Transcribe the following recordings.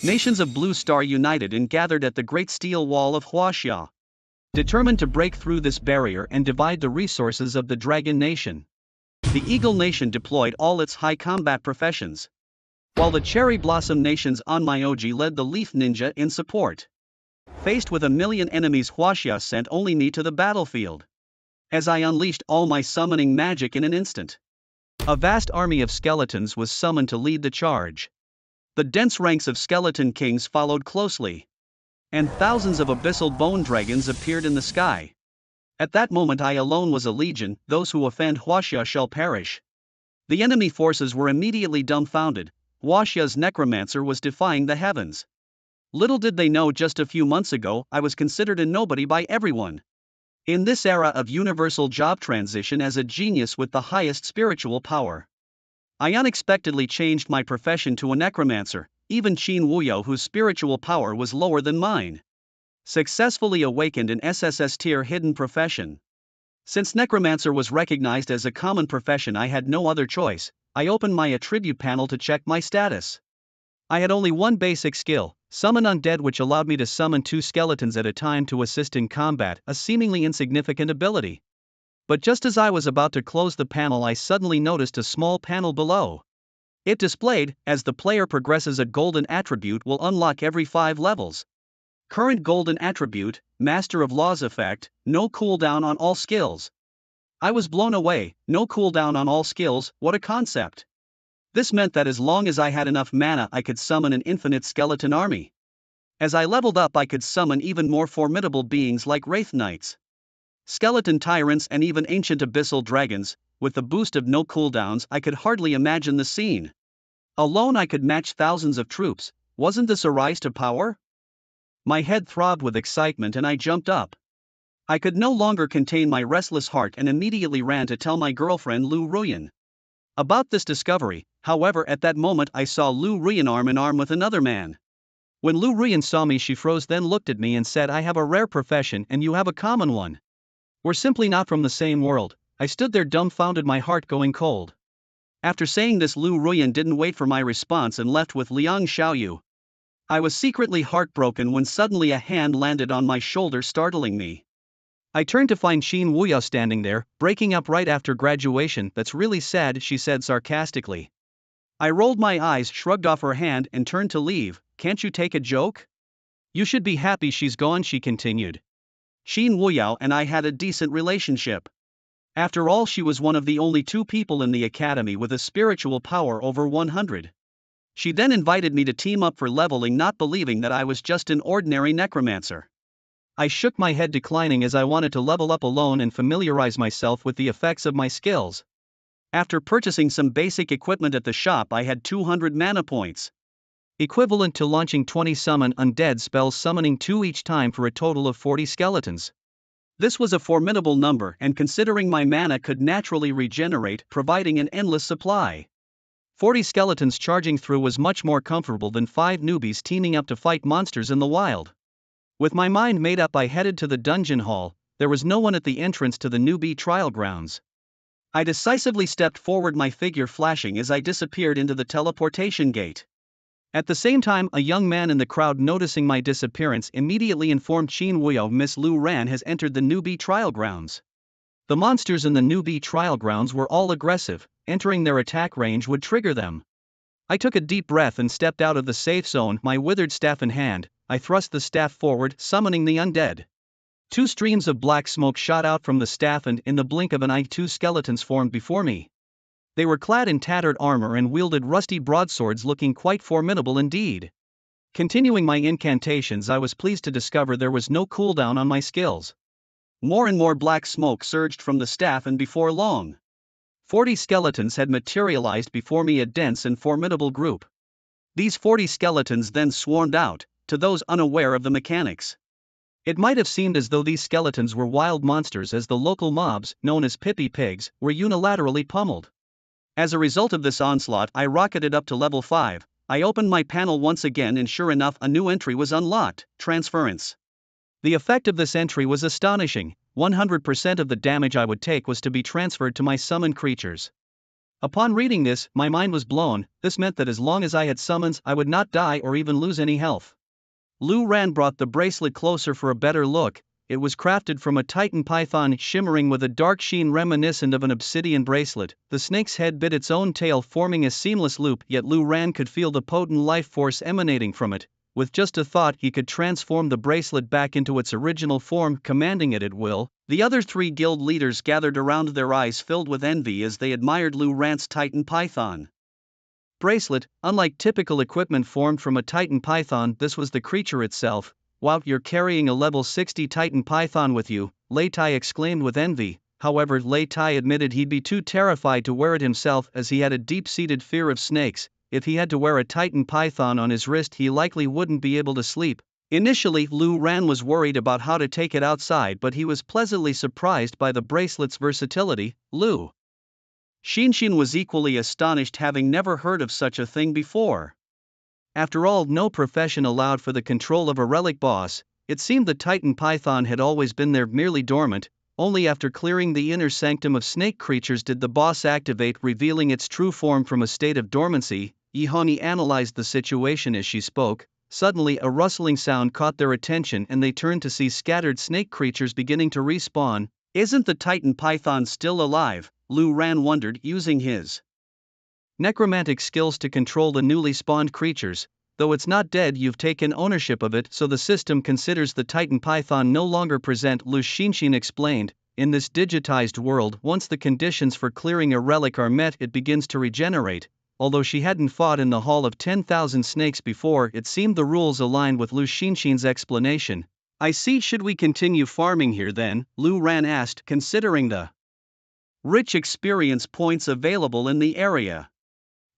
Nations of Blue Star united and gathered at the Great Steel Wall of Huaxia, determined to break through this barrier and divide the resources of the Dragon Nation. The Eagle Nation deployed all its high combat professions, while the Cherry Blossom Nation's Onmyoji led the Leaf Ninja in support. Faced with 1,000,000 enemies, Huaxia sent only me to the battlefield, as I unleashed all my summoning magic in an instant. A vast army of skeletons was summoned to lead the charge. The dense ranks of skeleton kings followed closely, and thousands of abyssal bone dragons appeared in the sky. At that moment I alone was a legion. Those who offend Huaxia shall perish. The enemy forces were immediately dumbfounded. Huaxia's necromancer was defying the heavens. Little did they know just a few months ago I was considered a nobody by everyone. In this era of universal job transition as a genius with the highest spiritual power, I unexpectedly changed my profession to a necromancer. Even Qin Wuyo, whose spiritual power was lower than mine, successfully awakened an SSS tier hidden profession. Since necromancer was recognized as a common profession, I had no other choice. I opened my attribute panel to check my status. I had only one basic skill, Summon Undead, which allowed me to summon 2 skeletons at a time to assist in combat, a seemingly insignificant ability. But just as I was about to close the panel, I suddenly noticed a small panel below. It displayed, as the player progresses, a golden attribute will unlock every 5 levels. Current golden attribute, Master of Laws effect, no cooldown on all skills. I was blown away. No cooldown on all skills, what a concept. This meant that as long as I had enough mana I could summon an infinite skeleton army. As I leveled up I could summon even more formidable beings like Wraith Knights, skeleton tyrants, and even ancient abyssal dragons. With the boost of no cooldowns I could hardly imagine the scene. Alone I could match thousands of troops. Wasn't this a rise to power? My head throbbed with excitement and I jumped up. I could no longer contain my restless heart and immediately ran to tell my girlfriend Lu Ruyan about this discovery. However, at that moment I saw Lu Ruyan arm in arm with another man. When Lu Ruyan saw me, she froze, then looked at me and said, "I have a rare profession and you have a common one. We're simply not from the same world." I stood there dumbfounded, my heart going cold. After saying this, Lu Ruyan didn't wait for my response and left with Liang Xiaoyu. I was secretly heartbroken when suddenly a hand landed on my shoulder, startling me. I turned to find Qin Wuyo standing there, breaking up right after graduation. "That's really sad," she said sarcastically. I rolled my eyes, shrugged off her hand, and turned to leave. "Can't you take a joke? You should be happy she's gone," she continued. "Qin Wuyo and I had a decent relationship. After all, she was one of the only 2 people in the academy with a spiritual power over 100. She then invited me to team up for leveling, not believing that I was just an ordinary necromancer. I shook my head, declining, as I wanted to level up alone and familiarize myself with the effects of my skills. After purchasing some basic equipment at the shop, I had 200 mana points, equivalent to launching 20 summon undead spells, summoning 2 each time for a total of 40 skeletons. This was a formidable number, and considering my mana could naturally regenerate, providing an endless supply, 40 skeletons charging through was much more comfortable than 5 newbies teaming up to fight monsters in the wild. With my mind made up, I headed to the dungeon hall. There was no one at the entrance to the newbie trial grounds. I decisively stepped forward, my figure flashing as I disappeared into the teleportation gate. At the same time, a young man in the crowd, noticing my disappearance, immediately informed Qin Wuyo, "Miss Lu Ran has entered the newbie trial grounds." The monsters in the newbie trial grounds were all aggressive. Entering their attack range would trigger them. I took a deep breath and stepped out of the safe zone, my withered staff in hand. I thrust the staff forward, summoning the undead. 2 streams of black smoke shot out from the staff, and in the blink of an eye 2 skeletons formed before me. They were clad in tattered armor and wielded rusty broadswords, looking quite formidable indeed. Continuing my incantations, I was pleased to discover there was no cooldown on my skills. More and more black smoke surged from the staff, and before long, 40 skeletons had materialized before me, a dense and formidable group. These 40 skeletons then swarmed out. To those unaware of the mechanics, it might have seemed as though these skeletons were wild monsters, as the local mobs, known as Pippy Pigs, were unilaterally pummeled. As a result of this onslaught, I rocketed up to level 5. I opened my panel once again, and sure enough, a new entry was unlocked: Transference. The effect of this entry was astonishing. 100% of the damage I would take was to be transferred to my summoned creatures. Upon reading this, my mind was blown. This meant that as long as I had summons, I would not die or even lose any health. Lu Ran brought the bracelet closer for a better look. It was crafted from a titan python shimmering with a dark sheen reminiscent of an obsidian bracelet. The snake's head bit its own tail, forming a seamless loop, yet Lu Ran could feel the potent life force emanating from it. With just a thought, he could transform the bracelet back into its original form, commanding it at will. The other three guild leaders gathered around, their eyes filled with envy as they admired Lu Ran's titan python bracelet. Unlike typical equipment formed from a titan python, this was the creature itself. Wow, you're carrying a level 60 titan python with you, Lei Tai exclaimed with envy. However, Lei Tai admitted he'd be too terrified to wear it himself, as he had a deep-seated fear of snakes. If he had to wear a titan python on his wrist, he likely wouldn't be able to sleep. Initially, Lu Ran was worried about how to take it outside, but he was pleasantly surprised by the bracelet's versatility. Lu Xinshin was equally astonished, having never heard of such a thing before. After all, no profession allowed for the control of a relic boss. It seemed the titan python had always been there, merely dormant. Only after clearing the inner sanctum of snake creatures did the boss activate, revealing its true form from a state of dormancy. Yihani analyzed the situation as she spoke. Suddenly, a rustling sound caught their attention and they turned to see scattered snake creatures beginning to respawn. Isn't the titan python still alive? Lu Ran wondered, using his necromantic skills to control the newly spawned creatures. Though it's not dead, you've taken ownership of it, so the system considers the titan python no longer present, Lu Xinshin explained. In this digitized world, once the conditions for clearing a relic are met, it begins to regenerate. Although she hadn't fought in the Hall of 10,000 Snakes before, it seemed the rules aligned with Lu Xinshin's explanation. I see. Should we continue farming here then? Lu Ran asked, considering the rich experience points available in the area.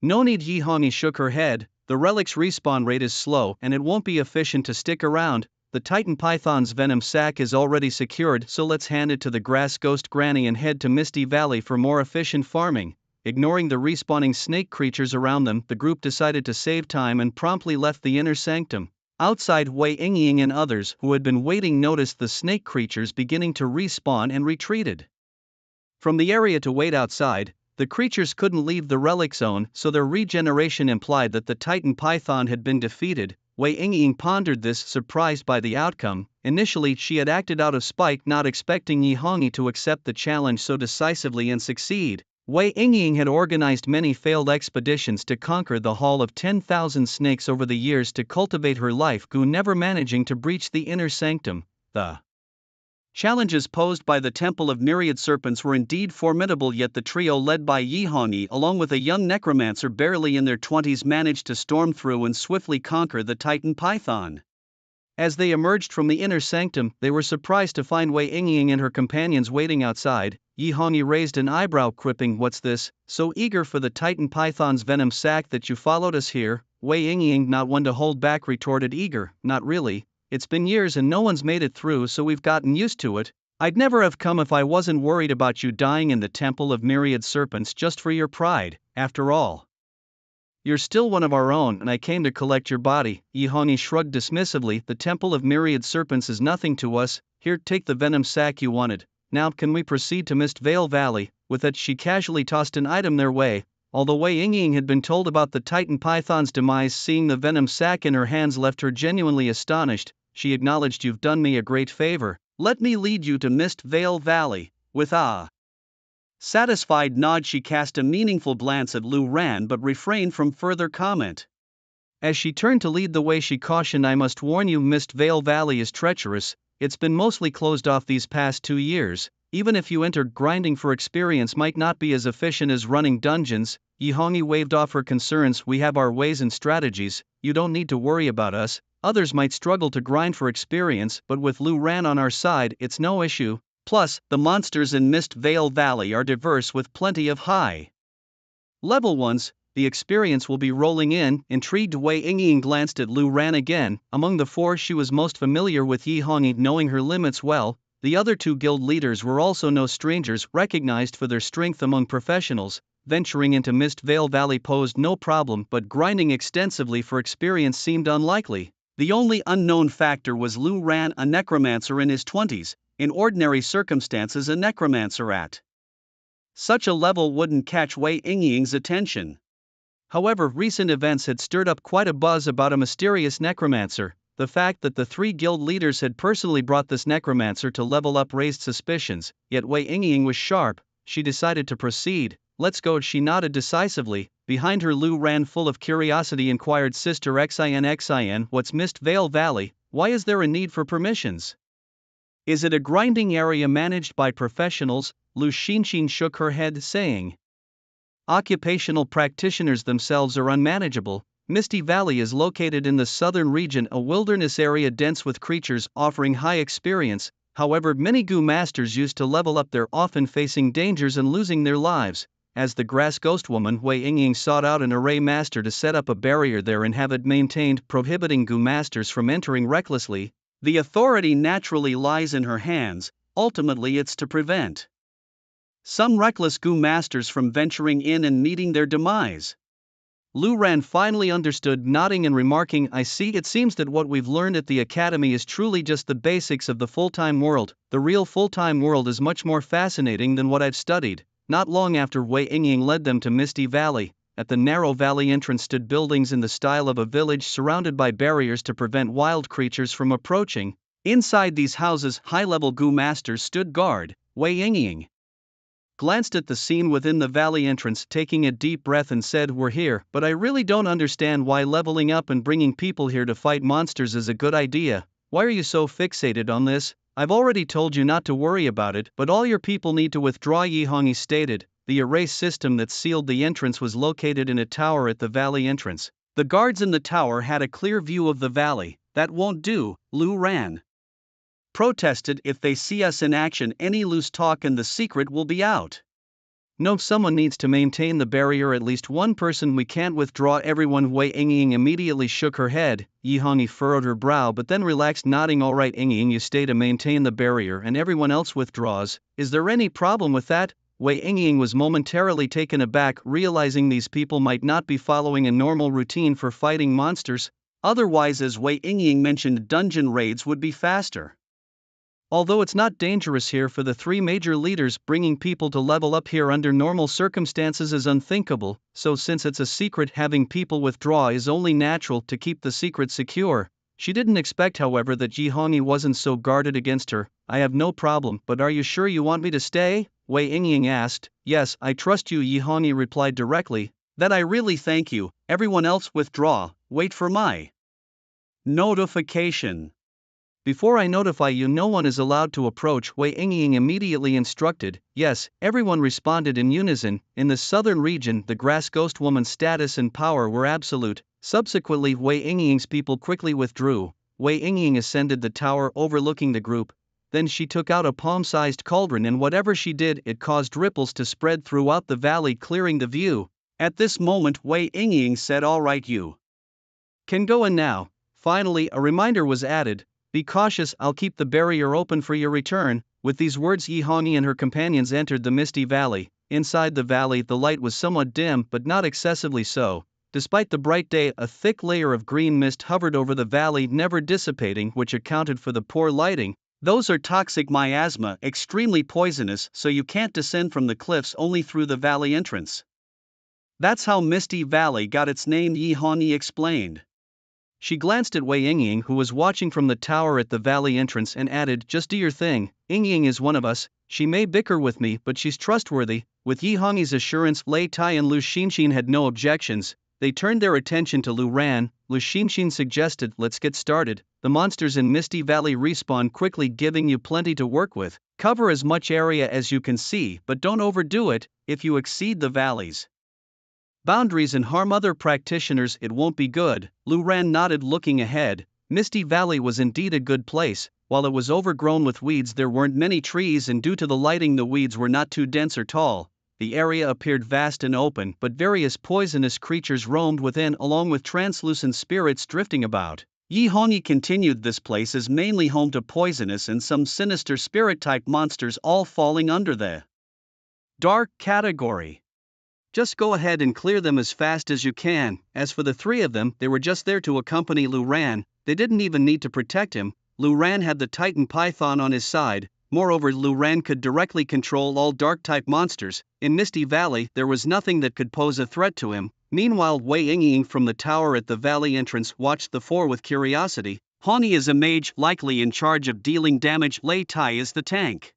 No need, Yihani shook her head. The relic's respawn rate is slow and it won't be efficient to stick around. The titan python's venom sac is already secured, so let's hand it to the grass ghost granny and head to Misty Valley for more efficient farming. Ignoring the respawning snake creatures around them, the group decided to save time and promptly left the inner sanctum. Outside, Wei Yingying and others who had been waiting noticed the snake creatures beginning to respawn and retreated from the area to wait outside. The creatures couldn't leave the relic zone, so their regeneration implied that the titan python had been defeated. Wei Yingying pondered this, surprised by the outcome. Initially, she had acted out of spite, not expecting Yihani to accept the challenge so decisively and succeed. Wei Yingying had organized many failed expeditions to conquer the Hall of 10,000 Snakes over the years to cultivate her life goal, never managing to breach the inner sanctum. The challenges posed by the Temple of Myriad Serpents were indeed formidable, yet the trio led by Yihani, along with a young necromancer barely in their 20s, managed to storm through and swiftly conquer the titan python. As they emerged from the inner sanctum, they were surprised to find Wei Yingying and her companions waiting outside. Yihani raised an eyebrow, quipping, "What's this? So eager for the titan python's venom sac that you followed us here?" Wei Yingying, not one to hold back, retorted, "Eager? Not really. It's been years and no one's made it through, so we've gotten used to it. I'd never have come if I wasn't worried about you dying in the Temple of Myriad Serpents just for your pride. After all, you're still one of our own and I came to collect your body." Yihani shrugged dismissively. "The Temple of Myriad Serpents is nothing to us. Here, take the venom sac you wanted. Now, can we proceed to Mist Vale Valley?" With that, she casually tossed an item their way. Although Wei Yingying had been told about the titan python's demise, seeing the venom sac in her hands left her genuinely astonished. She acknowledged, "You've done me a great favor. Let me lead you to Mist Vale Valley." With a satisfied nod, she cast a meaningful glance at Lu Ran but refrained from further comment. As she turned to lead the way, she cautioned, "I must warn you, Mist Vale Valley is treacherous. It's been mostly closed off these past 2 years. Even if you entered, grinding for experience might not be as efficient as running dungeons." Yihani waved off her concerns. "We have our ways and strategies. You don't need to worry about us. Others might struggle to grind for experience, but with Lu Ran on our side, it's no issue. Plus, the monsters in Mist Vale Valley are diverse with plenty of high-level ones. The experience will be rolling in." Intrigued, Wei Yingying glanced at Lu Ran again. Among the four, she was most familiar with Yihani, knowing her limits well. The other 2 guild leaders were also no strangers, recognized for their strength among professionals. Venturing into Mist Vale Valley posed no problem, but grinding extensively for experience seemed unlikely. The only unknown factor was Lu Ran, a necromancer in his 20s. In ordinary circumstances, a necromancer at Such a level wouldn't catch Wei Yingying's attention. However, recent events had stirred up quite a buzz about a mysterious necromancer. The fact that the three guild leaders had personally brought this necromancer to level up raised suspicions, yet Wei Yingying was sharp. She decided to proceed. Let's go, she nodded decisively. Behind her, Lu Ran, full of curiosity, inquired, Sister Xin, what's Mist Vale Valley? Why is there a need for permissions? Is it a grinding area managed by professionals? Lu Xinxin shook her head, saying, occupational practitioners themselves are unmanageable. Misty Valley is located in the southern region, a wilderness area dense with creatures offering high experience. However, many Gu masters used to level up there, often facing dangers and losing their lives. As the grass ghost woman, Wei Yingying sought out an array master to set up a barrier there and have it maintained, prohibiting Gu masters from entering recklessly. The authority naturally lies in her hands. Ultimately, it's to prevent some reckless Gu masters from venturing in and meeting their demise. Lu Ran finally understood, nodding and remarking, I see, it seems that what we've learned at the academy is truly just the basics of the full-time world. The real full-time world is much more fascinating than what I've studied. Not long after Wei Yingying led them to Misty Valley, at the narrow valley entrance stood buildings in the style of a village surrounded by barriers to prevent wild creatures from approaching. Inside these houses, high-level Gu masters stood guard. Wei Yingying glanced at the scene within the valley entrance, taking a deep breath, and said, we're here, but I really don't understand why leveling up and bringing people here to fight monsters is a good idea. Why are you so fixated on this? I've already told you not to worry about it, but all your people need to withdraw, Yihongi stated. The erase system that sealed the entrance was located in a tower at the valley entrance. The guards in the tower had a clear view of the valley. That won't do, Lu Ran protested. If they see us in action, any loose talk and the secret will be out. No, someone needs to maintain the barrier, at least one person. We can't withdraw everyone. Wei Yingying immediately shook her head. Yihongi furrowed her brow but then relaxed, nodding, all right Yingying, you stay to maintain the barrier and everyone else withdraws. Is there any problem with that? Wei Yingying was momentarily taken aback, realizing these people might not be following a normal routine for fighting monsters. Otherwise, as Wei Yingying mentioned, dungeon raids would be faster. Although it's not dangerous here for the three major leaders, bringing people to level up here under normal circumstances is unthinkable, so since it's a secret, having people withdraw is only natural to keep the secret secure. She didn't expect, however, that Yihongi wasn't so guarded against her. I have no problem, but are you sure you want me to stay? Wei Yingying asked. Yes, I trust you, Yihongi replied directly. That I really thank you. Everyone else withdraw, wait for my notification. Before I notify you, no one is allowed to approach, Wei Yingying immediately instructed. Yes, everyone responded in unison. In the southern region, the grass ghost woman's status and power were absolute. Subsequently, Wei Yingying's people quickly withdrew. Wei Yingying ascended the tower overlooking the group. Then she took out a palm-sized cauldron, and whatever she did, it caused ripples to spread throughout the valley, clearing the view. At this moment, Wei Yingying said, all right, you can go in now. Finally, a reminder was added. Be cautious, I'll keep the barrier open for your return. With these words, Yihongi and her companions entered the Misty Valley. Inside the valley, the light was somewhat dim, but not excessively so. Despite the bright day, a thick layer of green mist hovered over the valley, never dissipating, which accounted for the poor lighting. Those are toxic miasma, extremely poisonous, so you can't descend from the cliffs, only through the valley entrance. That's how Misty Valley got its name, Yihongi explained. She glanced at Wei Yingying, who was watching from the tower at the valley entrance, and added, just do your thing. Yingying is one of us. She may bicker with me, but she's trustworthy. With Yihongi's assurance, Lei Tai and Lu Xinxin had no objections. They turned their attention to Lu Ran. Lu Xinxin suggested, let's get started. The monsters in Misty Valley respawn quickly, giving you plenty to work with. Cover as much area as you can see, but don't overdo it. If you exceed the valley's boundaries and harm other practitioners, it won't be good. Lu Ran nodded, looking ahead. Misty Valley was indeed a good place. While it was overgrown with weeds, there weren't many trees, and due to the lighting, the weeds were not too dense or tall. The area appeared vast and open, but various poisonous creatures roamed within, along with translucent spirits drifting about. Yihongi continued, this place is mainly home to poisonous and some sinister spirit-type monsters, all falling under the dark category. Just go ahead and clear them as fast as you can. As for the three of them, they were just there to accompany Lu Ran. They didn't even need to protect him. Lu Ran had the Titan Python on his side. Moreover, Lu Ran could directly control all dark-type monsters. In Misty Valley, there was nothing that could pose a threat to him. Meanwhile, Wei Yingying from the tower at the valley entrance watched the four with curiosity. Hani is a mage, likely in charge of dealing damage. Lei Tai is the tank,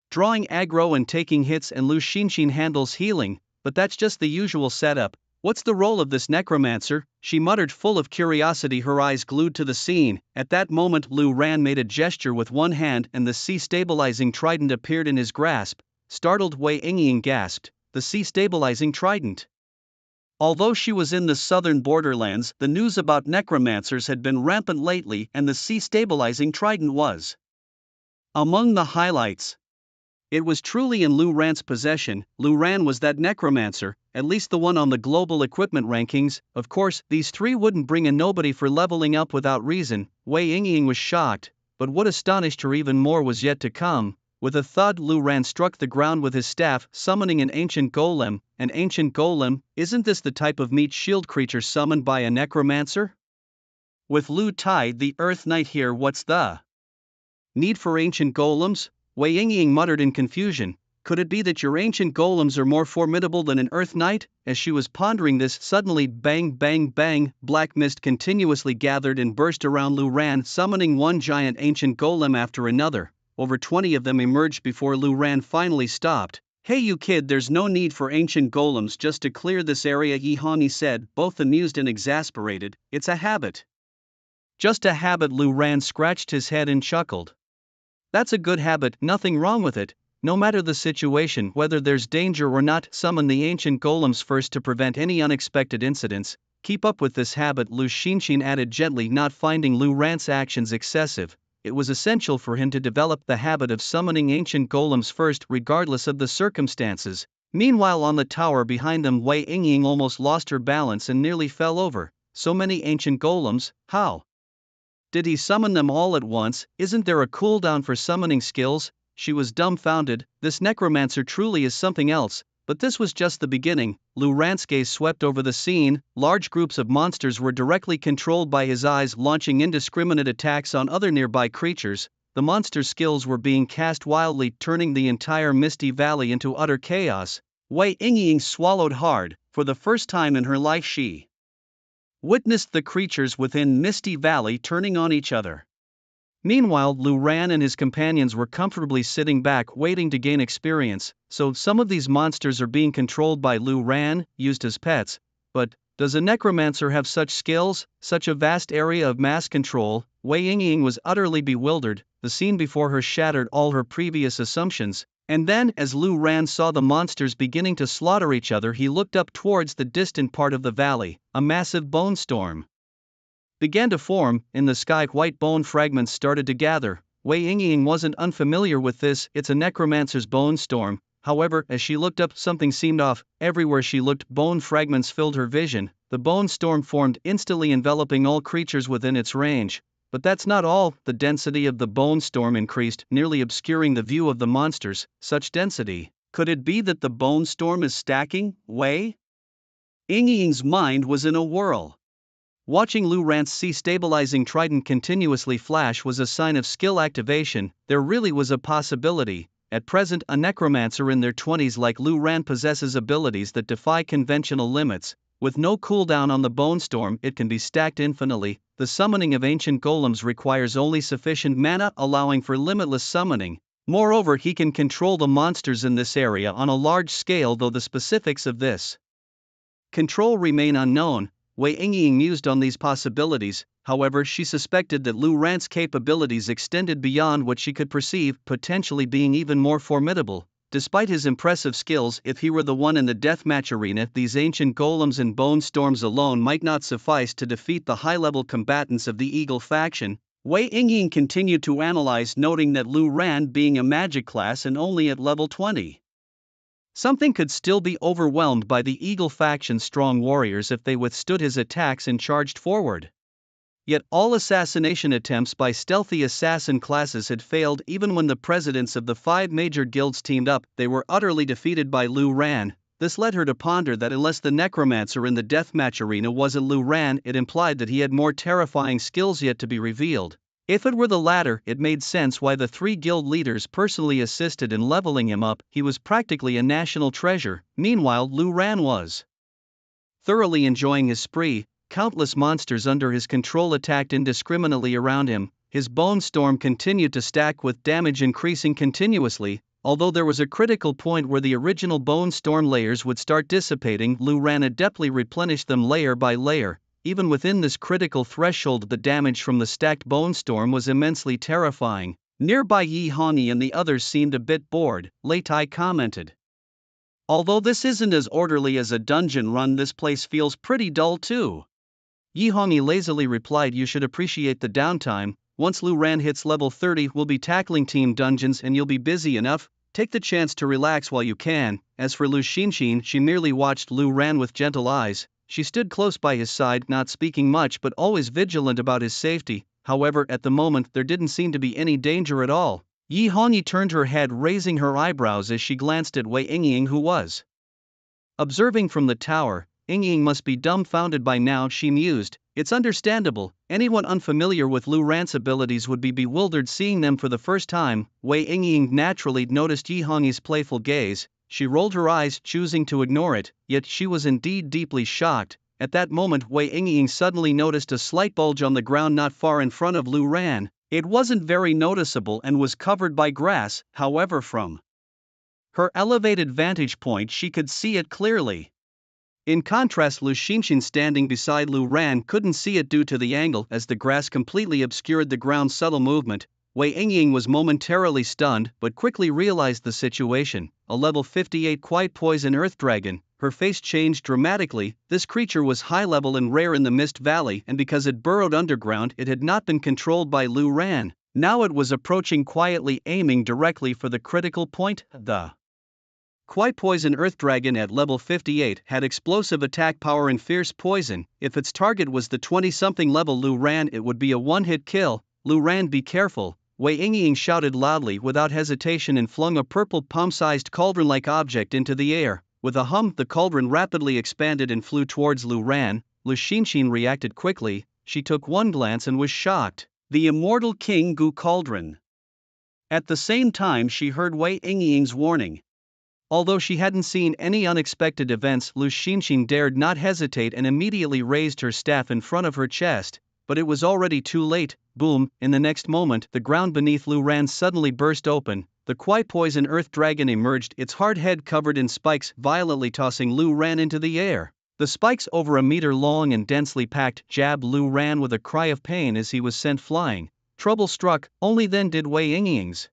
drawing aggro and taking hits, and Lu Xinxin handles healing, but that's just the usual setup. What's the role of this necromancer? She muttered, full of curiosity, her eyes glued to the scene. At that moment, Lu Ran made a gesture with one hand and the sea-stabilizing trident appeared in his grasp. Startled, Wei Yingying gasped, "The sea-stabilizing trident?" Although she was in the southern borderlands, the news about necromancers had been rampant lately, and the sea-stabilizing trident was among the highlights. It was truly in Lu Ran's possession. Lu Ran was that necromancer, at least the one on the global equipment rankings. Of course, these three wouldn't bring a nobody for leveling up without reason. Wei Yingying was shocked, but what astonished her even more was yet to come. With a thud, Lu Ran struck the ground with his staff, summoning an ancient golem. An ancient golem? Isn't this the type of meat shield creature summoned by a necromancer? With Lu Tai, the Earth Knight, here, what's the need for ancient golems? Wei Yingying muttered in confusion. Could it be that your ancient golems are more formidable than an Earth Knight? As she was pondering this, suddenly bang bang bang, black mist continuously gathered and burst around Lu Ran, summoning one giant ancient golem after another. Over 20 of them emerged before Lu Ran finally stopped. "Hey you kid, there's no need for ancient golems just to clear this area," Yi Hani said, both amused and exasperated. "It's a habit." "Just a habit," Lu Ran scratched his head and chuckled. "That's a good habit, nothing wrong with it. No matter the situation, whether there's danger or not, summon the ancient golems first to prevent any unexpected incidents. Keep up with this habit," Lu Xinxin added gently, not finding Lu Ran's actions excessive. It was essential for him to develop the habit of summoning ancient golems first, regardless of the circumstances. Meanwhile, on the tower behind them, Wei Yingying almost lost her balance and nearly fell over. So many ancient golems, how did he summon them all at once? Isn't there a cooldown for summoning skills? She was dumbfounded. This necromancer truly is something else. But this was just the beginning. Lu Ran's gaze swept over the scene. Large groups of monsters were directly controlled by his eyes, launching indiscriminate attacks on other nearby creatures. The monsters' skills were being cast wildly, turning the entire Misty Valley into utter chaos. Wei Yingying swallowed hard. For the first time in her life, she witnessed the creatures within Misty Valley turning on each other. Meanwhile, Lu Ran and his companions were comfortably sitting back, waiting to gain experience. So some of these monsters are being controlled by Lu Ran, used as pets. But does a necromancer have such skills, such a vast area of mass control? Wei Yingying was utterly bewildered. The scene before her shattered all her previous assumptions. And then, as Lu Ran saw the monsters beginning to slaughter each other, he looked up towards the distant part of the valley. A massive bone storm began to form. In the sky, white bone fragments started to gather. Wei Yingying wasn't unfamiliar with this. It's a necromancer's bone storm. However, as she looked up, something seemed off. Everywhere she looked, bone fragments filled her vision. The bone storm formed, instantly enveloping all creatures within its range. But that's not all. The density of the bone storm increased, nearly obscuring the view of the monsters. Such density. Could it be that the bone storm is stacking? Wei Yingying's mind was in a whirl. Watching Lu Ran's sea-stabilizing trident continuously flash was a sign of skill activation. There really was a possibility. At present, a necromancer in their 20s like Lu Ran possesses abilities that defy conventional limits. With no cooldown on the bone storm, it can be stacked infinitely. The summoning of ancient golems requires only sufficient mana, allowing for limitless summoning. Moreover, he can control the monsters in this area on a large scale, though the specifics of this control remain unknown. Wei Yingying mused on these possibilities. However, she suspected that Lu Ran's capabilities extended beyond what she could perceive, potentially being even more formidable. Despite his impressive skills, if he were the one in the deathmatch arena, these ancient golems and bone storms alone might not suffice to defeat the high-level combatants of the Eagle faction. Wei Yingying continued to analyze, noting that Lu Ran being a magic class and only at level 20. Something could still be overwhelmed by the Eagle faction's strong warriors if they withstood his attacks and charged forward. Yet all assassination attempts by stealthy assassin classes had failed. Even when the presidents of the 5 major guilds teamed up, they were utterly defeated by Lu Ran. This led her to ponder that unless the necromancer in the deathmatch arena wasn't Lu Ran, it implied that he had more terrifying skills yet to be revealed. If it were the latter, it made sense why the three guild leaders personally assisted in leveling him up. He was practically a national treasure. Meanwhile, Lu Ran was thoroughly enjoying his spree. Countless monsters under his control attacked indiscriminately around him. His bone storm continued to stack, with damage increasing continuously. Although there was a critical point where the original bone storm layers would start dissipating, Lu Ran adeptly replenished them layer by layer. Even within this critical threshold, the damage from the stacked bone storm was immensely terrifying. Nearby, Yi Hongyi and the others seemed a bit bored. Lei Tai commented. Although this isn't as orderly as a dungeon run, this place feels pretty dull too. Yi Hongyi lazily replied, you should appreciate the downtime. Once Lu Ran hits level 30, we'll be tackling team dungeons and you'll be busy enough. Take the chance to relax while you can. As for Lu Xinxin, she merely watched Lu Ran with gentle eyes. She stood close by his side, not speaking much but always vigilant about his safety. However, at the moment there didn't seem to be any danger at all. Yi Hongyi turned her head, raising her eyebrows as she glanced at Wei Yingying, who was observing from the tower. Yingying must be dumbfounded by now, she mused. It's understandable, anyone unfamiliar with Lu Ran's abilities would be bewildered seeing them for the first time. Wei Yingying naturally noticed Yi Hongyi's playful gaze. She rolled her eyes, choosing to ignore it, yet she was indeed deeply shocked. At that moment, Wei Yingying suddenly noticed a slight bulge on the ground not far in front of Lu Ran. It wasn't very noticeable and was covered by grass, however from her elevated vantage point she could see it clearly. In contrast, Lu Xinxin, standing beside Lu Ran, couldn't see it due to the angle, as the grass completely obscured the ground's subtle movement. Wei Yingying was momentarily stunned, but quickly realized the situation. A level 58 Quiet Poison Earth Dragon. Her face changed dramatically. This creature was high level and rare in the Mist Valley, and because it burrowed underground, it had not been controlled by Lu Ran. Now it was approaching quietly, aiming directly for the critical point. The Quiet Poison Earth Dragon at level 58 had explosive attack power and fierce poison. If its target was the 20-something level Lu Ran, it would be a one-hit kill. Lu Ran, be careful. Wei Yingying shouted loudly without hesitation and flung a purple palm-sized cauldron-like object into the air. With a hum, the cauldron rapidly expanded and flew towards Lu Ran. Lu Xinxin reacted quickly. She took one glance and was shocked. The immortal King Gu Cauldron. At the same time, she heard Wei Yingying's warning. Although she hadn't seen any unexpected events, Lu Xinxin dared not hesitate and immediately raised her staff in front of her chest. But it was already too late. Boom! In the next moment, the ground beneath Lu Ran suddenly burst open. The Quiet Poison Earth Dragon emerged, its hard head covered in spikes, violently tossing Lu Ran into the air. The spikes, over a meter long and densely packed, jabbed Lu Ran with a cry of pain as he was sent flying. Trouble struck. Only then did Wei Yingying's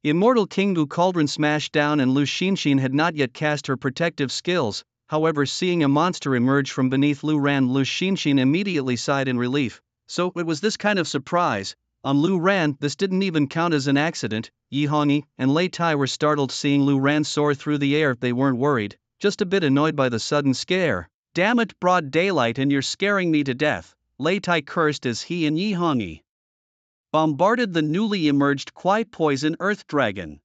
immortal King Gu Cauldron smash down, and Lu Xinxin had not yet cast her protective skills. However, seeing a monster emerge from beneath Lu Ran, Lu Xinxin immediately sighed in relief. So it was this kind of surprise. On Lu Ran, this didn't even count as an accident. Yi Hongyi and Lei Tai were startled seeing Lu Ran soar through the air. They weren't worried, just a bit annoyed by the sudden scare. Damn it, broad daylight and you're scaring me to death, Lei Tai cursed as he and Yi Hongyi bombarded the newly emerged Quiet Poison Earth Dragon.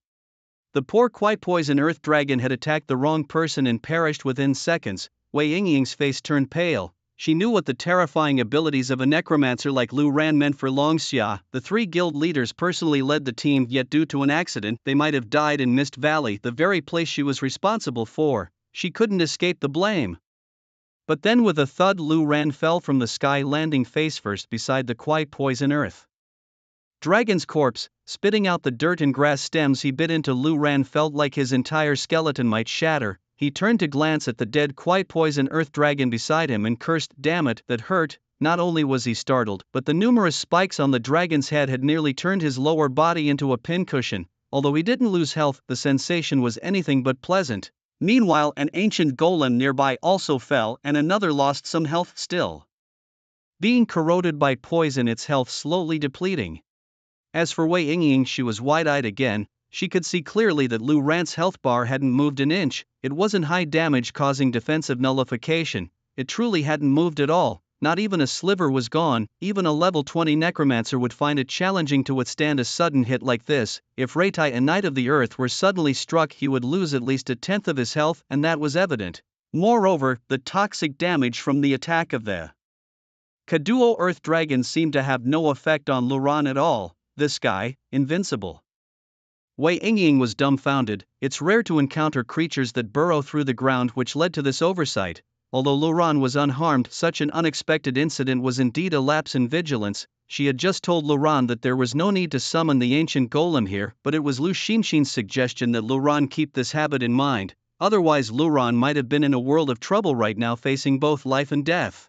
The poor Quiet Poison Earth Dragon had attacked the wrong person and perished within seconds. Wei Yingying's face turned pale. She knew what the terrifying abilities of a necromancer like Lu Ran meant for Longxia. The three guild leaders personally led the team, yet due to an accident, they might have died in Mist Valley, the very place she was responsible for. She couldn't escape the blame. But then with a thud, Lu Ran fell from the sky, landing face first beside the Quiet Poison Earth Dragon's corpse. Spitting out the dirt and grass stems he bit into, Lu Ran felt like his entire skeleton might shatter. He turned to glance at the dead Quiet Poison Earth Dragon beside him and cursed, damn it, that hurt. Not only was he startled, but the numerous spikes on the dragon's head had nearly turned his lower body into a pincushion. Although he didn't lose health, the sensation was anything but pleasant. Meanwhile, an ancient golem nearby also fell, and another lost some health, still being corroded by poison, its health slowly depleting. As for Wei Yingying, she was wide-eyed again. She could see clearly that Lu Ran's health bar hadn't moved an inch. It wasn't high damage causing defensive nullification. It truly hadn't moved at all. Not even a sliver was gone. Even a level 20 necromancer would find it challenging to withstand a sudden hit like this. If Reitai, a knight of the earth, were suddenly struck, he would lose at least a tenth of his health, and that was evident. Moreover, the toxic damage from the attack of the Kaduo Earth Dragons seemed to have no effect on Luran at all. This guy, invincible. Wei Yingying was dumbfounded. It's rare to encounter creatures that burrow through the ground, which led to this oversight. Although Luran was unharmed, such an unexpected incident was indeed a lapse in vigilance. She had just told Luran that there was no need to summon the ancient golem here, but it was Lu Xinxin's suggestion that Luran keep this habit in mind. Otherwise Luran might have been in a world of trouble right now, facing both life and death.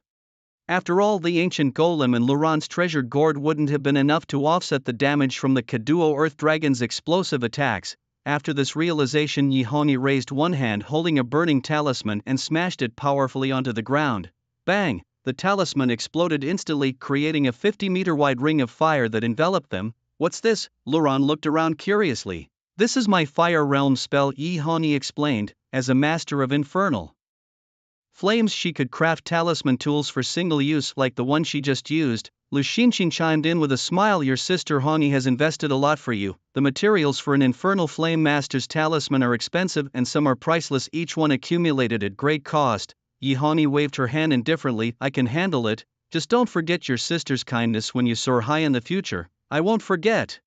After all, the ancient golem and Luran's treasured gourd wouldn't have been enough to offset the damage from the Kaduo Earth Dragon's explosive attacks. After this realization, Yi Hongyi raised one hand holding a burning talisman and smashed it powerfully onto the ground. Bang! The talisman exploded instantly, creating a 50-meter wide ring of fire that enveloped them. What's this? Luran looked around curiously. This is my fire realm spell, Yi Hongyi explained. As a master of infernal flames, she could craft talisman tools for single use like the one she just used. Lu Xinxin chimed in with a smile. Your sister Hongyi has invested a lot for you. The materials for an infernal flame master's talisman are expensive and some are priceless, each one accumulated at great cost. Yi Hongyi waved her hand indifferently. I can handle it. Just don't forget your sister's kindness when you soar high in the future. I won't forget.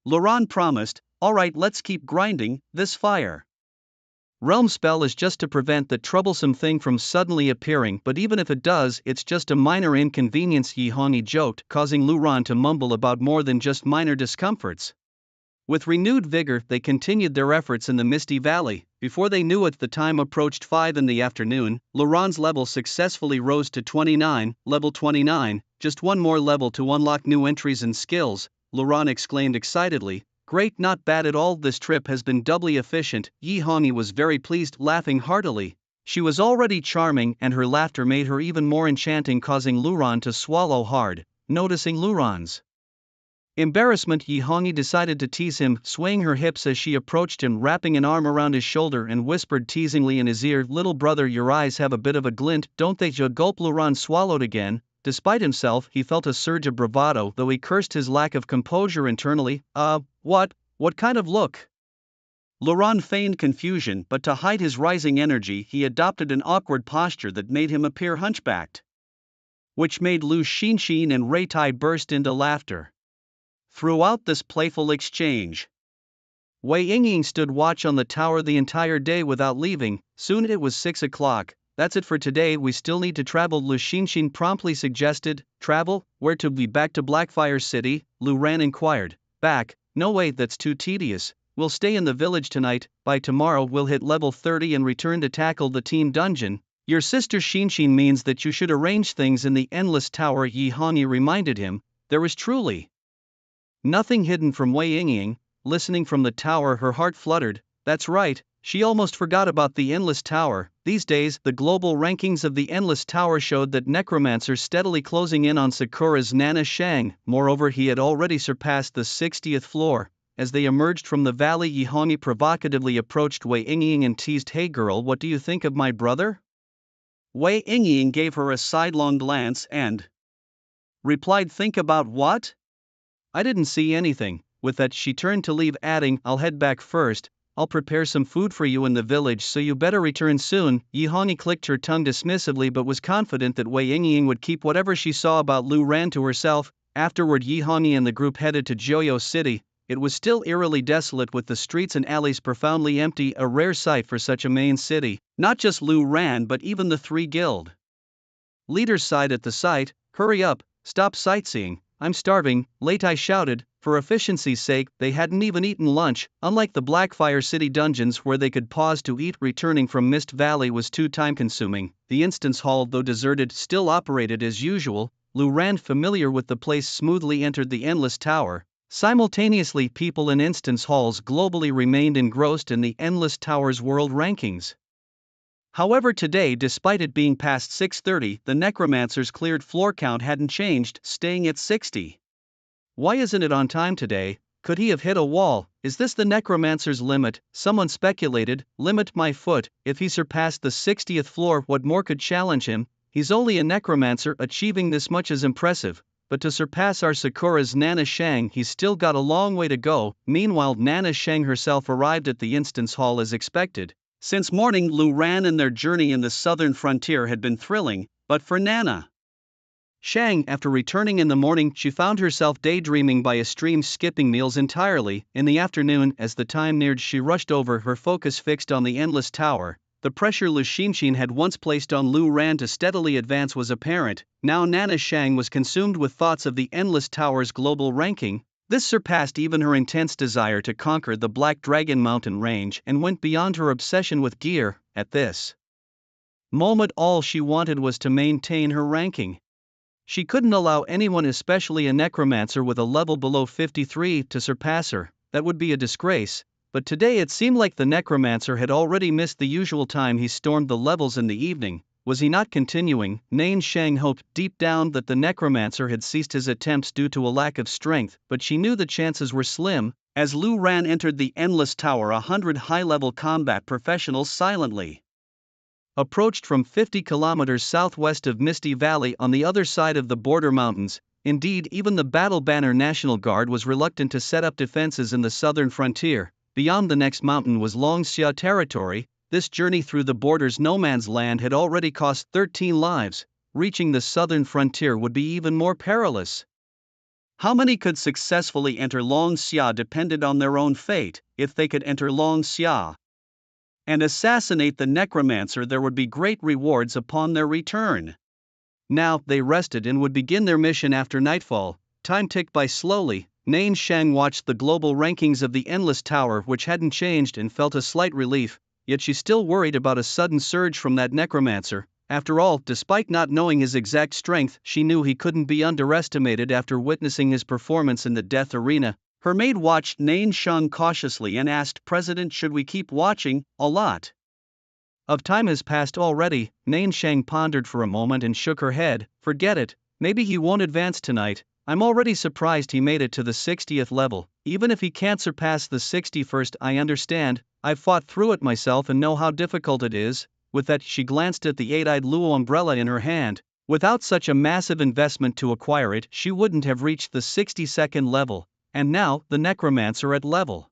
Luran promised. Alright, let's keep grinding this fire realm spell is just to prevent the troublesome thing from suddenly appearing, but even if it does, it's just a minor inconvenience, Yi Hongyi joked, causing Luran to mumble about more than just minor discomforts. With renewed vigor, they continued their efforts in the Misty Valley. Before they knew it, the time approached 5 in the afternoon. Luran's level successfully rose to 29, level 29, just one more level to unlock new entries and skills. Luran exclaimed excitedly. Great, not bad at all. This trip has been doubly efficient. Yi Hongyi was very pleased, laughing heartily. She was already charming, and her laughter made her even more enchanting, causing Luran to swallow hard. Noticing Luran's embarrassment, Yi Hongyi decided to tease him, swaying her hips as she approached him, wrapping an arm around his shoulder and whispered teasingly in his ear, Little brother, your eyes have a bit of a glint, don't they? Gulp. Luran swallowed again. Despite himself, he felt a surge of bravado, though he cursed his lack of composure internally. What kind of look? Luran feigned confusion, but to hide his rising energy, he adopted an awkward posture that made him appear hunchbacked, which made Lu Xinxin and Reitai burst into laughter. Throughout this playful exchange, Wei Yingying stood watch on the tower the entire day without leaving. Soon it was 6 o'clock. That's it for today, we still need to travel, Lu Xinxin promptly suggested. Travel? Where to? Be back to Blackfire City? Luran inquired. Back? No way, that's too tedious. We'll stay in the village tonight. By tomorrow we'll hit level 30 and return to tackle the team dungeon. Your sister Xinxin means that you should arrange things in the Endless Tower, Yi Hongyi reminded him. There was truly nothing hidden from Wei Yingying. Listening from the tower, her heart fluttered. That's right, she almost forgot about the Endless Tower. These days, the global rankings of the Endless Tower showed that Necromancer steadily closing in on Sakura's Nana Shang. Moreover, he had already surpassed the 60th floor. As they emerged from the valley, Yi Hongyi provocatively approached Wei Yingying and teased, Hey girl, what do you think of my brother? Wei Yingying gave her a sidelong glance and replied, Think about what? I didn't see anything. With that, she turned to leave, adding, I'll head back first. I'll prepare some food for you in the village, so you better return soon. Yi Hongyi clicked her tongue dismissively but was confident that Wei Yingying would keep whatever she saw about Luran to herself. Afterward, Yi Hongyi and the group headed to Joyo City. It was still eerily desolate, with the streets and alleys profoundly empty, a rare sight for such a main city. Not just Luran but even the 3 guild leaders sighed at the sight. Hurry up, stop sightseeing, I'm starving, Leitai shouted. For efficiency's sake, they hadn't even eaten lunch. Unlike the Blackfire City dungeons where they could pause to eat, returning from Mist Valley was too time-consuming. The instance hall, though deserted, still operated as usual. Luran, familiar with the place, smoothly entered the Endless Tower. Simultaneously, people in instance halls globally remained engrossed in the Endless Tower's world rankings. However, today, despite it being past 6:30, the Necromancer's cleared floor count hadn't changed, staying at 60. Why isn't it on time today? Could he have hit a wall? Is this the Necromancer's limit? Someone speculated. Limit my foot. If he surpassed the 60th floor, what more could challenge him? He's only a Necromancer, achieving this much is impressive. But to surpass our Sakura's Nana Shang, he's still got a long way to go. Meanwhile, Nana Shang herself arrived at the instance hall as expected. Since morning, Luran and their journey in the southern frontier had been thrilling, but for Nana Shang, after returning in the morning, she found herself daydreaming by a stream, skipping meals entirely. In the afternoon, as the time neared, she rushed over, her focus fixed on the endless tower. The pressure Lu Xinxin had once placed on Lu Ran to steadily advance was apparent. Now Nana Shang was consumed with thoughts of the endless tower's global ranking. This surpassed even her intense desire to conquer the Black Dragon mountain range and went beyond her obsession with gear. At this moment, all she wanted was to maintain her ranking. She couldn't allow anyone, especially a necromancer with a level below 53, to surpass her. That would be a disgrace. But today it seemed like the necromancer had already missed the usual time he stormed the levels in the evening. Was he not continuing? Nain Shang hoped deep down that the necromancer had ceased his attempts due to a lack of strength, but she knew the chances were slim. As Lu Ran entered the endless tower, 100 high-level combat professionals silently approached from 50 kilometers southwest of Misty Valley on the other side of the border mountains. Indeed, even the Battle Banner National Guard was reluctant to set up defenses in the southern frontier. Beyond the next mountain was Longxia territory. This journey through the border's no man's land had already cost 13 lives. Reaching the southern frontier would be even more perilous. How many could successfully enter Longxia depended on their own fate. If they could enter Longxia and assassinate the necromancer, there would be great rewards upon their return. Now, they rested and would begin their mission after nightfall. Time ticked by slowly. Nain Shang watched the global rankings of the Endless Tower, which hadn't changed, and felt a slight relief, yet she still worried about a sudden surge from that necromancer. After all, despite not knowing his exact strength, she knew he couldn't be underestimated after witnessing his performance in the death arena. Her maid watched Nain Shang cautiously and asked, "President, should we keep watching?" "A lot of time has passed already." Nain Shang pondered for a moment and shook her head. "Forget it, maybe he won't advance tonight. I'm already surprised he made it to the 60th level. Even if he can't surpass the 61st, I understand. I've fought through it myself and know how difficult it is." With that, she glanced at the 8-eyed Luo umbrella in her hand. Without such a massive investment to acquire it, she wouldn't have reached the 62nd level. And now, the necromancer at level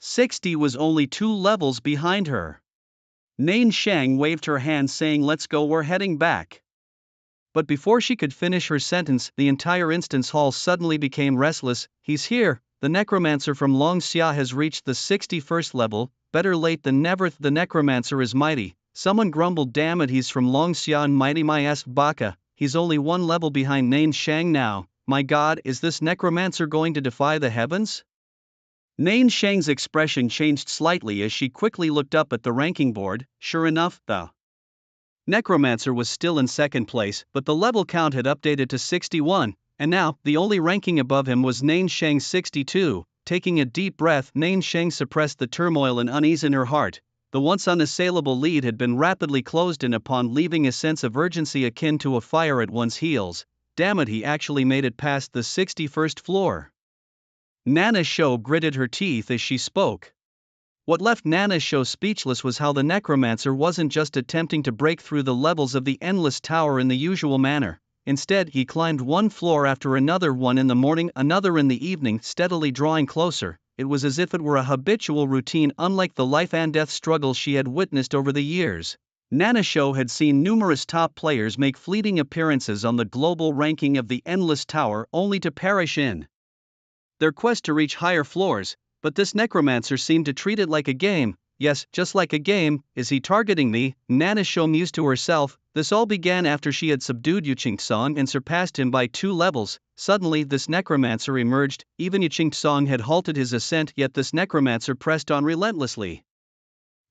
60 was only 2 levels behind her. Nain Shang waved her hand, saying, "Let's go, we're heading back." But before she could finish her sentence, the entire instance hall suddenly became restless. "He's here, the necromancer from Longxia has reached the 61st level, better late than never. The necromancer is mighty." Someone grumbled, "Damn it, he's from Longxia and mighty." My asked Baka, "He's only 1 level behind Nain Shang now. My god, is this necromancer going to defy the heavens?" Nain Shang's expression changed slightly as she quickly looked up at the ranking board. Sure enough, the necromancer was still in second place, but the level count had updated to 61, and now, the only ranking above him was Nain Shang 62. Taking a deep breath, Nain Shang suppressed the turmoil and unease in her heart. The once unassailable lead had been rapidly closed in upon, leaving a sense of urgency akin to a fire at one's heels. Damn it, he actually made it past the 61st floor. Nana Shou gritted her teeth as she spoke. What left Nana Shou speechless was how the necromancer wasn't just attempting to break through the levels of the Endless Tower in the usual manner. Instead, he climbed one floor after another, one in the morning, another in the evening, steadily drawing closer. It was as if it were a habitual routine, unlike the life and death struggles she had witnessed over the years. Nana Shou had seen numerous top players make fleeting appearances on the global ranking of the Endless Tower only to perish in their quest to reach higher floors, but this necromancer seemed to treat it like a game. Yes, just like a game. Is he targeting me? Nana Shou mused to herself. This all began after she had subdued Yuqing Song and surpassed him by 2 levels. Suddenly this necromancer emerged. Even Yuqing Song had halted his ascent, yet this necromancer pressed on relentlessly.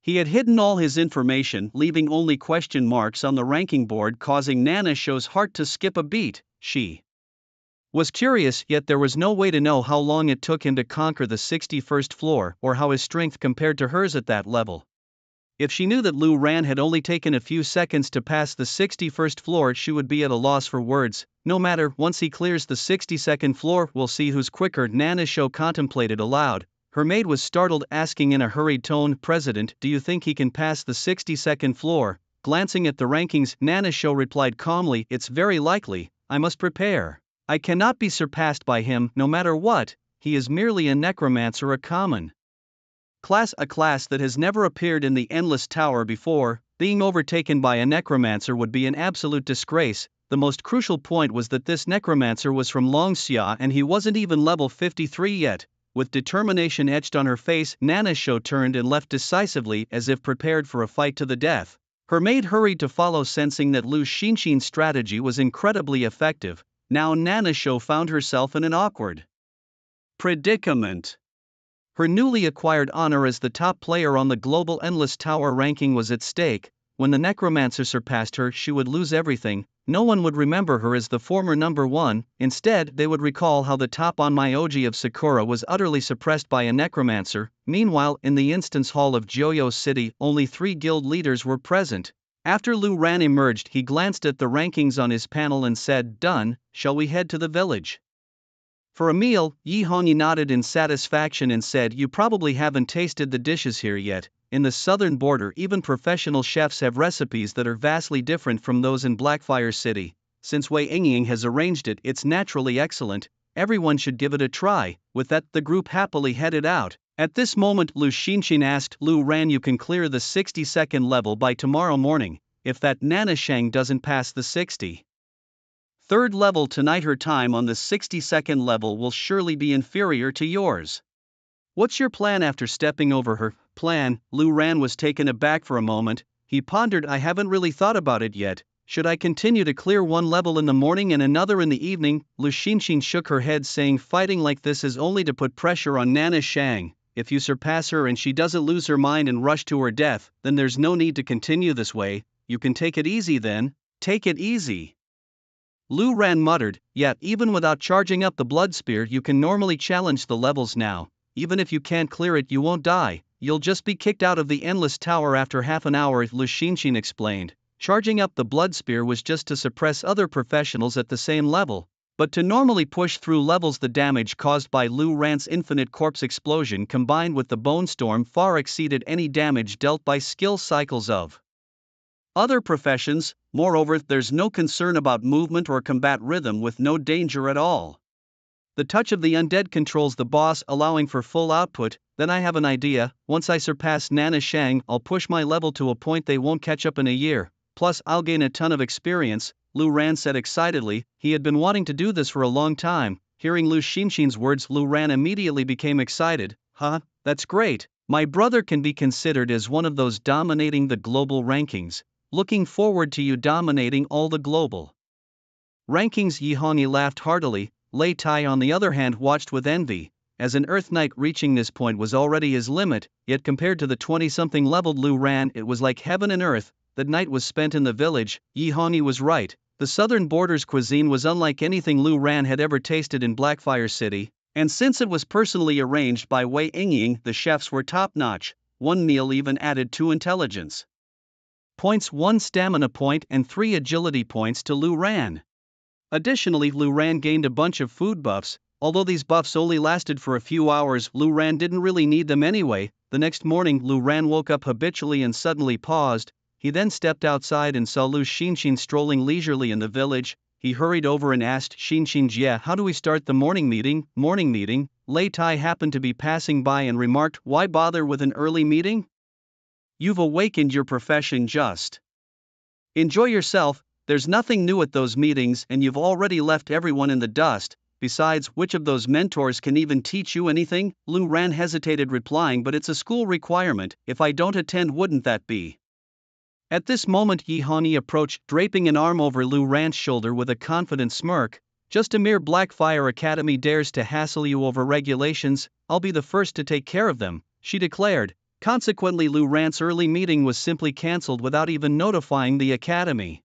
He had hidden all his information, leaving only question marks on the ranking board, causing Nana Shou's heart to skip a beat. She was curious, yet there was no way to know how long it took him to conquer the 61st floor, or how his strength compared to hers at that level. If she knew that Lu Ran had only taken a few seconds to pass the 61st floor, she would be at a loss for words. No matter, once he clears the 62nd floor, we'll see who's quicker. Nana Shou contemplated aloud. Her maid was startled, asking in a hurried tone, "President, do you think he can pass the 62nd floor?" Glancing at the rankings, Nana Shou replied calmly, "It's very likely. I must prepare. I cannot be surpassed by him, no matter what. He is merely a necromancer, a common class, a class that has never appeared in the Endless Tower before. Being overtaken by a necromancer would be an absolute disgrace. The most crucial point was that this necromancer was from Longxia and he wasn't even level 53 yet. With determination etched on her face, Nana Sho turned and left decisively as if prepared for a fight to the death. Her maid hurried to follow, sensing that Lu Xinxin's strategy was incredibly effective. Now Nana Sho found herself in an awkward predicament. Her newly acquired honor as the top player on the global Endless Tower ranking was at stake. When the necromancer surpassed her, she would lose everything. No one would remember her as the former number one. Instead, they would recall how the top on Myoji of Sakura was utterly suppressed by a necromancer. Meanwhile, in the instance hall of Joyo City, only 3 guild leaders were present. After Lu Ran emerged, he glanced at the rankings on his panel and said, "Done, shall we head to the village?" For a meal, Yi Hongyi nodded in satisfaction and said, "You probably haven't tasted the dishes here yet. In the southern border, even professional chefs have recipes that are vastly different from those in Blackfire City. Since Wei Yingying has arranged it, it's naturally excellent. Everyone should give it a try." With that, the group happily headed out. At this moment, Lu Xinxin asked Lu Ran, "You can clear the 62nd level by tomorrow morning. If that Nana Shang doesn't pass the 63rd level tonight, her time on the 62nd level will surely be inferior to yours. What's your plan?" After stepping over her plan, Lu Ran was taken aback for a moment. He pondered, "I haven't really thought about it yet. Should I continue to clear one level in the morning and another in the evening?" Lu Xinxin shook her head, saying, "Fighting like this is only to put pressure on Nana Shang. If you surpass her and she doesn't lose her mind and rush to her death, then there's no need to continue this way. You can take it easy then." "Take it easy?" Lu Ran muttered. "Yeah, even without charging up the blood spear, you can normally challenge the levels now. Even if you can't clear it, you won't die. You'll just be kicked out of the Endless Tower after half an hour," Lu Xinxin explained. Charging up the blood spear was just to suppress other professionals at the same level. But to normally push through levels, the damage caused by Lu Ran's infinite corpse explosion combined with the bone storm far exceeded any damage dealt by skill cycles of other professions. Moreover, there's no concern about movement or combat rhythm, with no danger at all. The touch of the undead controls the boss, allowing for full output. Then I have an idea. Once I surpass Nana Shang, I'll push my level to a point they won't catch up in a year. Plus, I'll gain a ton of experience," Lu Ran said excitedly. He had been wanting to do this for a long time. Hearing Lu Xinxin's words, Lu Ran immediately became excited. "Huh, that's great. My brother can be considered as one of those dominating the global rankings. Looking forward to you dominating all the global rankings." Yi Hongyi laughed heartily. Lei Tai, on the other hand, watched with envy. As an Earth Knight, reaching this point was already his limit, yet compared to the 20-something leveled Lu Ran, it was like heaven and earth. The night was spent in the village. Yi Hongyi was right. The southern border's cuisine was unlike anything Lu Ran had ever tasted in Blackfire City, and since it was personally arranged by Wei Yingying, the chefs were top-notch. One meal even added 2 intelligence points, 1 stamina point, and 3 agility points to Lu Ran. Additionally, Lu Ran gained a bunch of food buffs. Although these buffs only lasted for a few hours, Lu Ran didn't really need them anyway. The next morning, Lu Ran woke up habitually and suddenly paused. He then stepped outside and saw Lu Xinxin strolling leisurely in the village. He hurried over and asked Xinxin, "Yeah, how do we start the morning meeting?" "Morning meeting?" Lei Tai happened to be passing by and remarked, "Why bother with an early meeting? You've awakened your profession, just enjoy yourself. There's nothing new at those meetings and you've already left everyone in the dust. Besides, which of those mentors can even teach you anything?" Lu Ran hesitated, replying, "But it's a school requirement. If I don't attend, wouldn't that be?" At this moment, Yi Hongyi approached, draping an arm over Lu Ran's shoulder with a confident smirk. "Just a mere Blackfire Academy dares to hassle you over regulations. I'll be the first to take care of them," she declared. Consequently, Lu Ran's early meeting was simply cancelled without even notifying the academy.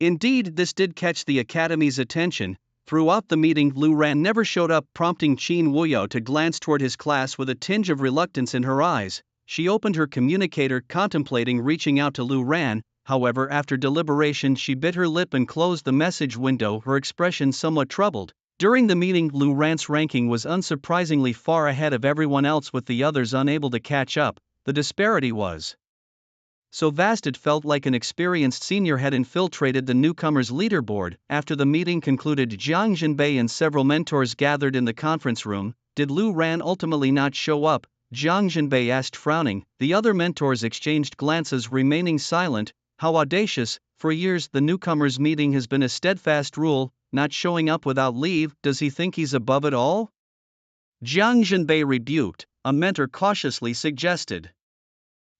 Indeed, this did catch the academy's attention. Throughout the meeting, Lu Ran never showed up, prompting Qin Wuyo to glance toward his class with a tinge of reluctance in her eyes. She opened her communicator, contemplating reaching out to Lu Ran. However, after deliberation, she bit her lip and closed the message window, her expression somewhat troubled. During the meeting, Lu Ran's ranking was unsurprisingly far ahead of everyone else, with the others unable to catch up. The disparity was so vast it felt like an experienced senior had infiltrated the newcomers' leaderboard. After the meeting concluded, Jiang Jinbei and several mentors gathered in the conference room. Did Lu Ran ultimately not show up? Jiang Jinbei asked, frowning. The other mentors exchanged glances, remaining silent. How audacious, For years the newcomers' meeting has been a steadfast rule, not showing up without leave. Does he think he's above it all? Jiang Jinbei rebuked, a mentor cautiously suggested.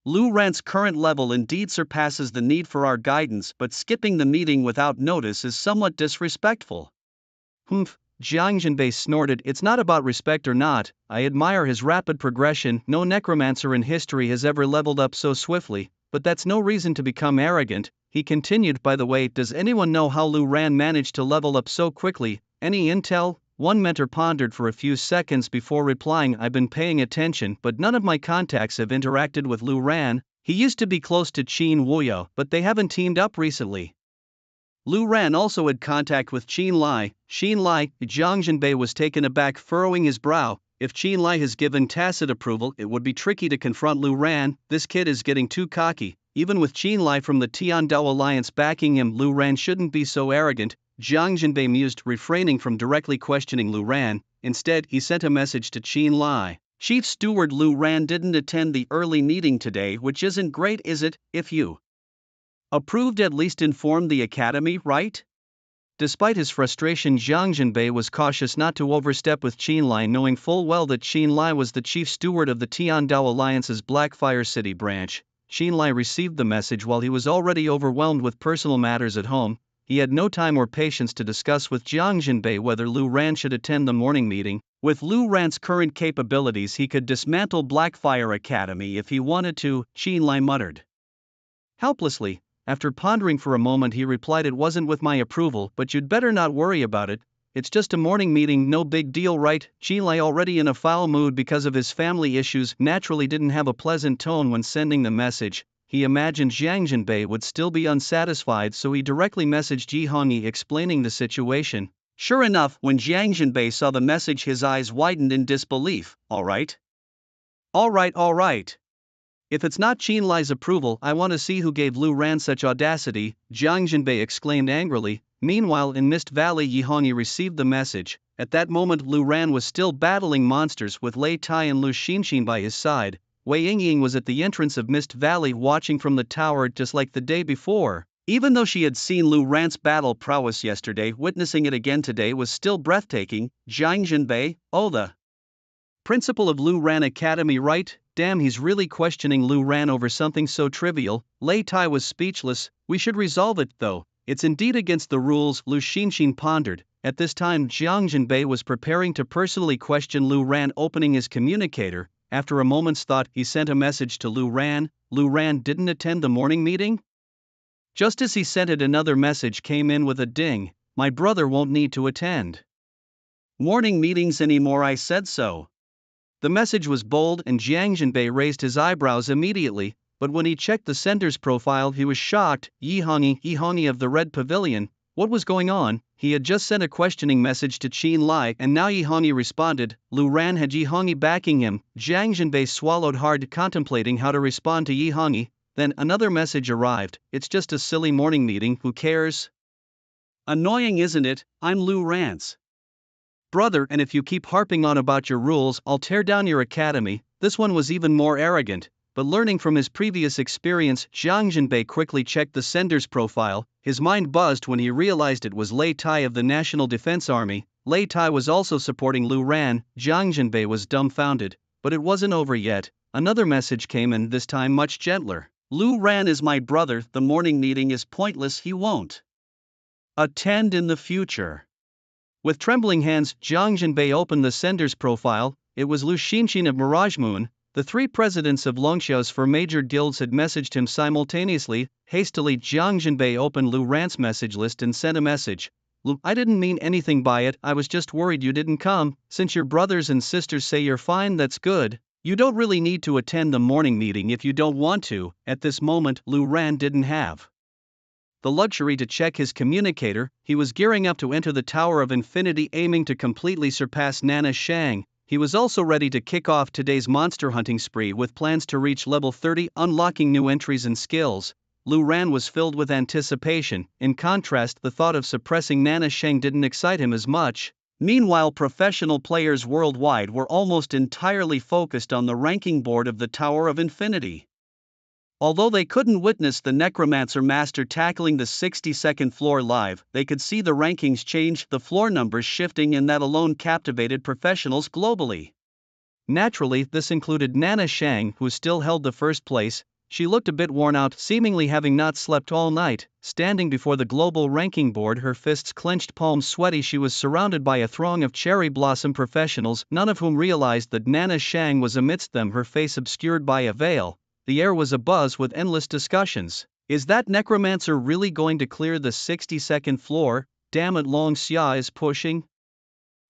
Lu Ran's current level indeed surpasses the need for our guidance, but skipping the meeting without notice is somewhat disrespectful. Humph, Jiang Jinbei snorted. It's not about respect or not, I admire his rapid progression. No necromancer in history has ever leveled up so swiftly, but that's no reason to become arrogant. He continued, by the way, does anyone know how Lu Ran managed to level up so quickly? Any intel? One mentor pondered for a few seconds before replying, I've been paying attention, but none of my contacts have interacted with Lu Ran. He used to be close to Qin Wuyo, but they haven't teamed up recently. Lu Ran also had contact with Qin Lai. Qin Lai, Jiang Jinbei was taken aback, furrowing his brow. If Qin Lai has given tacit approval, it would be tricky to confront Lu Ran. This kid is getting too cocky. Even with Qin Lai from the Tiandao Alliance backing him, Lu Ran shouldn't be so arrogant. Jiang Jinbei mused, refraining from directly questioning Lu Ran. Instead, he sent a message to Qin Lai. Chief Steward, Lu Ran didn't attend the early meeting today, which isn't great, is it? If you approved, at least inform the academy, right? Despite his frustration, Jiang Jinbei was cautious not to overstep with Qin Lai, knowing full well that Qin Lai was the chief steward of the Tiandao Alliance's Blackfire City branch. Qin Lai received the message while he was already overwhelmed with personal matters at home. He had no time or patience to discuss with Jiang Jinbei whether Lu Ran should attend the morning meeting. With Lu Ran's current capabilities, he could dismantle Blackfire Academy if he wanted to, Qin Lai muttered. Helplessly, after pondering for a moment, he replied, it wasn't with my approval, but you'd better not worry about it. It's just a morning meeting, no big deal, right? Qin Lai, already in a foul mood because of his family issues, naturally didn't have a pleasant tone when sending the message. He imagined Jiang Jinbei would still be unsatisfied, so he directly messaged Yi Hongyi explaining the situation. Sure enough, when Jiang Jinbei saw the message, his eyes widened in disbelief. All right. If it's not Qin Lai's approval, I want to see who gave Lu Ran such audacity, Jiang Jinbei exclaimed angrily. Meanwhile, in Mist Valley, Yi Hongyi received the message. At that moment, Lu Ran was still battling monsters with Lei Tai and Lu Xinxin by his side. Wei Yingying was at the entrance of Mist Valley watching from the tower just like the day before. Even though she had seen Lu Ran's battle prowess yesterday, witnessing it again today was still breathtaking. Jiang Jinbei, oh, the principal of Lu Ran Academy, right? Damn, he's really questioning Lu Ran over something so trivial. Lei Tai was speechless. We should resolve it, though. It's indeed against the rules, Lu Xinxin pondered. At this time, Jiang Jinbei was preparing to personally question Lu Ran, opening his communicator. After a moment's thought, he sent a message to Lu Ran. Lu Ran didn't attend the morning meeting? Just as he sent it, another message came in with a ding. My brother won't need to attend morning meetings anymore, I said so. The message was bold and Jiang Jinbei raised his eyebrows immediately, but when he checked the sender's profile, he was shocked. Yi Hongyi of the Red Pavilion. What was going on? He had just sent a questioning message to Qin Lai, and now Yi Hongyi responded. Lu Ran had Yi Hongyi backing him. Jiang Jinbei swallowed hard, contemplating how to respond to Yi Hongyi. Then another message arrived. It's just a silly morning meeting, who cares? Annoying, isn't it? I'm Lu Ran's brother, and if you keep harping on about your rules, I'll tear down your academy. This one was even more arrogant. But learning from his previous experience, Jiang Jinbei quickly checked the sender's profile. His mind buzzed when he realized it was Lei Tai of the National Defense Army. Lei Tai was also supporting Lu Ran. Jiang Jinbei was dumbfounded. But it wasn't over yet. Another message came in, this time much gentler. Lu Ran is my brother, the morning meeting is pointless, he won't attend in the future. With trembling hands, Jiang Jinbei opened the sender's profile. It was Lu Xinxin of Mirage Moon. The three presidents of Longxiao's four major guilds had messaged him simultaneously. Hastily, Jiang Jinbei opened Lu Ran's message list and sent a message. Lu, I didn't mean anything by it, I was just worried you didn't come. Since your brothers and sisters say you're fine, that's good. You don't really need to attend the morning meeting if you don't want to. At this moment, Lu Ran didn't have the luxury to check his communicator. He was gearing up to enter the Tower of Infinity, aiming to completely surpass Nana Shang. He was also ready to kick off today's monster hunting spree with plans to reach level 30, unlocking new entries and skills. Lu Ran was filled with anticipation. In contrast, the thought of suppressing Nana Shang didn't excite him as much. Meanwhile, professional players worldwide were almost entirely focused on the ranking board of the Tower of Infinity. Although they couldn't witness the necromancer master tackling the 62nd floor live, they could see the rankings change, the floor numbers shifting, and that alone captivated professionals globally. Naturally, this included Nana Shang, who still held the first place. She looked a bit worn out, seemingly having not slept all night, standing before the global ranking board, her fists clenched, palms sweaty. She was surrounded by a throng of cherry blossom professionals, none of whom realized that Nana Shang was amidst them, her face obscured by a veil. The air was abuzz with endless discussions. Is that necromancer really going to clear the 62nd floor? Damn it, Long Xia is pushing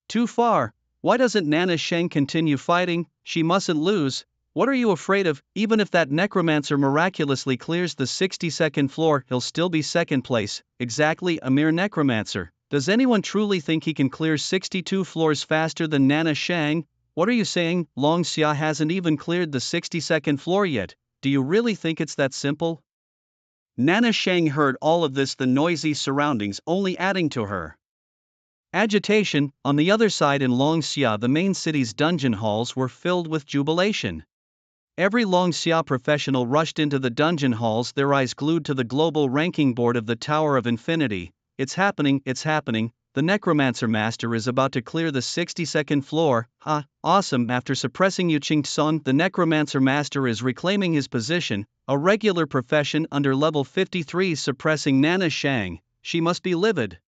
too far. Why doesn't Nana Shang continue fighting? She mustn't lose. What are you afraid of? Even if that necromancer miraculously clears the 62nd floor, he'll still be second place. Exactly, a mere necromancer. Does anyone truly think he can clear 62 floors faster than Nana Shang? What are you saying? Long Xia hasn't even cleared the 62nd floor yet. Do you really think it's that simple? Nana Shang heard all of this, the noisy surroundings only adding to her agitation. On the other side in Long Xia, the main city's dungeon halls were filled with jubilation. Every Long Xia professional rushed into the dungeon halls, their eyes glued to the global ranking board of the Tower of Infinity. It's happening, it's happening. The Necromancer Master is about to clear the 62nd floor. Ha, awesome. After suppressing Yu Qingson, the Necromancer Master is reclaiming his position, a regular profession under level 53, suppressing Nana Shang. She must be livid.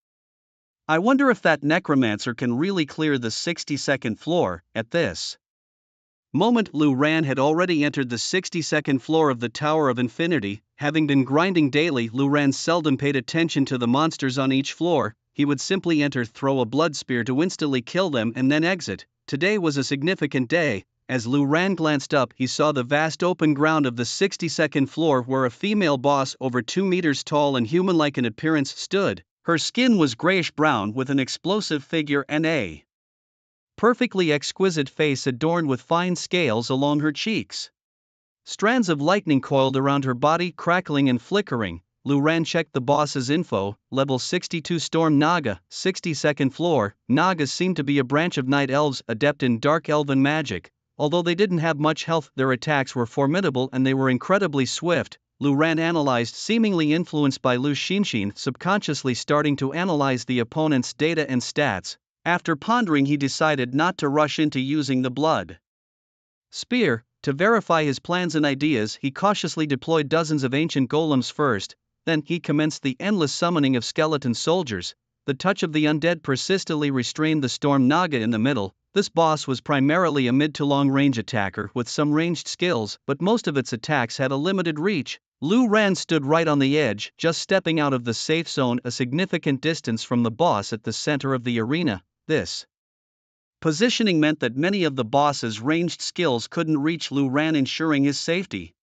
I wonder if that necromancer can really clear the 62nd floor. At this moment, Lu Ran had already entered the 62nd floor of the Tower of Infinity. Having been grinding daily, Lu Ran seldom paid attention to the monsters on each floor. He would simply enter, throw a blood spear to instantly kill them, and then exit. Today was a significant day. As Lu Ran glanced up, he saw the vast open ground of the 62nd floor, where a female boss over 2 meters tall and human-like in appearance stood. Her skin was grayish-brown with an explosive figure and a perfectly exquisite face adorned with fine scales along her cheeks. Strands of lightning coiled around her body, crackling and flickering. Lu Ran checked the boss's info: level 62 Storm Naga, 62nd floor. Nagas seemed to be a branch of night elves, adept in dark elven magic. Although they didn't have much health, their attacks were formidable and they were incredibly swift. Lu Ran analyzed, seemingly influenced by Lu Xinxin, subconsciously starting to analyze the opponent's data and stats. After pondering, he decided not to rush into using the blood spear. To verify his plans and ideas, he cautiously deployed dozens of ancient golems first. Then he commenced the endless summoning of skeleton soldiers. The touch of the undead persistently restrained the Storm Naga in the middle. This boss was primarily a mid to long range attacker with some ranged skills, but most of its attacks had a limited reach. Lu Ran stood right on the edge, just stepping out of the safe zone, a significant distance from the boss at the center of the arena. This positioning meant that many of the boss's ranged skills couldn't reach Lu Ran, ensuring his safety.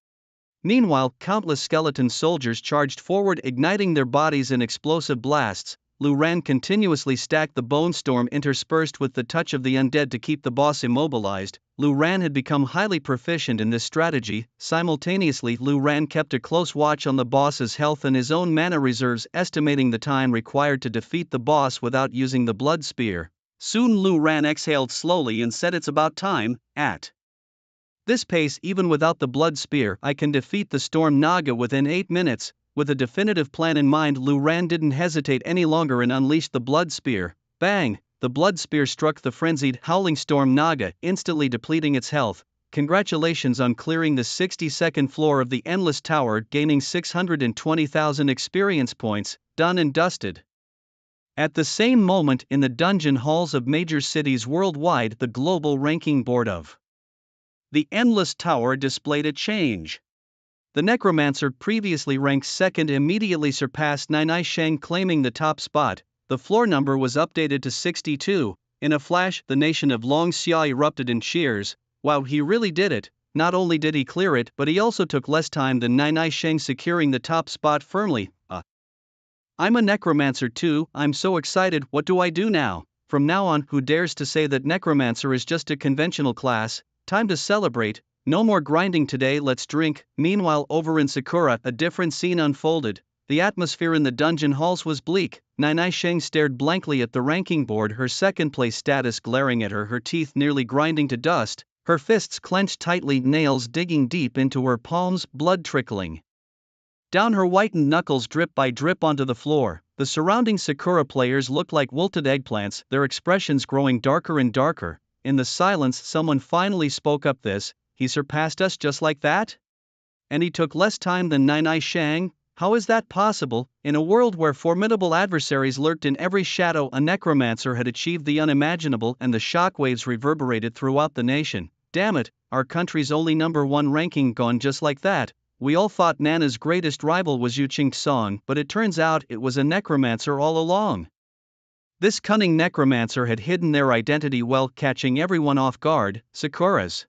Meanwhile, countless skeleton soldiers charged forward, igniting their bodies in explosive blasts. Lu Ran continuously stacked the bone storm interspersed with the touch of the undead to keep the boss immobilized. Lu Ran had become highly proficient in this strategy. Simultaneously, Lu Ran kept a close watch on the boss's health and his own mana reserves, estimating the time required to defeat the boss without using the blood spear. Soon Lu Ran exhaled slowly and said, "It's about time. At this pace, even without the blood spear, I can defeat the Storm Naga within 8 minutes. With a definitive plan in mind, Lu Ran didn't hesitate any longer and unleashed the blood spear. Bang! The blood spear struck the frenzied, howling Storm Naga, instantly depleting its health. Congratulations on clearing the 62nd floor of the Endless Tower, gaining 620,000 experience points. Done and dusted. At the same moment, in the dungeon halls of major cities worldwide, the global ranking board of the Endless Tower displayed a change. The necromancer, previously ranked second, immediately surpassed Nana Shang, claiming the top spot. The floor number was updated to 62. In a flash, the nation of Long Xia erupted in cheers. Wow, he really did it. Not only did he clear it, but he also took less time than Nana Shang, securing the top spot firmly. I'm a necromancer too. I'm so excited. What do I do now? From now on, who dares to say that necromancer is just a conventional class? Time to celebrate. No more grinding today, let's drink. Meanwhile, over in Sakura, a different scene unfolded. The atmosphere in the dungeon halls was bleak. Nana Shang stared blankly at the ranking board, her second place status glaring at her, her teeth nearly grinding to dust. Her fists clenched tightly, nails digging deep into her palms, blood trickling down her whitened knuckles drip by drip onto the floor. The surrounding Sakura players looked like wilted eggplants, their expressions growing darker and darker. In the silence, someone finally spoke up. He surpassed us just like that? And he took less time than Nai Shang? How is that possible? In a world where formidable adversaries lurked in every shadow, a necromancer had achieved the unimaginable, and the shockwaves reverberated throughout the nation. Damn it, our country's only #1 ranking gone just like that. We all thought Nana's greatest rival was Yu Song, but it turns out it was a necromancer all along. This cunning necromancer had hidden their identity well, catching everyone off guard. Sakura's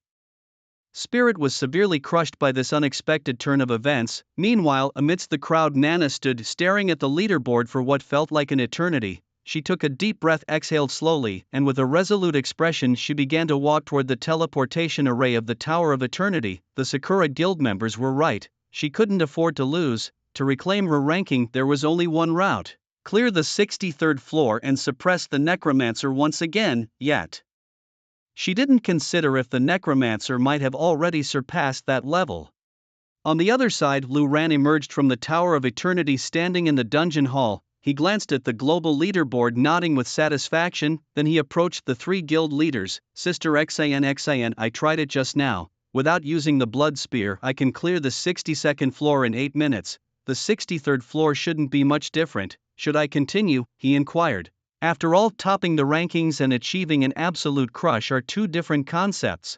spirit was severely crushed by this unexpected turn of events. Meanwhile, amidst the crowd, Nana stood staring at the leaderboard for what felt like an eternity. She took a deep breath, exhaled slowly, and with a resolute expression she began to walk toward the teleportation array of the Tower of Eternity. The Sakura Guild members were right. She couldn't afford to lose. To reclaim her ranking, there was only one route: clear the 63rd floor and suppress the necromancer once again. Yet she didn't consider if the necromancer might have already surpassed that level. On the other side, Lu Ran emerged from the Tower of Eternity, standing in the dungeon hall. He glanced at the global leaderboard, nodding with satisfaction. Then he approached the 3 guild leaders. Sister Xan, I tried it just now. Without using the blood spear, I can clear the 62nd floor in 8 minutes. The 63rd floor shouldn't be much different. Should I continue? He inquired. After all, topping the rankings and achieving an absolute crush are two different concepts.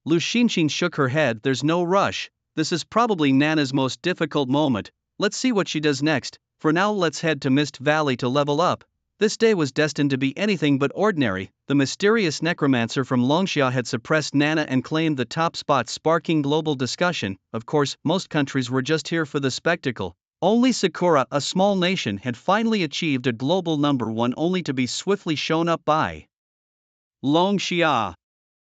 Lu Xinxin shook her head. There's no rush. This is probably Nana's most difficult moment. Let's see what she does next. For now, let's head to Mist Valley to level up. This day was destined to be anything but ordinary. The mysterious necromancer from Longxia had suppressed Nana and claimed the top spot, sparking global discussion. Of course, most countries were just here for the spectacle. Only Sakura, a small nation, had finally achieved a global #1, only to be swiftly shown up by Longxia.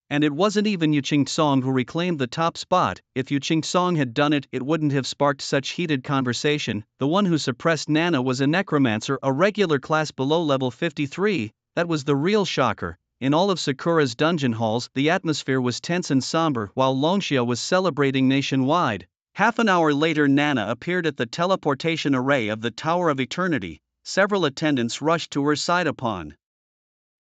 And it wasn't even Yu Song who reclaimed the top spot. If Yu Song had done it, it wouldn't have sparked such heated conversation. The one who suppressed Nana was a necromancer, a regular class below level 53. That was the real shocker. In all of Sakura's dungeon halls, the atmosphere was tense and somber, while Longxia was celebrating nationwide. Half an hour later, Nana appeared at the teleportation array of the Tower of Eternity. Several attendants rushed to her side. Upon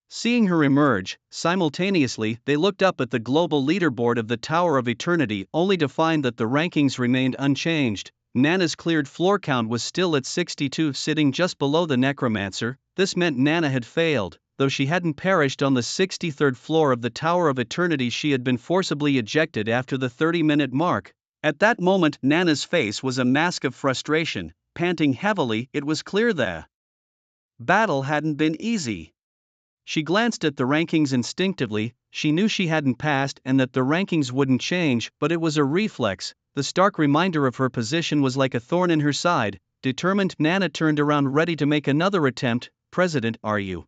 seeing her emerge, simultaneously they looked up at the global leaderboard of the Tower of Eternity, only to find that the rankings remained unchanged. Nana's cleared floor count was still at 62, sitting just below the necromancer. This meant Nana had failed. Though she hadn't perished on the 63rd floor of the Tower of Eternity, she had been forcibly ejected after the 30-minute mark. At that moment, Nana's face was a mask of frustration. Panting heavily, it was clear the battle hadn't been easy. She glanced at the rankings instinctively. She knew she hadn't passed and that the rankings wouldn't change, but it was a reflex. The stark reminder of her position was like a thorn in her side. Determined, Nana turned around, ready to make another attempt. President, are you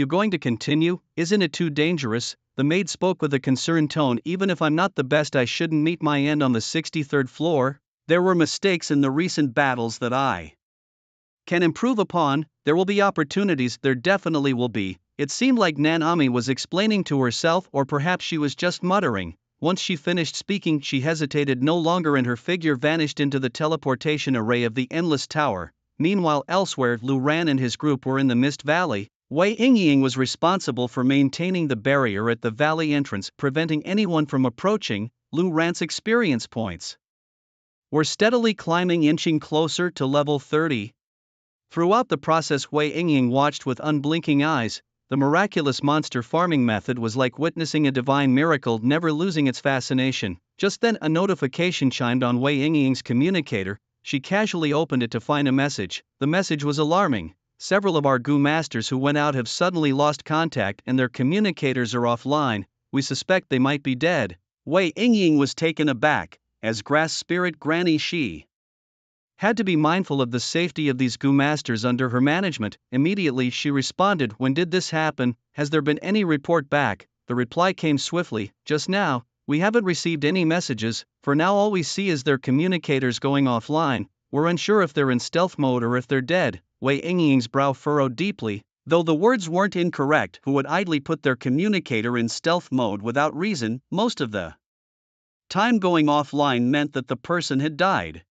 going to continue? Isn't it too dangerous? The maid spoke with a concerned tone. Even if I'm not the best, I shouldn't meet my end on the 63rd floor. There were mistakes in the recent battles that I can improve upon. There will be opportunities, there definitely will be. It seemed like Nanami was explaining to herself, or perhaps she was just muttering. Once she finished speaking, she hesitated no longer and her figure vanished into the teleportation array of the Endless Tower. Meanwhile, elsewhere, Lu Ran and his group were in the Mist Valley. Wei Yingying was responsible for maintaining the barrier at the valley entrance, preventing anyone from approaching. Lu Ran's experience points were steadily climbing, inching closer to level 30. Throughout the process, Wei Yingying watched with unblinking eyes. The miraculous monster farming method was like witnessing a divine miracle, never losing its fascination. Just then, a notification chimed on Wei Yingying's communicator. She casually opened it to find a message. The message was alarming. Several of our Gu masters who went out have suddenly lost contact and their communicators are offline. We suspect they might be dead. Wei Yingying was taken aback. As grass spirit Granny, she had to be mindful of the safety of these Gu masters under her management. Immediately she responded, when did this happen? Has there been any report back? The reply came swiftly, just now. We haven't received any messages. For now all we see is their communicators going offline. We're unsure if they're in stealth mode or if they're dead. Wei Yingying's brow furrowed deeply. Though the words weren't incorrect, who would idly put their communicator in stealth mode without reason, most of the time going offline meant that the person had died.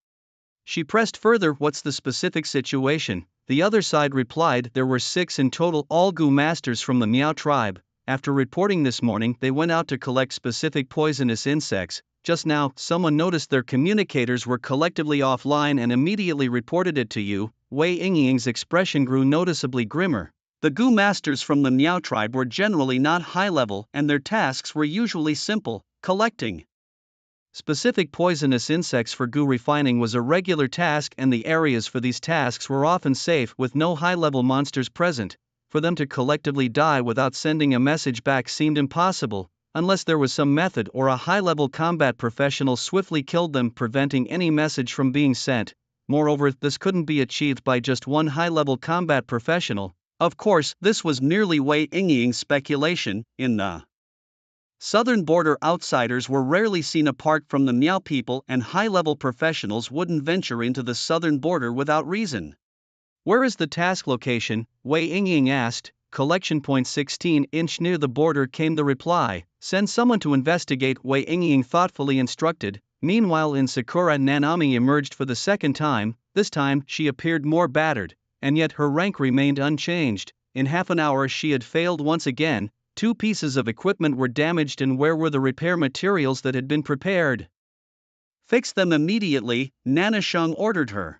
She pressed further, what's the specific situation? The other side replied there were 6 in total, all Goo masters from the Miao tribe. After reporting this morning, they went out to collect specific poisonous insects. Just now, someone noticed their communicators were collectively offline and immediately reported it to you. Wei Yingying's expression grew noticeably grimmer. The Goo masters from the Miao tribe were generally not high level, and their tasks were usually simple: collecting specific poisonous insects for goo refining was a regular task, and the areas for these tasks were often safe with no high-level monsters present. For them to collectively die without sending a message back seemed impossible, unless there was some method or a high-level combat professional swiftly killed them, preventing any message from being sent. Moreover, this couldn't be achieved by just one high-level combat professional. Of course, this was merely Wei Yingying's speculation. In the southern border, outsiders were rarely seen apart from the Miao people, and high-level professionals wouldn't venture into the southern border without reason. Where is the task location? Wei Yingying asked. Collection point 16-inch near the border, came the reply. Send someone to investigate, Wei Yingying thoughtfully instructed. Meanwhile, in Sakura, Nanami emerged for the second time. This time, she appeared more battered, and yet her rank remained unchanged. In half an hour she had failed once again. 2 pieces of equipment were damaged, and where were the repair materials that had been prepared? Fix them immediately, Nanasheng ordered her.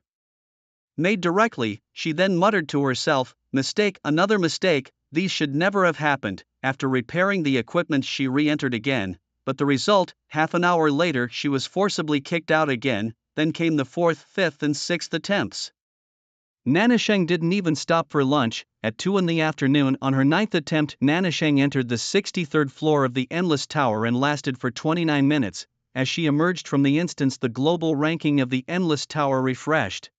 Made directly, she then muttered to herself, mistake, another mistake, these should never have happened. After repairing the equipment she re-entered again, but the result, half an hour later she was forcibly kicked out again. Then came the 4th, 5th and 6th attempts. Nanasheng didn't even stop for lunch. At 2 in the afternoon, on her 9th attempt, Nanasheng entered the 63rd floor of the Endless Tower and lasted for 29 minutes. As she emerged from the instance, the global ranking of the Endless Tower refreshed.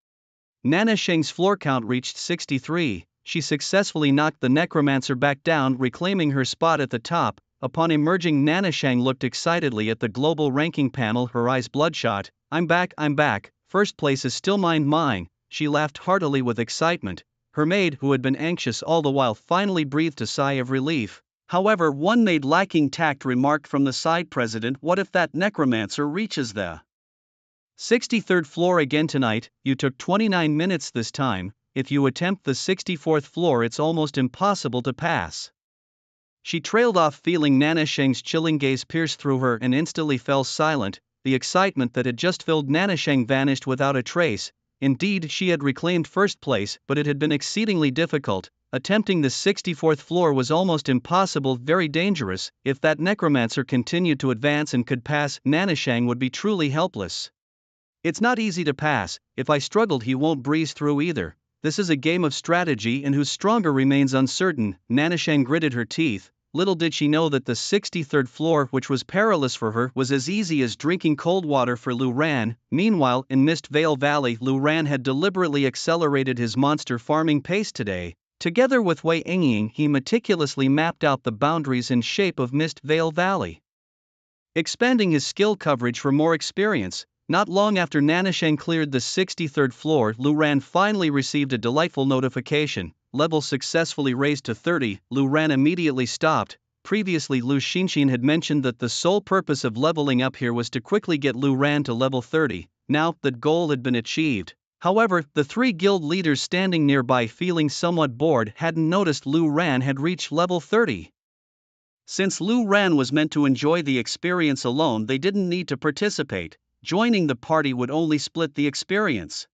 Nanasheng's floor count reached 63. She successfully knocked the necromancer back down, reclaiming her spot at the top. Upon emerging, Nanasheng looked excitedly at the global ranking panel, her eyes bloodshot. I'm back, first place is still mine. She laughed heartily with excitement. Her maid, who had been anxious all the while, finally breathed a sigh of relief. However, one maid lacking tact remarked from the side, President, what if that necromancer reaches the 63rd floor again tonight? You took 29 minutes this time. If you attempt the 64th floor, it's almost impossible to pass. She trailed off, feeling Nanasheng's chilling gaze pierce through her, and instantly fell silent. The excitement that had just filled Nanasheng vanished without a trace. Indeed, she had reclaimed first place, but it had been exceedingly difficult. Attempting the 64th floor was almost impossible, very dangerous. If that necromancer continued to advance and could pass, Nanasheng would be truly helpless. It's not easy to pass. If I struggled, he won't breeze through either. This is a game of strategy, and who's stronger remains uncertain. Nanasheng gritted her teeth. Little did she know that the 63rd floor, which was perilous for her, was as easy as drinking cold water for Lu Ran. Meanwhile, in Mist Vale Valley, Lu Ran had deliberately accelerated his monster farming pace today. Together with Wei Yingying, he meticulously mapped out the boundaries and shape of Mist Vale Valley, expanding his skill coverage for more experience. Not long after Nanasheng cleared the 63rd floor, Lu Ran finally received a delightful notification. Level successfully raised to 30. Lu Ran immediately stopped. Previously, Lu Xinxin had mentioned that the sole purpose of leveling up here was to quickly get Lu Ran to level 30. Now, that goal had been achieved. However, the 3 guild leaders standing nearby, feeling somewhat bored, hadn't noticed Lu Ran had reached level 30. Since Lu Ran was meant to enjoy the experience alone, they didn't need to participate. Joining the party would only split the experience.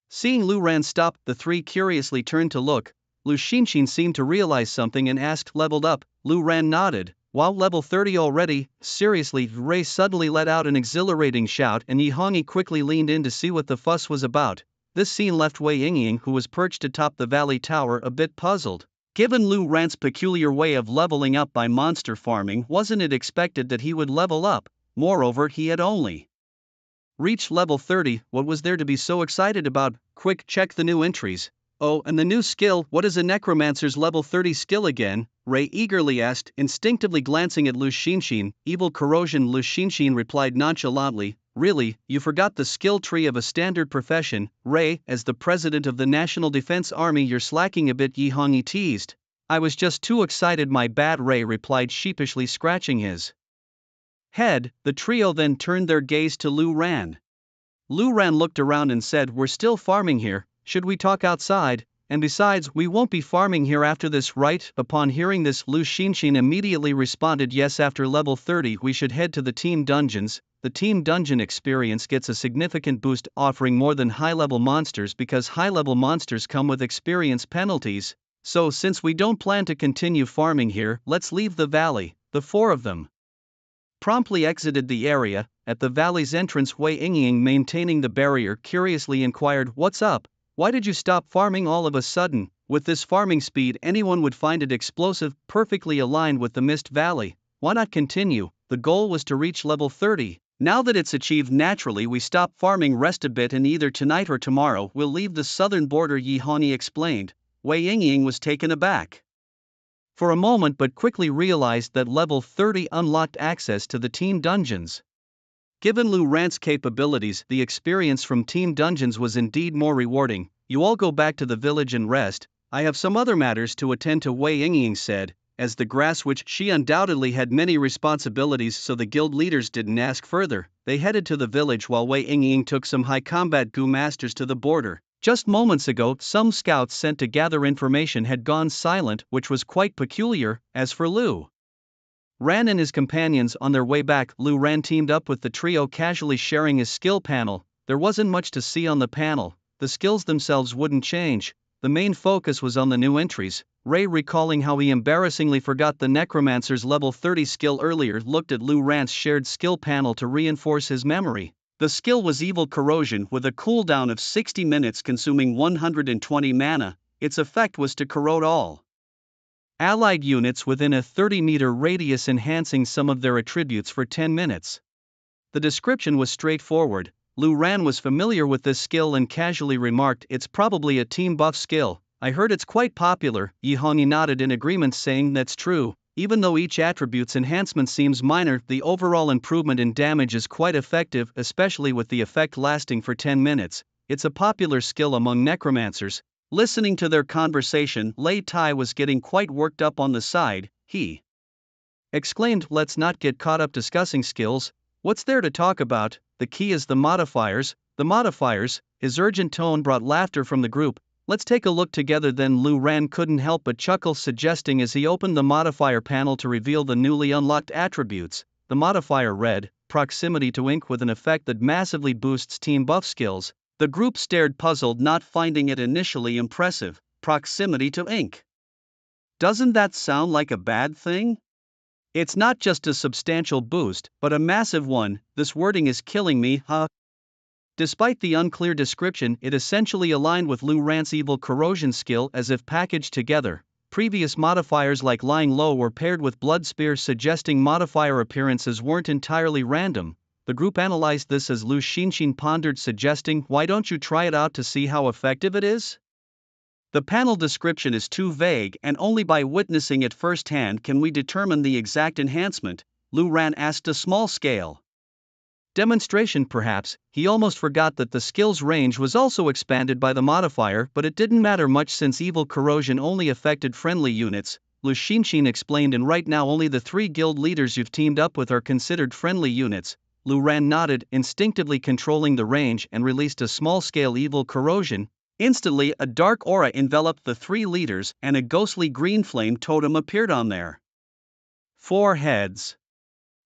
Seeing Lu Ran stop, the 3 curiously turned to look. Lu Xinxin seemed to realize something and asked, leveled up? Lu Ran nodded. Wow, level 30 already? Seriously? Ray suddenly let out an exhilarating shout, and Yi Hongyi quickly leaned in to see what the fuss was about. This scene left Wei Yingying, who was perched atop the valley tower, a bit puzzled. Given Lu Ran's peculiar way of leveling up by monster farming, wasn't it expected that he would level up? Moreover, he had only reached level 30, what was there to be so excited about? Quick, check the new entries. Oh, and the new skill, what is a necromancer's level 30 skill again? Ray eagerly asked, instinctively glancing at Lu Xinshin. Evil corrosion. Lu Xinshin replied nonchalantly, really, you forgot the skill tree of a standard profession. Ray, as the president of the National Defense Army, you're slacking a bit, Yi Hongyi teased. I was just too excited, my bad, Ray replied sheepishly, scratching his head. The trio then turned their gaze to Lu Ran. Lu Ran looked around and said, we're still farming here, should we talk outside? And besides, we won't be farming here after this, right? Upon hearing this, Lu Xinshin immediately responded, yes, after level 30 we should head to the team dungeons. The team dungeon experience gets a significant boost, offering more than high-level monsters because high-level monsters come with experience penalties. So since we don't plan to continue farming here, let's leave the valley. The four of them promptly exited the area. At the valley's entrance, Wei Yingying, maintaining the barrier, curiously inquired, what's up? Why did you stop farming all of a sudden? With this farming speed, anyone would find it explosive, perfectly aligned with the Mist Valley. Why not continue? The goal was to reach level 30. Now that it's achieved naturally, we stop farming, rest a bit, and either tonight or tomorrow we'll leave the southern border, Yi Hongyi explained. Wei Yingying was taken aback for a moment but quickly realized that level 30 unlocked access to the team dungeons. Given Lu Ran's capabilities, the experience from team dungeons was indeed more rewarding. You all go back to the village and rest, I have some other matters to attend to, Wei Yingying said. As the grass witch, she undoubtedly had many responsibilities, so the guild leaders didn't ask further. They headed to the village while Wei Yingying took some high combat Gu masters to the border. Just moments ago, some scouts sent to gather information had gone silent, which was quite peculiar. As for Lu Ran and his companions on their way back, Lu Ran teamed up with the trio, casually sharing his skill panel. There wasn't much to see on the panel, the skills themselves wouldn't change, the main focus was on the new entries. Ray, recalling how he embarrassingly forgot the necromancer's level 30 skill earlier, looked at Lu Ran's shared skill panel to reinforce his memory. The skill was Evil Corrosion with a cooldown of 60 minutes, consuming 120 mana. Its effect was to corrode all allied units within a 30-meter radius, enhancing some of their attributes for 10 minutes. The description was straightforward. Lu Ran was familiar with this skill and casually remarked, it's probably a team buff skill. I heard it's quite popular. Yi Hongyi nodded in agreement, saying that's true. Even though each attribute's enhancement seems minor, the overall improvement in damage is quite effective, especially with the effect lasting for 10 minutes. It's a popular skill among necromancers. Listening to their conversation, Lei Tai was getting quite worked up on the side. He exclaimed, let's not get caught up discussing skills. What's there to talk about? The key is the modifiers. The modifiers. His urgent tone brought laughter from the group. Let's take a look together then. Lu Ran couldn't help but chuckle, suggesting as he opened the modifier panel to reveal the newly unlocked attributes. The modifier read, proximity to ink with an effect that massively boosts team buff skills. The group stared, puzzled, not finding it initially impressive. Proximity to ink. Doesn't that sound like a bad thing? It's not just a substantial boost, but a massive one. This wording is killing me, huh? Despite the unclear description, it essentially aligned with Lu Ran's Evil Corrosion skill as if packaged together. Previous modifiers like Lying Low were paired with Blood Spear, suggesting modifier appearances weren't entirely random. The group analyzed this as Lu Xinshin pondered, suggesting, why don't you try it out to see how effective it is? The panel description is too vague, and only by witnessing it firsthand can we determine the exact enhancement. Lu Ran asked, a small scale demonstration perhaps. He almost forgot that the skill's range was also expanded by the modifier, but it didn't matter much since Evil Corrosion only affected friendly units. Lu Xinshin explained, and right now only the 3 guild leaders you've teamed up with are considered friendly units. Lu Ran nodded, instinctively controlling the range, and released a small-scale Evil Corrosion. Instantly, a dark aura enveloped the 3 leaders, and a ghostly green flame totem appeared on their 4 heads.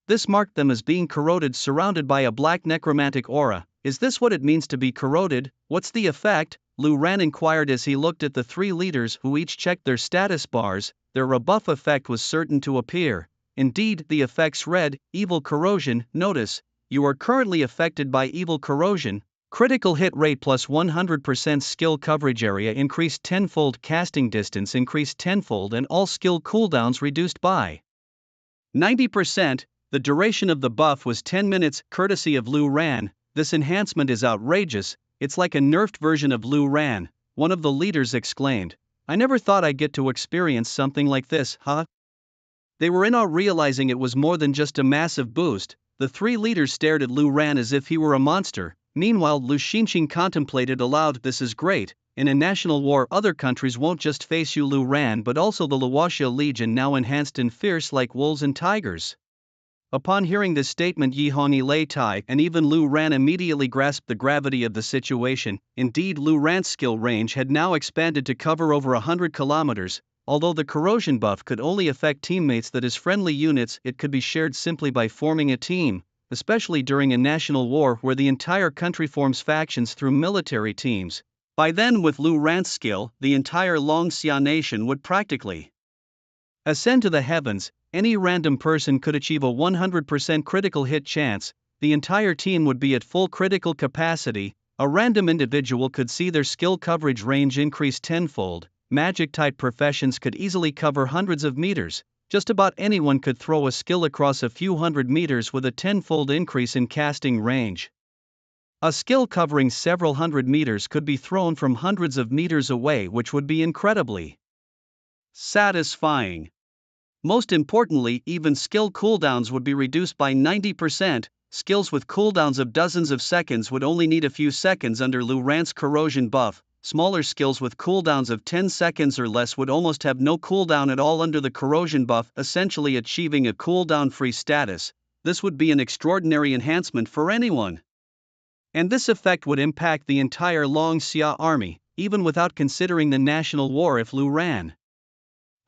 This marked them as being corroded, surrounded by a black necromantic aura. Is this what it means to be corroded? What's the effect? Lu Ran inquired as he looked at the 3 leaders, who each checked their status bars. Their rebuff effect was certain to appear. Indeed, the effects read, Evil Corrosion. Notice, you are currently affected by Evil Corrosion. Critical hit rate plus 100%, skill coverage area increased tenfold, casting distance increased tenfold, and all skill cooldowns reduced by 90%. The duration of the buff was 10 minutes, courtesy of Lu Ran. This enhancement is outrageous, it's like a nerfed version of Lu Ran. one of the leaders exclaimed. I never thought I'd get to experience something like this, huh? They were in awe, realizing it was more than just a massive boost. The three leaders stared at Lu Ran as if he were a monster. Meanwhile, Lu Xinxing contemplated aloud, this is great. In a national war, other countries won't just face you, Lu Ran, but also the Luoxia Legion, now enhanced and fierce like wolves and tigers. Upon hearing this statement, Yi Hongyi, Lei Tai, and even Lu Ran immediately grasped the gravity of the situation. Indeed, Lu Ran's skill range had now expanded to cover over 100 kilometers. Although the corrosion buff could only affect teammates that is friendly units, it could be shared simply by forming a team, especially during a national war where the entire country forms factions through military teams. By then, with Lu Ran's skill, the entire Longxia nation would practically ascend to the heavens. Any random person could achieve a 100% critical hit chance. The entire team would be at full critical capacity. A random individual could see their skill coverage range increase tenfold. Magic-type professions could easily cover hundreds of meters. Just about anyone could throw a skill across a few hundred meters with a tenfold increase in casting range. A skill covering several hundred meters could be thrown from hundreds of meters away, which would be incredibly satisfying. Most importantly, even skill cooldowns would be reduced by 90%. Skills with cooldowns of dozens of seconds would only need a few seconds under Lu Ran's corrosion buff. Smaller skills with cooldowns of 10 seconds or less would almost have no cooldown at all under the corrosion buff, essentially achieving a cooldown-free status. This would be an extraordinary enhancement for anyone. And this effect would impact the entire Longxia army, even without considering the national war. If Lu Ran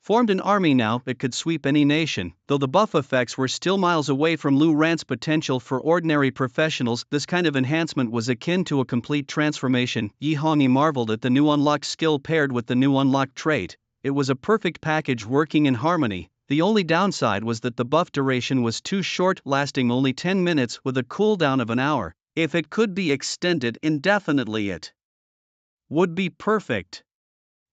formed an army now, it could sweep any nation. Though the buff effects were still miles away from Lu Ran's potential for ordinary professionals, this kind of enhancement was akin to a complete transformation. Yi Hongyi marveled at the new unlocked skill paired with the new unlocked trait. It was a perfect package working in harmony. The only downside was that the buff duration was too short, lasting only 10 minutes with a cooldown of an hour. If it could be extended indefinitely, it would be perfect.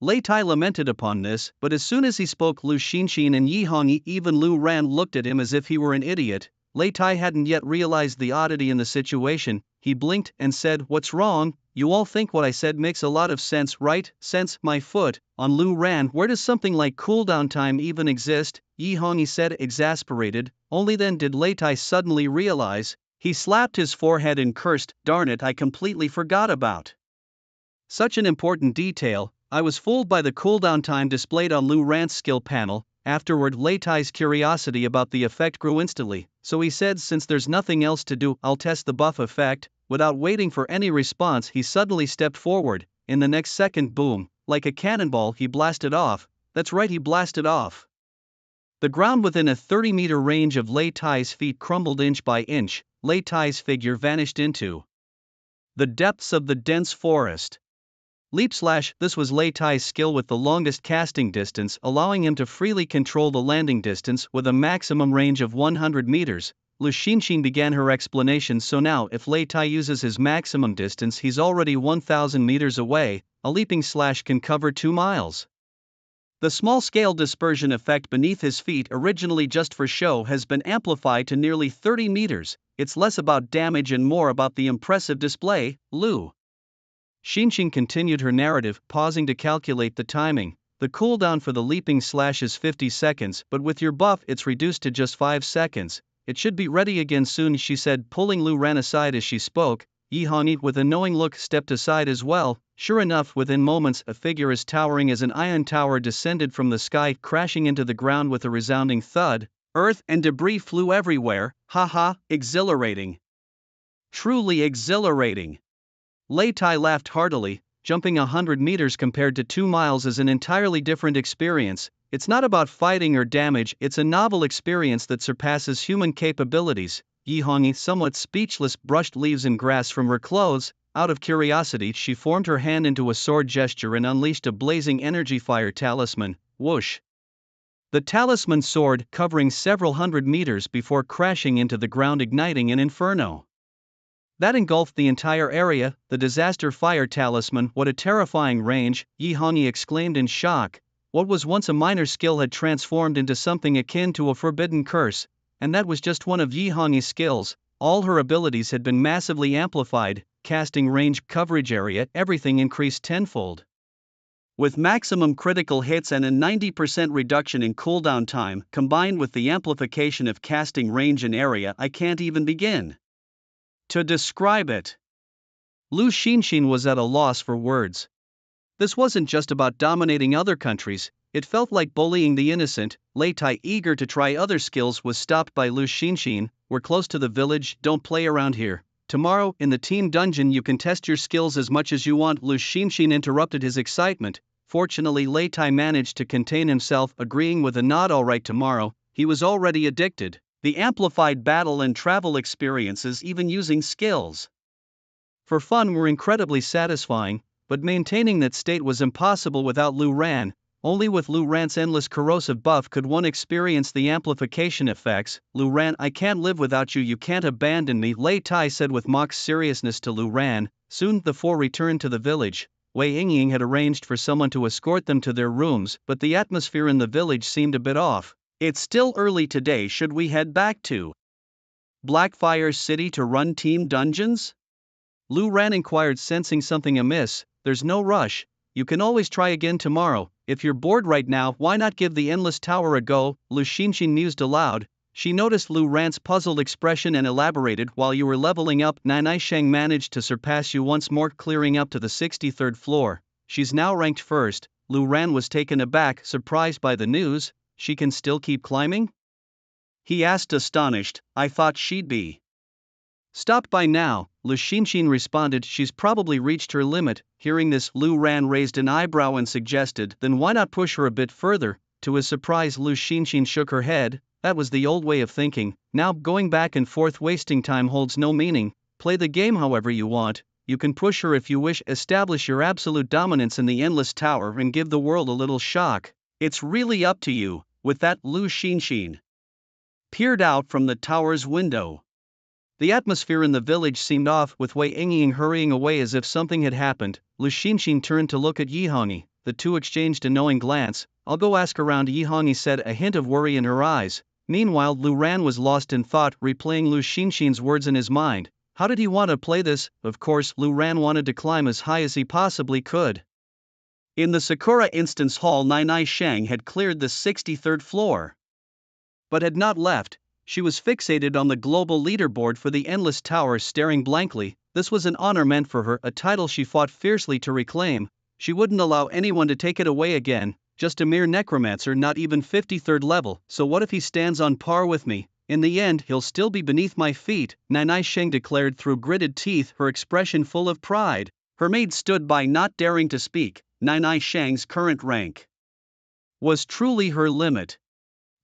Lei Tai lamented upon this, but as soon as he spoke, Lu Xinxin and Yi Hongyi, even Lu Ran, looked at him as if he were an idiot. Lei Tai hadn't yet realized the oddity in the situation. He blinked and said, "What's wrong? You all think what I said makes a lot of sense, right? Sense, my foot on Lu Ran. Where does something like cooldown time even exist?" Yi Hongyi said, exasperated. Only then did Lei Tai suddenly realize. He slapped his forehead and cursed, "Darn it, I completely forgot about such an important detail. I was fooled by the cooldown time displayed on Lu Ran's skill panel." Afterward, Lei Tai's curiosity about the effect grew instantly, so he said, "Since there's nothing else to do, I'll test the buff effect." Without waiting for any response, he suddenly stepped forward. In the next second, boom, like a cannonball, he blasted off. That's right, he blasted off. The ground within a 30-meter range of Lei Tai's feet crumbled inch by inch. Lei Tai's figure vanished into the depths of the dense forest. Leap slash. This was Lei Tai's skill with the longest casting distance, allowing him to freely control the landing distance with a maximum range of 100 meters. Lu Xinxin began her explanation. So now, if Lei Tai uses his maximum distance, he's already 1,000 meters away. A leaping slash can cover 2 miles. The small-scale dispersion effect beneath his feet, originally just for show, has been amplified to nearly 30 meters. It's less about damage and more about the impressive display. Lu Xinxin continued her narrative, pausing to calculate the timing. The cooldown for the leaping slash is 50 seconds, but with your buff it's reduced to just 5 seconds. It should be ready again soon, she said, pulling Lu Ran aside as she spoke. Yi Hongyi, with a knowing look, stepped aside as well. Sure enough, within moments, a figure as towering as an iron tower descended from the sky, crashing into the ground with a resounding thud. Earth and debris flew everywhere. Haha, exhilarating. Truly exhilarating. Lei Tai laughed heartily. Jumping 100 meters compared to 2 miles is an entirely different experience. It's not about fighting or damage, it's a novel experience that surpasses human capabilities. Yi Hongyi, somewhat speechless, brushed leaves and grass from her clothes. Out of curiosity, she formed her hand into a sword gesture and unleashed a blazing energy fire talisman. Whoosh! The talisman soared, covering several hundred meters before crashing into the ground, igniting an inferno that engulfed the entire area. The disaster fire talisman, what a terrifying range, Yi Hongyi exclaimed in shock. What was once a minor skill had transformed into something akin to a forbidden curse, and that was just one of Yi Hongyi's skills. All her abilities had been massively amplified, casting range, coverage area, everything increased tenfold. With maximum critical hits and a 90% reduction in cooldown time, combined with the amplification of casting range and area, I can't even begin to describe it. Lu Xinxin was at a loss for words. This wasn't just about dominating other countries, it felt like bullying the innocent. Lei Tai, eager to try other skills, was stopped by Lu Xinxin. We're close to the village, don't play around here. Tomorrow, in the team dungeon, you can test your skills as much as you want. Lu Xinxin interrupted his excitement. Fortunately, Lei Tai managed to contain himself, agreeing with a nod. Alright, tomorrow. He was already addicted. The amplified battle and travel experiences, even using skills for fun, were incredibly satisfying, but maintaining that state was impossible without Lu Ran. Only with Lu Ran's endless corrosive buff could one experience the amplification effects. Lu Ran, I can't live without you, you can't abandon me, Lei Tai said with mock seriousness to Lu Ran. Soon the four returned to the village. Wei Yingying had arranged for someone to escort them to their rooms, but the atmosphere in the village seemed a bit off. It's still early today, should we head back to Blackfire City to run team dungeons? Lu Ran inquired, sensing something amiss. There's no rush, you can always try again tomorrow. If you're bored right now, why not give the Endless Tower a go? Lu Xinxin mused aloud. She noticed Lu Ran's puzzled expression and elaborated, while you were leveling up, Nanai Sheng managed to surpass you once more, clearing up to the 63rd floor. She's now ranked first. Lu Ran was taken aback, surprised by the news. She can still keep climbing? He asked, astonished. I thought she'd be stopped by now. Lu Xinxin responded, she's probably reached her limit. Hearing this, Lu Ran raised an eyebrow and suggested, then why not push her a bit further? To his surprise, Lu Xinxin shook her head. That was the old way of thinking. Now, going back and forth wasting time holds no meaning. Play the game however you want. You can push her if you wish, establish your absolute dominance in the Endless Tower and give the world a little shock. It's really up to you. With that, Lu Xinxin peered out from the tower's window. The atmosphere in the village seemed off, with Wei Yingying hurrying away as if something had happened. Lu Xinxin turned to look at Yihongi. The two exchanged a knowing glance. I'll go ask around, Yihongi said, a hint of worry in her eyes. Meanwhile, Lu Ran was lost in thought, replaying Lu Xinxin's words in his mind. How did he want to play this? Of course, Lu Ran wanted to climb as high as he possibly could. In the Sakura Instance Hall, Nanai Sheng had cleared the 63rd floor, but had not left. She was fixated on the global leaderboard for the Endless Tower, staring blankly. This was an honor meant for her, a title she fought fiercely to reclaim. She wouldn't allow anyone to take it away again. Just a mere necromancer, not even 53rd level, so what if he stands on par with me? In the end, he'll still be beneath my feet, Nanai Sheng declared through gritted teeth, her expression full of pride. Her maid stood by, not daring to speak. Nanai Sheng's current rank was truly her limit.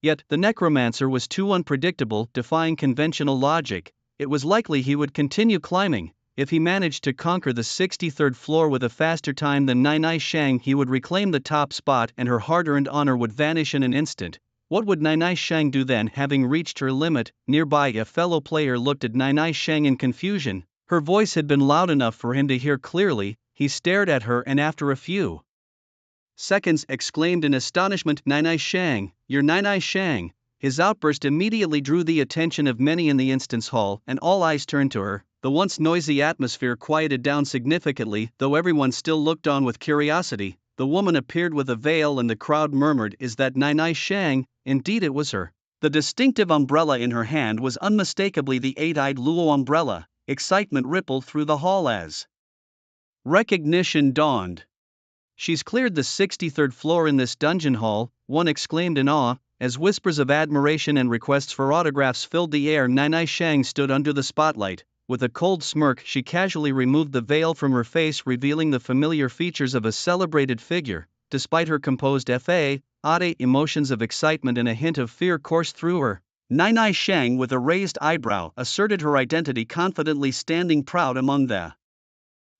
Yet, the necromancer was too unpredictable, defying conventional logic. It was likely he would continue climbing. If he managed to conquer the 63rd floor with a faster time than Nanai Sheng, he would reclaim the top spot and her hard-earned honor would vanish in an instant. What would Nanai Sheng do then, having reached her limit? Nearby, a fellow player looked at Nanai Sheng in confusion. Her voice had been loud enough for him to hear clearly. He stared at her and after a few seconds exclaimed in astonishment, Nanai Sheng, you're Nanai Sheng. His outburst immediately drew the attention of many in the instance hall, and all eyes turned to her. The once noisy atmosphere quieted down significantly, though everyone still looked on with curiosity. The woman appeared with a veil and the crowd murmured, is that Nanai Sheng? Indeed it was her. The distinctive umbrella in her hand was unmistakably the eight-eyed Luo umbrella. Excitement rippled through the hall as recognition dawned. She's cleared the 63rd floor in this dungeon hall, one exclaimed in awe. As whispers of admiration and requests for autographs filled the air, Nanai Sheng stood under the spotlight. With a cold smirk, she casually removed the veil from her face, revealing the familiar features of a celebrated figure. Despite her composed fa, emotions of excitement and a hint of fear coursed through her. Nanai Sheng, with a raised eyebrow, asserted her identity, confidently standing proud among the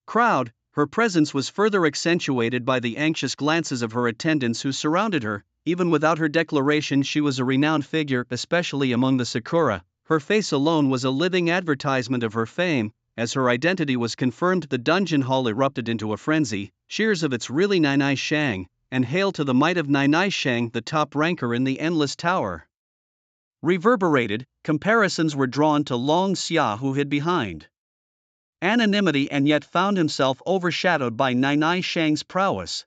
crowd. Her presence was further accentuated by the anxious glances of her attendants who surrounded her. Even without her declaration, she was a renowned figure, especially among the Sakura. Her face alone was a living advertisement of her fame. As her identity was confirmed, the dungeon hall erupted into a frenzy. Cheers of "It's really Nanai Sheng," and "Hail to the might of Nanai Sheng, the top ranker in the Endless Tower" reverberated. Comparisons were drawn to Long Xia, who hid behind anonymity and yet found himself overshadowed by Nanai Sheng's prowess.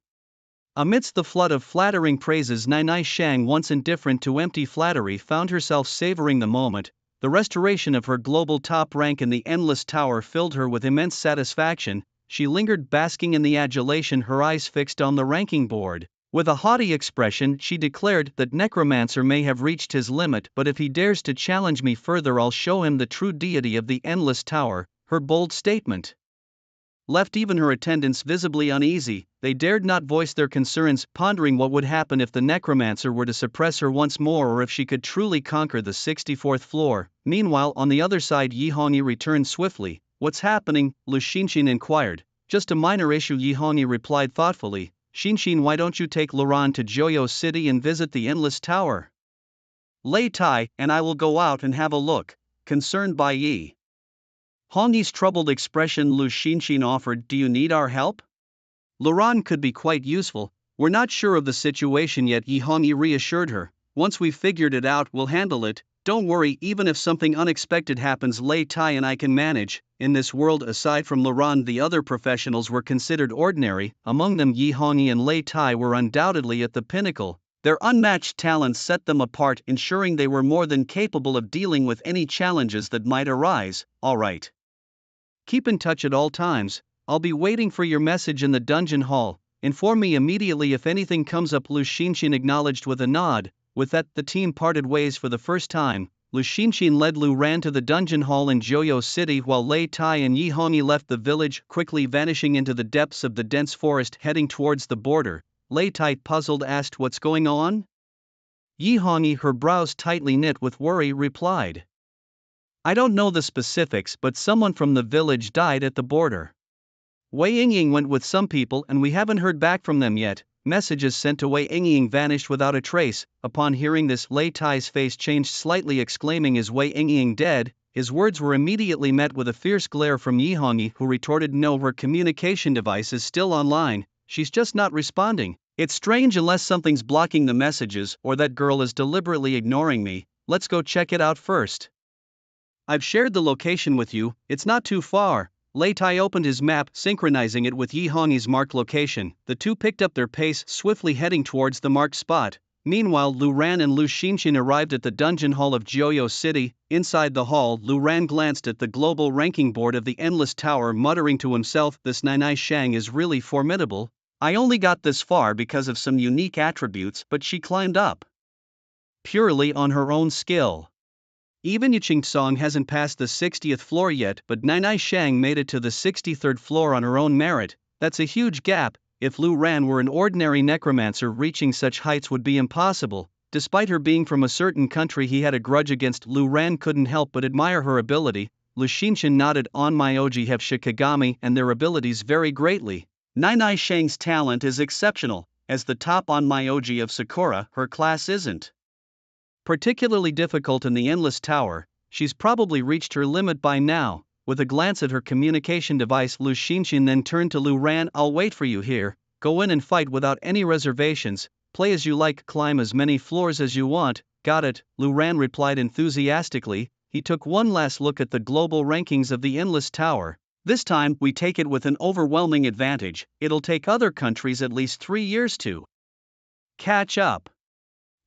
Amidst the flood of flattering praises, Nai Shang, once indifferent to empty flattery, found herself savoring the moment. The restoration of her global top rank in the Endless Tower filled her with immense satisfaction. She lingered basking in the adulation, her eyes fixed on the ranking board. With a haughty expression, she declared that necromancer may have reached his limit, but if he dares to challenge me further, I'll show him the true deity of the Endless Tower. Her bold statement left even her attendants visibly uneasy. They dared not voice their concerns, pondering what would happen if the necromancer were to suppress her once more, or if she could truly conquer the 64th floor. Meanwhile, on the other side, Yi Hongyi returned swiftly. "What's happening?" Lu Xinxin inquired. "Just a minor issue," Yi Hongyi replied thoughtfully. "Xinxin, why don't you take Luran to Joyo City and visit the Endless Tower? Lei Tai and I will go out and have a look." Concerned by Yi Hongyi's troubled expression, Lu Xinxin offered, "Do you need our help? Luran could be quite useful." "We're not sure of the situation yet," Yi Hongyi reassured her. "Once we've figured it out, we'll handle it. Don't worry, even if something unexpected happens, Lei Tai and I can manage." In this world, aside from Luran, the other professionals were considered ordinary. Among them, Yi Hongyi and Lei Tai were undoubtedly at the pinnacle. Their unmatched talents set them apart, ensuring they were more than capable of dealing with any challenges that might arise. "All right. Keep in touch at all times. I'll be waiting for your message in the dungeon hall. Inform me immediately if anything comes up," Lu Xinxin acknowledged with a nod. With that, the team parted ways for the first time. Lu Xinxin led Luran to the dungeon hall in Joyo City, while Lei Tai and Yi Hongyi left the village, quickly vanishing into the depths of the dense forest, heading towards the border. Lei Tai, puzzled, asked, "What's going on?" Yi Hongyi, her brows tightly knit with worry, replied, "I don't know the specifics, but someone from the village died at the border. Wei Yingying went with some people and we haven't heard back from them yet." Messages sent to Wei Yingying vanished without a trace. Upon hearing this, Lei Tai's face changed slightly, exclaiming, "Is Wei Yingying dead?" His words were immediately met with a fierce glare from Yi Hongyi, who retorted, "No, her communication device is still online. She's just not responding. It's strange, unless something's blocking the messages or that girl is deliberately ignoring me. Let's go check it out first. I've shared the location with you, it's not too far." Lei Tai opened his map, synchronizing it with Yi Hongyi's marked location. The two picked up their pace, swiftly heading towards the marked spot. Meanwhile, Luran and Lu Xinxin arrived at the dungeon hall of Joyo City. Inside the hall, Luran glanced at the global ranking board of the Endless Tower, muttering to himself, "This Nai Shang is really formidable. I only got this far because of some unique attributes, but she climbed up purely on her own skill. Even Yiqing Song hasn't passed the 60th floor yet, but Nai Shang made it to the 63rd floor on her own merit. That's a huge gap. If Lu Ran were an ordinary necromancer, reaching such heights would be impossible." Despite her being from a certain country he had a grudge against, Lu Ran couldn't help but admire her ability. Lu Xinxin nodded. "On Myoji have Shikigami, and their abilities vary greatly. Nai Shang's talent is exceptional. As the top on Myoji of Sakura, her class isn't particularly difficult in the Endless Tower. She's probably reached her limit by now." With a glance at her communication device, Lu Xinxin then turned to Lu Ran. "I'll wait for you here. Go in and fight without any reservations. Play as you like, climb as many floors as you want." "Got it," Lu Ran replied enthusiastically. He took one last look at the global rankings of the Endless Tower. "This time, we take it with an overwhelming advantage. It'll take other countries at least 3 years to catch up."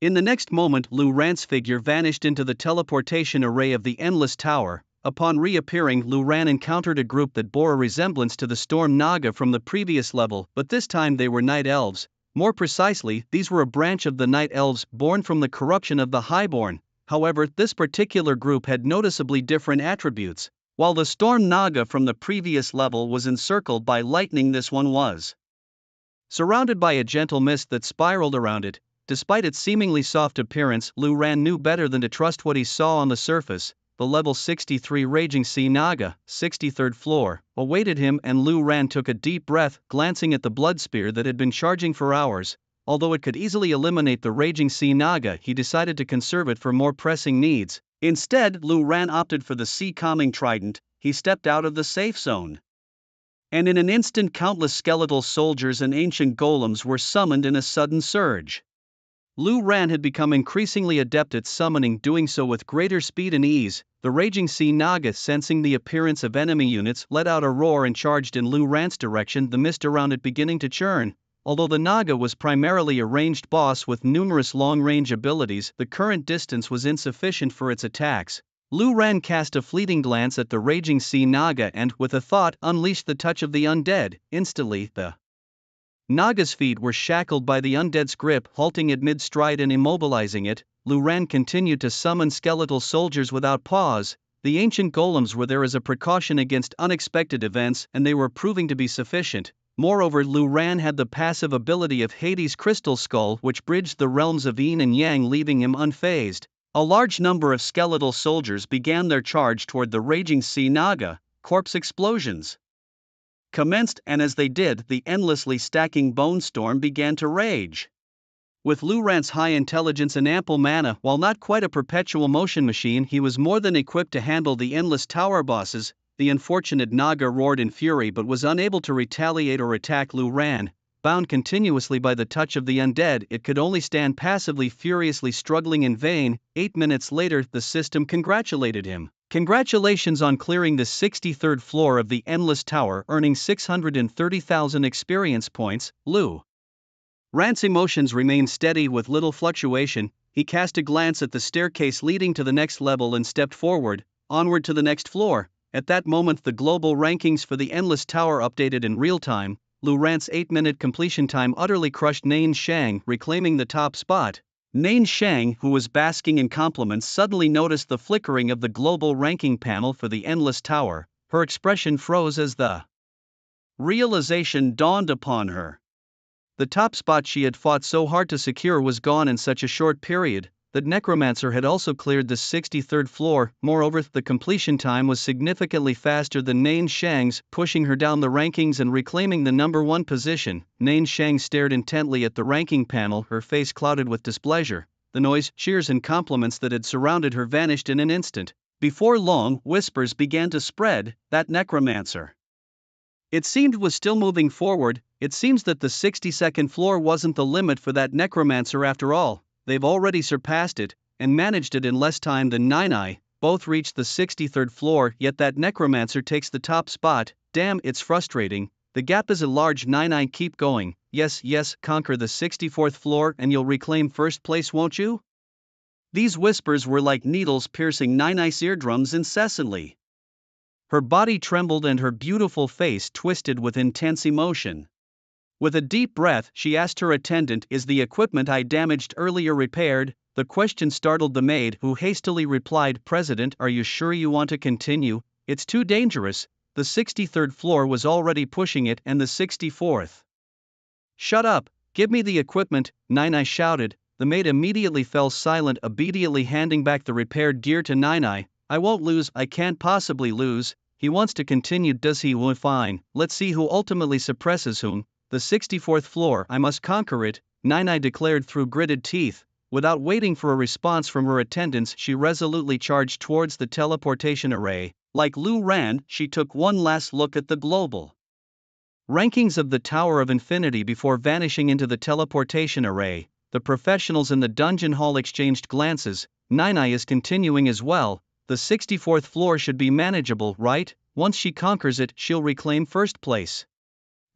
In the next moment, Lu Ran's figure vanished into the teleportation array of the Endless Tower. Upon reappearing, Lu Ran encountered a group that bore a resemblance to the Storm Naga from the previous level, but this time they were Night Elves. More precisely, these were a branch of the Night Elves, born from the corruption of the Highborn. However, this particular group had noticeably different attributes. While the Storm Naga from the previous level was encircled by lightning, this one was surrounded by a gentle mist that spiraled around it. Despite its seemingly soft appearance, Lu Ran knew better than to trust what he saw on the surface. The level 63 Raging Sea Naga, 63rd floor, awaited him, and Lu Ran took a deep breath, glancing at the blood spear that had been charging for hours. Although it could easily eliminate the Raging Sea Naga, he decided to conserve it for more pressing needs. Instead, Lu Ran opted for the Sea Calming Trident. He stepped out of the safe zone, and in an instant countless skeletal soldiers and ancient golems were summoned in a sudden surge. Lu Ran had become increasingly adept at summoning, doing so with greater speed and ease. The Raging Sea Naga, sensing the appearance of enemy units, let out a roar and charged in Lu Ran's direction, the mist around it beginning to churn. Although the Naga was primarily a ranged boss with numerous long-range abilities, the current distance was insufficient for its attacks. Lu Ran cast a fleeting glance at the raging sea Naga and, with a thought, unleashed the touch of the undead. Instantly, the Naga's feet were shackled by the undead's grip, halting it mid-stride and immobilizing it. Lu Ran continued to summon skeletal soldiers without pause. The ancient golems were there as a precaution against unexpected events, and they were proving to be sufficient. Moreover, Lu Ran had the passive ability of Hades' crystal skull, which bridged the realms of yin and yang, leaving him unfazed. A large number of skeletal soldiers began their charge toward the raging sea Naga. Corpse explosions commenced, and as they did, the endlessly stacking bone storm began to rage. With Lu Ran's high intelligence and ample mana, while not quite a perpetual motion machine, he was more than equipped to handle the endless tower bosses. The unfortunate Naga roared in fury but was unable to retaliate or attack Lu Ran. Bound continuously by the touch of the undead, it could only stand passively, furiously struggling in vain. 8 minutes later, the system congratulated him. Congratulations on clearing the 63rd floor of the Endless Tower, earning 630,000 experience points. Lu Ran's emotions remained steady with little fluctuation. He cast a glance at the staircase leading to the next level and stepped forward, onward to the next floor. At that moment, the global rankings for the Endless Tower updated in real time. Lu Ran's 8-minute completion time utterly crushed Nain Shang, reclaiming the top spot. Nain Shang, who was basking in compliments, suddenly noticed the flickering of the global ranking panel for the Endless Tower. Her expression froze as the realization dawned upon her. The top spot she had fought so hard to secure was gone in such a short period. The necromancer had also cleared the 63rd floor. Moreover, the completion time was significantly faster than Nain Shang's, pushing her down the rankings and reclaiming the number 1 position. Nain Shang stared intently at the ranking panel, her face clouded with displeasure. The noise, cheers and compliments that had surrounded her vanished in an instant. Before long, whispers began to spread. That necromancer, it seemed, was still moving forward. It seems that the 62nd floor wasn't the limit for that necromancer after all. They've already surpassed it, and managed it in less time than Nine. Both reached the 63rd floor, yet that necromancer takes the top spot. Damn, it's frustrating. The gap is a large. Nine, keep going. Yes, conquer the 64th floor and you'll reclaim first place, won't you? These whispers were like needles piercing Nine's eardrums incessantly. Her body trembled and her beautiful face twisted with intense emotion. With a deep breath, she asked her attendant, "Is the equipment I damaged earlier repaired?" The question startled the maid, who hastily replied, "President, are you sure you want to continue? It's too dangerous." The 63rd floor was already pushing it, and the 64th. "Shut up, give me the equipment," Nine shouted. The maid immediately fell silent, obediently handing back the repaired gear to Nine. "I won't lose, I can't possibly lose." He wants to continue, does he? Well, fine, let's see who ultimately suppresses whom. The 64th floor, I must conquer it, Nine declared through gritted teeth. Without waiting for a response from her attendants, she resolutely charged towards the teleportation array. Like Lu Ran, she took one last look at the global rankings of the Tower of Infinity before vanishing into the teleportation array. The professionals in the dungeon hall exchanged glances. Nine is continuing as well. The 64th floor should be manageable, right? Once she conquers it, she'll reclaim first place.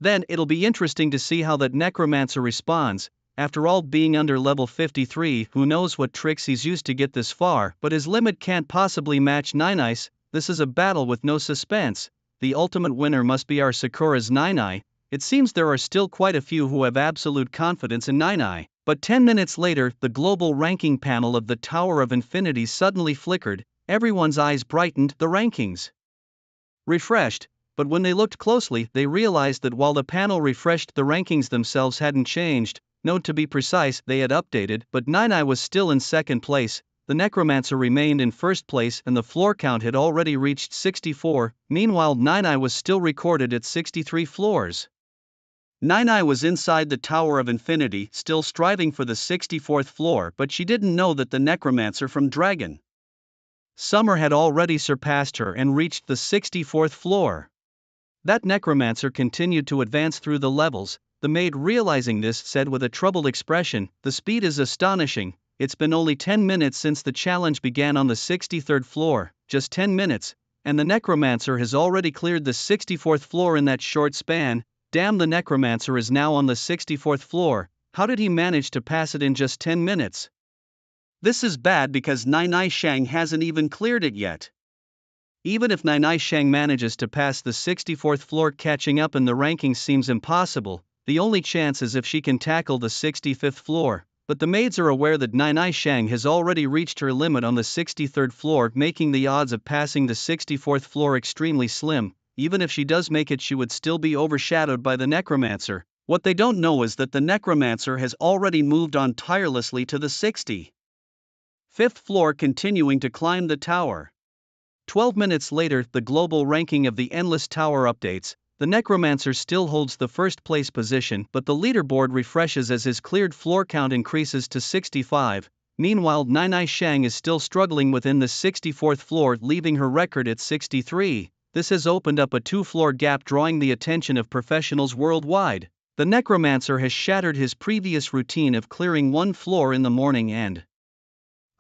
Then it'll be interesting to see how that necromancer responds. After all, being under level 53, who knows what tricks he's used to get this far, but his limit can't possibly match Nine's. This is a battle with no suspense. The ultimate winner must be our Sakura's Nine. It seems there are still quite a few who have absolute confidence in Nine. But 10 minutes later, the global ranking panel of the Tower of Infinity suddenly flickered. Everyone's eyes brightened. The rankings refreshed. But when they looked closely, they realized that while the panel refreshed, the rankings themselves hadn't changed. No, to be precise, they had updated, but Nine was still in second place. The necromancer remained in first place, and the floor count had already reached 64. Meanwhile, Nine was still recorded at 63 floors. Nine was inside the Tower of Infinity, still striving for the 64th floor, but she didn't know that the necromancer from Dragon Summer had already surpassed her and reached the 64th floor. That necromancer continued to advance through the levels. The maid, realizing this, said with a troubled expression, "The speed is astonishing. It's been only 10 minutes since the challenge began on the 63rd floor, just 10 minutes, and the necromancer has already cleared the 64th floor in that short span." Damn, the necromancer is now on the 64th floor. How did he manage to pass it in just 10 minutes? This is bad because Nai Shang hasn't even cleared it yet. Even if Nai Shang manages to pass the 64th floor, catching up in the rankings seems impossible. The only chance is if she can tackle the 65th floor. But the maids are aware that Nai Shang has already reached her limit on the 63rd floor, making the odds of passing the 64th floor extremely slim. Even if she does make it, she would still be overshadowed by the necromancer. What they don't know is that the necromancer has already moved on tirelessly to the 65th floor, continuing to climb the tower. 12 minutes later, the global ranking of the Endless Tower updates. The necromancer still holds the first place position, but the leaderboard refreshes as his cleared floor count increases to 65. Meanwhile, Nai Shang is still struggling within the 64th floor, leaving her record at 63. This has opened up a 2-floor gap, drawing the attention of professionals worldwide. The necromancer has shattered his previous routine of clearing 1 floor in the morning and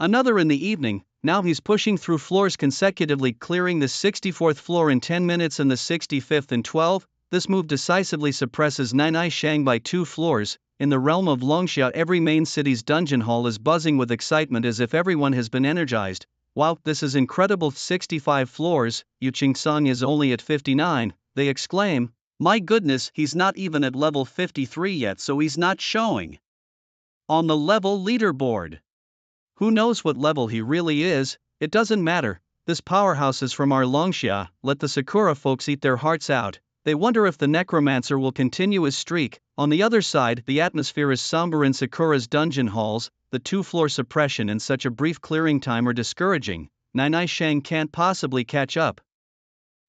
another in the evening. Now he's pushing through floors consecutively, clearing the 64th floor in 10 minutes and the 65th in 12. This move decisively suppresses Nai Shang by 2 floors. In the realm of Longxia, every main city's dungeon hall is buzzing with excitement, as if everyone has been energized. Wow, this is incredible! 65 floors, Yu Qingsong is only at 59, they exclaim. My goodness, he's not even at level 53 yet, so he's not showing on the level leaderboard. Who knows what level he really is? It doesn't matter. This powerhouse is from our Longxia. Let the Sakura folks eat their hearts out. They wonder if the necromancer will continue his streak. On the other side, the atmosphere is somber in Sakura's dungeon halls. The 2-floor suppression and such a brief clearing time are discouraging. Nai Shang can't possibly catch up.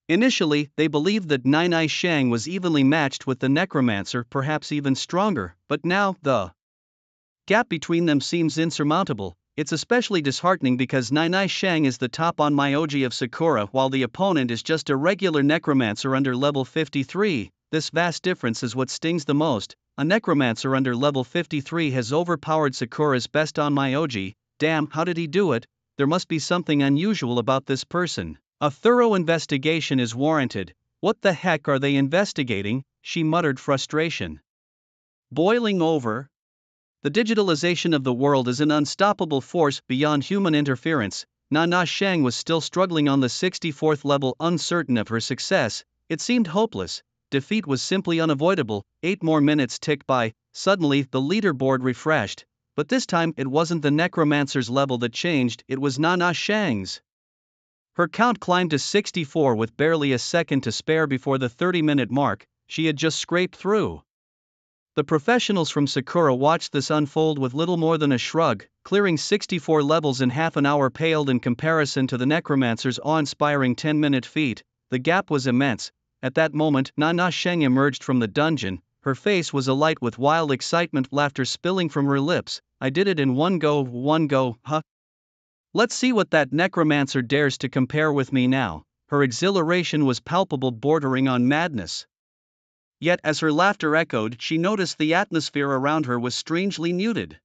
Initially, they believed that Nai Shang was evenly matched with the necromancer, perhaps even stronger, but now, the gap between them seems insurmountable. It's especially disheartening because Nai Shang is the top on Myoji of Sakura, while the opponent is just a regular necromancer under level 53. This vast difference is what stings the most. A necromancer under level 53 has overpowered Sakura's best on Myoji. Damn, how did he do it? There must be something unusual about this person. A thorough investigation is warranted. What the heck are they investigating? She muttered, frustration boiling over. The digitalization of the world is an unstoppable force beyond human interference. Nai Shang was still struggling on the 64th level, uncertain of her success. It seemed hopeless. Defeat was simply unavoidable. 8 more minutes ticked by. Suddenly, the leaderboard refreshed. But this time, it wasn't the necromancer's level that changed, it was Nai Shang's. Her count climbed to 64 with barely a second to spare before the 30-minute mark. She had just scraped through. The professionals from Sakura watched this unfold with little more than a shrug. Clearing 64 levels in half an hour paled in comparison to the necromancer's awe-inspiring 10-minute feat. The gap was immense. At that moment, Nai Shang emerged from the dungeon. Her face was alight with wild excitement, laughter spilling from her lips. I did it in one go, huh? Let's see what that necromancer dares to compare with me now. Her exhilaration was palpable, bordering on madness. Yet as her laughter echoed, she noticed the atmosphere around her was strangely muted.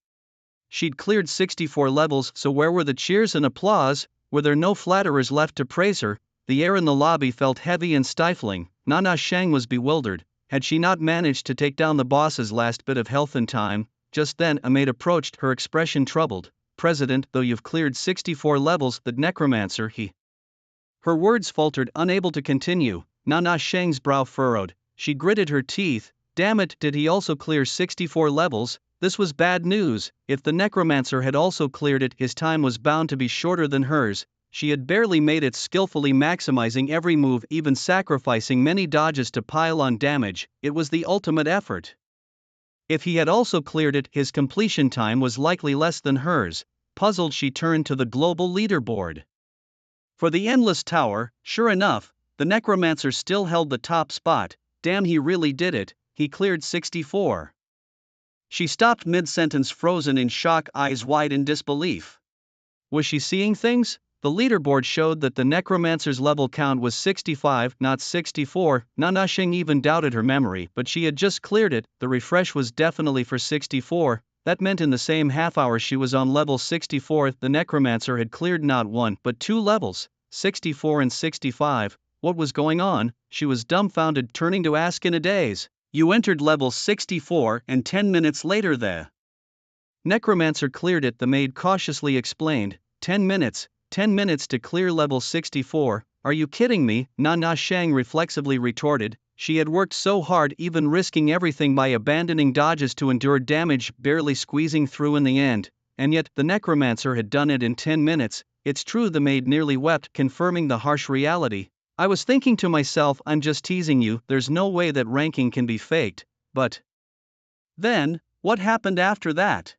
She'd cleared 64 levels, so where were the cheers and applause? Were there no flatterers left to praise her? The air in the lobby felt heavy and stifling. Nai Shang was bewildered. Had she not managed to take down the boss's last bit of health in time? Just then a maid approached, her expression troubled. President, though you've cleared 64 levels, the necromancer, he... Her words faltered, unable to continue. Nai Shang's brow furrowed. She gritted her teeth. Damn it, did he also clear 64 levels? This was bad news. If the necromancer had also cleared it, his time was bound to be shorter than hers. She had barely made it, skillfully maximizing every move, even sacrificing many dodges to pile on damage. It was the ultimate effort. If he had also cleared it, his completion time was likely less than hers. Puzzled, she turned to the global leaderboard. For the Endless Tower, sure enough, the necromancer still held the top spot. Damn, he really did it, he cleared 64. She stopped mid-sentence, frozen in shock, eyes wide in disbelief. Was she seeing things? The leaderboard showed that the necromancer's level count was 65, not 64. Nai Shang even doubted her memory, but she had just cleared it. The refresh was definitely for 64. That meant in the same half hour she was on level 64. The necromancer had cleared not 1 but 2 levels, 64 and 65. What was going on? She was dumbfounded, turning to ask in a daze. You entered level 64 and 10 minutes later the necromancer cleared it, the maid cautiously explained. 10 minutes, 10 minutes to clear level 64, are you kidding me? Nana Shang reflexively retorted. She had worked so hard, even risking everything by abandoning dodges to endure damage, barely squeezing through in the end, and yet the necromancer had done it in 10 minutes. It's true, the maid nearly wept, confirming the harsh reality. I was thinking to myself, I'm just teasing you, there's no way that ranking can be faked, but then, what happened after that?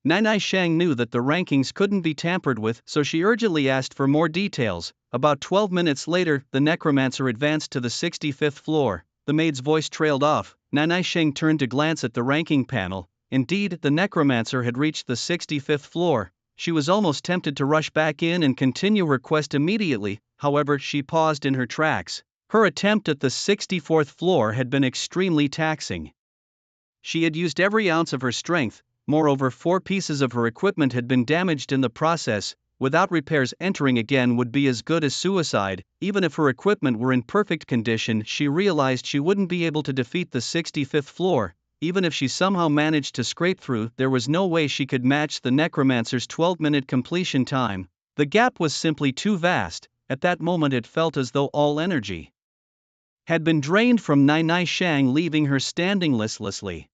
Nanai Shang knew that the rankings couldn't be tampered with, so she urgently asked for more details. About 12 minutes later, the necromancer advanced to the 65th floor. The maid's voice trailed off. Nanai Shang turned to glance at the ranking panel. Indeed, the necromancer had reached the 65th floor. She was almost tempted to rush back in and continue her quest immediately, however, she paused in her tracks. Her attempt at the 64th floor had been extremely taxing. She had used every ounce of her strength. Moreover, 4 pieces of her equipment had been damaged in the process. Without repairs, entering again would be as good as suicide. Even if her equipment were in perfect condition, she realized she wouldn't be able to defeat the 65th floor. Even if she somehow managed to scrape through, there was no way she could match the necromancer's 12-minute completion time. The gap was simply too vast. At that moment it felt as though all energy had been drained from Nanai Shang, leaving her standing listlessly.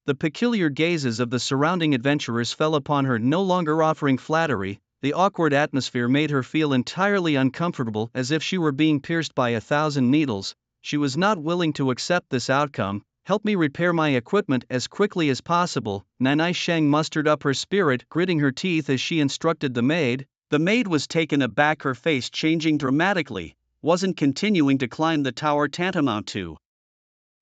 The peculiar gazes of the surrounding adventurers fell upon her, no longer offering flattery. The awkward atmosphere made her feel entirely uncomfortable, as if she were being pierced by 1,000 needles. She was not willing to accept this outcome. Help me repair my equipment as quickly as possible. Nanai Shang mustered up her spirit, gritting her teeth as she instructed the maid. The maid was taken aback, her face changing dramatically. Wasn't continuing to climb the tower tantamount to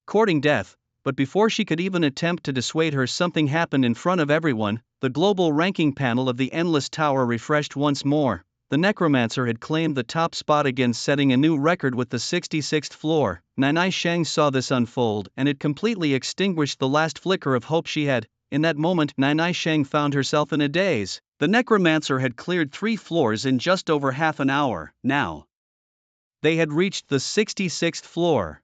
courting death? But before she could even attempt to dissuade her, something happened in front of everyone. The global ranking panel of the Endless Tower refreshed once more. The necromancer had claimed the top spot again, setting a new record with the 66th floor. Nanai Shang saw this unfold, and it completely extinguished the last flicker of hope she had. In that moment, Nanai Shang found herself in a daze. The necromancer had cleared 3 floors in just over half an hour. Now they had reached the 66th floor.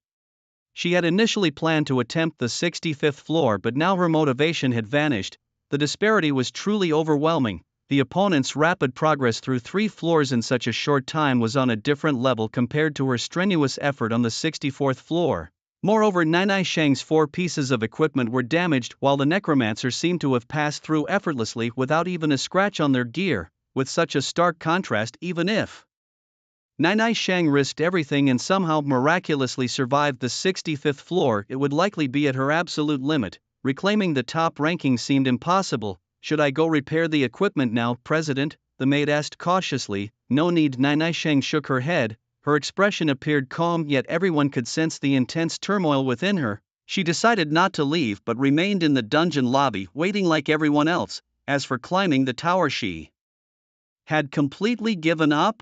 She had initially planned to attempt the 65th floor, but now her motivation had vanished. The disparity was truly overwhelming. The opponent's rapid progress through 3 floors in such a short time was on a different level compared to her strenuous effort on the 64th floor. Moreover, Nanai Shang's 4 pieces of equipment were damaged, while the necromancer seemed to have passed through effortlessly without even a scratch on their gear. With such a stark contrast, even if Nanai Shang risked everything and somehow miraculously survived the 65th floor, it would likely be at her absolute limit. Reclaiming the top ranking seemed impossible. Should I go repair the equipment now, President? The maid asked cautiously. No need. Nanai Shang shook her head. Her expression appeared calm, yet everyone could sense the intense turmoil within her. She decided not to leave but remained in the dungeon lobby, waiting like everyone else. As for climbing the tower, she had completely given up.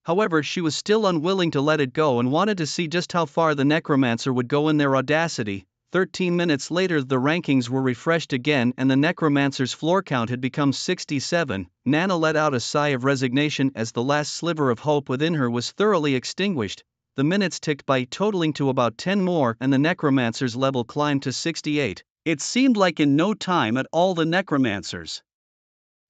However, she was still unwilling to let it go and wanted to see just how far the necromancer would go in their audacity. 13 minutes later, the rankings were refreshed again and the necromancer's floor count had become 67. Nana let out a sigh of resignation as the last sliver of hope within her was thoroughly extinguished. The minutes ticked by, totaling to about 10 more, and the necromancer's level climbed to 68. It seemed like in no time at all the necromancer's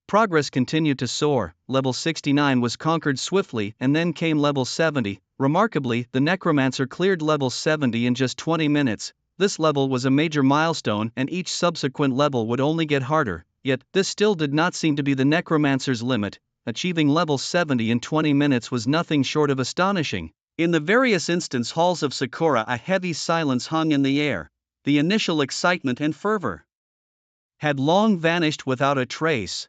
progress continued to soar. Level 69 was conquered swiftly, and then came level 70. Remarkably, the necromancer cleared level 70 in just 20 minutes. This level was a major milestone, and each subsequent level would only get harder. Yet, this still did not seem to be the necromancer's limit. Achieving level 70 in 20 minutes was nothing short of astonishing. In the various instance halls of Sakura, a heavy silence hung in the air. The initial excitement and fervor had long vanished without a trace.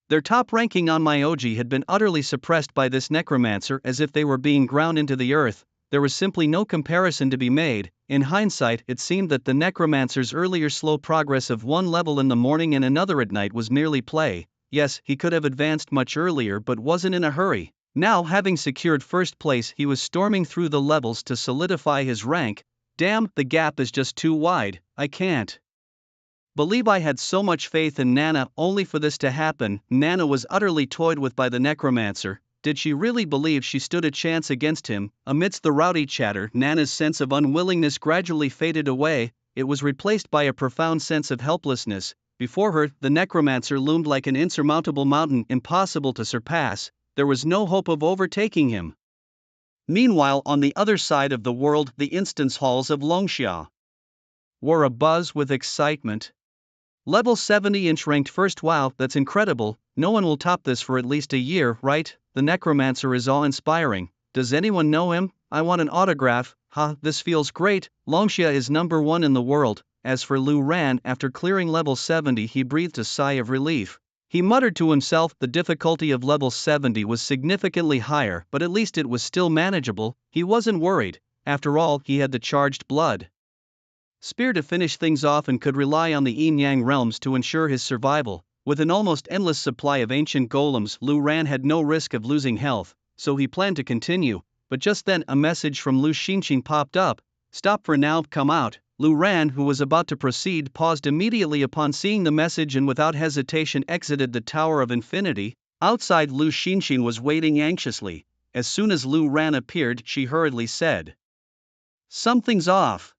Their top ranking on Myoji had been utterly suppressed by this necromancer, as if they were being ground into the earth. There was simply no comparison to be made. In hindsight, it seemed that the necromancer's earlier slow progress of 1 level in the morning and another at night was merely play. Yes, he could have advanced much earlier but wasn't in a hurry. Now, having secured first place, he was storming through the levels to solidify his rank. Damn, the gap is just too wide. I can't believe I had so much faith in Nana, only for this to happen. Nana was utterly toyed with by the necromancer. Did she really believe she stood a chance against him? Amidst the rowdy chatter, Nana's sense of unwillingness gradually faded away. It was replaced by a profound sense of helplessness. Before her, the necromancer loomed like an insurmountable mountain, impossible to surpass. There was no hope of overtaking him. Meanwhile, on the other side of the world, the instance halls of Longxia were abuzz with excitement. Level 70-inch ranked first. Wow, that's incredible. No one will top this for at least a year, right? The necromancer is awe-inspiring. Does anyone know him? I want an autograph. This feels great. Longxia is number 1 in the world. As for Lu Ran, after clearing level 70, he breathed a sigh of relief. He muttered to himself, the difficulty of level 70 was significantly higher, but at least it was still manageable. He wasn't worried. After all, he had the charged blood spear to finish things off and could rely on the yin-yang realms to ensure his survival. With an almost endless supply of ancient golems, Lu Ran had no risk of losing health, so he planned to continue. But just then a message from Lu Xinxin popped up. Stop for now, come out. Lu Ran, who was about to proceed, paused immediately upon seeing the message and without hesitation exited the Tower of Infinity. Outside, Lu Xinxin was waiting anxiously. As soon as Lu Ran appeared, she hurriedly said, "Something's off.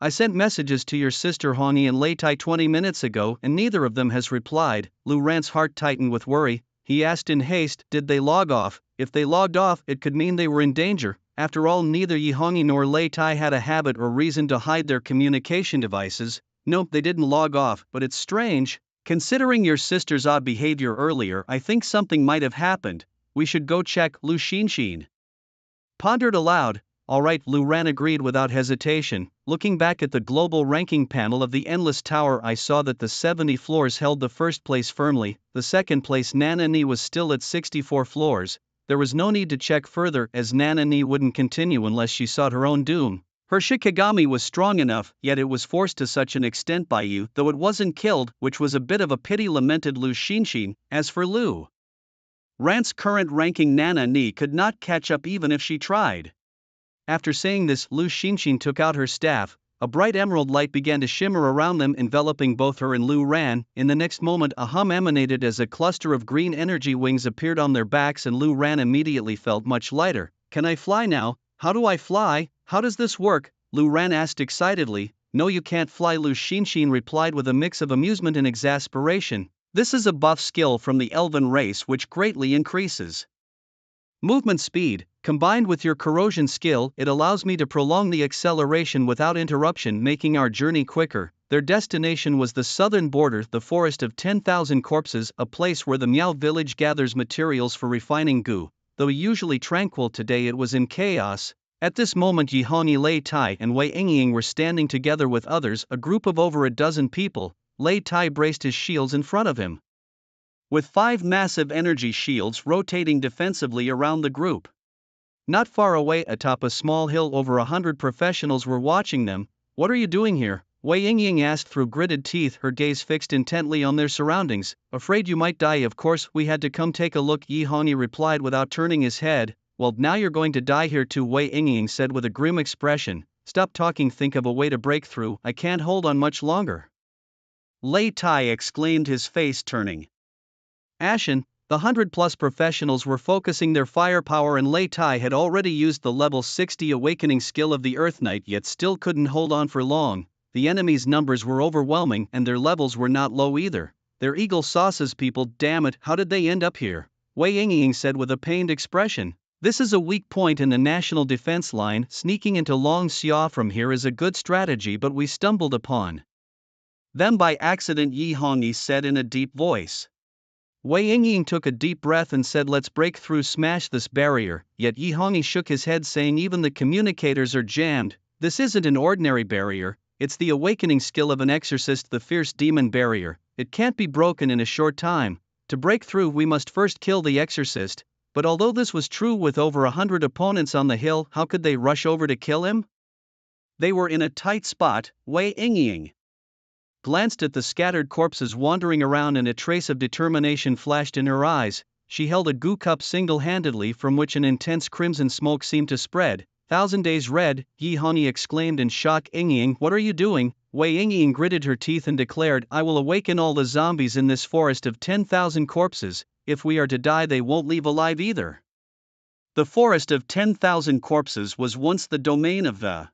I sent messages to your sister Hongi and Lei Tai 20 minutes ago and neither of them has replied." Lu Ran's heart tightened with worry. He asked in haste, did they log off? If they logged off, it could mean they were in danger. After all, neither Yi Hongi nor Lei Tai had a habit or reason to hide their communication devices. No, they didn't log off, but it's strange. Considering your sister's odd behavior earlier, I think something might have happened. We should go check. Lu Xinxin pondered aloud. All right, Lu Ran agreed without hesitation. Looking back at the global ranking panel of the Endless Tower, I saw that the 70 floors held the first place firmly. The second place, Nana Ni, was still at 64 floors. There was no need to check further, as Nana Ni wouldn't continue unless she sought her own doom. Her Shikigami was strong enough, yet it was forced to such an extent by you, though it wasn't killed, which was a bit of a pity, lamented Lu Xinxin. As for Lu Ran's current ranking, Nana Ni could not catch up even if she tried. After saying this, Lu Xinxin took out her staff. A bright emerald light began to shimmer around them, enveloping both her and Lu Ran. In the next moment, a hum emanated as a cluster of green energy wings appeared on their backs, and Lu Ran immediately felt much lighter. Can I fly now? How do I fly? How does this work? Lu Ran asked excitedly. No, you can't fly, Lu Xinxin replied with a mix of amusement and exasperation. This is a buff skill from the elven race which greatly increases movement speed. Combined with your corrosion skill, it allows me to prolong the acceleration without interruption, making our journey quicker. Their destination was the southern border, the forest of 10,000 corpses, a place where the Miao village gathers materials for refining goo. Though usually tranquil, today it was in chaos. At this moment, Yi Hongi, Lei Tai and Wei Yingying were standing together with others, a group of over a dozen people. Lei Tai braced his shields in front of him, with 5 massive energy shields rotating defensively around the group. Not far away, atop a small hill, over 100 professionals were watching them. What are you doing here? Wei Yingying asked through gritted teeth, her gaze fixed intently on their surroundings. Afraid you might die. Of course, we had to come take a look, Yi Hongi replied without turning his head. Well, now you're going to die here too, Wei Yingying said with a grim expression. Stop talking, think of a way to break through. I can't hold on much longer, Lei Tai exclaimed, his face turning ashen. The 100-plus professionals were focusing their firepower, and Lei Tai had already used the level 60 awakening skill of the Earth Knight, yet still couldn't hold on for long. The enemy's numbers were overwhelming, and their levels were not low either. They're eagle sauces people, damn it, how did they end up here? Wei Yingying said with a pained expression. This is a weak point in the national defense line. Sneaking into Longxia from here is a good strategy, but we stumbled upon them by accident, Yi Hongi said in a deep voice. Wei Yingying took a deep breath and said, let's break through, smash this barrier. Yet Yi Hongi shook his head, saying, even the communicators are jammed. This isn't an ordinary barrier, it's the awakening skill of an exorcist, the fierce demon barrier. It can't be broken in a short time. To break through, we must first kill the exorcist. But although this was true with over 100 opponents on the hill, how could they rush over to kill him? They were in a tight spot. Wei Yingying glanced at the scattered corpses wandering around, and a trace of determination flashed in her eyes. She held a goo cup single-handedly, from which an intense crimson smoke seemed to spread. 1,000 days red, Yi Hongi exclaimed in shock. Yingying, what are you doing? Wei Yingying gritted her teeth and declared, I will awaken all the zombies in this forest of 10,000 corpses. if we are to die they won't leave alive either. The forest of 10,000 corpses was once the domain of the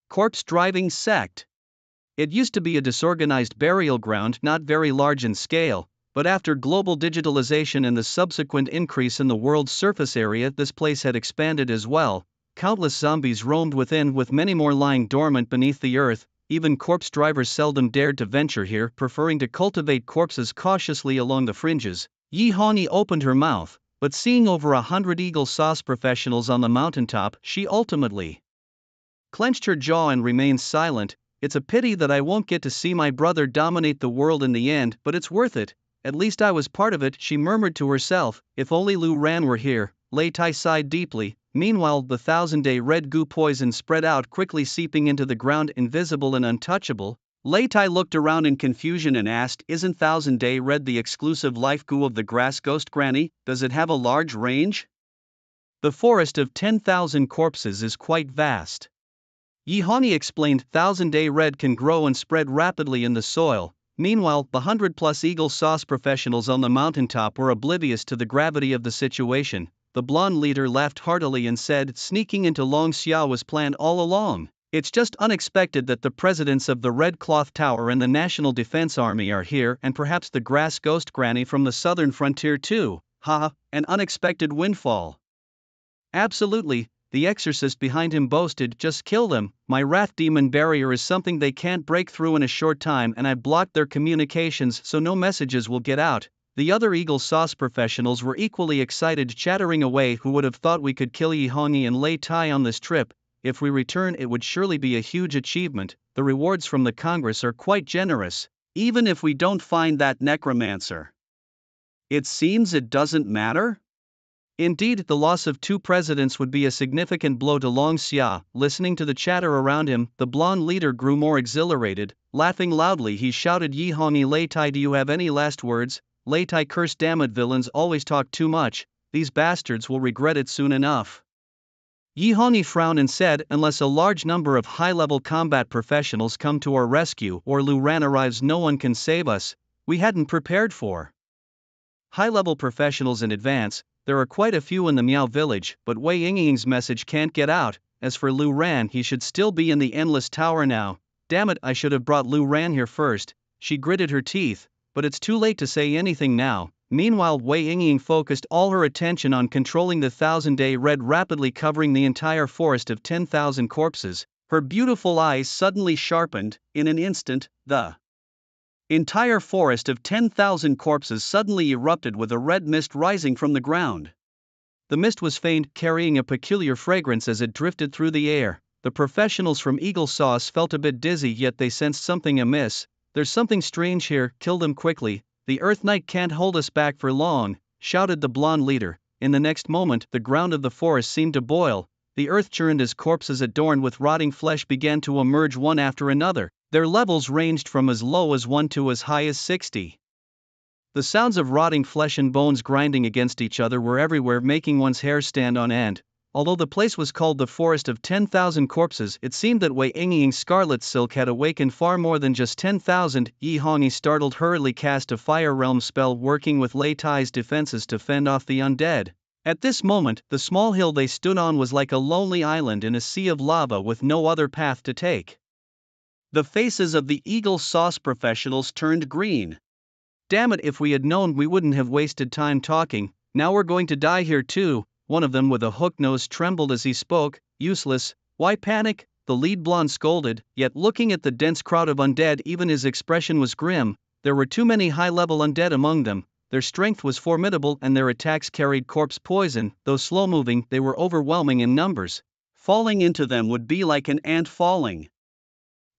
corpse-driving sect. It used to be a disorganized burial ground not very large in scale, but after global digitalization and the subsequent increase in the world's surface area, this place had expanded as well. Countless zombies roamed within, with many more lying dormant beneath the earth. Even corpse drivers seldom dared to venture here, preferring to cultivate corpses cautiously along the fringes. Yi Hongyi opened her mouth, but seeing over 100 eagle sauce professionals on the mountaintop, she ultimately clenched her jaw and remained silent. It's a pity that I won't get to see my brother dominate the world in the end, but it's worth it. At least I was part of it, she murmured to herself. If only Lu Ran were here. Lei Tai sighed deeply. Meanwhile, the 1,000-day red goo poison spread out, quickly seeping into the ground, invisible and untouchable. Lei Tai looked around in confusion and asked, "Isn't 1,000-day red the exclusive life goo of the grass ghost granny? Does it have a large range?" "The forest of 10,000 corpses is quite vast," Yi Hongyi explained. 1,000-day red can grow and spread rapidly in the soil. Meanwhile, the 100-plus eagle sauce professionals on the mountaintop were oblivious to the gravity of the situation. The blonde leader laughed heartily and said, "Sneaking into Long Xia was planned all along. It's just unexpected that the presidents of the Red Cloth Tower and the National Defense Army are here, and perhaps the grass ghost granny from the southern frontier too. Haha, an unexpected windfall." "Absolutely," the exorcist behind him boasted. "Just kill them. My wrath demon barrier is something they can't break through in a short time, and I blocked their communications so no messages will get out." The other eagle sauce professionals were equally excited, chattering away. "Who would have thought we could kill Yi Hongyi and Lei Tai on this trip? If we return, it would surely be a huge achievement. The rewards from the Congress are quite generous, even if we don't find that necromancer." "It seems it doesn't matter?" Indeed, the loss of 2 presidents would be a significant blow to Long Xia. Listening to the chatter around him, the blonde leader grew more exhilarated. Laughing loudly, he shouted, "Yi Hongyi, Lei Tai, do you have any last words?" Lei Tai cursed, "Damn it, villains always talk too much. These bastards will regret it soon enough." Yi Hongyi frowned and said, "Unless a large number of high-level combat professionals come to our rescue or Lu Ran arrives, no one can save us. We hadn't prepared for high-level professionals in advance. There are quite a few in the Miao village, but Wei Yingying's message can't get out. As for Lu Ran, he should still be in the Endless Tower now. Damn it, I should have brought Lu Ran here first." She gritted her teeth, but it's too late to say anything now. Meanwhile, Wei Yingying focused all her attention on controlling the 1,000-day red rapidly covering the entire forest of 10,000 corpses. Her beautiful eyes suddenly sharpened. In an instant, the entire forest of 10,000 corpses suddenly erupted with a red mist rising from the ground. The mist was faint, carrying a peculiar fragrance as it drifted through the air. The professionals from Eagle Sauce felt a bit dizzy, yet they sensed something amiss. "There's something strange here, kill them quickly. The Earth Knight can't hold us back for long," shouted the blonde leader. In the next moment, the ground of the forest seemed to boil. The earth churned as corpses adorned with rotting flesh began to emerge one after another. Their levels ranged from as low as 1 to as high as 60. The sounds of rotting flesh and bones grinding against each other were everywhere, making one's hair stand on end. Although the place was called the Forest of 10,000 Corpses, it seemed that Wei Yingying's scarlet silk had awakened far more than just 10,000. Yi Hongyi, startled, hurriedly cast a fire realm spell, working with Lei Tai's defenses to fend off the undead. At this moment, the small hill they stood on was like a lonely island in a sea of lava with no other path to take. The faces of the Eagle Sauce professionals turned green. "Damn it, if we had known, we wouldn't have wasted time talking. Now we're going to die here too." One of them with a hooked nose trembled as he spoke. "Useless, why panic?" the lead blonde scolded, yet looking at the dense crowd of undead, even his expression was grim. There were too many high-level undead among them. Their strength was formidable and their attacks carried corpse poison. Though slow-moving, they were overwhelming in numbers. Falling into them would be like an ant falling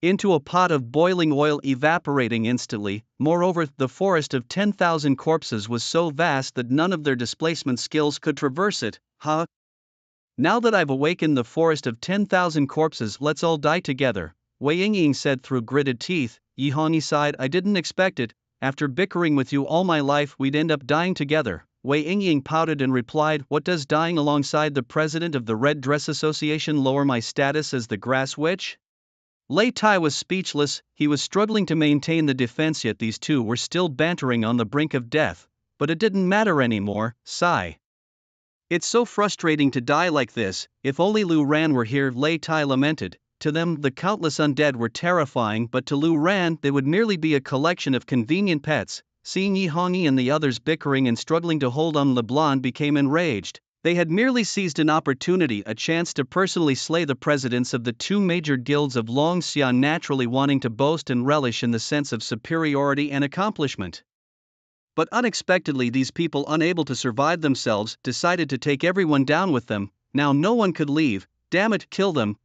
into a pot of boiling oil, evaporating instantly. Moreover, the forest of 10,000 corpses was so vast that none of their displacement skills could traverse it. Huh? Now that I've awakened the forest of 10,000 corpses, let's all die together, Wei Yingying said through gritted teeth. Yi Hongyi sighed. "I didn't expect it. After bickering with you all my life, we'd end up dying together." Wei Yingying pouted and replied, "What does dying alongside the president of the Red Dress Association lower my status as the Grass Witch?" Lei Tai was speechless. He was struggling to maintain the defense, yet these two were still bantering on the brink of death. but it didn't matter anymore, sigh. It's so frustrating to die like this, if only Lu Ran were here, Lei Tai lamented. To them, the countless undead were terrifying, but to Lu Ran, they would merely be a collection of convenient pets. Seeing Yi Hongyi and the others bickering and struggling to hold on, LeBlanc became enraged. They had merely seized an opportunity, a chance to personally slay the presidents of the two major guilds of Longxian, naturally wanting to boast and relish in the sense of superiority and accomplishment. But unexpectedly, these people, unable to survive themselves, decided to take everyone down with them. Now no one could leave. Damn it, kill them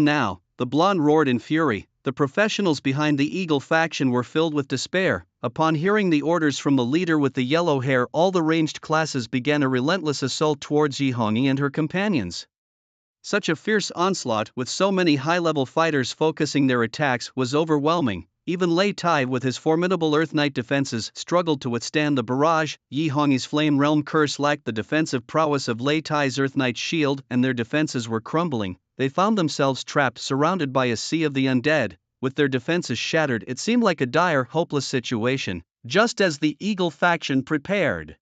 now, the blonde roared in fury. The professionals behind the Eagle faction were filled with despair. Upon hearing the orders from the leader with the yellow hair, all the ranged classes began a relentless assault towards Yi Hongyi and her companions. Such a fierce onslaught, with so many high-level fighters focusing their attacks, was overwhelming. Even Lei Tai with his formidable Earth Knight defenses struggled to withstand the barrage. Yi Hongyi's Flame Realm curse lacked the defensive prowess of Lei Tai's Earth Knight shield, and their defenses were crumbling. They found themselves trapped, surrounded by a sea of the undead. With their defenses shattered, it seemed like a dire, hopeless situation, just as the Eagle faction prepared.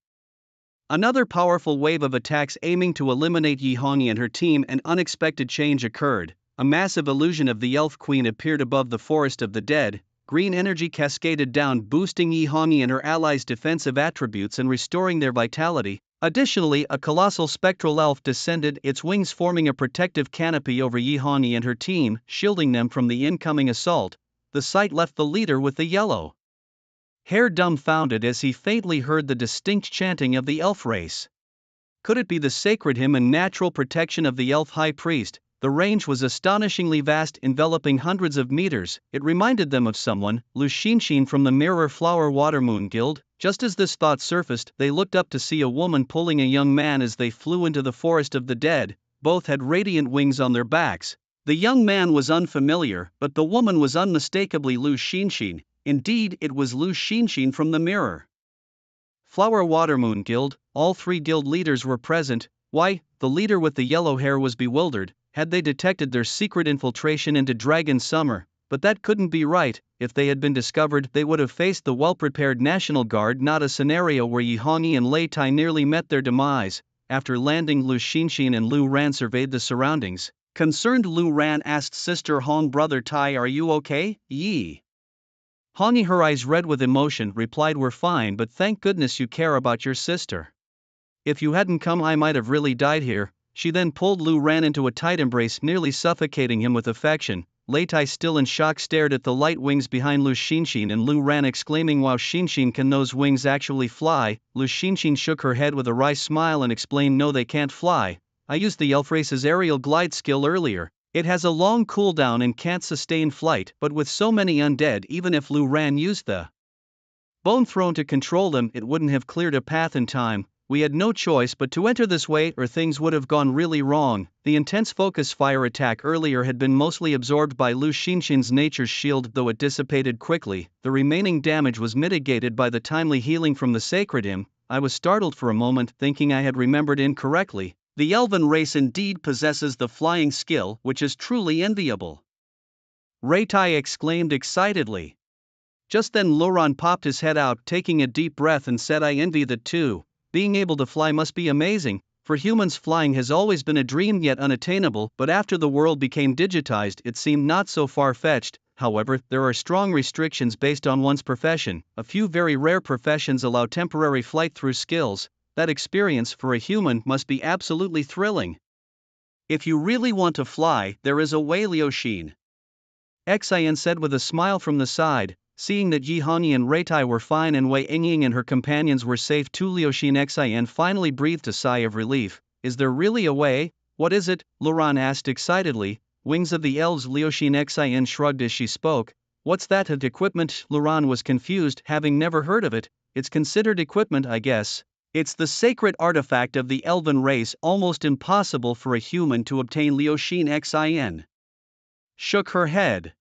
Another powerful wave of attacks aiming to eliminate Yi Hongyi and her team. An unexpected change occurred. A massive illusion of the Elf Queen appeared above the forest of the dead. Green energy cascaded down, boosting Yi Hongyi and her allies' defensive attributes and restoring their vitality. Additionally, a colossal spectral elf descended, its wings forming a protective canopy over Yi Hongyi and her team, shielding them from the incoming assault. The sight left the leader with the yellow hair dumbfounded as he faintly heard the distinct chanting of the elf race. Could it be the sacred hymn and natural protection of the elf high priest? The range was astonishingly vast, enveloping hundreds of meters. It reminded them of someone, Lu Xinshin from the Mirror Flower Watermoon Guild. Just as this thought surfaced, they looked up to see a woman pulling a young man as they flew into the forest of the dead. Both had radiant wings on their backs. The young man was unfamiliar, but the woman was unmistakably Lu Xinshin. Indeed, it was Lu Xinshin from the Mirror Flower Watermoon Guild. All three guild leaders were present. Why, the leader with the yellow hair was bewildered. Had they detected their secret infiltration into Dragon Summer? But that couldn't be right. If they had been discovered, they would have faced the well-prepared National Guard, not a scenario where Yi Hongyi and Lei Tai nearly met their demise. After landing, Lu Xinshin and Lu Ran surveyed the surroundings. Concerned, Lu Ran asked Sister Hong, Brother Tai, are you okay? Yi Hongyi, her eyes red with emotion, replied, we're fine, but thank goodness you care about your sister. If you hadn't come, I might have really died here. She then pulled Lu Ran into a tight embrace, nearly suffocating him with affection. Lei Tai, still in shock, stared at the light wings behind Lu Xinshin and Lu Ran, exclaiming, wow, Xinshin, can those wings actually fly? Lu Xinshin shook her head with a wry smile and explained, no, they can't fly. I used the elf race's aerial glide skill earlier. It has a long cooldown and can't sustain flight, but with so many undead, even if Lu Ran used the Bone Throne to control them, it wouldn't have cleared a path in time. We had no choice but to enter this way, or things would have gone really wrong. The intense focus fire attack earlier had been mostly absorbed by Lu Xinshin's nature's shield, though it dissipated quickly. The remaining damage was mitigated by the timely healing from the sacred hymn. I was startled for a moment, thinking I had remembered incorrectly. The elven race indeed possesses the flying skill, which is truly enviable. Lei Tai exclaimed excitedly. Just then Luran popped his head out, taking a deep breath, and said, I envy that too. Being able to fly must be amazing. For humans, flying has always been a dream, yet unattainable, but after the world became digitized, it seemed not so far-fetched. However, there are strong restrictions based on one's profession. A few very rare professions allow temporary flight through skills. That experience, for a human, must be absolutely thrilling. If you really want to fly, there is a way, Liu Xin Xian said with a smile from the side. Seeing that Yi Hongyi and Lei Tai were fine and Wei Yingying and her companions were safe too, Liu Xin Xian finally breathed a sigh of relief. Is there really a way? What is it? Luran asked excitedly. Wings of the elves, Liu Xin Xian shrugged as she spoke. What's that? Equipment? Luran was confused, having never heard of it. It's considered equipment, I guess. It's the sacred artifact of the elven race, almost impossible for a human to obtain. Liu Xin Xian shook her head.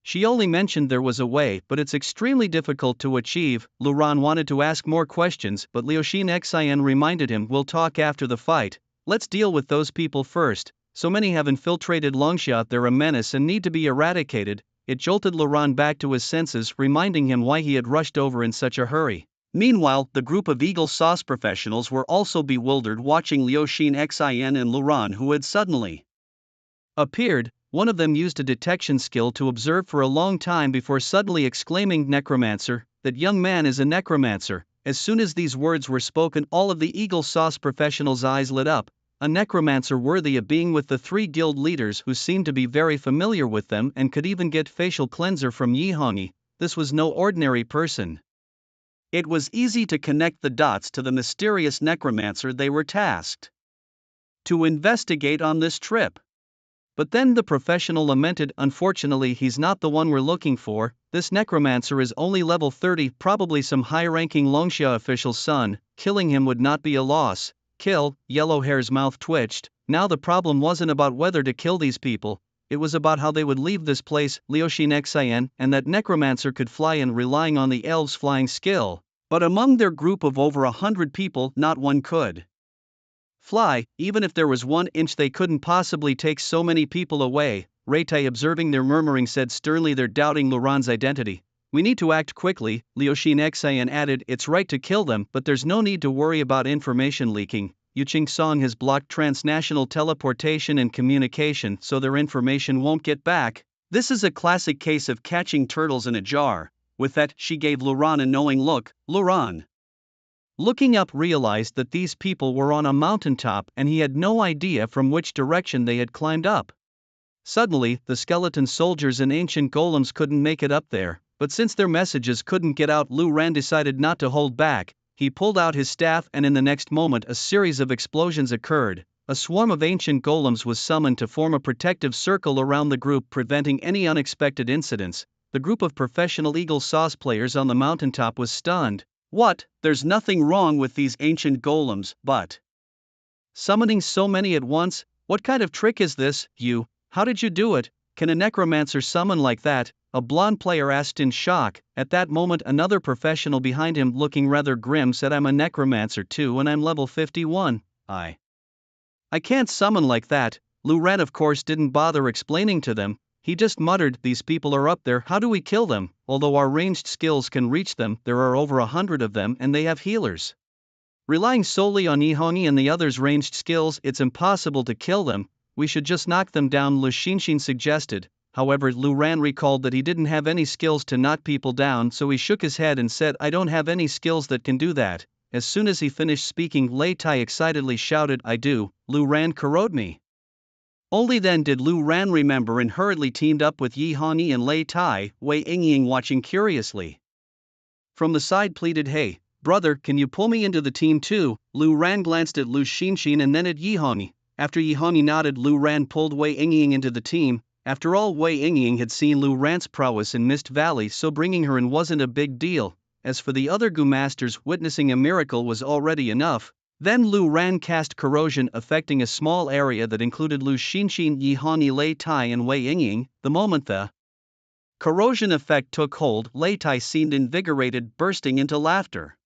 She only mentioned there was a way, but it's extremely difficult to achieve. Luran wanted to ask more questions, but Liu Xin Xian reminded him, we'll talk after the fight. Let's deal with those people first. So many have infiltrated Longxia, they're a menace and need to be eradicated. It jolted Luran back to his senses, reminding him why he had rushed over in such a hurry. Meanwhile, the group of Eagle Sauce professionals were also bewildered watching Liu Xin and Luran, who had suddenly appeared. One of them used a detection skill to observe for a long time before suddenly exclaiming, "Necromancer, that young man is a necromancer." As soon as these words were spoken, all of the Eagle Sauce professionals' eyes lit up. A necromancer worthy of being with the three guild leaders who seemed to be very familiar with them and could even get facial cleanser from Yihongi. This was no ordinary person. It was easy to connect the dots to the mysterious necromancer they were tasked to investigate on this trip. But then the professional lamented, "Unfortunately, he's not the one we're looking for. This necromancer is only level 30, probably some high-ranking Longxia official's son. Killing him would not be a loss." Kill, Yellowhair's mouth twitched. Now the problem wasn't about whether to kill these people, it was about how they would leave this place. Liuxin Xian and that necromancer could fly in, relying on the elves' flying skill. But among their group of over 100 people, not one could fly. Even if there was 1 inch, they couldn't possibly take so many people away. Reitai, observing their murmuring, said sternly, "They're doubting Luran's identity. We need to act quickly." Liuxin Xian added, "It's right to kill them, but there's no need to worry about information leaking. Yuqing Song has blocked transnational teleportation and communication, so their information won't get back. This is a classic case of catching turtles in a jar." With that, she gave Luran a knowing look. Luran, looking up, realized that these people were on a mountaintop and he had no idea from which direction they had climbed up. Suddenly, the skeleton soldiers and ancient golems couldn't make it up there, but since their messages couldn't get out, Luran decided not to hold back. He pulled out his staff and in the next moment a series of explosions occurred. A swarm of ancient golems was summoned to form a protective circle around the group, preventing any unexpected incidents. The group of professional Eagle Sauce players on the mountaintop was stunned. "What? There's nothing wrong with these ancient golems, but summoning so many at once? What kind of trick is this? How did you do it? Can a necromancer summon like that?" a blonde player asked in shock. At that moment, another professional behind him, looking rather grim, said, "I'm a necromancer too and I'm level 51. I can't summon like that." Luran, of course, didn't bother explaining to them. He just muttered, "These people are up there, how do we kill them? Although our ranged skills can reach them, there are over 100 of them and they have healers. Relying solely on Yihongi and the others' ranged skills, it's impossible to kill them. We should just knock them down," Lu Xinshin suggested. However, Luran recalled that he didn't have any skills to knock people down, so he shook his head and said, "I don't have any skills that can do that." As soon as he finished speaking, Lei Tai excitedly shouted, "I do, Luran corrode me." Only then did Luran remember and hurriedly teamed up with Yihongi and Lei Tai. Wei Yingying, watching curiously from the side, pleaded, "Hey, brother, can you pull me into the team too?" Luran glanced at Lu Xinshin and then at Yihongi. After Yihongi nodded, Luran pulled Wei Yingying into the team. After all, Wei Yingying had seen Luran's prowess in Mist Valley, so bringing her in wasn't a big deal. As for the other Gu masters, witnessing a miracle was already enough. Then Luran cast corrosion, affecting a small area that included Lu Xinshin, Yihongi, Lei Tai and Wei Yingying. The moment the corrosion effect took hold, Lei Tai seemed invigorated, bursting into laughter.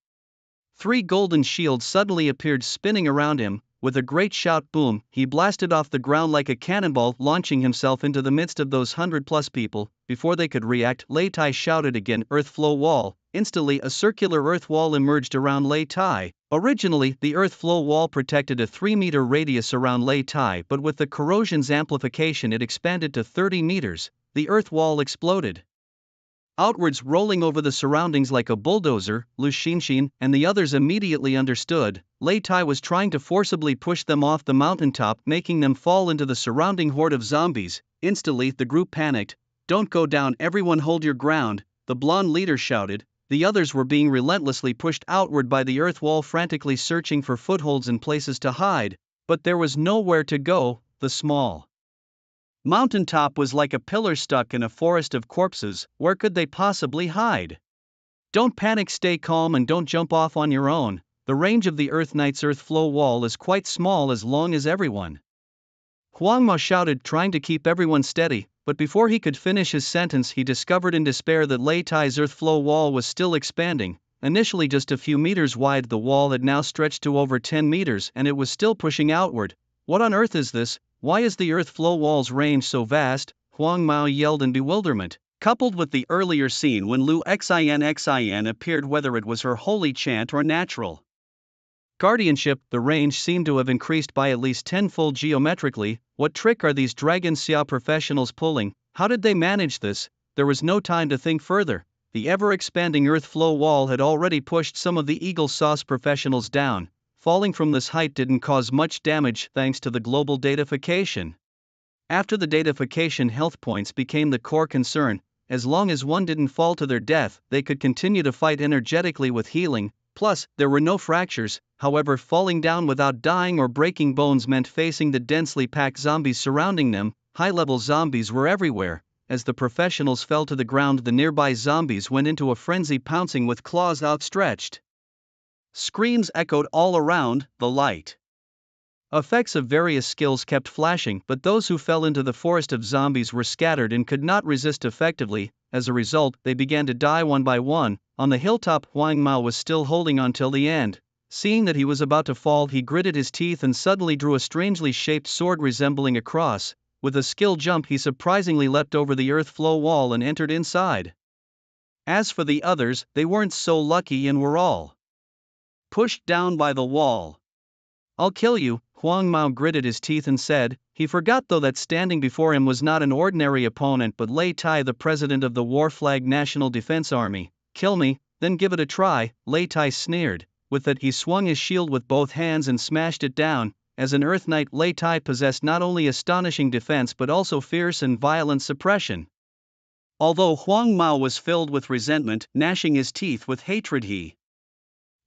3 golden shields suddenly appeared, spinning around him. With a great shout, boom, he blasted off the ground like a cannonball, launching himself into the midst of those 100+ people. Before they could react, Lei Tai shouted again, "Earth flow wall." Instantly, a circular earth wall emerged around Lei Tai. Originally, the earth flow wall protected a 3-meter radius around Lei Tai, but with the corrosion's amplification it expanded to 30 meters. The earth wall exploded outwards, rolling over the surroundings like a bulldozer. Lu Xinshin and the others immediately understood. Lei Tai was trying to forcibly push them off the mountaintop, making them fall into the surrounding horde of zombies. Instantly, the group panicked. "Don't go down, everyone hold your ground," the blonde leader shouted. The others were being relentlessly pushed outward by the earth wall, frantically searching for footholds and places to hide. But there was nowhere to go. The small mountaintop was like a pillar stuck in a forest of corpses. Where could they possibly hide? "Don't panic, stay calm and don't jump off on your own. The range of the Earth Knight's earth flow wall is quite small as long as everyone." Huang Mo shouted, trying to keep everyone steady, but before he could finish his sentence he discovered in despair that Lei Tai's earth flow wall was still expanding. Initially just a few meters wide, the wall had now stretched to over 10 meters and it was still pushing outward. "What on earth is this? Why is the earth flow wall's range so vast?" Huang Mao yelled in bewilderment. coupled with the earlier scene when Lu Xin appeared, whether it was her holy chant or natural guardianship, the range seemed to have increased by at least tenfold geometrically. What trick are these Dragon Xia professionals pulling? How did they manage this? There was no time to think further. The ever-expanding earth flow wall had already pushed some of the Eagle Sauce professionals down. Falling from this height didn't cause much damage thanks to the global datafication. After the datafication, health points became the core concern. As long as one didn't fall to their death, they could continue to fight energetically with healing. Plus, there were no fractures. However, falling down without dying or breaking bones meant facing the densely packed zombies surrounding them. High-level zombies were everywhere. As the professionals fell to the ground, the nearby zombies went into a frenzy, pouncing with claws outstretched. Screams echoed all around. The light effects of various skills kept flashing, but those who fell into the forest of zombies were scattered and could not resist effectively. As a result, they began to die one by one. On the hilltop, Huang Mao was still holding on till the end. Seeing that he was about to fall, he gritted his teeth and suddenly drew a strangely shaped sword resembling a cross. With a skill jump, he surprisingly leapt over the earth flow wall and entered inside. As for the others, they weren't so lucky and were all pushed down by the wall. "I'll kill you," Huang Mao gritted his teeth and said. He forgot though that standing before him was not an ordinary opponent but Lei Tai, the president of the War Flag National Defense Army. "Kill me, then give it a try," Lei Tai sneered. With that, he swung his shield with both hands and smashed it down. As an Earth Knight, Lei Tai possessed not only astonishing defense but also fierce and violent suppression. Although Huang Mao was filled with resentment, gnashing his teeth with hatred, he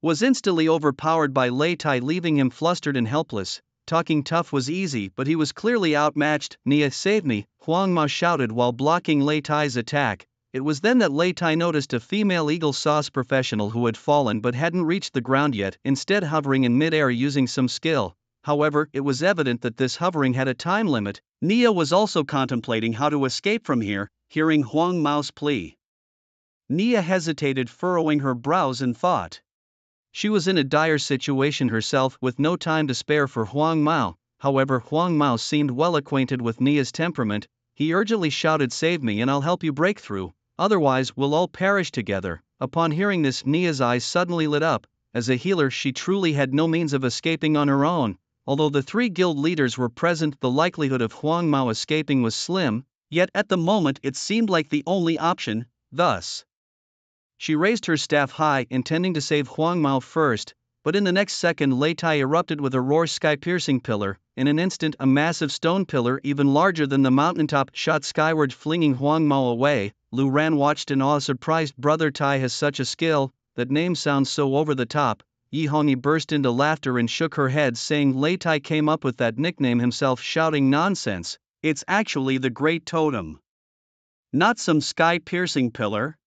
was instantly overpowered by Lei Tai, leaving him flustered and helpless. Talking tough was easy, but he was clearly outmatched. "Nia, save me," Huang Mao shouted while blocking Lei Tai's attack. It was then that Lei Tai noticed a female Eagle Sauce professional who had fallen but hadn't reached the ground yet, instead hovering in midair using some skill. However, it was evident that this hovering had a time limit. Nia was also contemplating how to escape from here. Hearing Huang Mao's plea, Nia hesitated, furrowing her brows in thought. She was in a dire situation herself, with no time to spare for Huang Mao. However, Huang Mao seemed well acquainted with Nia's temperament. He urgently shouted, "Save me and I'll help you break through. Otherwise, we'll all perish together." Upon hearing this, Nia's eyes suddenly lit up. As a healer, she truly had no means of escaping on her own. Although the three guild leaders were present, the likelihood of Huang Mao escaping was slim, yet at the moment it seemed like the only option. Thus, she raised her staff high, intending to save Huang Mao first, but in the next second Lei Tai erupted with a roar, sky-piercing pillar. In an instant, a massive stone pillar, even larger than the mountaintop, shot skyward, flinging Huang Mao away. Lu Ran watched in awe, surprised. "Brother Tai has such a skill, that name sounds so over the top." Yi Hongyi burst into laughter and shook her head, saying Lei Tai came up with that nickname himself, shouting, "Nonsense, it's actually the Great Totem, not some sky-piercing pillar.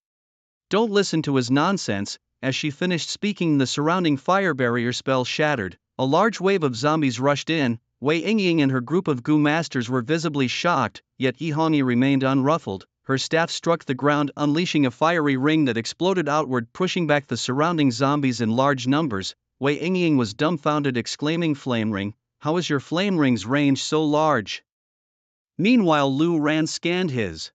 Don't listen to his nonsense." As she finished speaking, the surrounding fire barrier spell shattered. A large wave of zombies rushed in. Wei Yingying and her group of Gu masters were visibly shocked, yet Yi Hongyi remained unruffled. Her staff struck the ground, unleashing a fiery ring that exploded outward, pushing back the surrounding zombies in large numbers. Wei Yingying was dumbfounded, exclaiming, "Flame ring? How is your flame ring's range so large?" Meanwhile, Lu Ran scanned his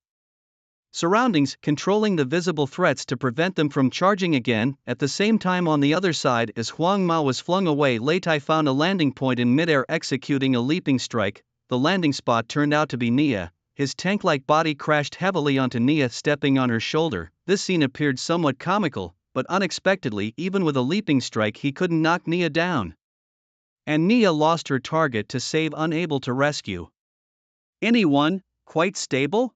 surroundings, controlling the visible threats to prevent them from charging again. At the same time, on the other side, as Huang Mao was flung away, Lei Tai found a landing point in midair, executing a leaping strike. The landing spot turned out to be Nia. His tank-like body crashed heavily onto Nia, stepping on her shoulder. This scene appeared somewhat comical, but unexpectedly, even with a leaping strike, he couldn't knock Nia down. And Nia lost her target to save, unable to rescue anyone. "Quite stable?"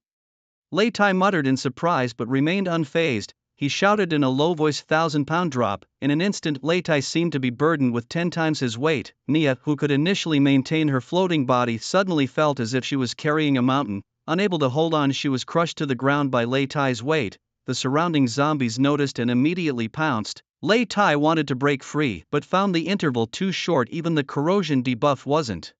Lei Tai muttered in surprise but remained unfazed. He shouted in a low voice, "1,000-pound drop." In an instant, Lei Tai seemed to be burdened with 10 times his weight. Nia, who could initially maintain her floating body, suddenly felt as if she was carrying a mountain. Unable to hold on, she was crushed to the ground by Lei Tai's weight. The surrounding zombies noticed and immediately pounced. Lei Tai wanted to break free but found the interval too short. Even the corrosion debuff wasn't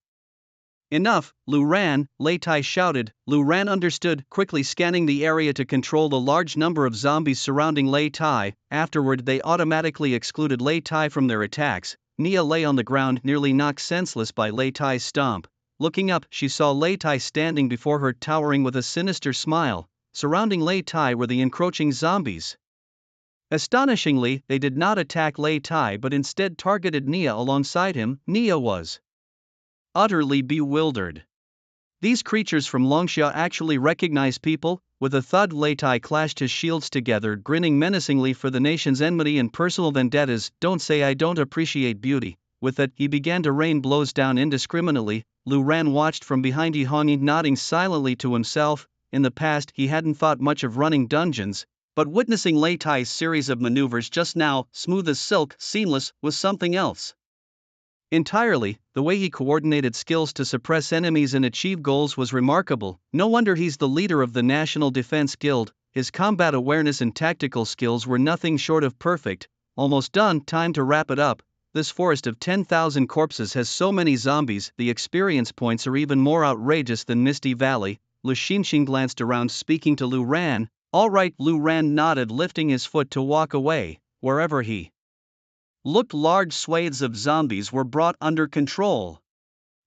enough. "Lu Ran," Lei Tai shouted. Lu Ran understood, quickly scanning the area to control the large number of zombies surrounding Lei Tai. Afterward, they automatically excluded Lei Tai from their attacks. Nia lay on the ground, nearly knocked senseless by Lei Tai's stomp. Looking up, she saw Lei Tai standing before her, towering with a sinister smile. Surrounding Lei Tai were the encroaching zombies. Astonishingly, they did not attack Lei Tai but instead targeted Nia alongside him. Nia was utterly bewildered. These creatures from Longxia actually recognize people? With a thud, Lei Tai clashed his shields together, grinning menacingly for the nation's enmity and personal vendettas. Don't say I don't appreciate beauty. With that, he began to rain blows down indiscriminately. Lu Ran watched from behind Yihongi, nodding silently to himself. In the past, he hadn't thought much of running dungeons, but witnessing Lei Tai's series of maneuvers just now, smooth as silk, seamless, was something else entirely. The way he coordinated skills to suppress enemies and achieve goals was remarkable. No wonder he's the leader of the National Defense Guild. His combat awareness and tactical skills were nothing short of perfect. Almost done, time to wrap it up. This forest of 10,000 corpses has so many zombies, the experience points are even more outrageous than Misty Valley. Lu Xinxing glanced around, speaking to Lu Ran. All right, Lu Ran nodded, lifting his foot to walk away. Wherever he looked, large swathes of zombies were brought under control.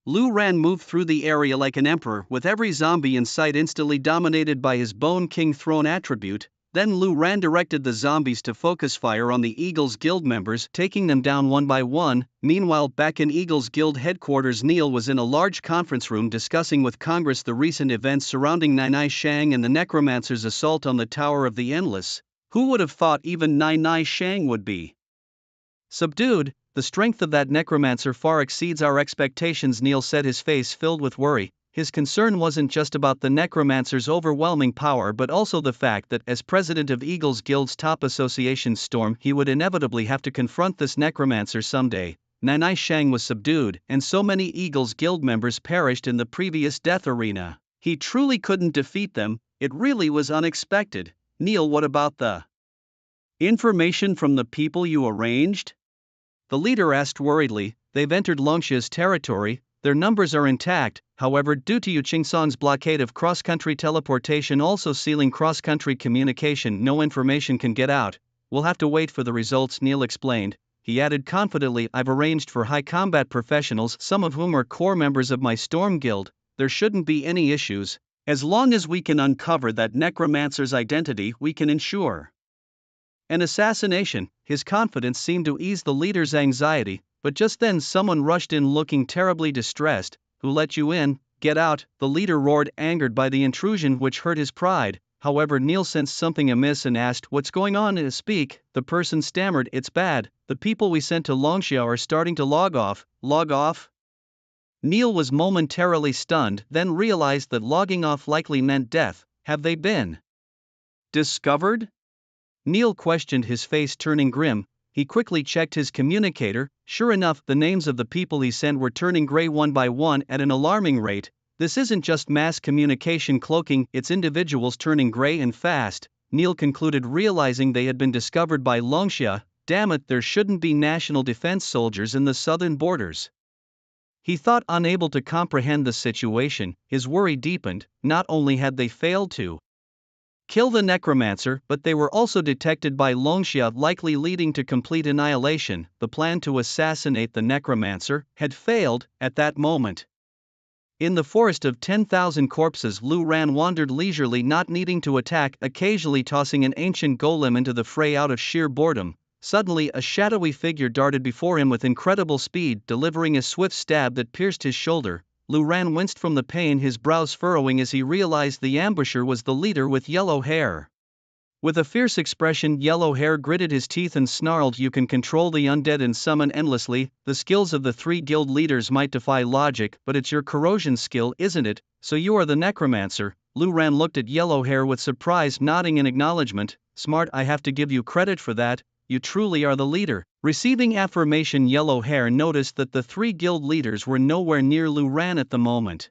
Lu Ran moved through the area like an emperor, with every zombie in sight instantly dominated by his Bone King throne attribute. Then Lu Ran directed the zombies to focus fire on the Eagles Guild members, taking them down one by one. Meanwhile, back in Eagles Guild headquarters, Neil was in a large conference room discussing with Congress the recent events surrounding Nai Shang and the necromancer's assault on the Tower of the Endless. Who would have thought even Nai Shang would be subdued? The strength of that necromancer far exceeds our expectations, Neil said, his face filled with worry. His concern wasn't just about the necromancer's overwhelming power but also the fact that, as president of Eagles Guild's top association Storm, he would inevitably have to confront this necromancer someday. Nai Shang was subdued, and so many Eagles Guild members perished in the previous death arena. He truly couldn't defeat them. It really was unexpected. Neil, what about the information from the people you arranged? The leader asked worriedly. They've entered Longxia's territory. Their numbers are intact, however, due to Yu Qingsan's blockade of cross-country teleportation also sealing cross-country communication, no information can get out. We'll have to wait for the results, Neil explained. He added confidently, I've arranged for high combat professionals, some of whom are core members of my Storm Guild. There shouldn't be any issues. As long as we can uncover that necromancer's identity, we can ensure an assassination. His confidence seemed to ease the leader's anxiety, but just then someone rushed in looking terribly distressed. Who let you in? Get out, the leader roared, angered by the intrusion which hurt his pride. However, Neil sensed something amiss and asked, what's going on? Speak. The person stammered, it's bad. The people we sent to Longxia are starting to log off. Log off? Neil was momentarily stunned, then realized that logging off likely meant death. Have they been discovered? Neil questioned, his face turning grim. He quickly checked his communicator. Sure enough, the names of the people he sent were turning gray one by one at an alarming rate. This isn't just mass communication cloaking, it's individuals turning gray and fast, Neil concluded, realizing they had been discovered by Longxia. Damn it, there shouldn't be national defense soldiers in the southern borders. He thought, unable to comprehend the situation. His worry deepened. Not only had they failed to kill the necromancer, but they were also detected by Longxia, likely leading to complete annihilation. The plan to assassinate the necromancer had failed. At that moment, in the forest of 10,000 corpses, Lu Ran wandered leisurely, not needing to attack, occasionally tossing an ancient golem into the fray out of sheer boredom. Suddenly, a shadowy figure darted before him with incredible speed, delivering a swift stab that pierced his shoulder. Lu Ran winced from the pain, his brows furrowing as he realized the ambusher was the leader with yellow hair. With a fierce expression, Yellow Hair gritted his teeth and snarled, you can control the undead and summon endlessly. The skills of the three guild leaders might defy logic, but it's your corrosion skill, isn't it? So you are the necromancer? Lu Ran looked at Yellow Hair with surprise, nodding in acknowledgement. Smart, I have to give you credit for that. You truly are the leader. Receiving affirmation, Yellow Hair noticed that the three guild leaders were nowhere near Lu Ran at the moment.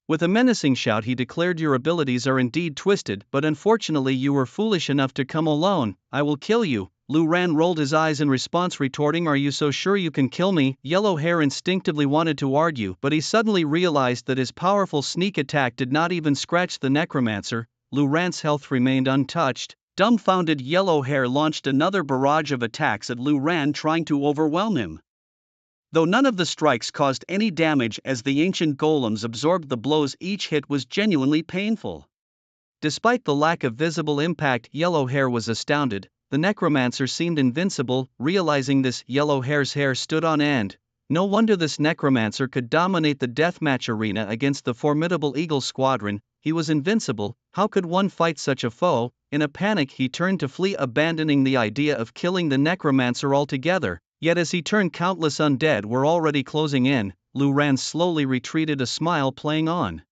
With a menacing shout, he declared, your abilities are indeed twisted, but unfortunately you were foolish enough to come alone. I will kill you. Lu Ran rolled his eyes in response, retorting, are you so sure you can kill me? Yellow Hair instinctively wanted to argue, but he suddenly realized that his powerful sneak attack did not even scratch the necromancer. Lu Ran's health remained untouched. Dumbfounded, Yellow Hair launched another barrage of attacks at Lu Ran, trying to overwhelm him. Though none of the strikes caused any damage as the ancient golems absorbed the blows, each hit was genuinely painful. Despite the lack of visible impact, Yellow Hair was astounded. The necromancer seemed invincible. Realizing this, Yellow Hair's hair stood on end. No wonder this necromancer could dominate the deathmatch arena against the formidable Eagle Squadron. He was invincible. How could one fight such a foe? In a panic, he turned to flee, abandoning the idea of killing the necromancer altogether. Yet as he turned, countless undead were already closing in. Lu Ran slowly retreated, a smile playing on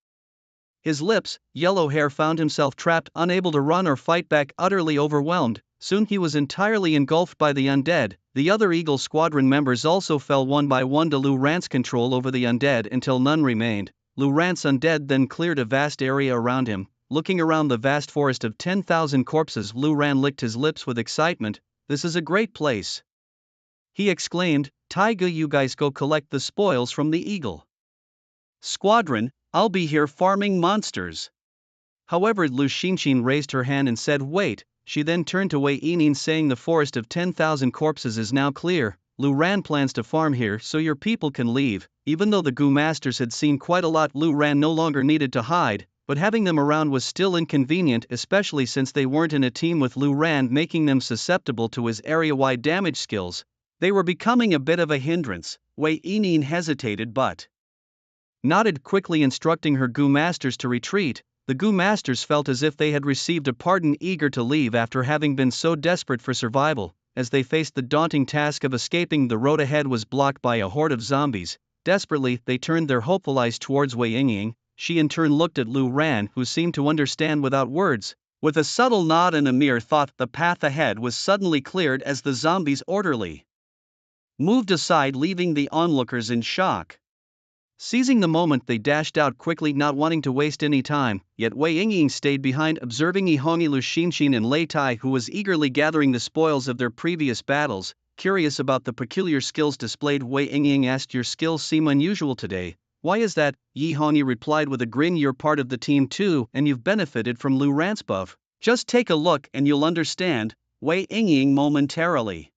his lips. Yellow Hair found himself trapped, unable to run or fight back, utterly overwhelmed. Soon he was entirely engulfed by the undead. The other Eagle Squadron members also fell one by one to Lu Ran's control over the undead until none remained. Lu Ran's undead then cleared a vast area around him. Looking around the vast forest of 10,000 corpses, Lu Ran licked his lips with excitement. "This is a great place," he exclaimed. "Taiga, you guys go collect the spoils from the Eagle Squadron. I'll be here farming monsters." However, Lu Xinshin raised her hand and said, "Wait." She then turned to Wei Yinyin, saying, "The forest of 10,000 corpses is now clear. Lu Ran plans to farm here, so your people can leave." Even though the Gu Masters had seen quite a lot, Lu Ran no longer needed to hide, but having them around was still inconvenient, especially since they weren't in a team with Lu Ran, making them susceptible to his area-wide damage skills. They were becoming a bit of a hindrance. Wei Yinyin hesitated but nodded, quickly instructing her Gu Masters to retreat. The Gu Masters felt as if they had received a pardon, eager to leave after having been so desperate for survival. As they faced the daunting task of escaping, the road ahead was blocked by a horde of zombies. Desperately, they turned their hopeful eyes towards Wei Yinyin. She in turn looked at Lu Ran, who seemed to understand without words. With a subtle nod and a mere thought, the path ahead was suddenly cleared as the zombies orderly moved aside, leaving the onlookers in shock. Seizing the moment, they dashed out quickly, not wanting to waste any time. Yet Wei Yinyin stayed behind, observing Yihongi, Lu Xinshin and Lei Tai, who was eagerly gathering the spoils of their previous battles. Curious about the peculiar skills displayed, Wei Yinyin asked, "Your skills seem unusual today. Why is that?" Yihongi replied with a grin, "You're part of the team too, and you've benefited from Lu Ran's buff. Just take a look and you'll understand." Wei Yinyin momentarily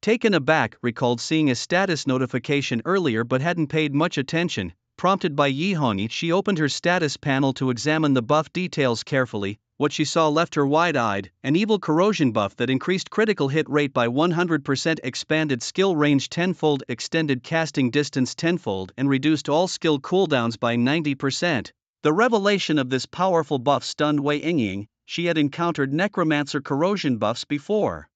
taken aback recalled seeing a status notification earlier but hadn't paid much attention. Prompted by Yihongi, she opened her status panel to examine the buff details carefully. What she saw left her wide-eyed: an evil corrosion buff that increased critical hit rate by 100%, expanded skill range tenfold, extended casting distance tenfold, and reduced all skill cooldowns by 90%. The revelation of this powerful buff stunned Wei Yinyin. She had encountered necromancer corrosion buffs before,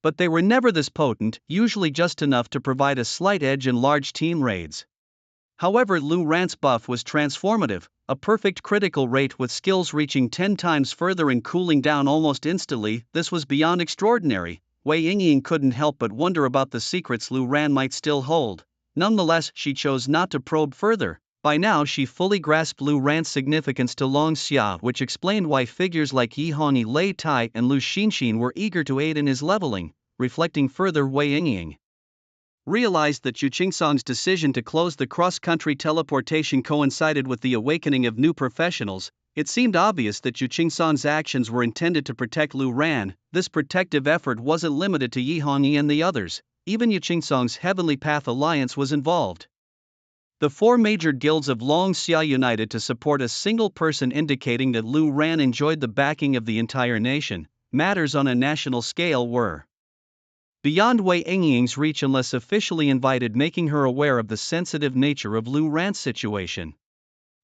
but they were never this potent, usually just enough to provide a slight edge in large team raids. However, Lu Ran's buff was transformative, a perfect critical rate with skills reaching 10 times further and cooling down almost instantly. This was beyond extraordinary. Wei Yinyin couldn't help but wonder about the secrets Lu Ran might still hold. Nonetheless, she chose not to probe further. By now she fully grasped Lu Ran's significance to Long Xia, which explained why figures like Yihongi, Lei Tai and Lu Xinshin were eager to aid in his leveling. Reflecting further, Wei Yinyin realized that Yu Qingsong's decision to close the cross-country teleportation coincided with the awakening of new professionals. It seemed obvious that Yu Qingsong's actions were intended to protect Lu Ran. This protective effort wasn't limited to Yihongi and the others. Even Yu Qingsong's Heavenly Path Alliance was involved. The four major guilds of Long Xia united to support a single person, indicating that Lu Ran enjoyed the backing of the entire nation. Matters on a national scale were beyond Wei Yingying's reach unless officially invited, making her aware of the sensitive nature of Lu Ran's situation.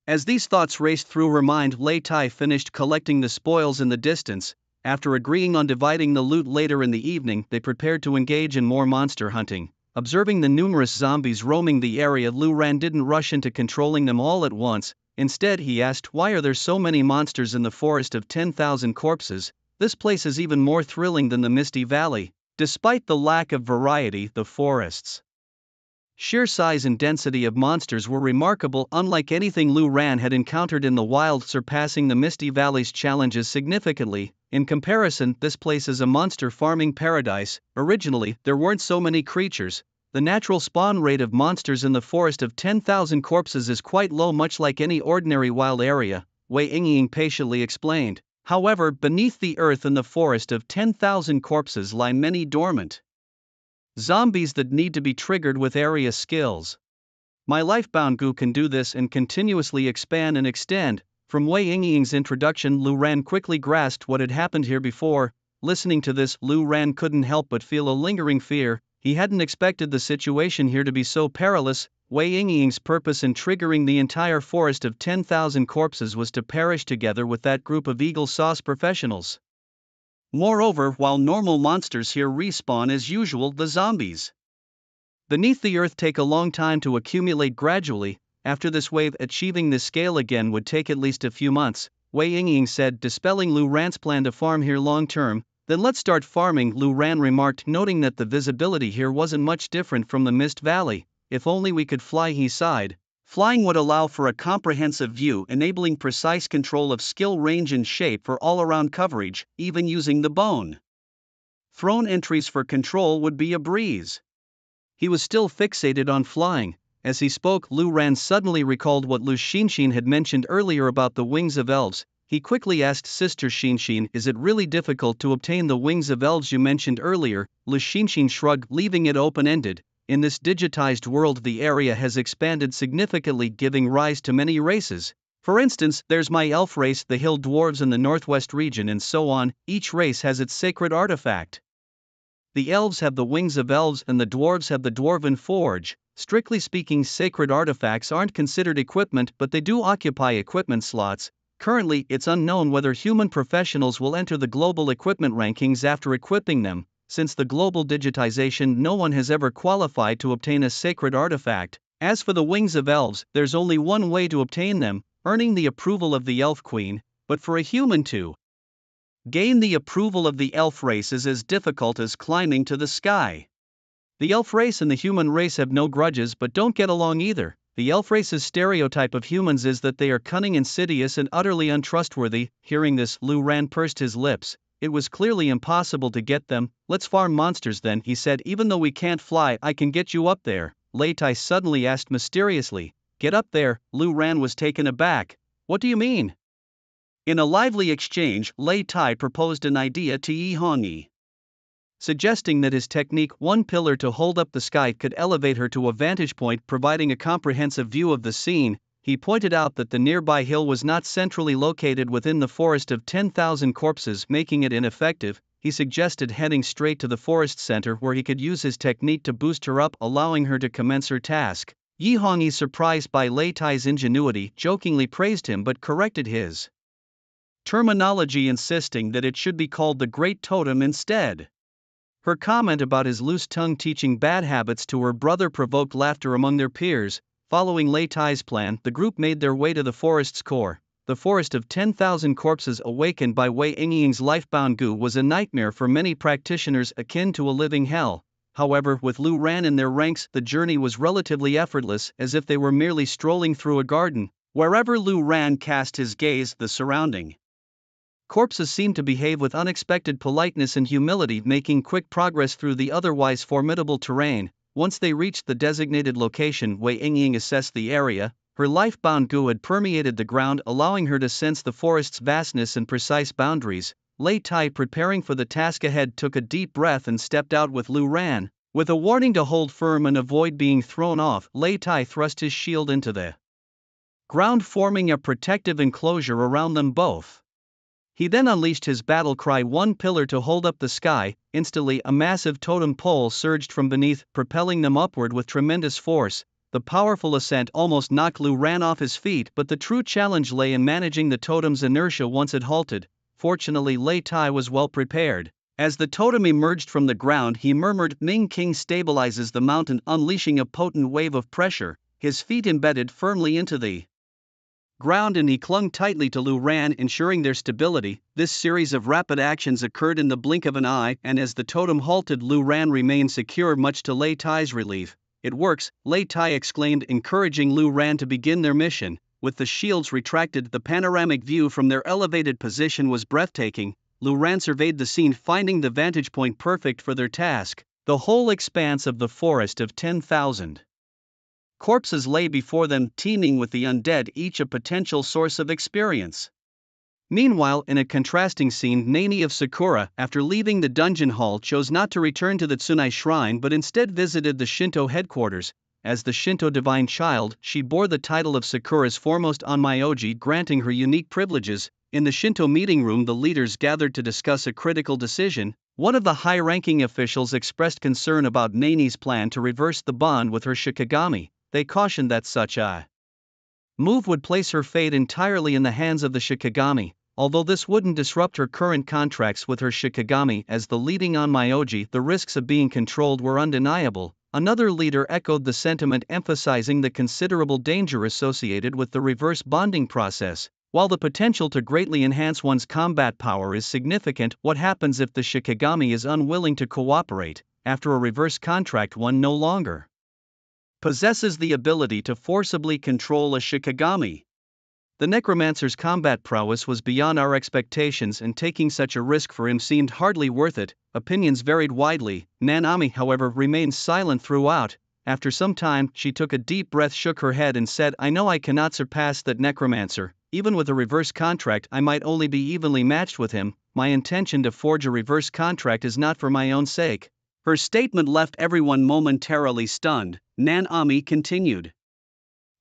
As these thoughts raced through her mind, Lei Tai finished collecting the spoils in the distance. After agreeing on dividing the loot later in the evening, they prepared to engage in more monster hunting. Observing the numerous zombies roaming the area, Lu Ran didn't rush into controlling them all at once. Instead, he asked, "Why are there so many monsters in the forest of 10,000 corpses? This place is even more thrilling than the Misty Valley." Despite the lack of variety, the forest's sheer size and density of monsters were remarkable, unlike anything Lu Ran had encountered in the wild, surpassing the Misty Valley's challenges significantly. In comparison, this place is a monster farming paradise. Originally, there weren't so many creatures. The natural spawn rate of monsters in the forest of 10,000 corpses is quite low, much like any ordinary wild area, Wei Yingying patiently explained. However, beneath the earth in the forest of 10,000 corpses lie many dormant zombies that need to be triggered with area skills. My Lifebound Gu can do this and continuously expand and extend. From Wei Yingying's introduction, Lu Ran quickly grasped what had happened here before. Listening to this, Lu Ran couldn't help but feel a lingering fear. He hadn't expected the situation here to be so perilous. Wei Yingying's purpose in triggering the entire forest of 10,000 corpses was to perish together with that group of eagle sauce professionals. Moreover, while normal monsters here respawn as usual, the zombies beneath the earth take a long time to accumulate gradually. After this wave, achieving this scale again would take at least a few months, Wei Yingying said, dispelling Lu Ran's plan to farm here long term. Then let's start farming, Lu Ran remarked, noting that the visibility here wasn't much different from the Mist Valley. If only we could fly, he sighed. Flying would allow for a comprehensive view, enabling precise control of skill, range and shape for all-around coverage, even using the bone throne entries for control would be a breeze. He was still fixated on flying. As he spoke, Lu Ran suddenly recalled what Lu Xinxin had mentioned earlier about the wings of elves. He quickly asked Sister Xinxin, is it really difficult to obtain the wings of elves you mentioned earlier? Lu Xinxin shrugged, leaving it open-ended. In this digitized world, the area has expanded significantly, giving rise to many races. For instance, there's my elf race, the hill dwarves in the northwest region, and so on. Each race has its sacred artifact. The elves have the wings of elves and the dwarves have the dwarven forge. Strictly speaking, sacred artifacts aren't considered equipment, but they do occupy equipment slots. Currently, it's unknown whether human professionals will enter the global equipment rankings after equipping them. Since the global digitization, no one has ever qualified to obtain a sacred artifact. As for the wings of elves, there's only one way to obtain them, earning the approval of the elf queen. But for a human to gain the approval of the elf race is as difficult as climbing to the sky. The elf race and the human race have no grudges but don't get along either. The elf race's stereotype of humans is that they are cunning, insidious and utterly untrustworthy. Hearing this, Lu Ran pursed his lips. It was clearly impossible to get them. Let's farm monsters then, he said. Even though we can't fly, I can get you up there, Lei Tai suddenly asked mysteriously. Get up there? Lu Ran was taken aback. What do you mean? In a lively exchange, Lei Tai proposed an idea to Yi Hongyi, suggesting that his technique, one pillar to hold up the sky, could elevate her to a vantage point, providing a comprehensive view of the scene. He pointed out that the nearby hill was not centrally located within the forest of 10,000 corpses, making it ineffective. He suggested heading straight to the forest center where he could use his technique to boost her up, allowing her to commence her task. Yi Hongyi, surprised by Lei Tai's ingenuity, jokingly praised him but corrected his terminology, insisting that it should be called the Great Totem instead. Her comment about his loose tongue teaching bad habits to her brother provoked laughter among their peers. Following Lei Tai's plan, the group made their way to the forest's core. The forest of 10,000 corpses awakened by Wei Yingying's lifebound goo was a nightmare for many practitioners, akin to a living hell. However, with Lu Ran in their ranks, the journey was relatively effortless, as if they were merely strolling through a garden. Wherever Lu Ran cast his gaze, the surrounding corpses seemed to behave with unexpected politeness and humility, making quick progress through the otherwise formidable terrain. Once they reached the designated location, Wei Yingying assessed the area. Her life-bound goo had permeated the ground, allowing her to sense the forest's vastness and precise boundaries. Lei Tai, preparing for the task ahead, took a deep breath and stepped out with Lu Ran. With a warning to hold firm and avoid being thrown off, Lei Tai thrust his shield into the ground, forming a protective enclosure around them both. He then unleashed his battle cry, one pillar to hold up the sky. Instantly, a massive totem pole surged from beneath, propelling them upward with tremendous force. The powerful ascent almost knocked Lu Ran off his feet, but the true challenge lay in managing the totem's inertia once it halted. Fortunately, Lei Tai was well prepared. As the totem emerged from the ground, he murmured, Ming King stabilizes the mountain, unleashing a potent wave of pressure. His feet embedded firmly into the ground and he clung tightly to Lu Ran, ensuring their stability. This series of rapid actions occurred in the blink of an eye, and as the totem halted, Lu Ran remained secure, much to Lei Tai's relief. It works, Lei Tai exclaimed, encouraging Lu Ran to begin their mission. With the shields retracted, the panoramic view from their elevated position was breathtaking. Lu Ran surveyed the scene, finding the vantage point perfect for their task. The whole expanse of the forest of 10,000 corpses lay before them, teeming with the undead, each a potential source of experience. Meanwhile, in a contrasting scene, Nani of Sakura, after leaving the dungeon hall, chose not to return to the Tsunai shrine but instead visited the Shinto headquarters. as the Shinto divine child, she bore the title of Sakura's foremost onmyoji, granting her unique privileges. In the Shinto meeting room, the leaders gathered to discuss a critical decision. One of the high-ranking officials expressed concern about Nani's plan to reverse the bond with her Shikigami. They cautioned that such a move would place her fate entirely in the hands of the Shikigami, although this wouldn't disrupt her current contracts with her Shikigami as the leading onmyoji. The risks of being controlled were undeniable. Another leader echoed the sentiment, emphasizing the considerable danger associated with the reverse bonding process. While the potential to greatly enhance one's combat power is significant, what happens if the Shikigami is unwilling to cooperate? After a reverse contract, one no longer possesses the ability to forcibly control a Shikigami. The necromancer's combat prowess was beyond our expectations, and taking such a risk for him seemed hardly worth it. Opinions varied widely. Nanami, however, remained silent throughout. After some time, she took a deep breath, shook her head, and said, "I know I cannot surpass that necromancer. Even with a reverse contract, I might only be evenly matched with him. My intention to forge a reverse contract is not for my own sake." Her statement left everyone momentarily stunned. Nanami continued,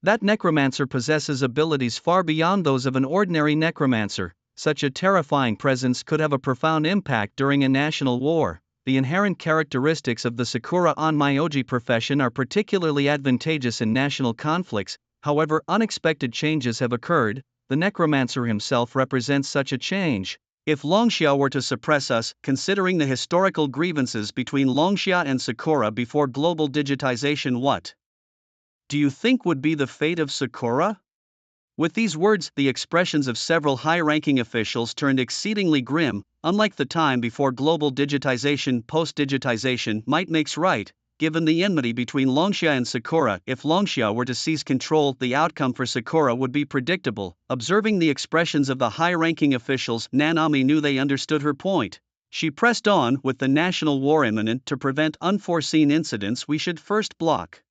"That necromancer possesses abilities far beyond those of an ordinary necromancer. Such a terrifying presence could have a profound impact during a national war. The inherent characteristics of the Sakura onmyoji profession are particularly advantageous in national conflicts. However, unexpected changes have occurred. The necromancer himself represents such a change. If Longxia were to suppress us, considering the historical grievances between Longxia and Sakura before global digitization, what do you think would be the fate of Sakura?" With these words, the expressions of several high-ranking officials turned exceedingly grim. Unlike the time before global digitization, post-digitization might makes right. Given the enmity between Longxia and Sakura, if Longxia were to seize control, the outcome for Sakura would be predictable. Observing the expressions of the high-ranking officials, Nanami knew they understood her point. She pressed on, "With the national war imminent, to prevent unforeseen incidents, we should first block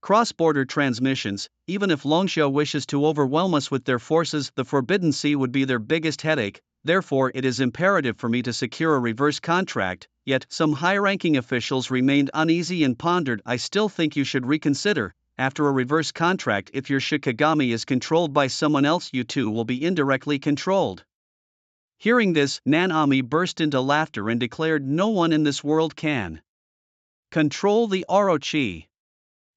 cross-border transmissions. Even if Longxia wishes to overwhelm us with their forces, the Forbidden Sea would be their biggest headache. Therefore, it is imperative for me to secure a reverse contract." Yet, some high-ranking officials remained uneasy and pondered. "I still think you should reconsider. After a reverse contract, if your Shikigami is controlled by someone else, you too will be indirectly controlled." Hearing this, Nanami burst into laughter and declared, "No one in this world can control the Orochi."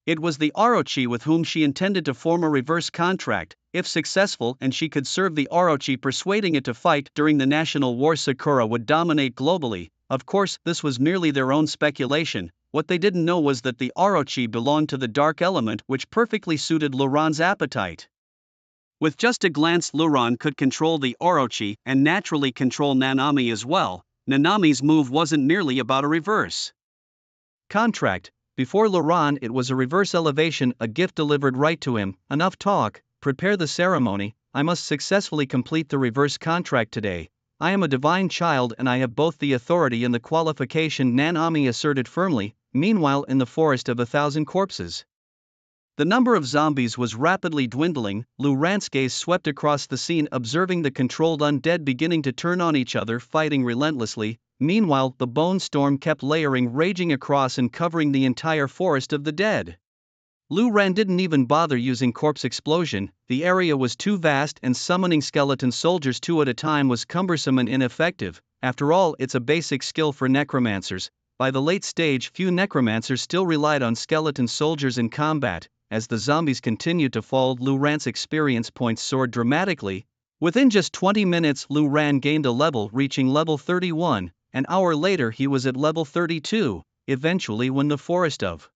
It was the Orochi with whom she intended to form a reverse contract. If successful, and she could serve the Orochi, persuading it to fight during the national war, Sakura would dominate globally. Of course, this was merely their own speculation. What they didn't know was that the Orochi belonged to the dark element, which perfectly suited Luran's appetite. With just a glance, Luran could control the Orochi and naturally control Nanami as well. Nanami's move wasn't merely about a reverse contract. Before Luran, it was a reverse elevation, a gift delivered right to him. Enough talk, prepare the ceremony. I must successfully complete the reverse contract today. I am a divine child and I have both the authority and the qualification, Nanami asserted firmly. Meanwhile, in the forest of 1,000 corpses, the number of zombies was rapidly dwindling. Luran's gaze swept across the scene, observing the controlled undead beginning to turn on each other, fighting relentlessly. Meanwhile, the bone storm kept layering, raging across and covering the entire forest of the dead. Luran didn't even bother using corpse explosion. The area was too vast, and summoning skeleton soldiers 2 at a time was cumbersome and ineffective. After all, it's a basic skill for necromancers. By the late stage, few necromancers still relied on skeleton soldiers in combat. As the zombies continued to fall, Luran's experience points soared dramatically. Within just 20 minutes, Luran gained a level, reaching level 31. An hour later, he was at level 32. Eventually, when the forest of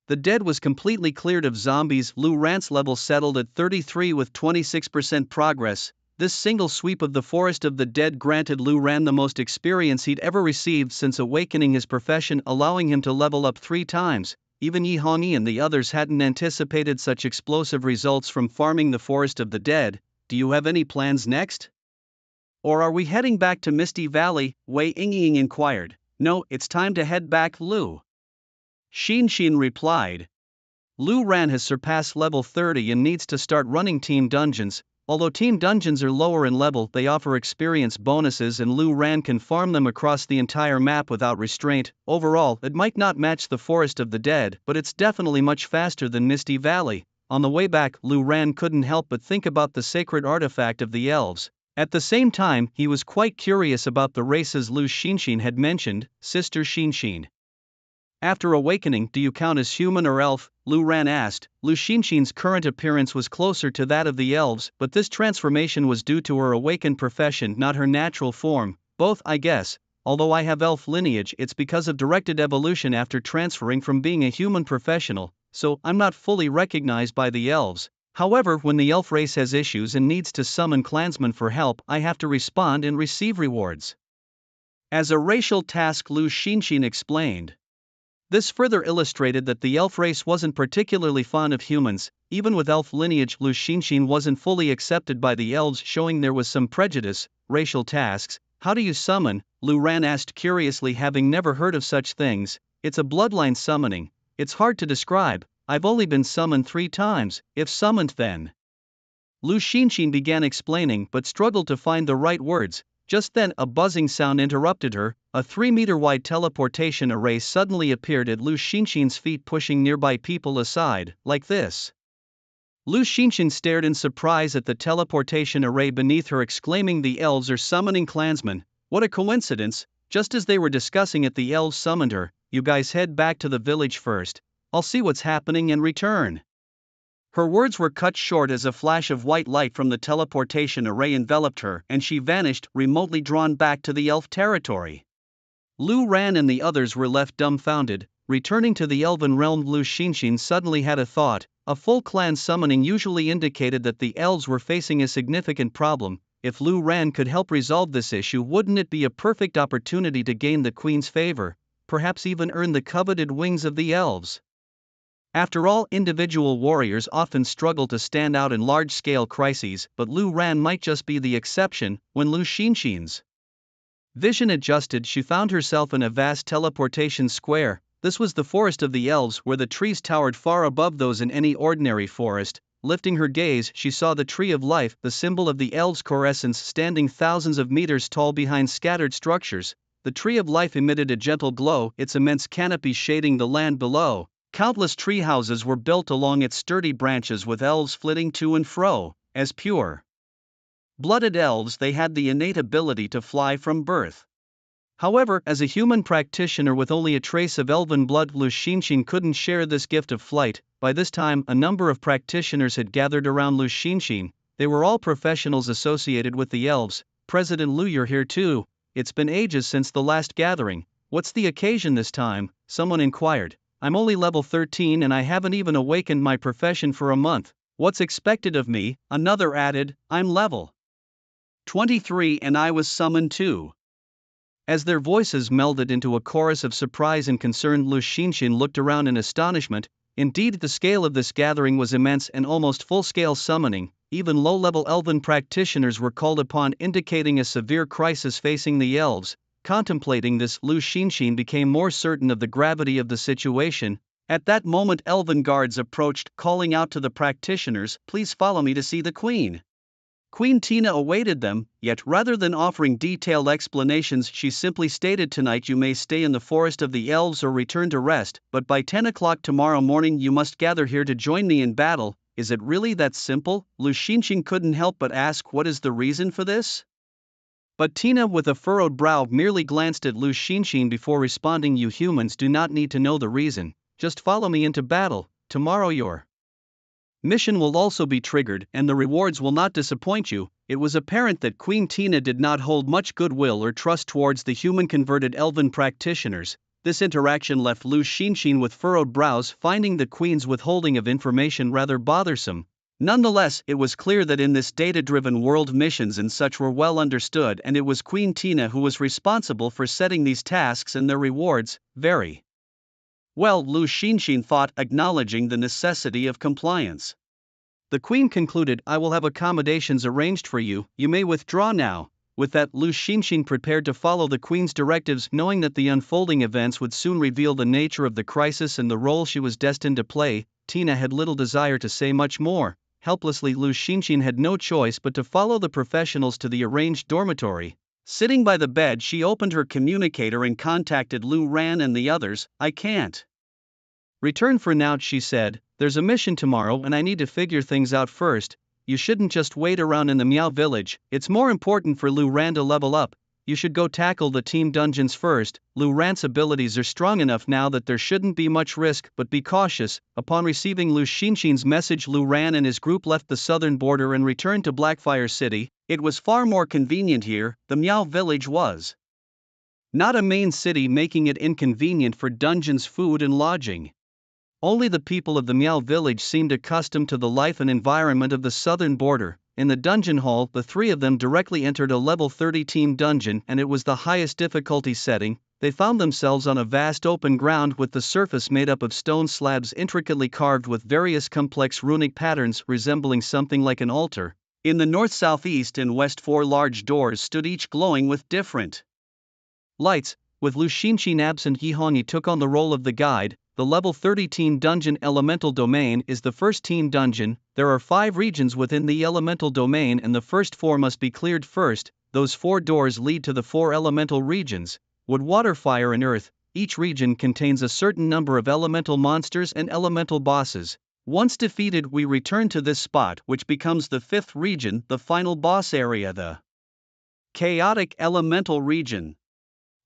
the dead was completely cleared of zombies, Luran's level settled at 33 with 26% progress. This single sweep of the forest of the dead granted Luran the most experience he'd ever received since awakening his profession, allowing him to level up 3 times. Even Yihongi and the others hadn't anticipated such explosive results from farming the forest of the dead. "Do you have any plans next? Or are we heading back to Misty Valley?" Wei Yingying inquired. "No, it's time to head back," Lu Xinshin replied. "Luran has surpassed level 30 and needs to start running team dungeons. Although team dungeons are lower in level, they offer experience bonuses and Lu Ran can farm them across the entire map without restraint. Overall, it might not match the Forest of the Dead, but it's definitely much faster than Misty Valley. On the way back, Lu Ran couldn't help but think about the sacred artifact of the elves. At the same time, he was quite curious about the races Lu Xinshin had mentioned, Sister Xinshin. After awakening, do you count as human or elf? Lu Ran asked. Lu Xinshin's current appearance was closer to that of the elves, but this transformation was due to her awakened profession, not her natural form. Both, I guess. Although I have elf lineage, it's because of directed evolution after transferring from being a human professional, so I'm not fully recognized by the elves. However, when the elf race has issues and needs to summon clansmen for help, I have to respond and receive rewards. As a racial task, Lu Xinshin explained. This further illustrated that the elf race wasn't particularly fond of humans. Even with elf lineage, Lu Xinshin wasn't fully accepted by the elves, showing there was some prejudice. Racial tasks. How do you summon? Lu Ran asked curiously, having never heard of such things. It's a bloodline summoning. It's hard to describe. I've only been summoned 3 times, if summoned then. Lu Xinshin began explaining but struggled to find the right words. Just then, a buzzing sound interrupted her. A 3-meter-wide teleportation array suddenly appeared at Lu Xinshin's feet, pushing nearby people aside, like this. Lu Xinshin stared in surprise at the teleportation array beneath her, exclaiming, "The elves are summoning clansmen. What a coincidence!" Just as they were discussing it, the elves summoned her. "You guys head back to the village first. I'll see what's happening and return." Her words were cut short as a flash of white light from the teleportation array enveloped her and she vanished, remotely drawn back to the elf territory. Lu Ran and the others were left dumbfounded. Returning to the elven realm, Lu Xinshin suddenly had a thought. A full clan summoning usually indicated that the elves were facing a significant problem. If Lu Ran could help resolve this issue, wouldn't it be a perfect opportunity to gain the queen's favor, perhaps even earn the coveted wings of the elves? After all, individual warriors often struggle to stand out in large-scale crises, but Lu Ran might just be the exception. When Lu Xinshin's vision adjusted, she found herself in a vast teleportation square. This was the Forest of the Elves, where the trees towered far above those in any ordinary forest. Lifting her gaze, she saw the Tree of Life, the symbol of the elves' core essence, standing thousands of meters tall behind scattered structures. The Tree of Life emitted a gentle glow, its immense canopy shading the land below. Countless tree houses were built along its sturdy branches, with elves flitting to and fro. As pure-blooded elves, they had the innate ability to fly from birth. However, as a human practitioner with only a trace of elven blood, Lu Xinshin couldn't share this gift of flight. By this time, a number of practitioners had gathered around Lu Xinshin. They were all professionals associated with the elves. "President Lu, you're here too. It's been ages since the last gathering. What's the occasion this time?" someone inquired. "I'm only level 13 and I haven't even awakened my profession for a month. What's expected of me?" Another added. "I'm level 23 and I was summoned too." As their voices melded into a chorus of surprise and concern, Lu Xinshin looked around in astonishment. Indeed, the scale of this gathering was immense and almost full-scale summoning. Even low-level elven practitioners were called upon, indicating a severe crisis facing the elves. Contemplating this, Lu Xinshin became more certain of the gravity of the situation. At that moment, elven guards approached, calling out to the practitioners, "Please follow me to see the queen." Queen Tina awaited them, yet rather than offering detailed explanations, she simply stated, "Tonight you may stay in the Forest of the Elves or return to rest, but by 10 o'clock tomorrow morning you must gather here to join me in battle." Is it really that simple? Lu Xinshin couldn't help but ask, what is the reason for this? But Tina, with a furrowed brow, merely glanced at Lu Xinshin before responding, "You humans do not need to know the reason. Just follow me into battle. Tomorrow your mission will also be triggered, and the rewards will not disappoint you." It was apparent that Queen Tina did not hold much goodwill or trust towards the human-converted elven practitioners. This interaction left Lu Xinshin with furrowed brows, finding the queen's withholding of information rather bothersome. Nonetheless, it was clear that in this data-driven world, missions and such were well understood, and it was Queen Tina who was responsible for setting these tasks and their rewards. Very well, Lu Xinshin thought, acknowledging the necessity of compliance. The queen concluded, "I will have accommodations arranged for you, you may withdraw now." With that, Lu Xinshin prepared to follow the queen's directives, knowing that the unfolding events would soon reveal the nature of the crisis and the role she was destined to play. Tina had little desire to say much more. helplessly Lu Xinxin had no choice but to follow the professionals to the arranged dormitory. Sitting by the bed, she opened her communicator and contacted Lu Ran and the others. "I can't return for now," she said. "There's a mission tomorrow and I need to figure things out first. You shouldn't just wait around in the Miao village. It's more important for Lu Ran to level up. You should go tackle the team dungeons first. Lu Ran's abilities are strong enough now that there shouldn't be much risk, but be cautious." Upon receiving Lu Xinxin's message, Lu Ran and his group left the southern border and returned to Blackfire City. It was far more convenient here. The Miao village was not a main city, making it inconvenient for dungeons, food and lodging. Only the people of the Miao village seemed accustomed to the life and environment of the southern border. In the dungeon hall, the three of them directly entered a level 30 team dungeon, and it was the highest difficulty setting. They found themselves on a vast open ground with the surface made up of stone slabs intricately carved with various complex runic patterns resembling something like an altar. In the north, south, east and west, 4 large doors stood, each glowing with different lights. With Lu Xinxin absent, Yi Hongyi took on the role of the guide. The level 30 team dungeon elemental domain is the first team dungeon. There are 5 regions within the elemental domain and the first 4 must be cleared first. Those 4 doors lead to the 4 elemental regions: wood, water, fire and earth. Each region contains a certain number of elemental monsters and elemental bosses. Once defeated, we return to this spot, which becomes the 5th region, the final boss area, the chaotic elemental region.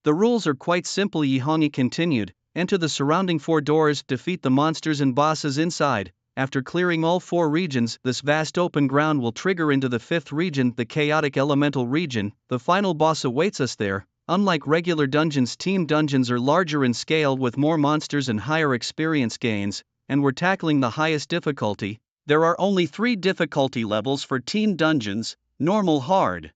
The rules are quite simple, Yi Hongyi continued. Enter the surrounding 4 doors, defeat the monsters and bosses inside. After clearing all 4 regions, this vast open ground will trigger into the 5th region, the chaotic elemental region. The final boss awaits us there. Unlike regular dungeons, team dungeons are larger in scale with more monsters and higher experience gains, and we're tackling the highest difficulty. There are only 3 difficulty levels for team dungeons: normal, hard,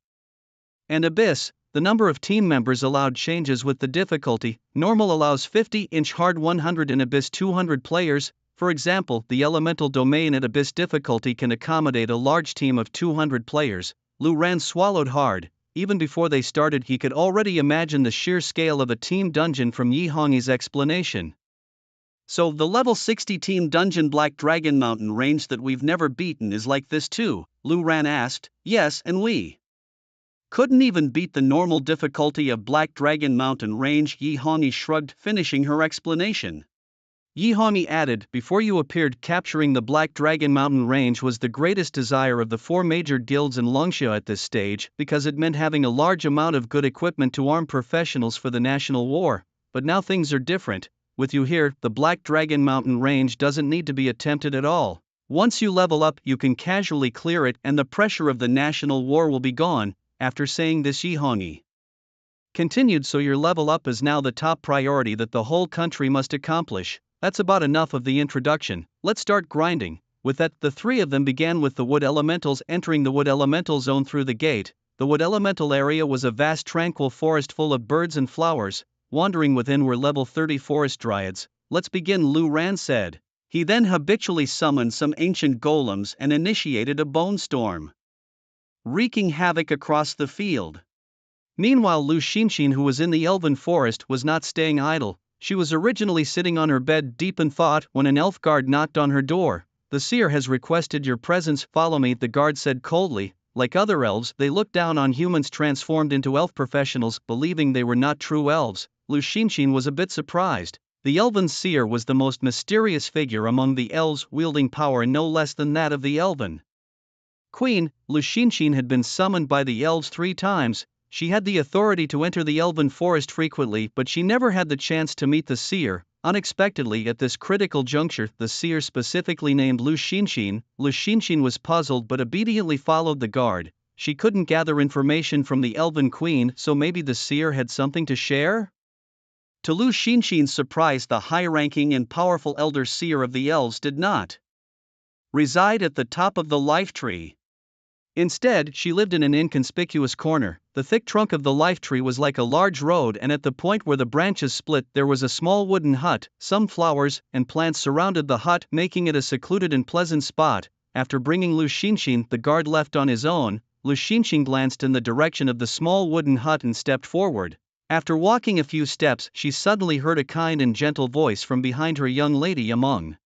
and abyss. The number of team members allowed changes with the difficulty. Normal allows 50-inch, hard 100, and abyss 200 players. For example, the elemental domain at abyss difficulty can accommodate a large team of 200 players. Lu Ran swallowed hard. Even before they started, he could already imagine the sheer scale of a team dungeon from Yi Hongyi's explanation. "So the level 60 team dungeon Black Dragon Mountain range that we've never beaten is like this too?" Lu Ran asked. "Yes, and we couldn't even beat the normal difficulty of Black Dragon Mountain range," Yi Hongyi shrugged, finishing her explanation. Yi Hongyi added, "Before you appeared, capturing the Black Dragon Mountain range was the greatest desire of the 4 major guilds in Longxia at this stage, because it meant having a large amount of good equipment to arm professionals for the national war. But now things are different. With you here, the Black Dragon Mountain range doesn't need to be attempted at all. Once you level up, you can casually clear it and the pressure of the national war will be gone." After saying this, Yi Hongyi continued, "So your level up is now the top priority that the whole country must accomplish. That's about enough of the introduction. Let's start grinding." With that, the 3 of them began with the wood elementals, entering the wood elemental zone through the gate. The wood elemental area was a vast tranquil forest full of birds and flowers. Wandering within were level 30 forest dryads. "Let's begin," Lu Ran said. He then habitually summoned some ancient golems and initiated a bone storm, wreaking havoc across the field. Meanwhile, Lu Xinxin, who was in the elven forest, was not staying idle. She was originally sitting on her bed deep in thought when an elf guard knocked on her door. "The seer has requested your presence." "Follow me," the guard said coldly. Like other elves, they looked down on humans transformed into elf professionals, believing they were not true elves. Lu Xinxin was a bit surprised. The elven seer was the most mysterious figure among the elves, wielding power no less than that of the elven queen. Lu Xinxin had been summoned by the elves 3 times. She had the authority to enter the elven forest frequently, but she never had the chance to meet the seer. Unexpectedly, at this critical juncture, the seer specifically named Lu Xinxin. Lu Xinxin was puzzled but obediently followed the guard. She couldn't gather information from the elven queen, so maybe the seer had something to share? To Lu Xinxin's surprise, the high-ranking and powerful elder seer of the elves did not reside at the top of the life tree. Instead, she lived in an inconspicuous corner. The thick trunk of the life tree was like a large road, and at the point where the branches split, there was a small wooden hut. Some flowers and plants surrounded the hut, making it a secluded and pleasant spot. After bringing Lu Xinxin, the guard left on his own. Lu Xinxin glanced in the direction of the small wooden hut and stepped forward. After walking a few steps, she suddenly heard a kind and gentle voice from behind her. "Young lady, among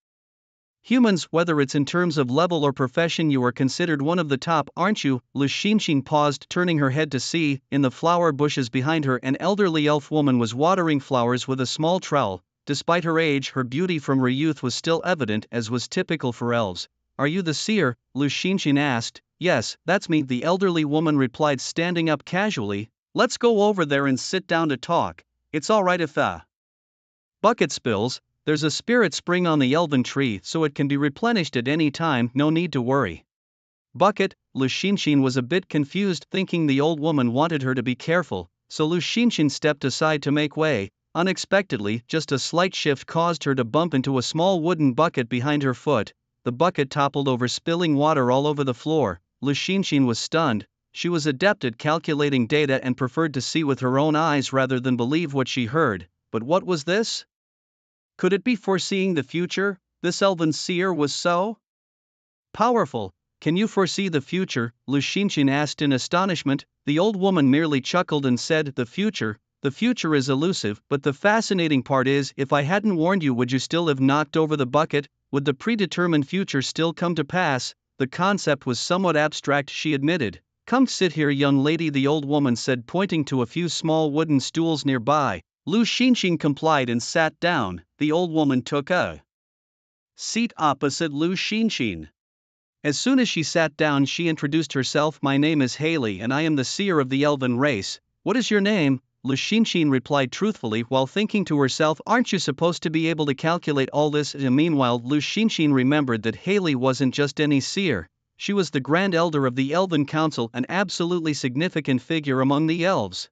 Humans, whether it's in terms of level or profession, you are considered one of the top, aren't you? Lu Xinxin paused, turning her head to see. In the flower bushes behind her, an elderly elf woman was watering flowers with a small trowel. Despite her age, her beauty from her youth was still evident, as was typical for elves. Are you the seer? Lu Xinxin asked. Yes, that's me, the elderly woman replied, standing up casually. Let's go over there and sit down to talk. It's alright if the bucket spills. There's a spirit spring on the elven tree, so it can be replenished at any time, no need to worry. Bucket? Lu Xinxin was a bit confused, thinking the old woman wanted her to be careful, so Lu Xinxin stepped aside to make way. Unexpectedly, just a slight shift caused her to bump into a small wooden bucket behind her foot. The bucket toppled over, spilling water all over the floor. Lu Xinxin was stunned. She was adept at calculating data and preferred to see with her own eyes rather than believe what she heard. But what was this? Could it be foreseeing the future? This elven seer was so powerful. Can you foresee the future? Lu Xinxin asked in astonishment. The old woman merely chuckled and said, The future is elusive, but the fascinating part is, if I hadn't warned you, would you still have knocked over the bucket? Would the predetermined future still come to pass? The concept was somewhat abstract, she admitted. Come sit here, young lady, the old woman said, pointing to a few small wooden stools nearby. Lu Xinxin complied and sat down. The old woman took a seat opposite Lu Xinxin. As soon as she sat down, she introduced herself. My name is Haley and I am the seer of the elven race. What is your name? Lu Xinxin replied truthfully, while thinking to herself, aren't you supposed to be able to calculate all this? Meanwhile, Lu Xinxin remembered that Haley wasn't just any seer. She was the Grand Elder of the Elven Council, an absolutely significant figure among the elves.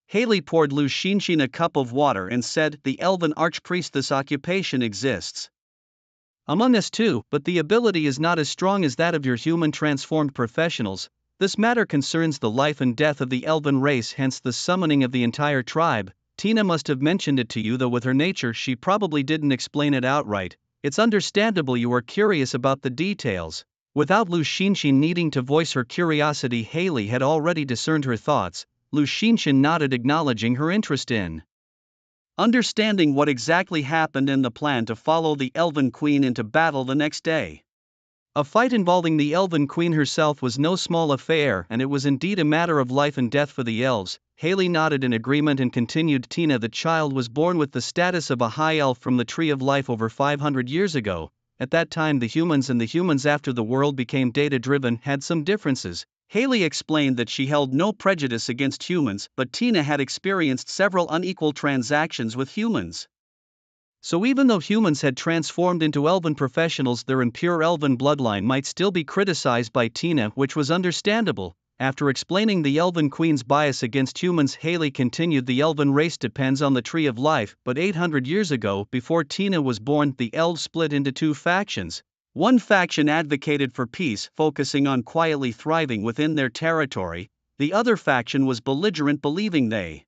Haley poured Lu Xinxin a cup of water and said, The Elven Archpriest, this occupation exists among us too, but the ability is not as strong as that of your human transformed professionals. This matter concerns the life and death of the elven race, hence the summoning of the entire tribe. Tina must have mentioned it to you, though with her nature she probably didn't explain it outright. It's understandable you are curious about the details. Without Lu Xinxin needing to voice her curiosity, Haley had already discerned her thoughts. Lu Xinxin nodded, acknowledging her interest in understanding what exactly happened and the plan to follow the Elven Queen into battle the next day. A fight involving the Elven Queen herself was no small affair, and it was indeed a matter of life and death for the elves. Haley nodded in agreement and continued, Tina, the child was born with the status of a high elf from the Tree of Life over 500 years ago. At that time, the humans and the humans after the world became data-driven had some differences. Haley explained that she held no prejudice against humans, but Tina had experienced several unequal transactions with humans. So even though humans had transformed into elven professionals, their impure elven bloodline might still be criticized by Tina, which was understandable. After explaining the Elven Queen's bias against humans, Haley continued, the elven race depends on the Tree of Life, but 800 years ago, before Tina was born, the elves split into two factions. One faction advocated for peace, focusing on quietly thriving within their territory. The other faction was belligerent, believing they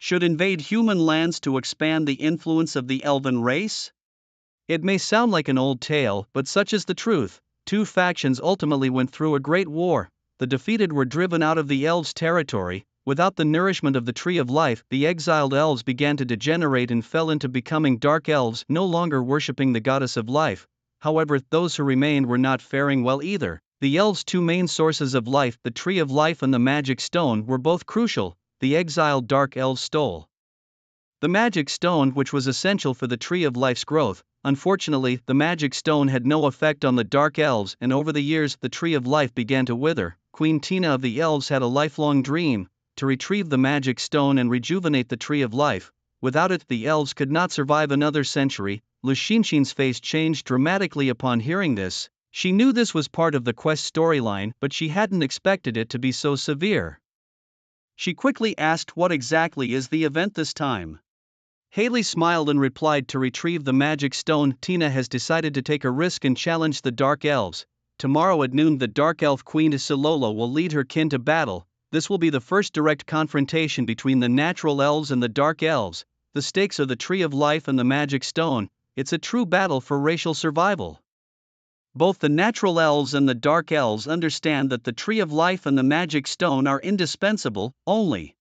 should invade human lands to expand the influence of the elven race. It may sound like an old tale, but such is the truth. Two factions ultimately went through a great war. The defeated were driven out of the elves' territory. Without the nourishment of the Tree of Life, the exiled elves began to degenerate and fell into becoming dark elves, no longer worshipping the goddess of life. However, those who remained were not faring well either. The elves' two main sources of life, the Tree of Life and the Magic Stone, were both crucial. The exiled dark elves stole the Magic Stone, which was essential for the Tree of Life's growth. Unfortunately, the Magic Stone had no effect on the Dark Elves, and over the years the Tree of Life began to wither. Queen Tina of the Elves had a lifelong dream, to retrieve the Magic Stone and rejuvenate the Tree of Life. Without it, the elves could not survive another century. Lu Xinxin's face changed dramatically upon hearing this. She knew this was part of the quest storyline, but she hadn't expected it to be so severe. She quickly asked, what exactly is the event this time? Haley smiled and replied, to retrieve the Magic Stone, Tina has decided to take a risk and challenge the Dark Elves. Tomorrow at noon, the Dark Elf Queen Silolo will lead her kin to battle. This will be the first direct confrontation between the natural elves and the Dark Elves. The stakes are the Tree of Life and the Magic Stone. It's a true battle for racial survival. Both the natural elves and the Dark Elves understand that the Tree of Life and the Magic Stone are indispensable. Only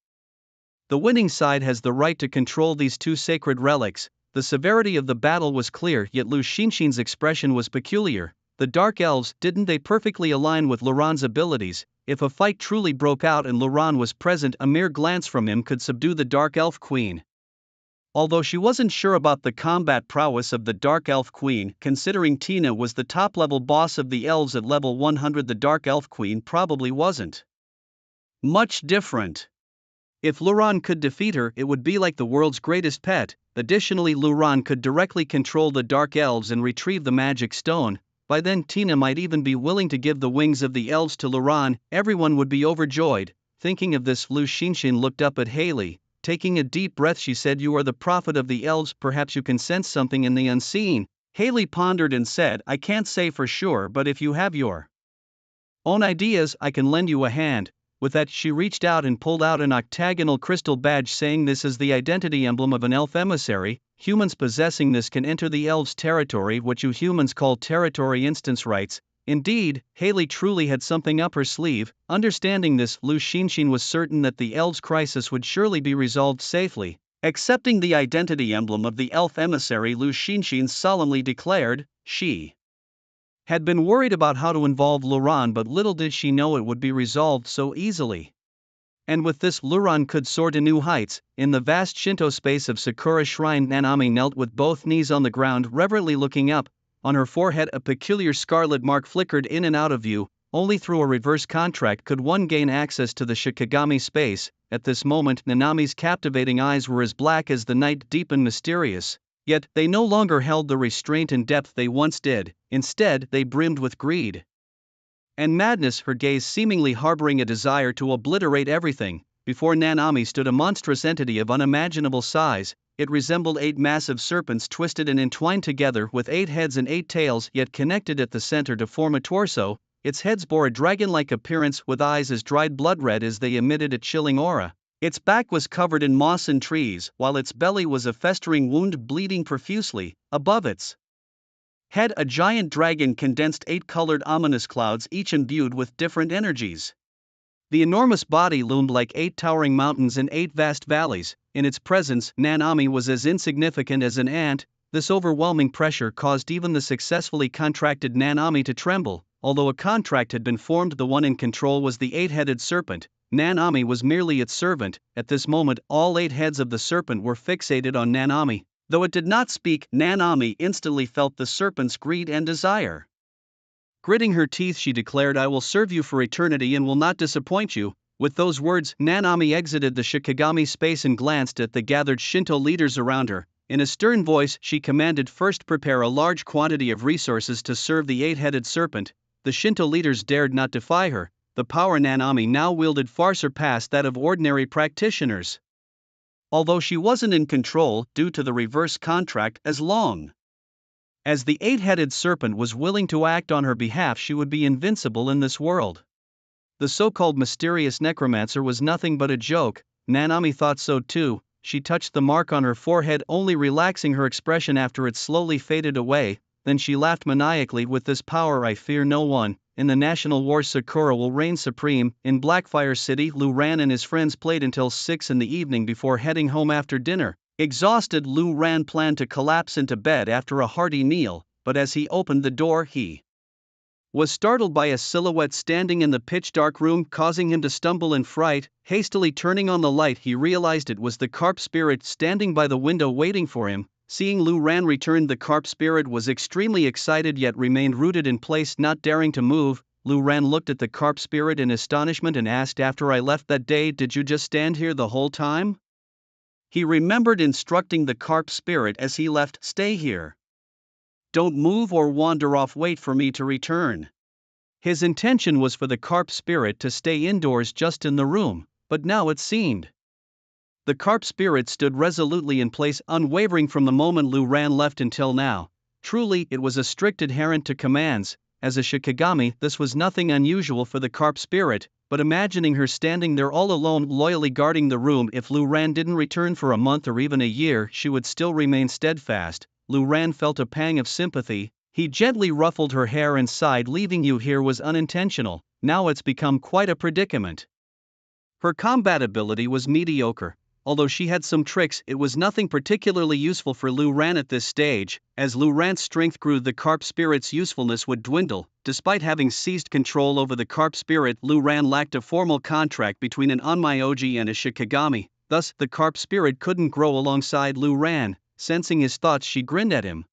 the winning side has the right to control these two sacred relics. The severity of the battle was clear, yet Lu Xinxin's expression was peculiar. The Dark Elves, didn't they perfectly align with Luran's abilities? If a fight truly broke out and Luran was present, a mere glance from him could subdue the Dark Elf Queen. Although she wasn't sure about the combat prowess of the Dark Elf Queen, considering Tina was the top-level boss of the elves at level 100, the Dark Elf Queen probably wasn't much different. If Luran could defeat her, it would be like the world's greatest pet. Additionally, Luran could directly control the Dark Elves and retrieve the magic stone. By then Tina might even be willing to give the wings of the elves to Luran. Everyone would be overjoyed. Thinking of this, Lu Xinxin looked up at Haley. Taking a deep breath, she said, "You are the prophet of the elves, perhaps you can sense something in the unseen." Haley pondered and said, "I can't say for sure, but if you have your own ideas, I can lend you a hand." With that, she reached out and pulled out an octagonal crystal badge, saying, "This is the identity emblem of an elf emissary. Humans possessing this can enter the elves' territory, what you humans call territory instance rights." Indeed, Haley truly had something up her sleeve. Understanding this, Lu Xinxin was certain that the elves' crisis would surely be resolved safely. Accepting the identity emblem of the elf emissary, Lu Xinxin solemnly declared, she had been worried about how to involve Luran, but little did she know it would be resolved so easily. And with this, Luran could soar to new heights. In the vast Shinto space of Sakura Shrine, Nanami knelt with both knees on the ground, reverently looking up. On her forehead, a peculiar scarlet mark flickered in and out of view. Only through a reverse contract could one gain access to the Shikigami space. At this moment, Nanami's captivating eyes were as black as the night, deep and mysterious. Yet, they no longer held the restraint and depth they once did. Instead, they brimmed with greed and madness, her gaze seemingly harboring a desire to obliterate everything. Before Nanami stood a monstrous entity of unimaginable size. It resembled 8 massive serpents twisted and entwined together, with 8 heads and 8 tails, yet connected at the center to form a torso. Its heads bore a dragon-like appearance, with eyes as dried blood red as they emitted a chilling aura. Its back was covered in moss and trees, while its belly was a festering wound bleeding profusely. Above its head, a giant dragon condensed 8 colored ominous clouds, each imbued with different energies. The enormous body loomed like 8 towering mountains and 8 vast valleys. In its presence, Nanami was as insignificant as an ant. This overwhelming pressure caused even the successfully contracted Nanami to tremble. Although a contract had been formed, the one in control was the 8-headed serpent. Nanami was merely its servant. At this moment, all 8 heads of the serpent were fixated on Nanami. Though it did not speak, Nanami instantly felt the serpent's greed and desire. Gritting her teeth, she declared, "I will serve you for eternity and will not disappoint you." With those words, Nanami exited the Shikigami space and glanced at the gathered Shinto leaders around her. In a stern voice, she commanded, "First prepare a large quantity of resources to serve the 8-headed serpent." The Shinto leaders dared not defy her. The power Nanami now wielded far surpassed that of ordinary practitioners. Although she wasn't in control, due to the reverse contract, as long as the 8-headed serpent was willing to act on her behalf, she would be invincible in this world. The so-called mysterious necromancer was nothing but a joke. Nanami thought so too. She touched the mark on her forehead, only relaxing her expression after it slowly faded away. Then she laughed maniacally. "With this power I fear no one. In the national war, Sakura will reign supreme." In Blackfire City, Luran and his friends played until 6 in the evening before heading home after dinner. Exhausted, Luran planned to collapse into bed after a hearty meal, but as he opened the door, he was startled by a silhouette standing in the pitch-dark room, causing him to stumble in fright. Hastily turning on the light, he realized it was the carp spirit standing by the window waiting for him. Seeing Luran return, the carp spirit was extremely excited yet remained rooted in place, not daring to move. Luran looked at the carp spirit in astonishment and asked, "After I left that day, did you just stand here the whole time?" He remembered instructing the carp spirit as he left, "Stay here. Don't move or wander off, wait for me to return." His intention was for the carp spirit to stay indoors, just in the room, but now it seemed the carp spirit stood resolutely in place, unwavering from the moment Luran left until now. Truly, it was a strict adherent to commands. As a Shikigami, this was nothing unusual for the carp spirit, but imagining her standing there all alone, loyally guarding the room, if Luran didn't return for a month or even a year, she would still remain steadfast. Luran felt a pang of sympathy. He gently ruffled her hair and sighed, "Leaving you here was unintentional. Now it's become quite a predicament." Her combat ability was mediocre. although she had some tricks, it was nothing particularly useful for Lu Ran at this stage. As Lu Ran's strength grew, the carp spirit's usefulness would dwindle. Despite having seized control over the carp spirit, Lu Ran lacked a formal contract between an Onmyoji and a Shikigami, thus the carp spirit couldn't grow alongside Lu Ran. Sensing his thoughts, she grinned at him.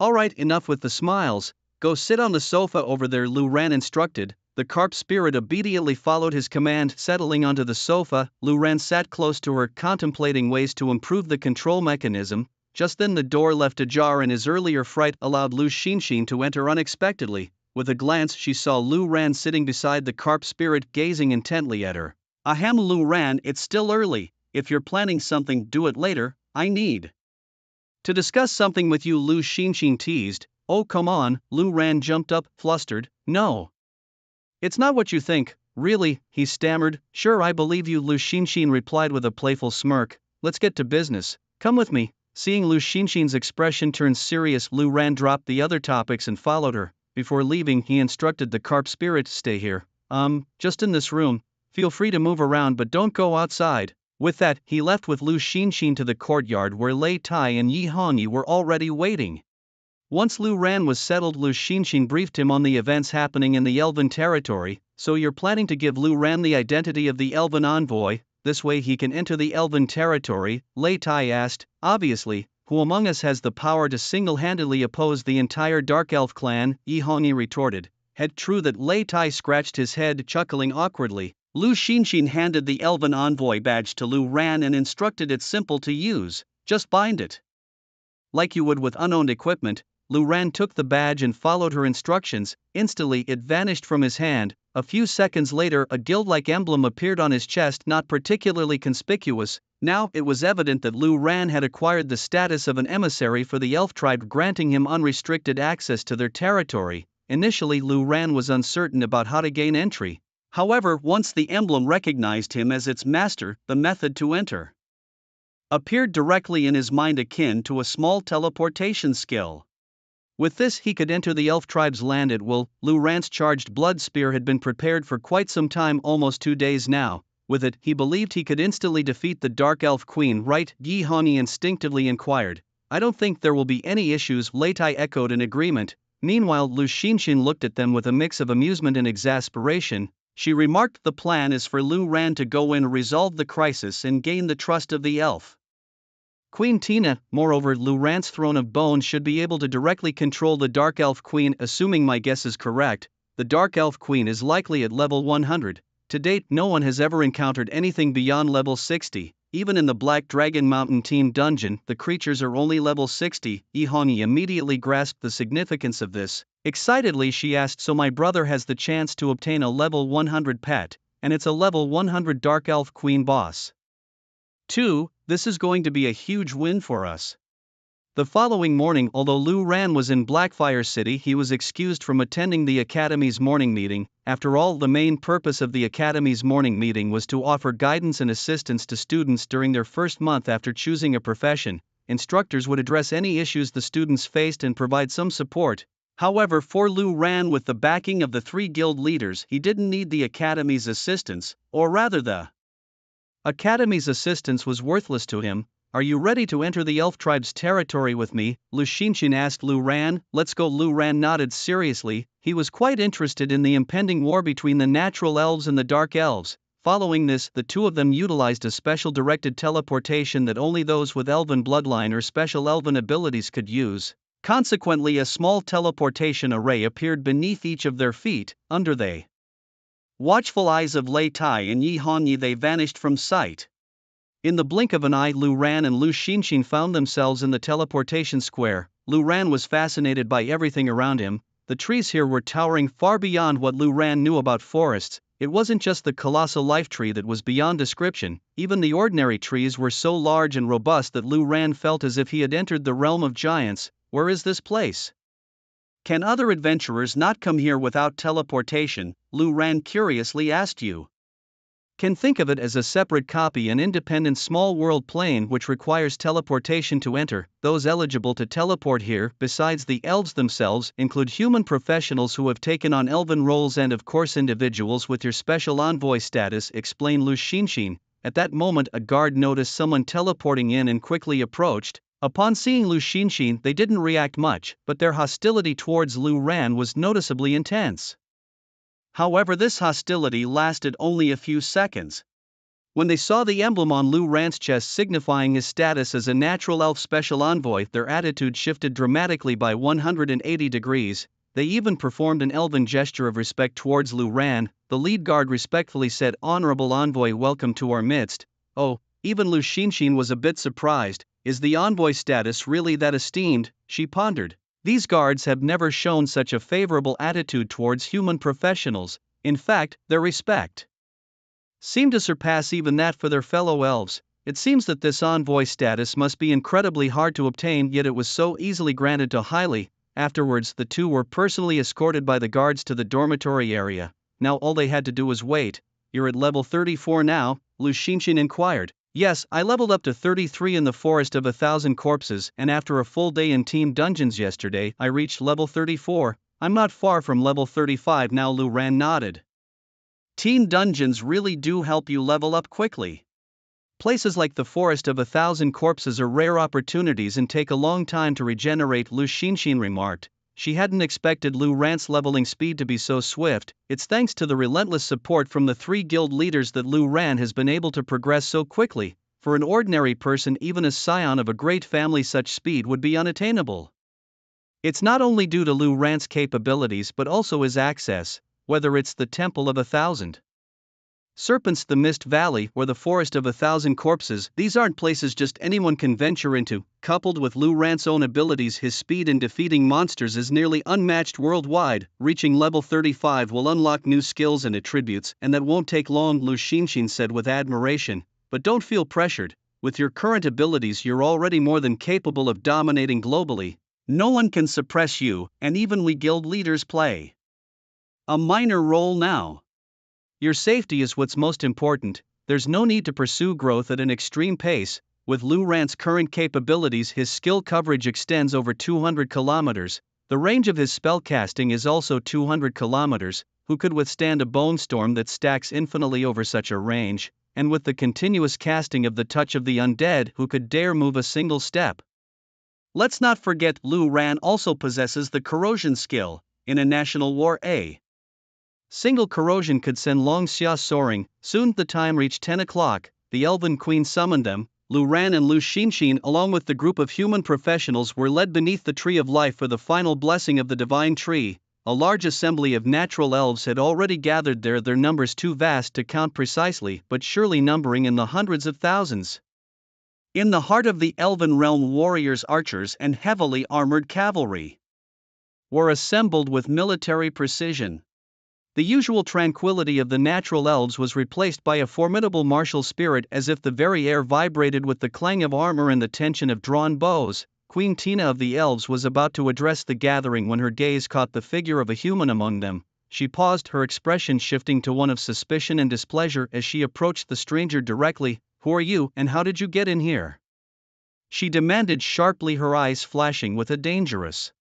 "Alright, enough with the smiles, go sit on the sofa over there," Lu Ran instructed. The carp spirit obediently followed his command. Settling onto the sofa, Lu Ran sat close to her, contemplating ways to improve the control mechanism. Just then the door left ajar and his earlier fright allowed Lu Xinxin to enter unexpectedly. With a glance she saw Lu Ran sitting beside the carp spirit, gazing intently at her. "Ahem, Lu Ran, it's still early. If you're planning something, do it later. I need to discuss something with you," Lu Xinxin teased. "Oh come on," Lu Ran jumped up, flustered. "No. It's not what you think, really," he stammered. "Sure, I believe you," Lu Xinxin replied with a playful smirk. "Let's get to business. Come with me." Seeing Lu Xinxin's expression turn serious, Lu Ran dropped the other topics and followed her. Before leaving, he instructed the carp spirit, "Stay here. Just in this room. Feel free to move around but don't go outside." With that, he left with Lu Xinxin to the courtyard where Lei Tai and Yi Hongyi were already waiting. Once Lu Ran was settled, Lu Xinxin briefed him on the events happening in the Elven territory. "So you're planning to give Lu Ran the identity of the Elven envoy, this way he can enter the Elven territory?" Lei Tai asked. "Obviously, who among us has the power to single-handedly oppose the entire Dark Elf clan?" Yi Hongyi retorted. True that Lei Tai scratched his head, chuckling awkwardly. Lu Xinxin handed the Elven envoy badge to Lu Ran and instructed it's simple to use, just bind it like you would with unowned equipment. Lu Ran took the badge and followed her instructions. Instantly it vanished from his hand. A few seconds later a guild-like emblem appeared on his chest, not particularly conspicuous. Now it was evident that Lu Ran had acquired the status of an emissary for the elf tribe, granting him unrestricted access to their territory. Initially Lu Ran was uncertain about how to gain entry. However, once the emblem recognized him as its master, the method to enter appeared directly in his mind, akin to a small teleportation skill. With this he could enter the elf tribe's land at will. Lu Ran's charged blood spear had been prepared for quite some time, almost 2 days now. With it, he believed he could instantly defeat the Dark Elf Queen, right? Yi Hongyi instinctively inquired. "I don't think there will be any issues," Lei Tai echoed in agreement. Meanwhile Lu Xinxin looked at them with a mix of amusement and exasperation. She remarked, "The plan is for Lu Ran to go in, resolve the crisis and gain the trust of the elf Queen Tina. Moreover, Lu Ran's throne of bone should be able to directly control the Dark Elf Queen. Assuming my guess is correct, the Dark Elf Queen is likely at level 100. To date, no one has ever encountered anything beyond level 60. Even in the Black Dragon Mountain Team dungeon, the creatures are only level 60. Yi Hongyi immediately grasped the significance of this. Excitedly she asked, "So my brother has the chance to obtain a level 100 pet, and it's a level 100 Dark Elf Queen boss too? This is going to be a huge win for us." The following morning, although Lu Ran was in Blackfire City, he was excused from attending the Academy's morning meeting. After all, the main purpose of the Academy's morning meeting was to offer guidance and assistance to students during their first month after choosing a profession. Instructors would address any issues the students faced and provide some support. However, for Lu Ran, with the backing of the 3 guild leaders, he didn't need the Academy's assistance, or rather the Academy's assistance was worthless to him. "Are you ready to enter the elf tribe's territory with me?" Lu Xinxin asked Lu Ran. "Let's go." Lu Ran nodded seriously. He was quite interested in the impending war between the natural elves and the dark elves. Following this, the two of them utilized a special directed teleportation that only those with elven bloodline or special elven abilities could use. Consequently, a small teleportation array appeared beneath each of their feet. Under the watchful eyes of Lei Tai and Yi Hongyi, they vanished from sight. In the blink of an eye, Lu Ran and Lu Xinxin found themselves in the teleportation square. Lu Ran was fascinated by everything around him. The trees here were towering far beyond what Lu Ran knew about forests. It wasn't just the colossal life tree that was beyond description. Even the ordinary trees were so large and robust that Lu Ran felt as if he had entered the realm of giants. Where is this place? Can other adventurers not come here without teleportation? Lu Ran curiously asked. You can think of it as a separate copy, an independent small world plane which requires teleportation to enter. Those eligible to teleport here, besides the elves themselves, include human professionals who have taken on elven roles and of course individuals with your special envoy status, explained Lu Xinxin. At that moment a guard noticed someone teleporting in and quickly approached. Upon seeing Lu Xinxin they didn't react much, but their hostility towards Lu Ran was noticeably intense. However, this hostility lasted only a few seconds. When they saw the emblem on Lu Ran's chest signifying his status as a natural elf special envoy, their attitude shifted dramatically by 180 degrees. They even performed an elven gesture of respect towards Lu Ran. The lead guard respectfully said, "Honorable envoy, welcome to our midst." Oh, even Lu Xinxin was a bit surprised. Is the envoy status really that esteemed? She pondered. These guards have never shown such a favorable attitude towards human professionals. In fact, their respect seemed to surpass even that for their fellow elves. It seems that this envoy status must be incredibly hard to obtain, yet it was so easily granted to Hailey. Afterwards, the two were personally escorted by the guards to the dormitory area. Now all they had to do was wait. "You're at level 34 now?" Lu Xinxin inquired. "Yes, I leveled up to 33 in the Forest of 1,000 Corpses, and after a full day in team dungeons yesterday, I reached level 34. I'm not far from level 35 now." Lu Ran nodded. Team dungeons really do help you level up quickly. Places like the Forest of 1,000 Corpses are rare opportunities and take a long time to regenerate, Lu Xinxin remarked. She hadn't expected Lu Ran's leveling speed to be so swift. It's thanks to the relentless support from the 3 guild leaders that Lu Ran has been able to progress so quickly. For an ordinary person, even a scion of a great family, such speed would be unattainable. It's not only due to Lu Ran's capabilities but also his access, whether it's the Temple of 1,000 Serpents, the Mist Valley, or the Forest of 1,000 Corpses, these aren't places just anyone can venture into. Coupled with Lu Ran's own abilities, his speed in defeating monsters is nearly unmatched worldwide. Reaching level 35 will unlock new skills and attributes, and that won't take long, Lu Xinxin said with admiration. But don't feel pressured. With your current abilities, you're already more than capable of dominating globally. No one can suppress you, and even we guild leaders play a minor role now. Your safety is what's most important. There's no need to pursue growth at an extreme pace. With Lu Ran's current capabilities, his skill coverage extends over 200 kilometers. The range of his spellcasting is also 200 kilometers. Who could withstand a bone storm that stacks infinitely over such a range? And with the continuous casting of the touch of the undead, who could dare move a single step? Let's not forget, Lu Ran also possesses the corrosion skill. In a national war, a single corrosion could send Long Xia soaring. Soon the time reached 10 o'clock. The Elven Queen summoned them. Lu Ran and Lu Xinxin, along with the group of human professionals, were led beneath the Tree of Life for the final blessing of the Divine Tree. A large assembly of natural elves had already gathered there, their numbers too vast to count precisely, but surely numbering in the hundreds of thousands. In the heart of the Elven realm, warriors, archers, and heavily armored cavalry were assembled with military precision. The usual tranquility of the natural elves was replaced by a formidable martial spirit, as if the very air vibrated with the clang of armor and the tension of drawn bows. Queen Tina of the elves was about to address the gathering when her gaze caught the figure of a human among them. She paused, her expression shifting to one of suspicion and displeasure as she approached the stranger directly. "Who are you, and how did you get in here?" she demanded sharply, her eyes flashing with a dangerous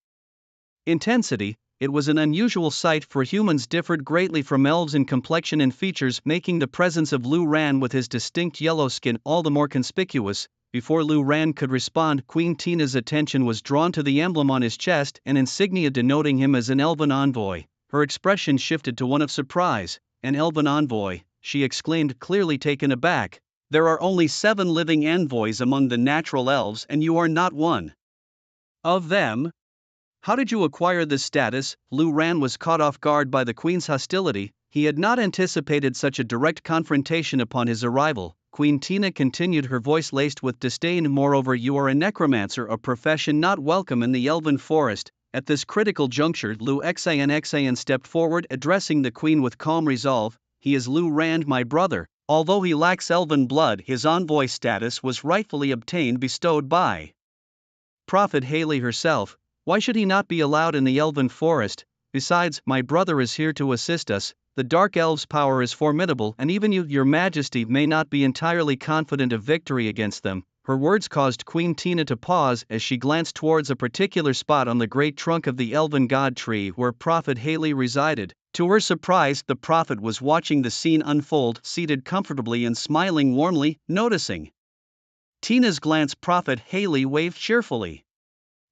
intensity. It was an unusual sight, for humans differed greatly from elves in complexion and features, making the presence of Lu Ran with his distinct yellow skin all the more conspicuous. Before Lu Ran could respond, Queen Tina's attention was drawn to the emblem on his chest, an insignia denoting him as an elven envoy. Her expression shifted to one of surprise. "An elven envoy?" she exclaimed, clearly taken aback. "There are only 7 living envoys among the natural elves, and you are not one of them. How did you acquire this status?" Lu Ran was caught off guard by the queen's hostility. He had not anticipated such a direct confrontation upon his arrival. Queen Tina continued, her voice laced with disdain. "Moreover, you are a necromancer, a profession not welcome in the Elven Forest." At this critical juncture, Lu Xian stepped forward, addressing the queen with calm resolve. "He is Lu Ran, my brother. Although he lacks elven blood, his envoy status was rightfully obtained, bestowed by Prophet Hailey herself. Why should he not be allowed in the Elven Forest? Besides, my brother is here to assist us. The Dark Elves' power is formidable, and even you, your majesty, may not be entirely confident of victory against them." Her words caused Queen Tina to pause as she glanced towards a particular spot on the great trunk of the elven god tree where Prophet Haley resided. To her surprise, the prophet was watching the scene unfold, seated comfortably and smiling warmly. Noticing Tina's glance, Prophet Haley waved cheerfully.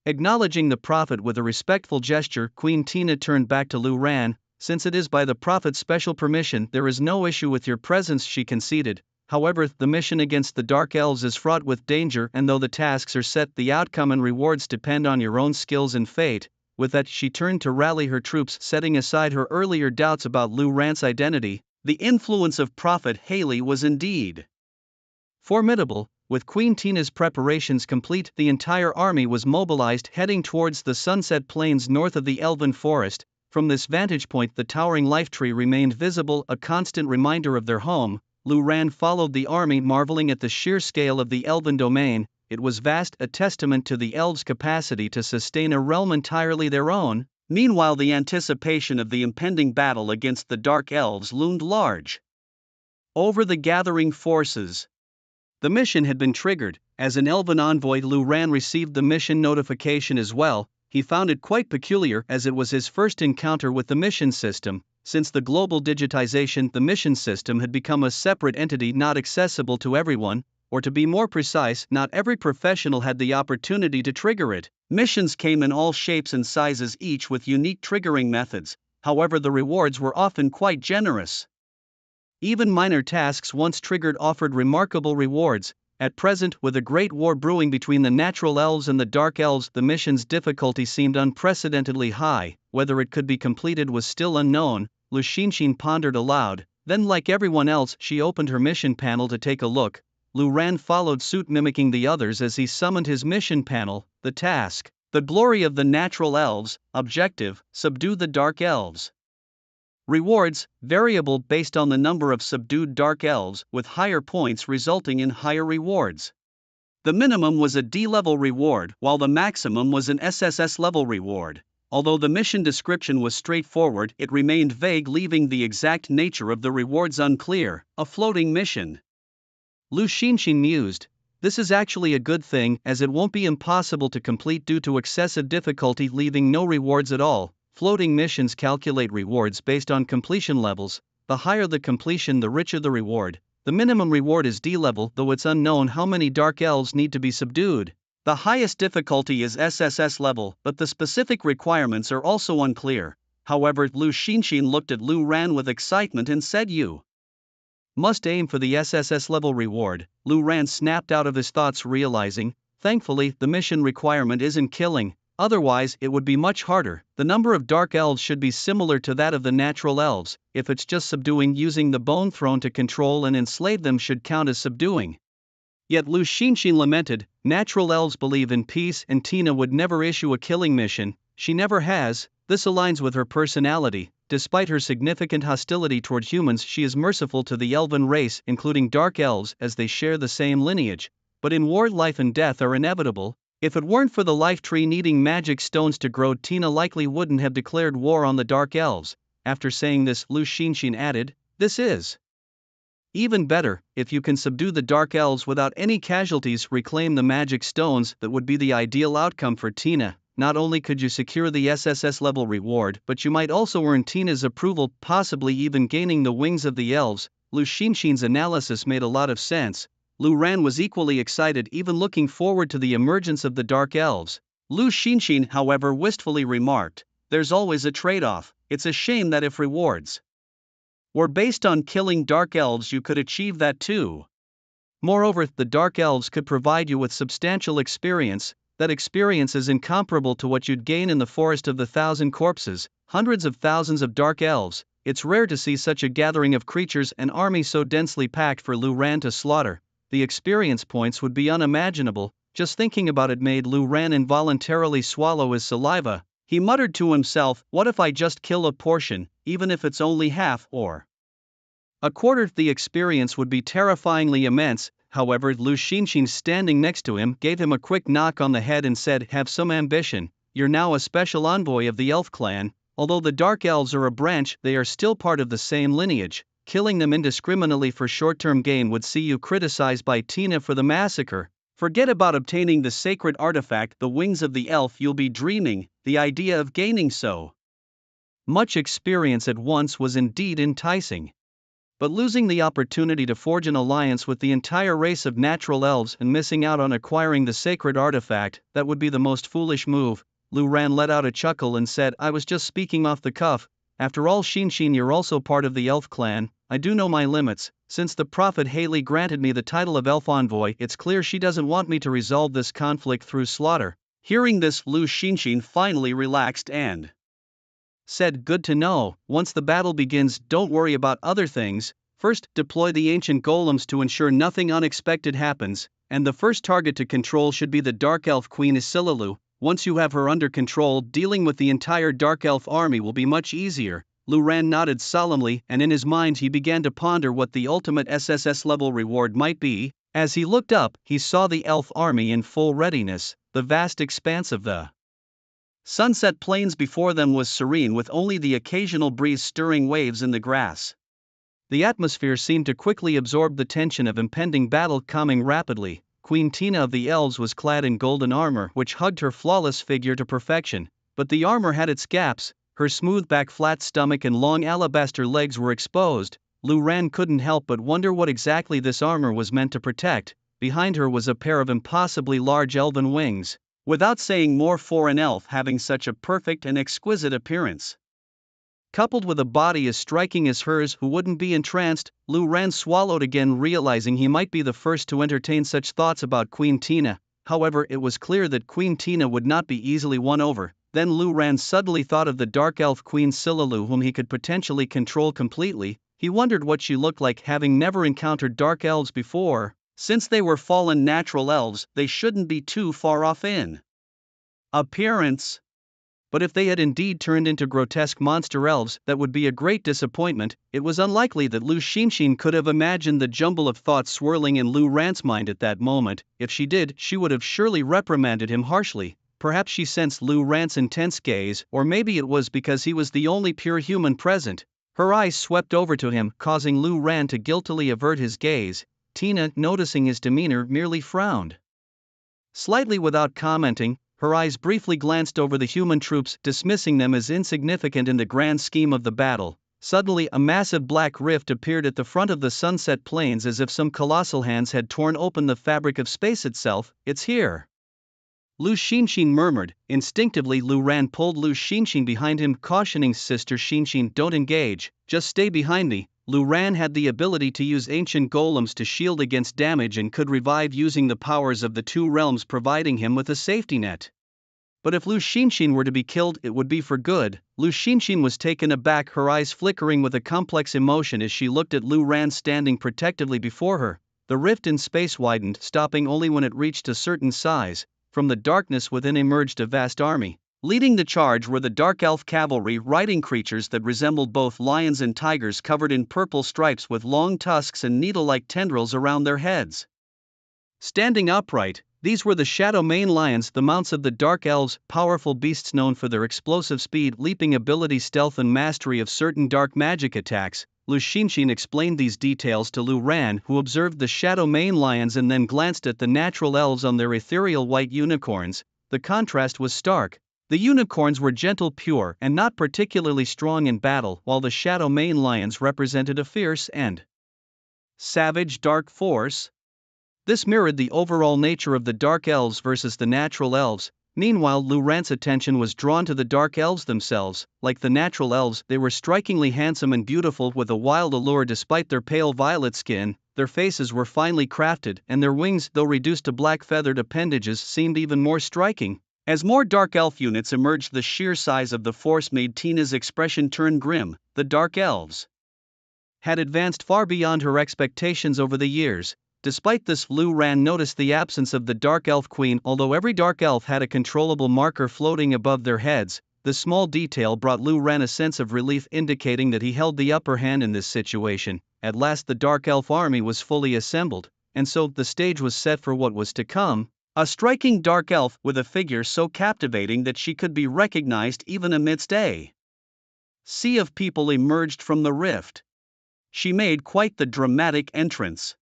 Acknowledging the prophet with a respectful gesture, Queen Tina turned back to Lu Ran. "Since it is by the prophet's special permission, there is no issue with your presence," she conceded. "However, the mission against the Dark Elves is fraught with danger, and though the tasks are set, the outcome and rewards depend on your own skills and fate." With that, she turned to rally her troops, setting aside her earlier doubts about Lu Ran's identity. The influence of Prophet Haley was indeed formidable. With Queen Tina's preparations complete, the entire army was mobilized, heading towards the Sunset Plains north of the Elven Forest. From this vantage point, the towering life tree remained visible, a constant reminder of their home. Lu Ran followed the army, marveling at the sheer scale of the Elven domain. It was vast, a testament to the elves' capacity to sustain a realm entirely their own. Meanwhile, the anticipation of the impending battle against the Dark Elves loomed large over the gathering forces. The mission had been triggered. As an elven envoy, Lu Ran received the mission notification as well. He found it quite peculiar, as it was his first encounter with the mission system. Since the global digitization, the mission system had become a separate entity not accessible to everyone, or to be more precise, not every professional had the opportunity to trigger it. Missions came in all shapes and sizes, each with unique triggering methods. However, the rewards were often quite generous. Even minor tasks, once triggered, offered remarkable rewards. At present, with a great war brewing between the natural elves and the dark elves, the mission's difficulty seemed unprecedentedly high. Whether it could be completed was still unknown. Lu Xinshin pondered aloud. Then, like everyone else, she opened her mission panel to take a look. Lu Ran followed suit, mimicking the others as he summoned his mission panel. The task: the glory of the natural elves. Objective: subdue the dark elves. Rewards: variable based on the number of subdued dark elves, with higher points resulting in higher rewards. The minimum was a D-level reward, while the maximum was an SSS level reward. Although the mission description was straightforward, it remained vague, leaving the exact nature of the rewards unclear. A floating mission. Lu Xinshin mused. This is actually a good thing, as it won't be impossible to complete due to excessive difficulty, leaving no rewards at all. Floating missions calculate rewards based on completion levels. The higher the completion, the richer the reward. The minimum reward is D-level, though it's unknown how many dark elves need to be subdued. The highest difficulty is SSS level, but the specific requirements are also unclear. However, Lu Xinshin looked at Lu Ran with excitement and said, "You must aim for the SSS level reward." Lu Ran snapped out of his thoughts, realizing, thankfully, the mission requirement isn't killing. Otherwise, it would be much harder. The number of dark elves should be similar to that of the natural elves. If it's just subduing, using the bone throne to control and enslave them should count as subduing. Yet Lu Xinshin lamented, natural elves believe in peace, and Tina would never issue a killing mission. She never has. This aligns with her personality. Despite her significant hostility toward humans, she is merciful to the elven race, including dark elves, as they share the same lineage. But in war, life and death are inevitable. If it weren't for the life tree needing magic stones to grow, Tina likely wouldn't have declared war on the dark elves. After saying this, Lu Xinshin added, "This is even better. If you can subdue the dark elves without any casualties, reclaim the magic stones, that would be the ideal outcome for Tina. Not only could you secure the SSS level reward, but you might also earn Tina's approval, possibly even gaining the wings of the elves." Lu Xinshin's analysis made a lot of sense. Lu Ran was equally excited, even looking forward to the emergence of the dark elves. Lu Xinshin, however, wistfully remarked, "There's always a trade-off. It's a shame that if rewards were based on killing dark elves, you could achieve that too. Moreover, the dark elves could provide you with substantial experience. That experience is incomparable to what you'd gain in the Forest of the Thousand Corpses. Hundreds of thousands of dark elves. It's rare to see such a gathering of creatures, an army so densely packed for Lu Ran to slaughter. The experience points would be unimaginable." Just thinking about it made Lu Ran involuntarily swallow his saliva. He muttered to himself, "What if I just kill a portion, even if it's only half or a quarter? The experience would be terrifyingly immense." However, Lu Xinshin, standing next to him, gave him a quick knock on the head and said, "Have some ambition. You're now a special envoy of the elf clan. Although the dark elves are a branch, they are still part of the same lineage. Killing them indiscriminately for short-term gain would see you criticized by Tina for the massacre. Forget about obtaining the sacred artifact, the wings of the elf. You'll be dreaming. The idea of gaining so much experience at once was indeed enticing. But losing the opportunity to forge an alliance with the entire race of natural elves and missing out on acquiring the sacred artifact, that would be the most foolish move. Lu Ran let out a chuckle and said, I was just speaking off the cuff. After all, Shinshin, you're also part of the elf clan. I do know my limits. Since the prophet Haley granted me the title of elf envoy, it's clear she doesn't want me to resolve this conflict through slaughter. Hearing this, Lu Shinshin finally relaxed and said, good to know. Once the battle begins, don't worry about other things. First, deploy the ancient golems to ensure nothing unexpected happens, and the first target to control should be the Dark Elf Queen Isilalu. Once you have her under control, dealing with the entire Dark Elf army will be much easier. Lu Ran nodded solemnly, and in his mind he began to ponder what the ultimate SSS level reward might be. As he looked up, he saw the elf army in full readiness. The vast expanse of the sunset plains before them was serene, with only the occasional breeze stirring waves in the grass. The atmosphere seemed to quickly absorb the tension of impending battle, calming rapidly. Queen Tina of the Elves was clad in golden armor which hugged her flawless figure to perfection, but the armor had its gaps. Her smooth back, flat stomach and long alabaster legs were exposed. Lu Ran couldn't help but wonder what exactly this armor was meant to protect. Behind her was a pair of impossibly large elven wings. Without saying more, for an elf having such a perfect and exquisite appearance, coupled with a body as striking as hers, who wouldn't be entranced? Lu Ran swallowed again, realizing he might be the first to entertain such thoughts about Queen Tina. However, it was clear that Queen Tina would not be easily won over. Then Lu Ran suddenly thought of the Dark Elf Queen Silalu, whom he could potentially control completely. He wondered what she looked like, having never encountered dark elves before. Since they were fallen natural elves, they shouldn't be too far off in appearance. But if they had indeed turned into grotesque monster elves, that would be a great disappointment. It was unlikely that Lu Shinshin could have imagined the jumble of thoughts swirling in Lu Ran's mind at that moment. If she did, she would have surely reprimanded him harshly. Perhaps she sensed Lu Ran's intense gaze, or maybe it was because he was the only pure human present. Her eyes swept over to him, causing Lu Ran to guiltily avert his gaze. Tina, noticing his demeanor, merely frowned slightly without commenting. Her eyes briefly glanced over the human troops, dismissing them as insignificant in the grand scheme of the battle. Suddenly, a massive black rift appeared at the front of the sunset plains, as if some colossal hands had torn open the fabric of space itself. It's here, Lu Shinshin murmured. Instinctively, Lu Ran pulled Lu Shinshin behind him, cautioning, Sister Shinshin, don't engage, just stay behind me. Lu Ran had the ability to use ancient golems to shield against damage and could revive using the powers of the two realms, providing him with a safety net. But if Lu Shinshin were to be killed, it would be for good. Lu Shinshin was taken aback, her eyes flickering with a complex emotion as she looked at Lu Ran standing protectively before her. The rift in space widened, stopping only when it reached a certain size. From the darkness within emerged a vast army. Leading the charge were the Dark Elf cavalry, riding creatures that resembled both lions and tigers, covered in purple stripes with long tusks and needle-like tendrils around their heads. Standing upright, these were the Shadow Mane Lions, the mounts of the Dark Elves, powerful beasts known for their explosive speed, leaping ability, stealth and mastery of certain dark magic attacks. Lu Shinshin explained these details to Lu Ran, who observed the Shadow Mane Lions and then glanced at the natural elves on their ethereal white unicorns. The contrast was stark. The unicorns were gentle, pure, and not particularly strong in battle, while the Shadow Mane Lions represented a fierce and savage dark force. This mirrored the overall nature of the Dark Elves versus the natural elves. Meanwhile, Lu Ran's attention was drawn to the Dark Elves themselves. Like the natural elves, they were strikingly handsome and beautiful, with a wild allure despite their pale violet skin. Their faces were finely crafted, and their wings, though reduced to black feathered appendages, seemed even more striking. As more Dark Elf units emerged, the sheer size of the force made Tina's expression turn grim. The Dark Elves had advanced far beyond her expectations over the years. Despite this, Lu Ran noticed the absence of the Dark Elf Queen. Although every Dark Elf had a controllable marker floating above their heads, this small detail brought Lu Ran a sense of relief, indicating that he held the upper hand in this situation. At last the Dark Elf army was fully assembled, and so the stage was set for what was to come. A striking Dark Elf with a figure so captivating that she could be recognized even amidst a sea of people emerged from the rift. She made quite the dramatic entrance.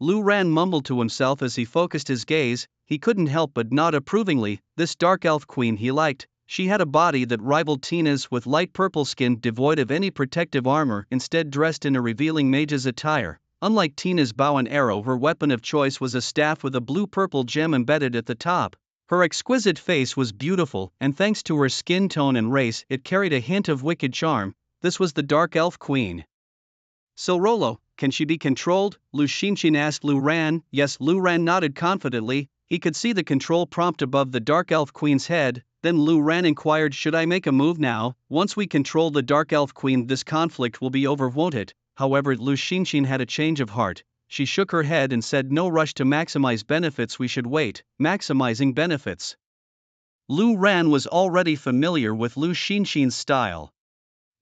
Lu Ran mumbled to himself as he focused his gaze. He couldn't help but nod approvingly. This dark elf queen he liked. She had a body that rivaled Tina's, with light purple skin devoid of any protective armor, instead dressed in a revealing mage's attire. Unlike Tina's bow and arrow, her weapon of choice was a staff with a blue-purple gem embedded at the top. Her exquisite face was beautiful, and thanks to her skin tone and race, it carried a hint of wicked charm. This was the dark elf queen. So Rolo, can she be controlled? Lu Xinshin asked Lu Ran. Yes, Lu Ran nodded confidently. He could see the control prompt above the dark elf queen's head. Then Lu Ran inquired, should I make a move now? Once we control the dark elf queen, this conflict will be over, won't it? However, Lu Xinshin had a change of heart. She shook her head and said, no rush to maximize benefits, we should wait. Maximizing benefits. Lu Ran was already familiar with Lu Xinshin's style.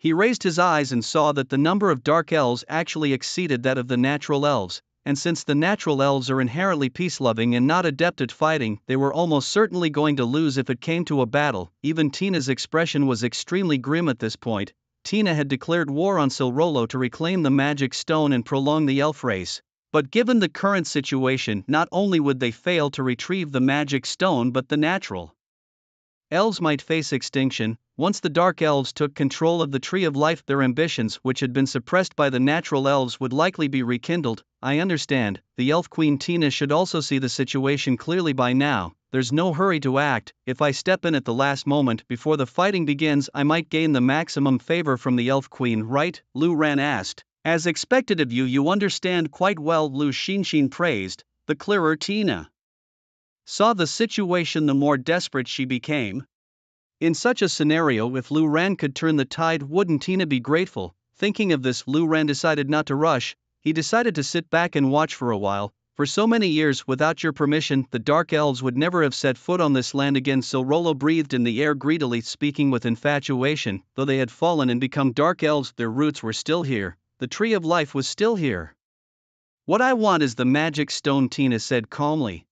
He raised his eyes and saw that the number of dark elves actually exceeded that of the natural elves, and since the natural elves are inherently peace-loving and not adept at fighting, they were almost certainly going to lose if it came to a battle. Even Tina's expression was extremely grim at this point. Tina had declared war on Silrolo to reclaim the magic stone and prolong the elf race. But given the current situation, not only would they fail to retrieve the magic stone, but the natural elves might face extinction. Once the dark elves took control of the Tree of Life, their ambitions, which had been suppressed by the natural elves, would likely be rekindled. I understand, the elf queen Tina should also see the situation clearly by now. There's no hurry to act. If I step in at the last moment before the fighting begins, I might gain the maximum favor from the elf queen, right? Lu Ran asked. As expected of you, you understand quite well, Lu Xinshin praised. The clearer Tina saw the situation, the more desperate she became. In such a scenario, if Lu Ran could turn the tide, wouldn't Tina be grateful? Thinking of this, Lu Ran decided not to rush. He decided to sit back and watch for a while. For so many years, without your permission, the dark elves would never have set foot on this land again. Silrolo breathed in the air greedily, speaking with infatuation. Though they had fallen and become dark elves, their roots were still here. The Tree of Life was still here. What I want is the magic stone, Tina said calmly.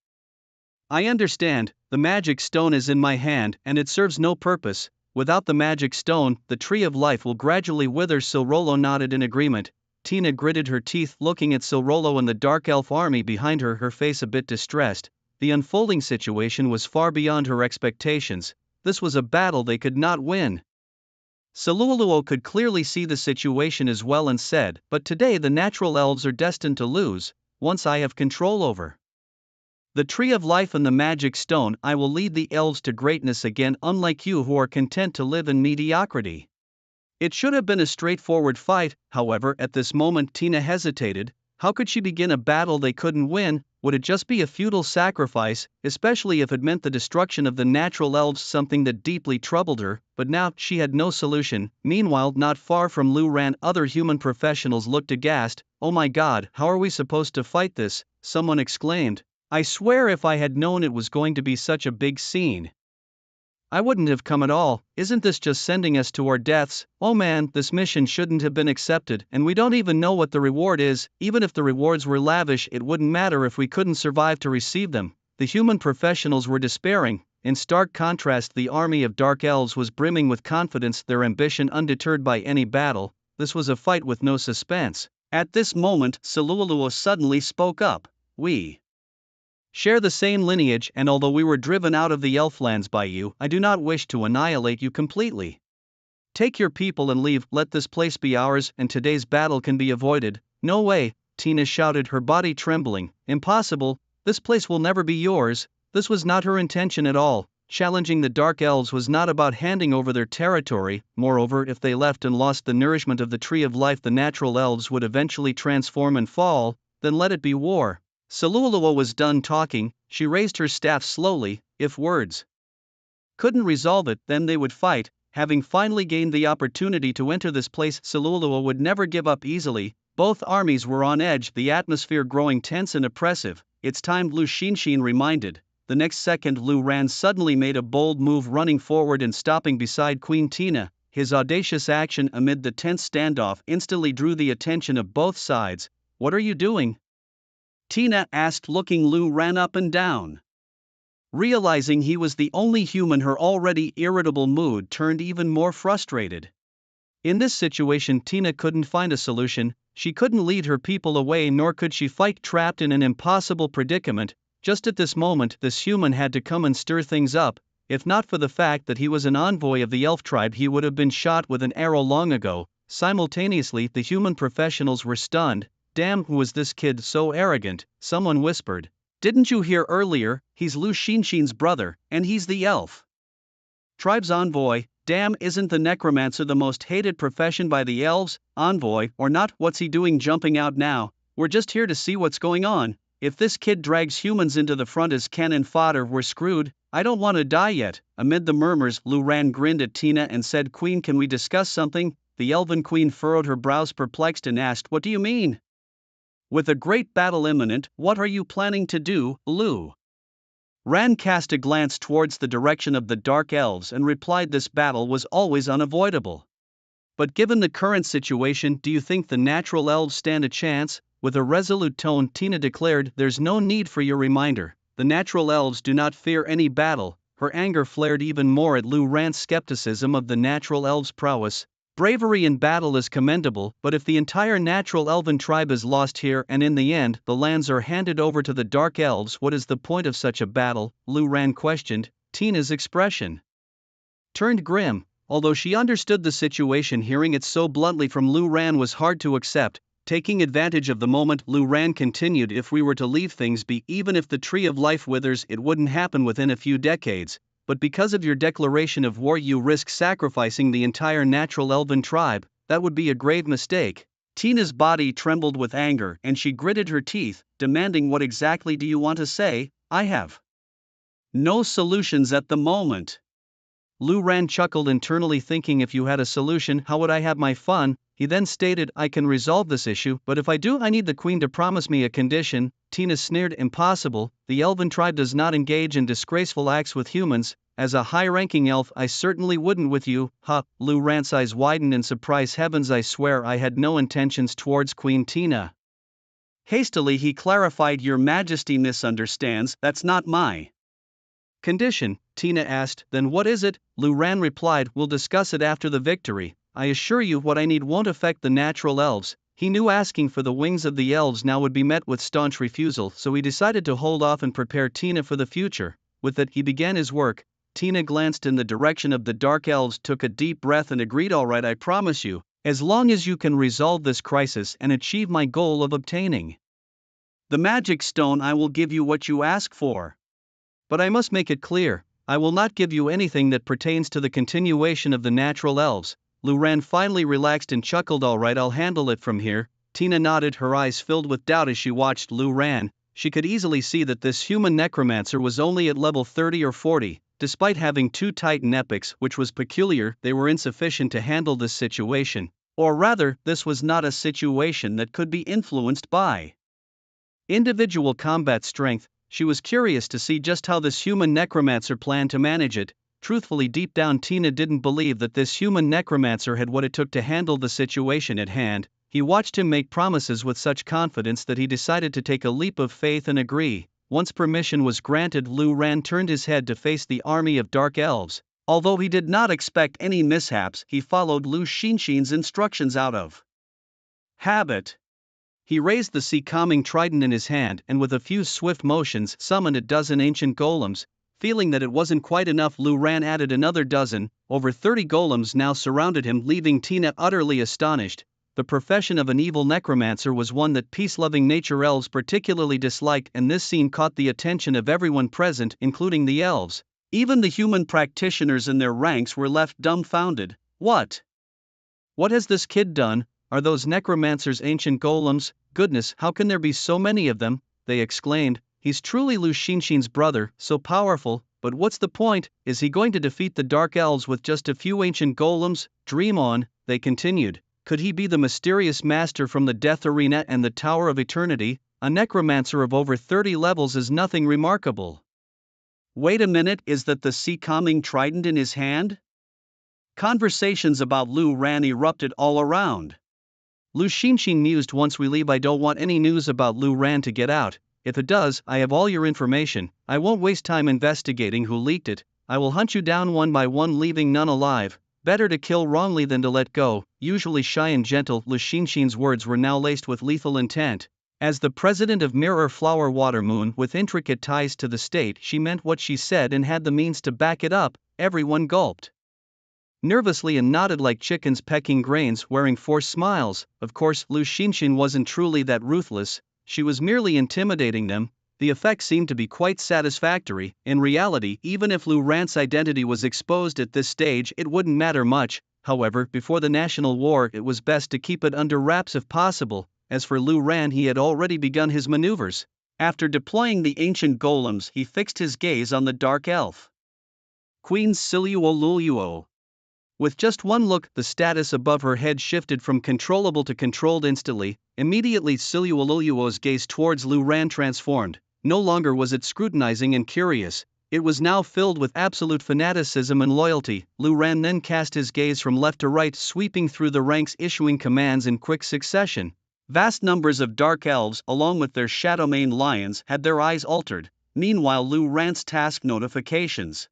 I understand, the magic stone is in my hand, and it serves no purpose. Without the magic stone, the Tree of Life will gradually wither. Silrolo nodded in agreement. Tina gritted her teeth, looking at Silrolo and the dark elf army behind her, her face a bit distressed. The unfolding situation was far beyond her expectations. This was a battle they could not win. Silrolo could clearly see the situation as well and said, but today the natural elves are destined to lose. Once I have control over the Tree of Life and the magic stone, I will lead the elves to greatness again, unlike you who are content to live in mediocrity. It should have been a straightforward fight. However, at this moment Tina hesitated. How could she begin a battle they couldn't win? Would it just be a futile sacrifice, especially if it meant the destruction of the natural elves, something that deeply troubled her? But now, she had no solution. Meanwhile, not far from Lu Ran, other human professionals looked aghast. Oh my god, how are we supposed to fight this? Someone exclaimed. I swear if I had known it was going to be such a big scene, I wouldn't have come at all. Isn't this just sending us to our deaths? Oh man, this mission shouldn't have been accepted, and we don't even know what the reward is. Even if the rewards were lavish, it wouldn't matter if we couldn't survive to receive them. The human professionals were despairing. In stark contrast, the army of dark elves was brimming with confidence, their ambition undeterred by any battle. This was a fight with no suspense. At this moment, Silrolo suddenly spoke up. We share the same lineage, and although we were driven out of the Elflands by you, I do not wish to annihilate you completely. Take your people and leave, let this place be ours, and today's battle can be avoided. No way, Tina shouted, her body trembling. Impossible, this place will never be yours. This was not her intention at all. Challenging the Dark Elves was not about handing over their territory. Moreover, if they left and lost the nourishment of the Tree of Life, the natural elves would eventually transform and fall. Then let it be war. Silrolo was done talking. She raised her staff slowly. If words couldn't resolve it, then they would fight. Having finally gained the opportunity to enter this place, Silrolo would never give up easily. Both armies were on edge, the atmosphere growing tense and oppressive. It's time, Lu Xinshin reminded. The next second, Lu Ran suddenly made a bold move, running forward and stopping beside Queen Tina. His audacious action amid the tense standoff instantly drew the attention of both sides. What are you doing? Tina asked, looking Lu Ran up and down. Realizing he was the only human, her already irritable mood turned even more frustrated. In this situation, Tina couldn't find a solution. She couldn't lead her people away, nor could she fight trapped in an impossible predicament. Just at this moment, this human had to come and stir things up. If not for the fact that he was an envoy of the elf tribe, he would have been shot with an arrow long ago. Simultaneously, the human professionals were stunned. Damn, who was this kid so arrogant? Someone whispered. Didn't you hear earlier? He's Lu Xinshin's brother, and he's the elf tribe's envoy. Damn, isn't the necromancer the most hated profession by the elves? Envoy or not, what's he doing jumping out now? We're just here to see what's going on. If this kid drags humans into the front as cannon fodder, we're screwed. I don't want to die yet. Amid the murmurs, Lu Ran grinned at Tina and said, Queen, can we discuss something? The elven queen furrowed her brows perplexed and asked, what do you mean? With a great battle imminent, what are you planning to do, Lu? Ran cast a glance towards the direction of the dark elves and replied, this battle was always unavoidable. But given the current situation, do you think the natural elves stand a chance? With a resolute tone, Tina declared, there's no need for your reminder. The natural elves do not fear any battle. Her anger flared even more at Lu Ran's skepticism of the natural elves' prowess. Bravery in battle is commendable, but if the entire natural elven tribe is lost here and in the end the lands are handed over to the dark elves, what is the point of such a battle? Lu Ran questioned. Tina's expression turned grim. Although she understood the situation, hearing it so bluntly from Lu Ran was hard to accept. Taking advantage of the moment, Lu Ran continued, if we were to leave things be, even if the tree of life withers, it wouldn't happen within a few decades. But because of your declaration of war, you risk sacrificing the entire natural elven tribe. That would be a grave mistake. Tina's body trembled with anger and she gritted her teeth, demanding, what exactly do you want to say? I have no solutions at the moment. Lu Ran chuckled internally, thinking, if you had a solution, how would I have my fun? He then stated, I can resolve this issue, but if I do, I need the queen to promise me a condition. Tina sneered, impossible. The elven tribe does not engage in disgraceful acts with humans. As a high-ranking elf, I certainly wouldn't with you. Ha! Lu Ran's eyes widened in surprise. Heavens, I swear I had no intentions towards Queen Tina. Hastily he clarified, your majesty misunderstands, that's not my condition. Tina asked, then what is it? Lu Ran replied, we'll discuss it after the victory. I assure you what I need won't affect the natural elves. He knew asking for the wings of the elves now would be met with staunch refusal, so he decided to hold off and prepare Tina for the future. With that, he began his work. Tina glanced in the direction of the dark elves, took a deep breath and agreed, all right, I promise you, as long as you can resolve this crisis and achieve my goal of obtaining the magic stone, I will give you what you ask for. But I must make it clear, I will not give you anything that pertains to the continuation of the natural elves. Lu Ran finally relaxed and chuckled, all right, I'll handle it from here. Tina nodded, her eyes filled with doubt as she watched Lu Ran. She could easily see that this human necromancer was only at level 30 or 40. Despite having 2 Titan epics, which was peculiar, they were insufficient to handle this situation. Or rather, this was not a situation that could be influenced by individual combat strength. She was curious to see just how this human necromancer planned to manage it. Truthfully, deep down, Tina didn't believe that this human necromancer had what it took to handle the situation at hand. He watched him make promises with such confidence that he decided to take a leap of faith and agree. Once permission was granted, Lu Ran turned his head to face the army of dark elves. Although he did not expect any mishaps, he followed Lu Xinshin's instructions out of habit. He raised the sea-calming trident in his hand and with a few swift motions summoned a dozen ancient golems. Feeling that it wasn't quite enough, Lu Ran added another dozen. Over 30 golems now surrounded him, leaving Tina utterly astonished. The profession of an evil necromancer was one that peace-loving nature elves particularly disliked, and this scene caught the attention of everyone present, including the elves. Even the human practitioners in their ranks were left dumbfounded. What has this kid done? Are those necromancers ancient golems? Goodness, how can there be so many of them? They exclaimed. He's truly Lu Xinshin's brother, so powerful, but what's the point? Is he going to defeat the dark elves with just a few ancient golems? Dream on, they continued. Could he be the mysterious master from the Death Arena and the Tower of Eternity? A necromancer of over 30 levels is nothing remarkable. Wait a minute, is that the sea-calming trident in his hand? Conversations about Lu Ran erupted all around. Lu Xinshin mused, once we leave, I don't want any news about Lu Ran to get out. If it does, I have all your information. I won't waste time investigating who leaked it. I will hunt you down one by one, leaving none alive. Better to kill wrongly than to let go. Usually shy and gentle, Lu Xinxin's words were now laced with lethal intent. As the president of Mirror Flower Water Moon with intricate ties to the state, she meant what she said and had the means to back it up. Everyone gulped nervously and nodded like chickens pecking grains, wearing forced smiles. Of course, Lu Xinxin wasn't truly that ruthless, she was merely intimidating them. The effect seemed to be quite satisfactory. In reality, even if Lu Rant's identity was exposed at this stage, it wouldn't matter much. However, before the national war, it was best to keep it under wraps if possible. As for Lu Ran, he had already begun his maneuvers. After deploying the ancient golems, he fixed his gaze on the dark elf Queen Siluoluo. With just one look, the status above her head shifted from controllable to controlled instantly. Immediately, Siluoluo's gaze towards Lu Ran transformed. No longer was it scrutinizing and curious, it was now filled with absolute fanaticism and loyalty. Lu Ran then cast his gaze from left to right, sweeping through the ranks, issuing commands in quick succession. Vast numbers of dark elves, along with their shadow-maned lions, had their eyes altered. Meanwhile, Lu Rant's task notifications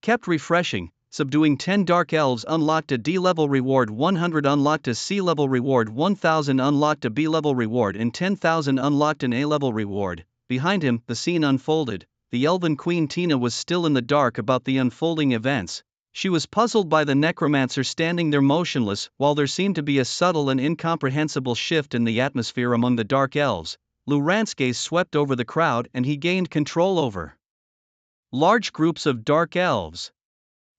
kept refreshing. Subduing 10 dark elves unlocked a D-level reward, 100 unlocked a C-level reward, 1000 unlocked a B-level reward, and 10,000 unlocked an A-level reward. Behind him, the scene unfolded. The elven queen Tina was still in the dark about the unfolding events. She was puzzled by the necromancer standing there motionless, while there seemed to be a subtle and incomprehensible shift in the atmosphere among the dark elves. Lu Rant's gaze swept over the crowd and he gained control over large groups of dark elves.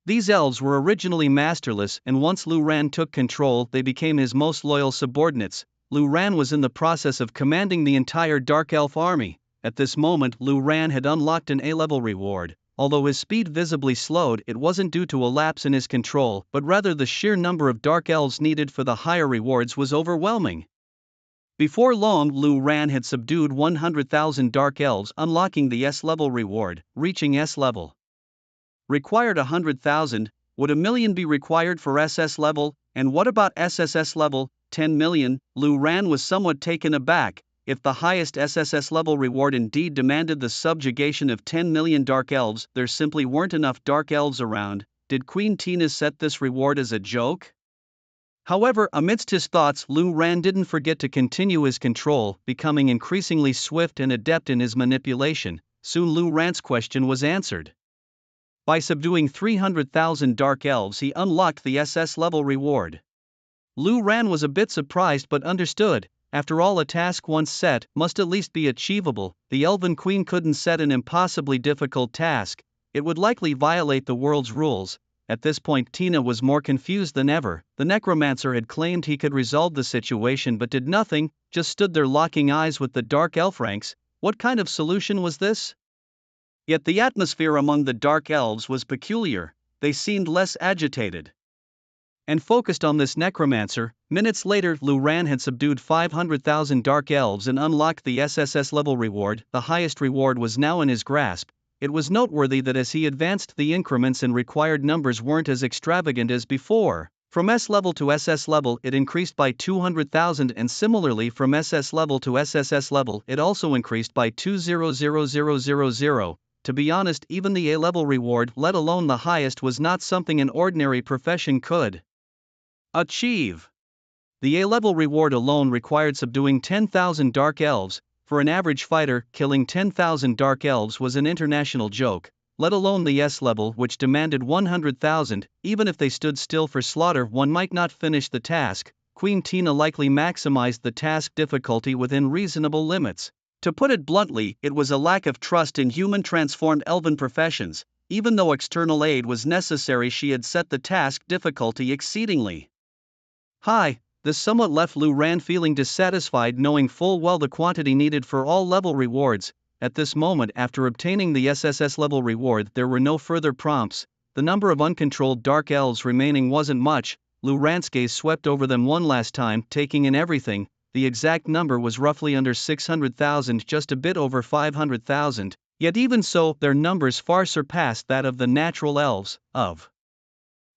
These elves were originally masterless, and once Lu Ran took control, they became his most loyal subordinates. Lu Ran was in the process of commanding the entire dark elf army. At this moment, Lu Ran had unlocked an A-level reward. Although his speed visibly slowed, it wasn't due to a lapse in his control, but rather the sheer number of dark elves needed for the higher rewards was overwhelming. Before long, Lu Ran had subdued 100,000 dark elves, unlocking the S-level reward. Reaching S-level required 100,000. Would a million be required for SS level? And what about SSS level? 10 million. Lu Ran was somewhat taken aback. If the highest SSS level reward indeed demanded the subjugation of 10 million dark elves, there simply weren't enough dark elves around. Did Queen Tina set this reward as a joke? However, amidst his thoughts, Lu Ran didn't forget to continue his control, becoming increasingly swift and adept in his manipulation. Soon Lu Ran's question was answered. By subduing 300,000 dark elves, he unlocked the SS level reward. Lu Ran was a bit surprised but understood. After all, a task once set must at least be achievable. The Elven Queen couldn't set an impossibly difficult task. It would likely violate the world's rules. At this point, Tina was more confused than ever. The necromancer had claimed he could resolve the situation but did nothing, just stood there locking eyes with the dark elf ranks. What kind of solution was this? Yet the atmosphere among the dark elves was peculiar. They seemed less agitated and focused on this necromancer. Minutes later, Lu Ran had subdued 500,000 dark elves and unlocked the SSS level reward. The highest reward was now in his grasp. It was noteworthy that as he advanced, the increments and required numbers weren't as extravagant as before. From S level to SS level, it increased by 200,000, and similarly from SS level to SSS level, it also increased by 200,000. To be honest, even the A-level reward, let alone the highest, was not something an ordinary profession could achieve. The A-level reward alone required subduing 10,000 dark elves. For an average fighter, killing 10,000 dark elves was an international joke, let alone the S-level, which demanded 100,000. Even if they stood still for slaughter, one might not finish the task. Queen Tina likely maximized the task difficulty within reasonable limits. To put it bluntly, it was a lack of trust in human transformed elven professions. Even though external aid was necessary, she had set the task difficulty exceedingly high. This somewhat left Lu Ran feeling dissatisfied, knowing full well the quantity needed for all level rewards. At this moment, after obtaining the SSS level reward, there were no further prompts. The number of uncontrolled dark elves remaining wasn't much. Lu Ran's gaze swept over them one last time, taking in everything. The exact number was roughly under 600,000, just a bit over 500,000, yet even so, their numbers far surpassed that of the natural elves. Of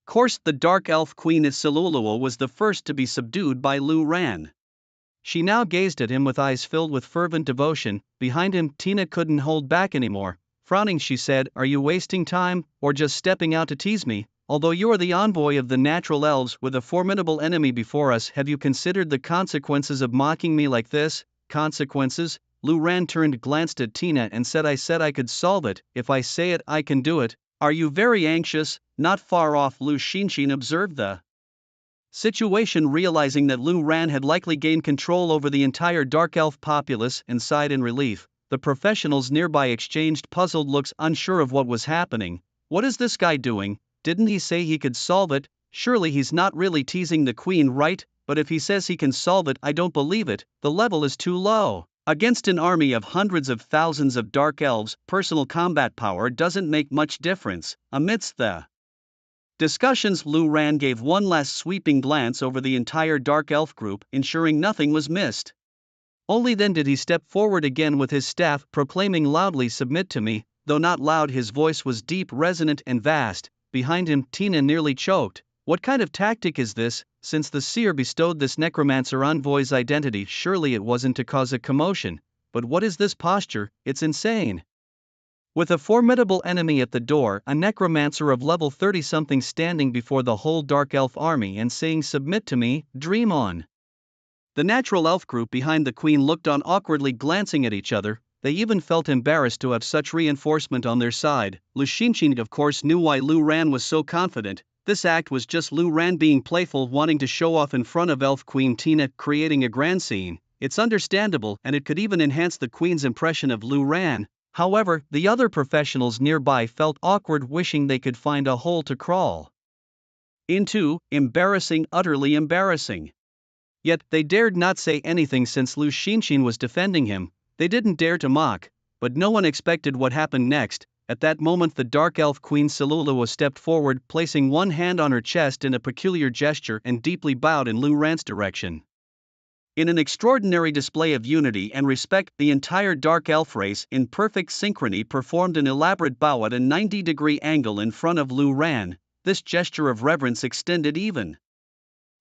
course, the dark elf queen Siluoluo was the first to be subdued by Lu Ran. She now gazed at him with eyes filled with fervent devotion. Behind him, Tina couldn't hold back anymore. Frowning, she said, "Are you wasting time, or just stepping out to tease me?" although you are the envoy of the natural elves with a formidable enemy before us, have you considered the consequences of mocking me like this? Consequences? Lu Ran glanced at Tina and said I could solve it. If I say it, I can do it. Are you very anxious? Not far off. Lu Xinxin observed the situation, realizing that Lu Ran had likely gained control over the entire dark elf populace, and sighed in relief. The professionals nearby exchanged puzzled looks, unsure of what was happening. What is this guy doing? Didn't he say he could solve it? Surely he's not really teasing the queen, right? But if he says he can solve it, I don't believe it. The level is too low. Against an army of hundreds of thousands of dark elves, personal combat power doesn't make much difference. Amidst the discussions, Lu Ran gave one last sweeping glance over the entire dark elf group, ensuring nothing was missed. Only then did he step forward again with his staff, proclaiming loudly, "Submit to me." Though not loud, his voice was deep, resonant, and vast. Behind him, Tina nearly choked. What kind of tactic is this? Since the seer bestowed this necromancer envoy's identity, surely it wasn't to cause a commotion. But what is this posture? It's insane. With a formidable enemy at the door, a necromancer of level 30-something standing before the whole dark elf army and saying, "Submit to me, dream on." The natural elf group behind the queen looked on awkwardly, glancing at each other. They even felt embarrassed to have such reinforcement on their side. Lu Xinxin of course knew why Lu Ran was so confident. This act was just Lu Ran being playful, wanting to show off in front of Elf Queen Tina, creating a grand scene. It's understandable, and it could even enhance the queen's impression of Lu Ran. However, the other professionals nearby felt awkward, wishing they could find a hole to crawl into. Embarrassing, utterly embarrassing. Yet, they dared not say anything since Lu Xinxin was defending him. They didn't dare to mock, but no one expected what happened next. At that moment, the dark elf queen Silulua stepped forward, placing one hand on her chest in a peculiar gesture, and deeply bowed in Lu Ran's direction. In an extraordinary display of unity and respect, the entire dark elf race, in perfect synchrony, performed an elaborate bow at a 90-degree angle in front of Lu Ran. This gesture of reverence extended even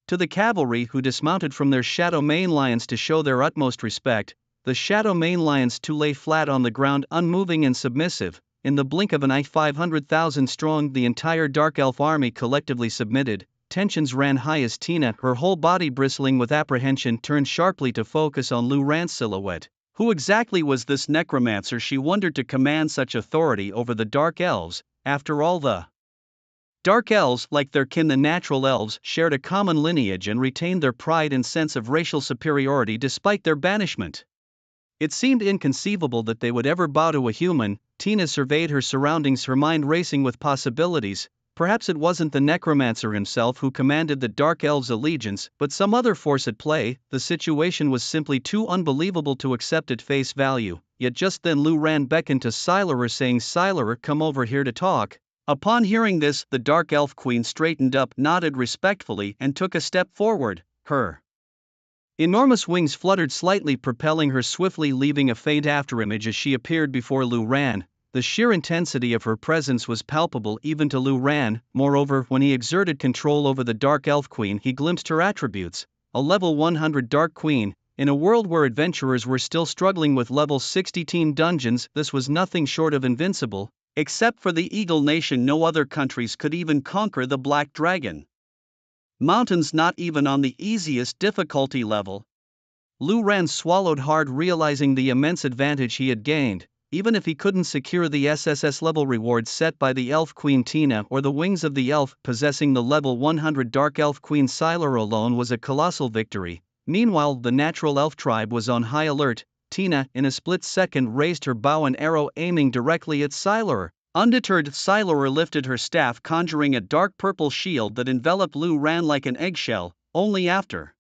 to the cavalry, who dismounted from their shadow mane lions to show their utmost respect. The shadow mane lions too lay flat on the ground, unmoving and submissive. In the blink of an eye, 500,000 strong, the entire dark elf army collectively submitted. Tensions ran high as Tina, her whole body bristling with apprehension, turned sharply to focus on Lu Ran's silhouette. Who exactly was this necromancer, she wondered, to command such authority over the dark elves? After all, the dark elves, like their kin the natural elves, shared a common lineage and retained their pride and sense of racial superiority despite their banishment. It seemed inconceivable that they would ever bow to a human. Tina surveyed her surroundings, her mind racing with possibilities. Perhaps it wasn't the necromancer himself who commanded the dark elves' allegiance, but some other force at play. The situation was simply too unbelievable to accept at face value. Yet just then Lu Ran beckoned to Silara, saying, "Silara, come over here to talk." Upon hearing this, the dark elf queen straightened up, nodded respectfully, and took a step forward. Her enormous wings fluttered slightly, propelling her swiftly, leaving a faint afterimage as she appeared before Lu Ran. The sheer intensity of her presence was palpable even to Lu Ran. Moreover, when he exerted control over the dark elf queen, he glimpsed her attributes. A level 100 dark queen. In a world where adventurers were still struggling with level 60 team dungeons, this was nothing short of invincible. Except for the Eagle Nation, no other countries could even conquer the Black Dragon Mountains, not even on the easiest difficulty level. Lu Ran swallowed hard, realizing the immense advantage he had gained. Even if he couldn't secure the SSS level rewards set by the Elf Queen Tina or the wings of the elf, possessing the level 100 Dark Elf Queen Silara alone was a colossal victory. Meanwhile, the natural elf tribe was on high alert. Tina, in a split second, raised her bow and arrow, aiming directly at Silara. Undeterred, Silara lifted her staff, conjuring a dark purple shield that enveloped Lu Ran like an eggshell. Only after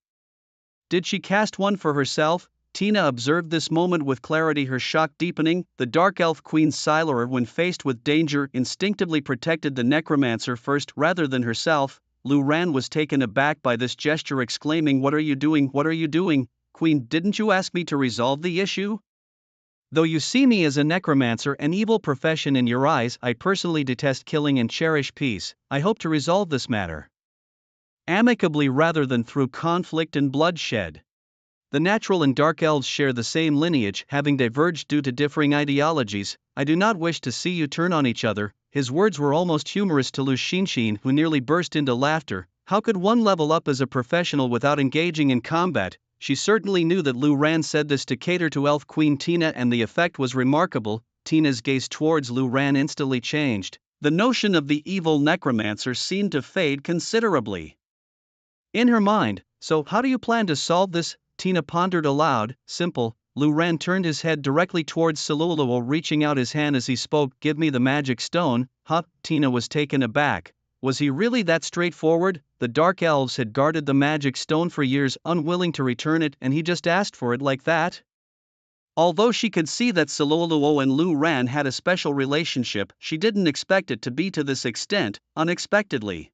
did she cast one for herself. Tina observed this moment with clarity, her shock deepening. The dark elf queen Silara, when faced with danger, instinctively protected the necromancer first rather than herself. Lu Ran was taken aback by this gesture, exclaiming, "What are you doing? What are you doing? Queen, didn't you ask me to resolve the issue? Though you see me as a necromancer, an evil profession in your eyes, I personally detest killing and cherish peace. I hope to resolve this matter amicably rather than through conflict and bloodshed." The natural and dark elves share the same lineage, having diverged due to differing ideologies. "I do not wish to see you turn on each other. His words were almost humorous to Lu Xinshin, who nearly burst into laughter. How could one level up as a professional without engaging in combat? She certainly knew that Lu Ran said this to cater to Elf Queen Tina, and the effect was remarkable. Tina's gaze towards Lu Ran instantly changed. The notion of the evil necromancer seemed to fade considerably. In her mind, so how do you plan to solve this? Tina pondered aloud. Simple. Lu Ran turned his head directly towards Siluluo, reaching out his hand as he spoke. Give me the magic stone. Huh? Tina was taken aback. Was he really that straightforward? The Dark Elves had guarded the magic stone for years, unwilling to return it, and he just asked for it like that? Although she could see that Siluluo and Lu Ran had a special relationship, she didn't expect it to be to this extent, unexpectedly.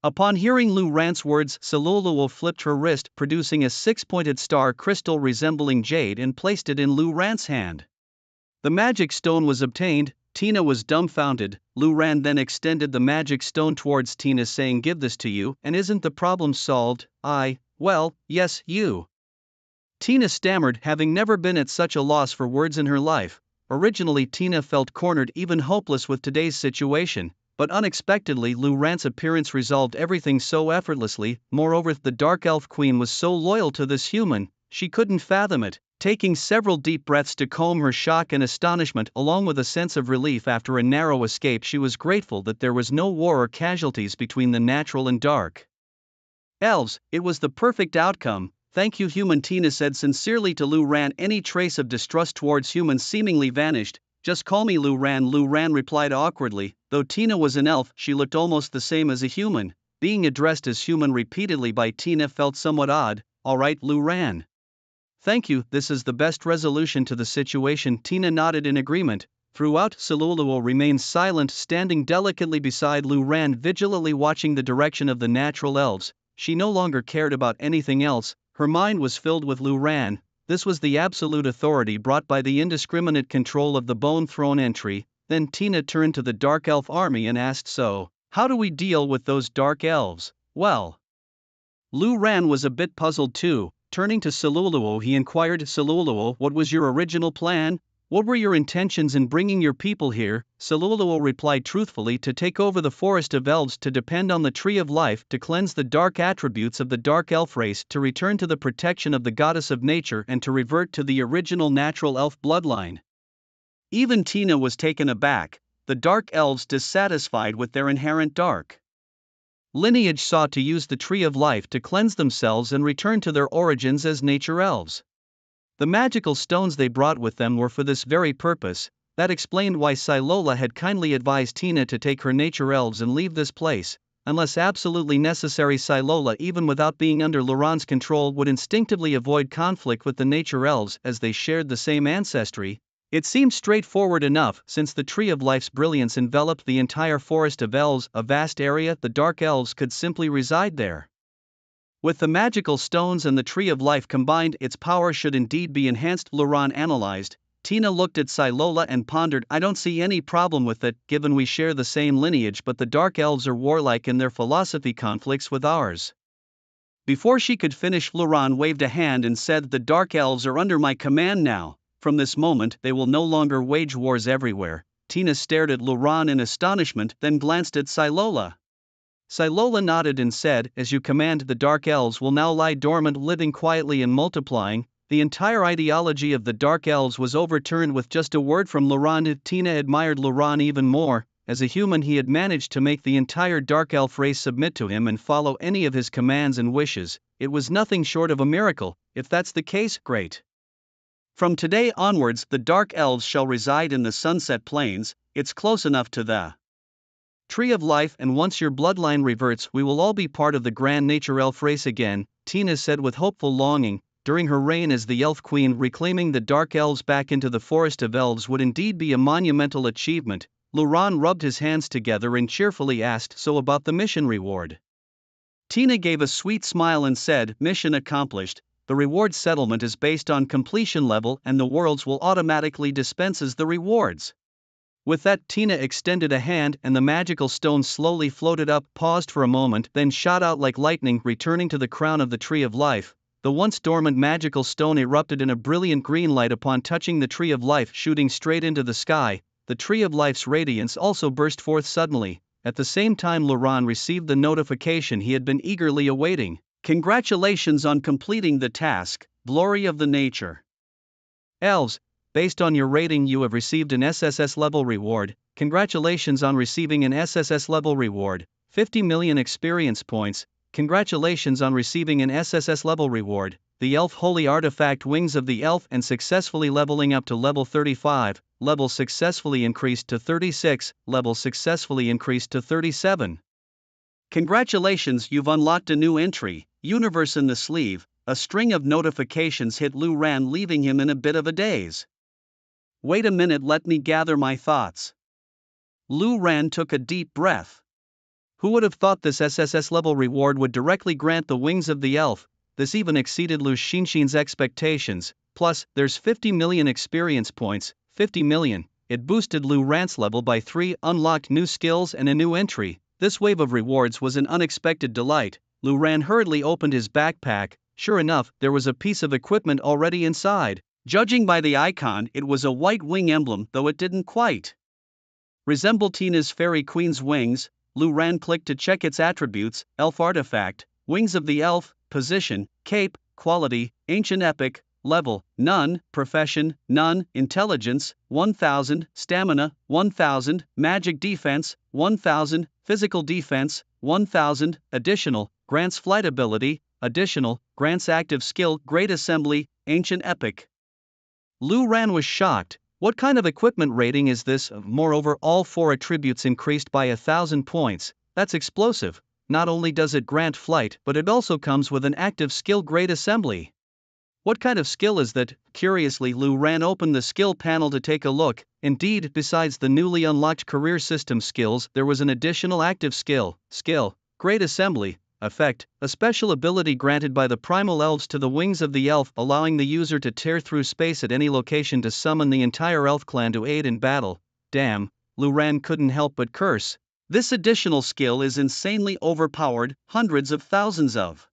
Upon hearing Lu Ran's words, Siluluo flipped her wrist, producing a six-pointed star crystal resembling jade, and placed it in Lu Ran's hand. The magic stone was obtained. Tina was dumbfounded. Lu Ran then extended the magic stone towards Tina, saying, give this to you, and isn't the problem solved? Well, yes, you. Tina stammered, having never been at such a loss for words in her life. Originally Tina felt cornered, even hopeless with today's situation, but unexpectedly Lu Ran's appearance resolved everything so effortlessly. Moreover, the Dark Elf Queen was so loyal to this human, she couldn't fathom it. Taking several deep breaths to calm her shock and astonishment, along with a sense of relief after a narrow escape, she was grateful that there was no war or casualties between the natural and dark elves. It was the perfect outcome. Thank you, human. Tina said sincerely to Lu Ran. Any trace of distrust towards humans seemingly vanished. Just call me Lu Ran. Lu Ran replied awkwardly. Though Tina was an elf, she looked almost the same as a human. Being addressed as human repeatedly by Tina felt somewhat odd. All right, Lu Ran. Thank you, this is the best resolution to the situation. Tina nodded in agreement. Throughout, Siluluo remained silent, standing delicately beside Lu Ran, vigilantly watching the direction of the natural elves. She no longer cared about anything else. Her mind was filled with Lu Ran. This was the absolute authority brought by the indiscriminate control of the Bone Throne entry. Then Tina turned to the Dark Elf army and asked, so, how do we deal with those Dark Elves? Well, Lu Ran was a bit puzzled too. Turning to Siluluo, he inquired, Siluluo, what was your original plan? What were your intentions in bringing your people here? Siluluo replied truthfully, to take over the Forest of Elves, to depend on the Tree of Life, to cleanse the dark attributes of the Dark Elf race, to return to the protection of the Goddess of Nature, and to revert to the original natural elf bloodline. Even Tina was taken aback. The Dark Elves, dissatisfied with their inherent dark lineage, sought to use the Tree of Life to cleanse themselves and return to their origins as nature elves. The magical stones they brought with them were for this very purpose. That explained why Silola had kindly advised Tina to take her nature elves and leave this place. Unless absolutely necessary, Silola, even without being under Lu Ran's control, would instinctively avoid conflict with the nature elves, as they shared the same ancestry. It seemed straightforward enough, since the Tree of Life's brilliance enveloped the entire Forest of Elves, a vast area. The Dark Elves could simply reside there. With the magical stones and the Tree of Life combined, its power should indeed be enhanced. Lu Ran analyzed. Tina looked at Silola and pondered. I don't see any problem with it, given we share the same lineage, but the Dark Elves are warlike and their philosophy conflicts with ours. Before she could finish, Lu Ran waved a hand and said, the Dark Elves are under my command now. From this moment, they will no longer wage wars everywhere. Tina stared at Lu Ran in astonishment, then glanced at Silola. Silola nodded and said, as you command, the Dark Elves will now lie dormant, living quietly and multiplying. The entire ideology of the Dark Elves was overturned with just a word from Lu Ran. Tina admired Lu Ran even more. As a human, he had managed to make the entire Dark Elf race submit to him and follow any of his commands and wishes. It was nothing short of a miracle. If that's the case, great. From today onwards, the Dark Elves shall reside in the Sunset Plains. It's close enough to the Tree of Life, and once your bloodline reverts, we will all be part of the grand nature elf race again, Tina said with hopeful longing. During her reign as the Elf Queen, reclaiming the Dark Elves back into the Forest of Elves would indeed be a monumental achievement. Lu Ran rubbed his hands together and cheerfully asked, so about the mission reward? Tina gave a sweet smile and said, mission accomplished. The reward settlement is based on completion level, and the worlds will automatically dispense the rewards. With that, Tina extended a hand and the magical stone slowly floated up, paused for a moment, then shot out like lightning, returning to the crown of the Tree of Life. The once dormant magical stone erupted in a brilliant green light upon touching the Tree of Life, shooting straight into the sky. the Tree of Life's radiance also burst forth suddenly. At the same time, Laurent received the notification he had been eagerly awaiting. Congratulations on completing the task, Glory of the Nature. Elves, based on your rating, you have received an SSS level reward. Congratulations on receiving an SSS level reward, 50 million experience points. Congratulations on receiving an SSS level reward, the Elf Holy Artifact Wings of the Elf, and successfully leveling up to level 35, level successfully increased to 36, level successfully increased to 37. Congratulations, you've unlocked a new entry, Universe in the Sleeve. A string of notifications hit Lu Ran, leaving him in a bit of a daze. Wait a minute, let me gather my thoughts. Lu Ran took a deep breath. Who would have thought this SSS level reward would directly grant the Wings of the Elf? This even exceeded Lu Xinxin's expectations. Plus, there's 50 million experience points, 50 million. It boosted Lu Ran's level by 3, unlocked new skills and a new entry. This wave of rewards was an unexpected delight. Lu Ran hurriedly opened his backpack. Sure enough, there was a piece of equipment already inside. Judging by the icon, it was a white wing emblem, though it didn't quite resemble Tina's Fairy Queen's wings. Lu Ran clicked to check its attributes: Elf Artifact, Wings of the Elf, Position, Cape, Quality, Ancient Epic, Level, None, Profession, None, Intelligence, 1000, Stamina, 1000, Magic Defense, 1000, Physical Defense, 1000, Additional, grants Flight Ability, Additional, grants Active Skill, Great Assembly, Ancient Epic. Lu Ran was shocked. What kind of equipment rating is this? Moreover, all 4 attributes increased by 1000 points. That's explosive. Not only does it grant flight, but it also comes with an active skill, Great Assembly. What kind of skill is that? Curiously, Lu Ran opened the skill panel to take a look. Indeed, besides the newly unlocked career system skills, there was an additional active skill, Great Assembly. Effect, a special ability granted by the primal elves to the Wings of the Elf, allowing the user to tear through space at any location to summon the entire elf clan to aid in battle. Damn, Lu Ran couldn't help but curse. This additional skill is insanely overpowered, hundreds of thousands of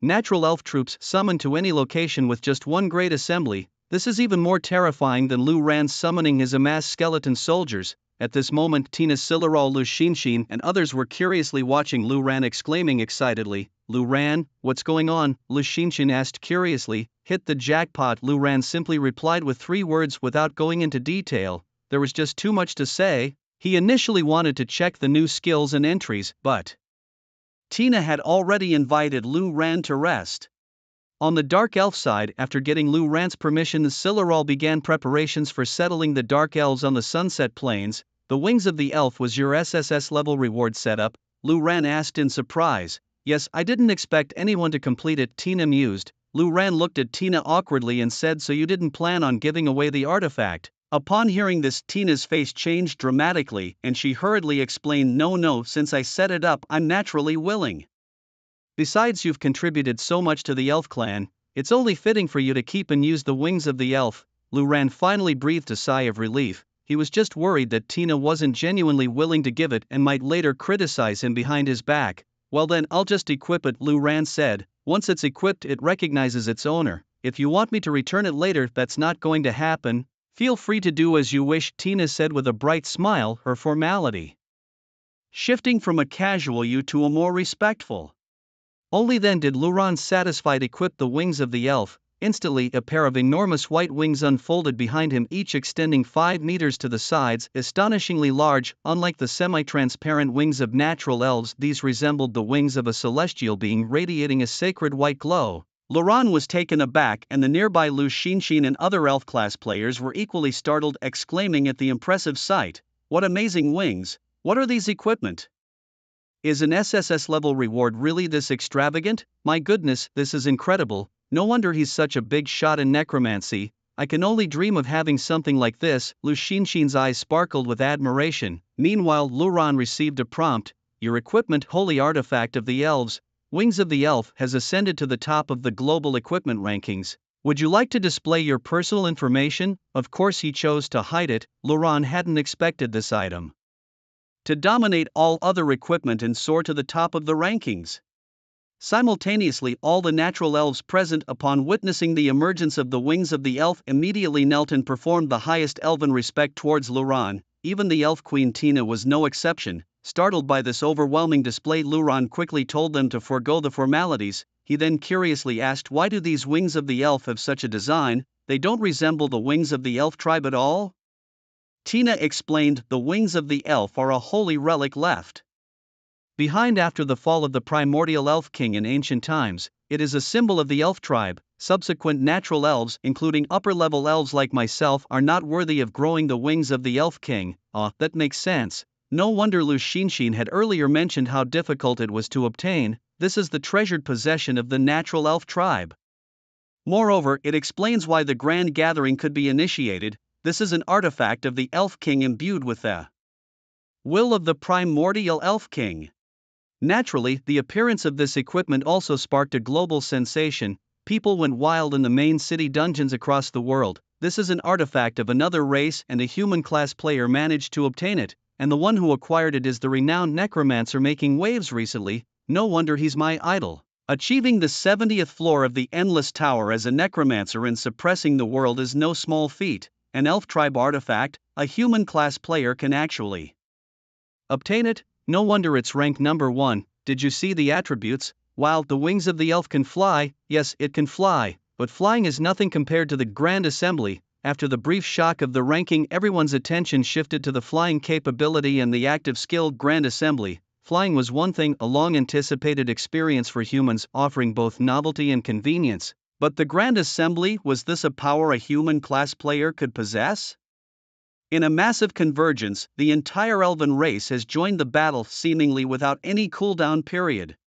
natural elf troops summoned to any location with just one Great Assembly. This is even more terrifying than Lu Ran summoning his amassed skeleton soldiers. At this moment, Tina Silaral, Lu Xinxin, and others were curiously watching Lu Ran, exclaiming excitedly, "Lu Ran, what's going on?" Lu Xinxin asked curiously. "Hit the jackpot," Lu Ran simply replied with 3 words without going into detail. There was just too much to say. He initially wanted to check the new skills and entries, but Tina had already invited Lu Ran to rest. On the Dark Elf side, after getting Lu Ran's permission, Silaral began preparations for settling the Dark Elves on the Sunset Plains. The Wings of the Elf was your SSS level reward setup? Lu Ran asked in surprise. Yes, I didn't expect anyone to complete it, Tina mused. Lu Ran looked at Tina awkwardly and said, "So you didn't plan on giving away the artifact?" Upon hearing this, Tina's face changed dramatically, and she hurriedly explained, No, since I set it up, I'm naturally willing. Besides, you've contributed so much to the elf clan, it's only fitting for you to keep and use the Wings of the Elf. Lu Ran finally breathed a sigh of relief. He was just worried that Tina wasn't genuinely willing to give it and might later criticize him behind his back. Well then, I'll just equip it, Lu Ran said. Once it's equipped, it recognizes its owner. If you want me to return it later, that's not going to happen. Feel free to do as you wish, Tina said with a bright smile, her formality shifting from a casual you to a more respectful. Only then did Lu Ran satisfied equip the Wings of the Elf. Instantly, a pair of enormous white wings unfolded behind him, each extending 5 meters to the sides, astonishingly large. Unlike the semi-transparent wings of natural elves, these resembled the wings of a celestial being, radiating a sacred white glow. Lu Ran was taken aback, and the nearby Lu Xinxin and other elf-class players were equally startled, exclaiming at the impressive sight. What amazing wings! What are these equipment? Is an SSS level reward really this extravagant? My goodness, this is incredible. No wonder he's such a big shot in necromancy. I can only dream of having something like this. Lu Xinxin's eyes sparkled with admiration. Meanwhile, Lu Ran received a prompt. Your equipment, Holy Artifact of the Elves, Wings of the Elf, has ascended to the top of the global equipment rankings. Would you like to display your personal information? Of course he chose to hide it. Lu Ran hadn't expected this item to dominate all other equipment and soar to the top of the rankings. Simultaneously, all the natural elves present, upon witnessing the emergence of the wings of the elf, immediately knelt and performed the highest elven respect towards Luran. Even the elf queen Tina was no exception. Startled by this overwhelming display, Luran quickly told them to forego the formalities. He then curiously asked, "Why do these wings of the elf have such a design? They don't resemble the wings of the elf tribe at all?" Tina explained, "The wings of the elf are a holy relic left behind after the fall of the primordial elf king in ancient times. It is a symbol of the elf tribe. Subsequent natural elves, including upper-level elves like myself, are not worthy of growing the wings of the elf king." That makes sense. No wonder Lu Xinshin had earlier mentioned how difficult it was to obtain. This is the treasured possession of the natural elf tribe. Moreover, it explains why the grand gathering could be initiated. This is an artifact of the elf king imbued with the will of the primordial elf king. Naturally, the appearance of this equipment also sparked a global sensation. People went wild in the main city dungeons across the world. This is an artifact of another race, and a human class player managed to obtain it, and the one who acquired it is the renowned necromancer making waves recently. No wonder he's my idol. Achieving the 70th floor of the Endless Tower as a necromancer and suppressing the world is no small feat. An elf tribe artifact, a human class player can actually obtain it. No wonder it's ranked number 1. Did you see the attributes? While the wings of the elf can fly, yes, it can fly, but flying is nothing compared to the Grand Assembly. After the brief shock of the ranking, everyone's attention shifted to the flying capability and the active skilled Grand Assembly. Flying was one thing, a long-anticipated experience for humans, offering both novelty and convenience. But the Grand Assembly, was this a power a human class player could possess? In a massive convergence, the entire elven race has joined the battle seemingly without any cooldown period.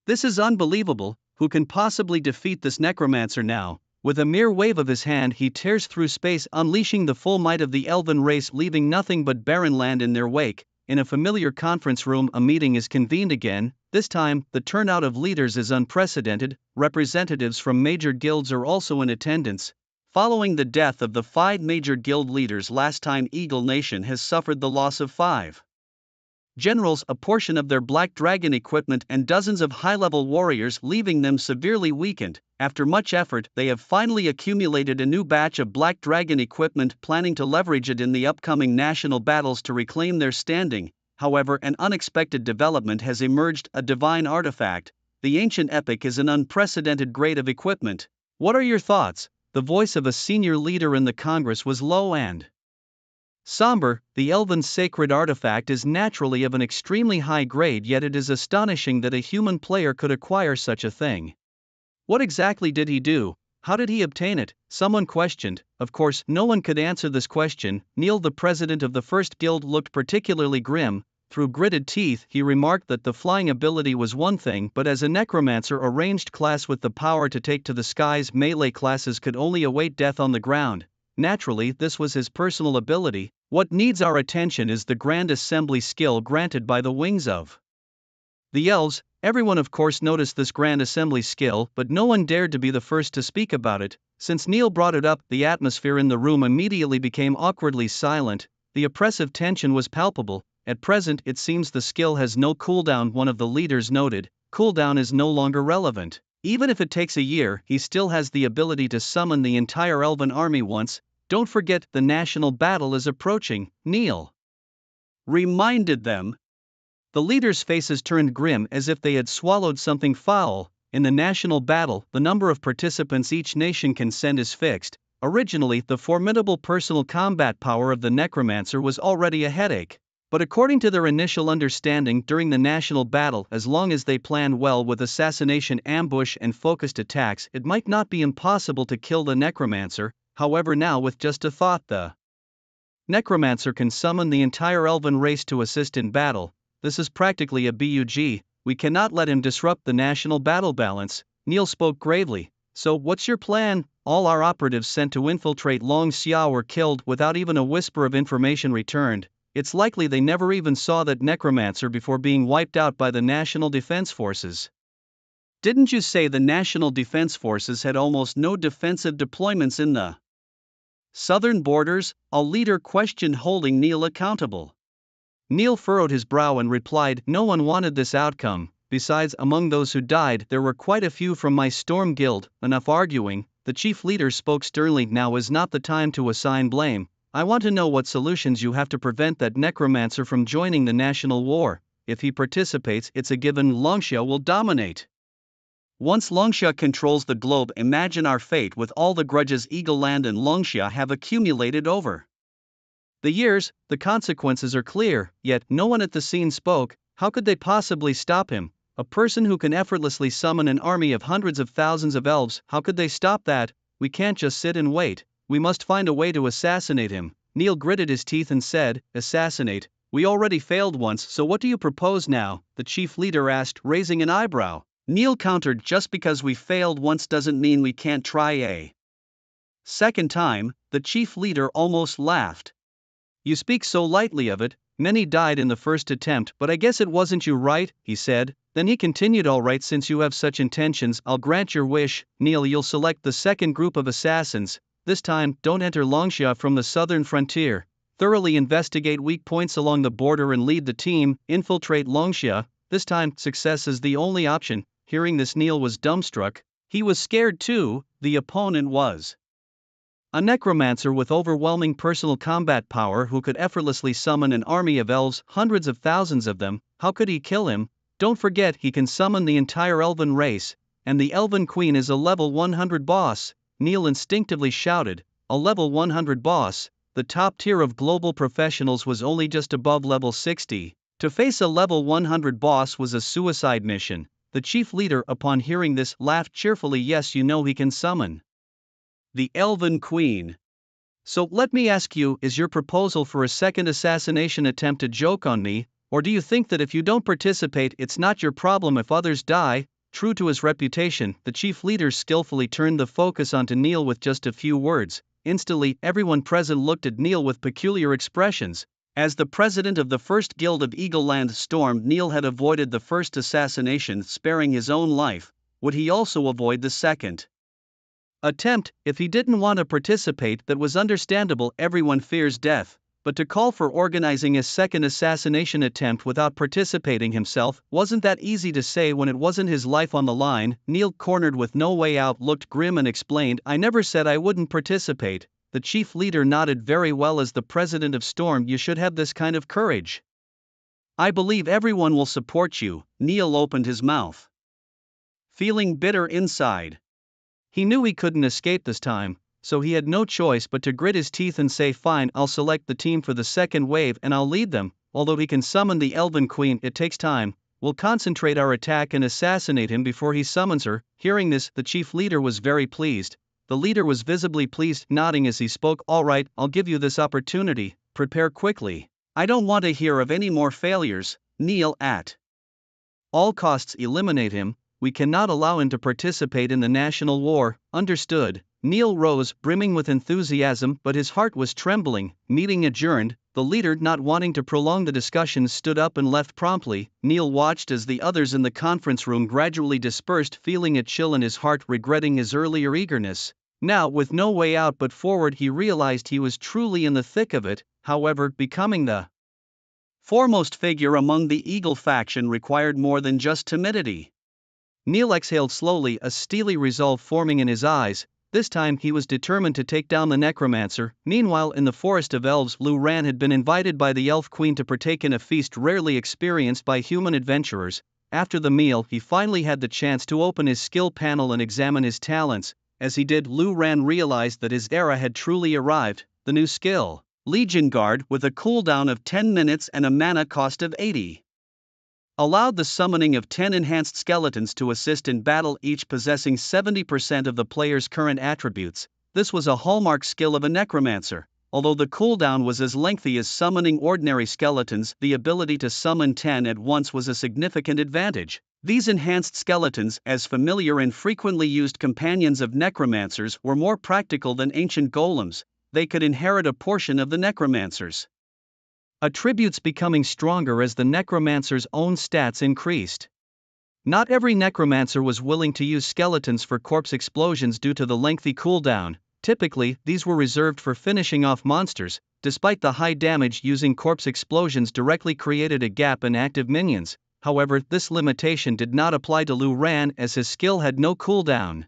This is unbelievable. Who can possibly defeat this necromancer now? With a mere wave of his hand, he tears through space, unleashing the full might of the elven race, leaving nothing but barren land in their wake. In a familiar conference room, a meeting is convened again. This time, the turnout of leaders is unprecedented. Representatives from major guilds are also in attendance. Following the death of the 5 major guild leaders last time, Eagle Nation has suffered the loss of 5 generals, a portion of their Black Dragon equipment, and dozens of high-level warriors, leaving them severely weakened. After much effort, they have finally accumulated a new batch of Black Dragon equipment, planning to leverage it in the upcoming national battles to reclaim their standing. However, an unexpected development has emerged: a divine artifact. The ancient epic is an unprecedented grade of equipment. What are your thoughts? The voice of a senior leader in the Congress was low and somber. The elven sacred artifact is naturally of an extremely high grade, yet it is astonishing that a human player could acquire such a thing. What exactly did he do? How did he obtain it? Someone questioned. Of course, no one could answer this question. Neil, the president of the first guild, looked particularly grim. Through gritted teeth, he remarked that the flying ability was one thing, but as a necromancer, a ranged class with the power to take to the skies, melee classes could only await death on the ground. Naturally, this was his personal ability. What needs our attention is the Grand Assembly skill granted by the wings of the elves. Everyone of course noticed this Grand Assembly skill, but no one dared to be the first to speak about it. Since Neil brought it up, the atmosphere in the room immediately became awkwardly silent. The oppressive tension was palpable. At present, it seems the skill has no cooldown, one of the leaders noted. Cooldown is no longer relevant. Even if it takes a year, he still has the ability to summon the entire elven army once. Don't forget, the national battle is approaching, Neil reminded them. The leaders' faces turned grim, as if they had swallowed something foul. In the national battle, the number of participants each nation can send is fixed. Originally, the formidable personal combat power of the necromancer was already a headache. But according to their initial understanding during the national battle, as long as they planned well with assassination, ambush, and focused attacks, it might not be impossible to kill the necromancer. However, now with just a thought, the necromancer can summon the entire elven race to assist in battle. This is practically a bug. We cannot let him disrupt the national battle balance. Neil spoke gravely. So, what's your plan? All our operatives sent to infiltrate Long Xiao were killed without even a whisper of information returned. It's likely they never even saw that necromancer before being wiped out by the National Defense Forces. Didn't you say the National Defense Forces had almost no defensive deployments in the southern borders? A leader questioned, holding Neil accountable. Neil furrowed his brow and replied, no one wanted this outcome. Besides, among those who died, there were quite a few from my Storm Guild. Enough arguing, the chief leader spoke sternly. Now is not the time to assign blame. I want to know what solutions you have to prevent that necromancer from joining the national war. If he participates, it's a given Longxia will dominate. Once Longxia controls the globe, imagine our fate with all the grudges Eagle Land and Longxia have accumulated over the years. The consequences are clear, yet no one at the scene spoke. How could they possibly stop him? A person who can effortlessly summon an army of hundreds of thousands of elves, how could they stop that? We can't just sit and wait, we must find a way to assassinate him. Neil gritted his teeth and said, assassinate? We already failed once, so what do you propose now? The chief leader asked, raising an eyebrow. Neil countered, just because we failed once doesn't mean we can't try a second time. The chief leader almost laughed. You speak so lightly of it. Many died in the first attempt, but I guess it wasn't you, right? He said. Then he continued, all right, since you have such intentions, I'll grant your wish. Neil, you'll select the second group of assassins. This time, don't enter Longxia from the southern frontier. Thoroughly investigate weak points along the border and lead the team. Infiltrate Longxia. This time, success is the only option. Hearing this, Neil was dumbstruck. He was scared too. The opponent was a necromancer with overwhelming personal combat power who could effortlessly summon an army of elves, hundreds of thousands of them. How could he kill him? Don't forget, he can summon the entire elven race, and the Elven Queen is a level 100 boss. Neil instinctively shouted, a level 100 boss? The top tier of global professionals was only just above level 60. To face a level 100 boss was a suicide mission. The chief leader, upon hearing this, laughed cheerfully. Yes, you know he can summon the Elven Queen. So let me ask you, is your proposal for a second assassination attempt a joke on me, or do you think that if you don't participate it's not your problem if others die? True to his reputation, the chief leader skillfully turned the focus onto Neil with just a few words. Instantly, everyone present looked at Neil with peculiar expressions. As the president of the first guild of Eagle Land Storm, Neil had avoided the first assassination, sparing his own life. Would he also avoid the second attempt? If he didn't want to participate, that was understandable. Everyone fears death. But to call for organizing a second assassination attempt without participating himself, wasn't that easy to say when it wasn't his life on the line? Neil, cornered with no way out, looked grim and explained, I never said I wouldn't participate. The chief leader nodded. Very well, as the president of Storm, you should have this kind of courage. I believe everyone will support you. Neil opened his mouth, feeling bitter inside. He knew he couldn't escape this time, so he had no choice but to grit his teeth and say, fine, I'll select the team for the second wave and I'll lead them. Although he can summon the Elven Queen, it takes time. We'll concentrate our attack and assassinate him before he summons her. Hearing this, the chief leader was very pleased. The leader was visibly pleased, nodding as he spoke. All right, I'll give you this opportunity. Prepare quickly. I don't want to hear of any more failures. Neil, at all costs eliminate him. We cannot allow him to participate in the national war. Understood. Neil rose, brimming with enthusiasm, but his heart was trembling. Meeting adjourned. The leader, not wanting to prolong the discussion, stood up and left promptly. Neil watched as the others in the conference room gradually dispersed, feeling a chill in his heart, regretting his earlier eagerness. Now, with no way out but forward, he realized he was truly in the thick of it. However, becoming the foremost figure among the Eagle faction required more than just timidity. Neil exhaled slowly, a steely resolve forming in his eyes. This time he was determined to take down the necromancer. Meanwhile, in the Forest of Elves, Lu Ran had been invited by the Elf Queen to partake in a feast rarely experienced by human adventurers. After the meal, he finally had the chance to open his skill panel and examine his talents. As he did, Lu Ran realized that his era had truly arrived. The new skill, Legion Guard, with a cooldown of 10 minutes and a mana cost of 80. Allowed the summoning of 10 enhanced skeletons to assist in battle, each possessing 70% of the player's current attributes. This was a hallmark skill of a necromancer. Although the cooldown was as lengthy as summoning ordinary skeletons, the ability to summon 10 at once was a significant advantage. These enhanced skeletons, as familiar and frequently used companions of necromancers, were more practical than ancient golems. They could inherit a portion of the necromancer's attributes, becoming stronger as the necromancer's own stats increased. Not every necromancer was willing to use skeletons for corpse explosions due to the lengthy cooldown. Typically, these were reserved for finishing off monsters. Despite the high damage, using corpse explosions directly created a gap in active minions. However, this limitation did not apply to Lu Ran as his skill had no cooldown.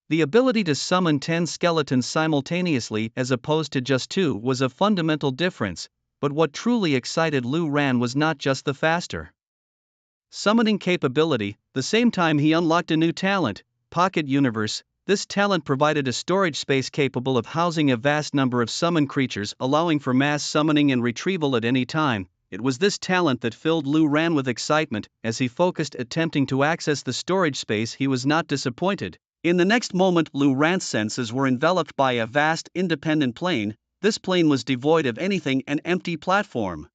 The ability to summon 10 skeletons simultaneously as opposed to just 2 was a fundamental difference, but what truly excited Lu Ran was not just the faster summoning capability. The same time he unlocked a new talent, Pocket Universe. This talent provided a storage space capable of housing a vast number of summoned creatures, allowing for mass summoning and retrieval at any time. It was this talent that filled Lu Ran with excitement. As he focused attempting to access the storage space, he was not disappointed. In the next moment, Lu Ran's senses were enveloped by a vast, independent plane. This plane was devoid of anything, an empty platform,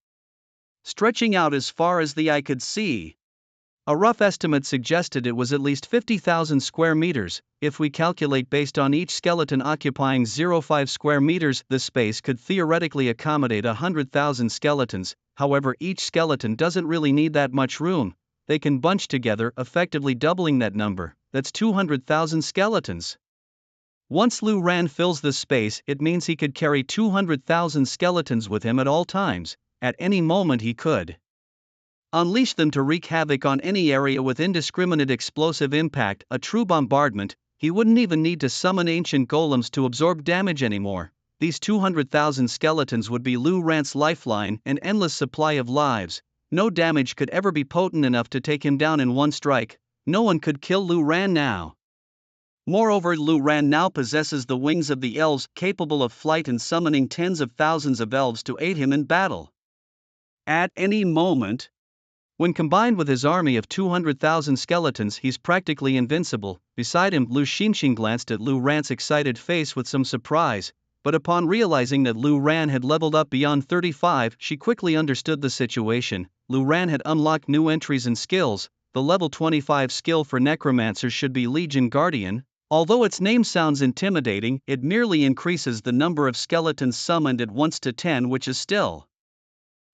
stretching out as far as the eye could see. A rough estimate suggested it was at least 50,000 square meters. If we calculate based on each skeleton occupying 0.5 square meters, this space could theoretically accommodate 100,000 skeletons. However, each skeleton doesn't really need that much room. They can bunch together, effectively doubling that number. That's 200,000 skeletons. Once Lu Ran fills this space, it means he could carry 200,000 skeletons with him at all times. At any moment he could unleash them to wreak havoc on any area with indiscriminate explosive impact, a true bombardment. He wouldn't even need to summon ancient golems to absorb damage anymore. These 200,000 skeletons would be Lu Ran's lifeline, an endless supply of lives. No damage could ever be potent enough to take him down in one strike. No one could kill Lu Ran now. Moreover, Lu Ran now possesses the wings of the elves, capable of flight and summoning tens of thousands of elves to aid him in battle at any moment. When combined with his army of 200,000 skeletons, he's practically invincible. Beside him, Lu Xinxin glanced at Lu Ran's excited face with some surprise, but upon realizing that Lu Ran had leveled up beyond 35, she quickly understood the situation. Lu Ran had unlocked new entries and skills. The level 25 skill for necromancer should be Legion Guardian. Although its name sounds intimidating, it merely increases the number of skeletons summoned at once to 10, which is still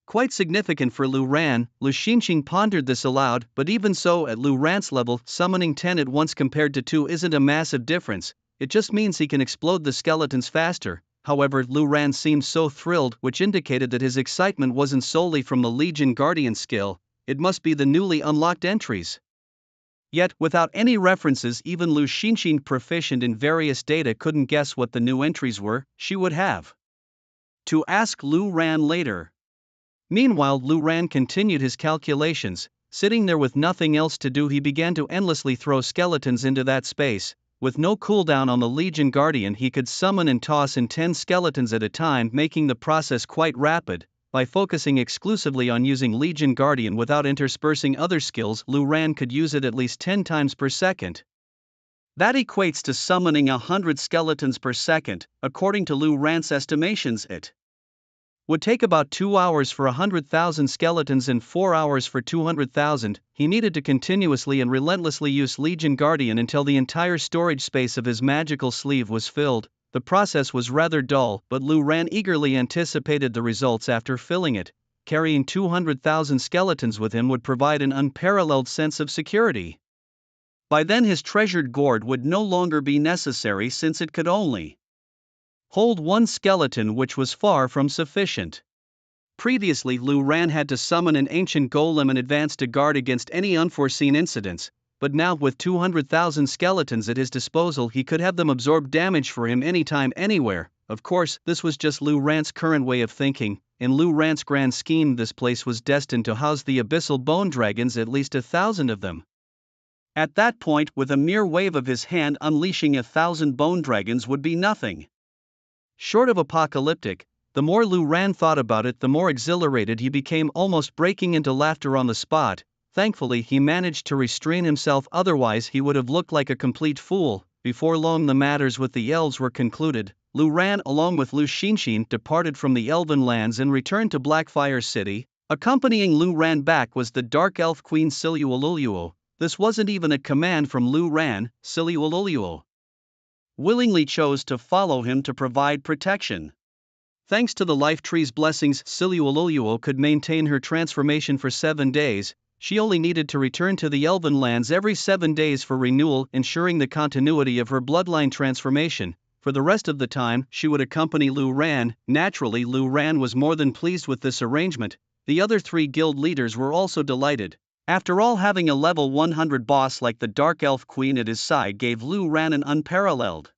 quite significant for Lu Ran. Lu Xinxin pondered this aloud, but even so, at Lu Ran's level, summoning 10 at once compared to 2 isn't a massive difference. It just means he can explode the skeletons faster. However, Lu Ran seemed so thrilled, which indicated that his excitement wasn't solely from the Legion Guardian skill. It must be the newly unlocked entries. Yet, without any references, even Lu Xinxin, proficient in various data, couldn't guess what the new entries were. She would have to ask Lu Ran later. Meanwhile, Lu Ran continued his calculations. Sitting there with nothing else to do, he began to endlessly throw skeletons into that space. With no cooldown on the Legion Guardian, he could summon and toss in 10 skeletons at a time, making the process quite rapid. By focusing exclusively on using Legion Guardian without interspersing other skills, Lu Ran could use it at least 10 times per second. That equates to summoning 100 skeletons per second. According to Lu Ran's estimations, it would take about 2 hours for 100,000 skeletons and 4 hours for 200,000. He needed to continuously and relentlessly use Legion Guardian until the entire storage space of his magical sleeve was filled. The process was rather dull, but Lu Ran eagerly anticipated the results after filling it. Carrying 200,000 skeletons with him would provide an unparalleled sense of security. By then his treasured gourd would no longer be necessary, since it could only hold one skeleton, which was far from sufficient. Previously, Lu Ran had to summon an ancient golem in advance to guard against any unforeseen incidents, but now with 200,000 skeletons at his disposal, he could have them absorb damage for him anytime, anywhere. Of course, this was just Lu Ran's current way of thinking. In Lu Ran's grand scheme, this place was destined to house the abyssal bone dragons, at least 1,000 of them. At that point, with a mere wave of his hand, unleashing 1,000 bone dragons would be nothing short of apocalyptic. The more Lu Ran thought about it, the more exhilarated he became, almost breaking into laughter on the spot. Thankfully, he managed to restrain himself, otherwise he would have looked like a complete fool. Before long, the matters with the elves were concluded. Lu Ran, along with Lu Xinxin, departed from the Elven lands and returned to Blackfire City. Accompanying Lu Ran back was the Dark Elf Queen Siluoluo. This wasn't even a command from Lu Ran. Siluoluo willingly chose to follow him to provide protection. Thanks to the Life Tree's blessings, Siluoluo could maintain her transformation for 7 days. She only needed to return to the Elven lands every 7 days for renewal, ensuring the continuity of her bloodline transformation. For the rest of the time, she would accompany Lu Ran. Naturally, Lu Ran was more than pleased with this arrangement. The other 3 guild leaders were also delighted. After all, having a level 100 boss like the Dark Elf Queen at his side gave Lu Ran an unparalleled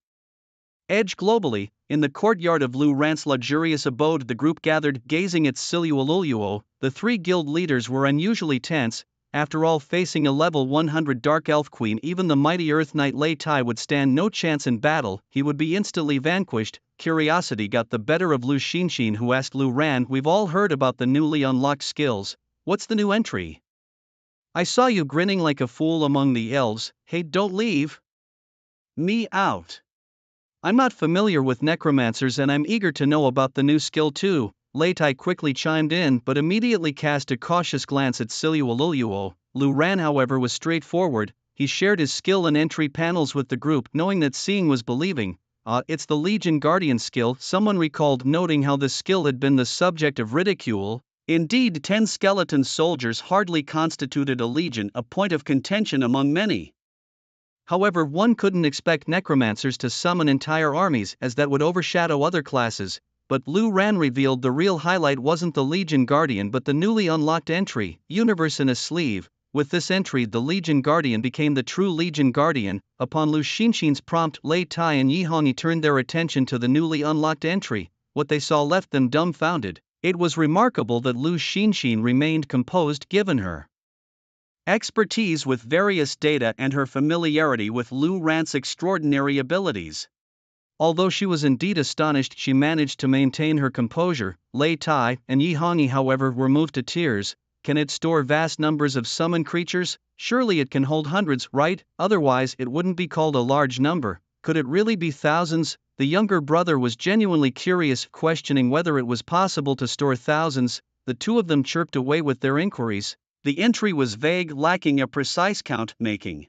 edge globally. In the courtyard of Lu Ran's luxurious abode, the group gathered, gazing at Siluoluo. The three guild leaders were unusually tense. After all, facing a level 100 Dark Elf Queen, even the mighty Earth Knight Lei Tai would stand no chance in battle. He would be instantly vanquished. Curiosity got the better of Lu Xinxin, who asked Lu Ran, "We've all heard about the newly unlocked skills. What's the new entry? I saw you grinning like a fool among the elves. Hey, don't leave me out. I'm not familiar with necromancers and I'm eager to know about the new skill too." Lei Tai quickly chimed in, but immediately cast a cautious glance at Siluoluo. Lu Ran, however, was straightforward. He shared his skill and entry panels with the group, knowing that seeing was believing. It's the Legion Guardian skill. Someone recalled, noting how this skill had been the subject of ridicule. Indeed, 10 skeleton soldiers hardly constituted a legion, a point of contention among many. However, one couldn't expect necromancers to summon entire armies, as that would overshadow other classes. But Lu Ran revealed the real highlight wasn't the Legion Guardian but the newly unlocked entry, Universe in a Sleeve. With this entry, the Legion Guardian became the true Legion Guardian. Upon Lu Xinxin's prompt, Lei Tai and Yi Hongyi turned their attention to the newly unlocked entry. What they saw left them dumbfounded. It was remarkable that Lu Xinxin remained composed given her expertise with various data and her familiarity with Lu Ran's extraordinary abilities. Although she was indeed astonished, she managed to maintain her composure. Lei Tai and Yi Hongyi, however, were moved to tears. Can it store vast numbers of summoned creatures? Surely it can hold hundreds, right? Otherwise it wouldn't be called a large number. Could it really be thousands? The younger brother was genuinely curious, questioning whether it was possible to store thousands. The two of them chirped away with their inquiries. The entry was vague, lacking a precise count, making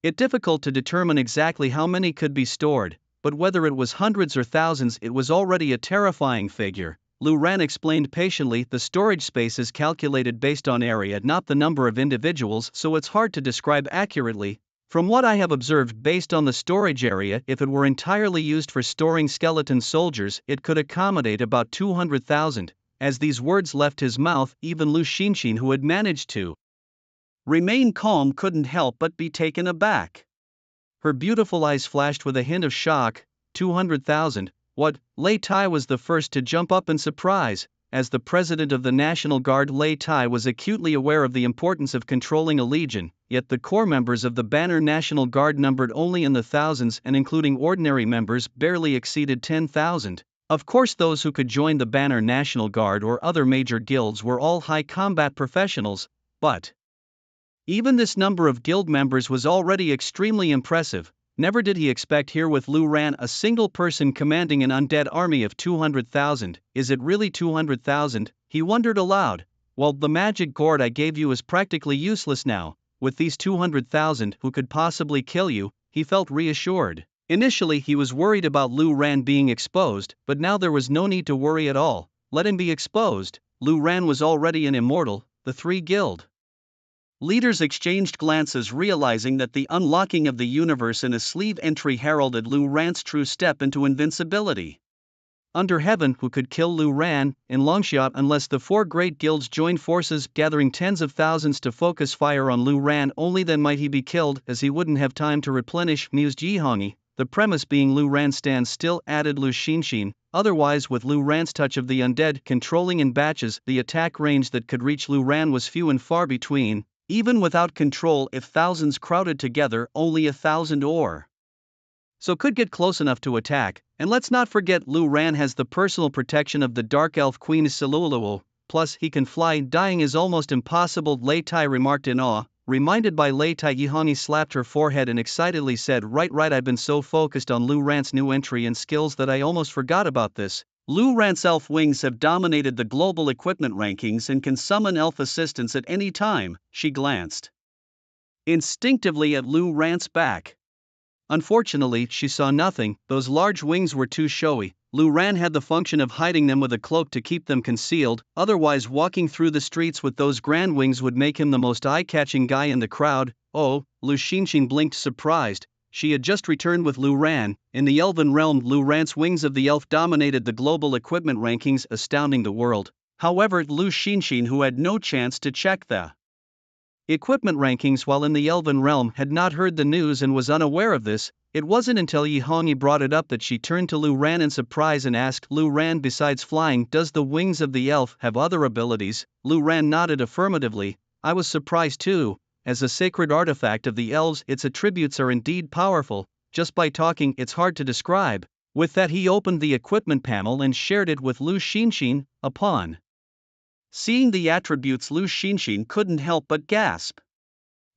it difficult to determine exactly how many could be stored, but whether it was hundreds or thousands, it was already a terrifying figure. Lu Ran explained patiently, the storage space is calculated based on area, not the number of individuals, so it's hard to describe accurately. From what I have observed based on the storage area, if it were entirely used for storing skeleton soldiers, it could accommodate about 200,000. As these words left his mouth, even Lu Xinxin, who had managed to remain calm, couldn't help but be taken aback. Her beautiful eyes flashed with a hint of shock. 200,000? What? Lei Tai was the first to jump up in surprise. As the president of the National Guard, Lei Tai was acutely aware of the importance of controlling a legion, yet the core members of the Banner National Guard numbered only in the thousands, and including ordinary members, barely exceeded 10,000. Of course, those who could join the Banner National Guard or other major guilds were all high combat professionals, but even this number of guild members was already extremely impressive. Never did he expect here with Lu Ran a single person commanding an undead army of 200,000. Is it really 200,000? He wondered aloud. Well, the magic gourd I gave you is practically useless now. With these 200,000, who could possibly kill you? He felt reassured. Initially he was worried about Lu Ran being exposed, but now there was no need to worry at all. Let him be exposed. Lu Ran was already an immortal. The three guild leaders exchanged glances, realizing that the unlocking of the universe in a sleeve entry heralded Lu Ran's true step into invincibility. Under heaven, who could kill Lu Ran? In Longshot, unless the four great guilds joined forces, gathering tens of thousands to focus fire on Lu Ran, only then might he be killed, as he wouldn't have time to replenish, mused Yi Hongyi. The premise being Lu Ran stands still, added Lu Xinxin. Otherwise, with Lu Ran's touch of the undead controlling in batches, the attack range that could reach Lu Ran was few and far between. Even without control, if thousands crowded together, only 1,000 or so could get close enough to attack. And let's not forget, Lu Ran has the personal protection of the Dark Elf Queen Siluoluo. Plus, he can fly. Dying is almost impossible, Lei Tai remarked in awe. Reminded by Lei Tai, Yi Hongyi slapped her forehead and excitedly said, Right, I've been so focused on Lu Ran's new entry and skills that I almost forgot about this. Lu Ran's elf wings have dominated the global equipment rankings and can summon elf assistance at any time. She glanced instinctively at Lu Ran's back. Unfortunately, she saw nothing. Those large wings were too showy. Lu Ran had the function of hiding them with a cloak to keep them concealed, otherwise walking through the streets with those grand wings would make him the most eye-catching guy in the crowd. Oh, Lu Xinxin blinked, surprised. She had just returned with Lu Ran. In the elven realm, Lu Ran's wings of the elf dominated the global equipment rankings, astounding the world. However, Lu Xinxin, who had no chance to check the Equipment rankings while in the Elven realm had not heard the news and was unaware of this. It wasn't until Yi Hongyi brought it up that she turned to Lu Ran in surprise and asked, Lu Ran, besides flying, does the wings of the elf have other abilities? Lu Ran nodded affirmatively. I was surprised too. As a sacred artifact of the elves, its attributes are indeed powerful. Just by talking, it's hard to describe. With that, he opened the equipment panel and shared it with Lu Xinxin. Upon seeing the attributes, Lu Xinxin couldn't help but gasp.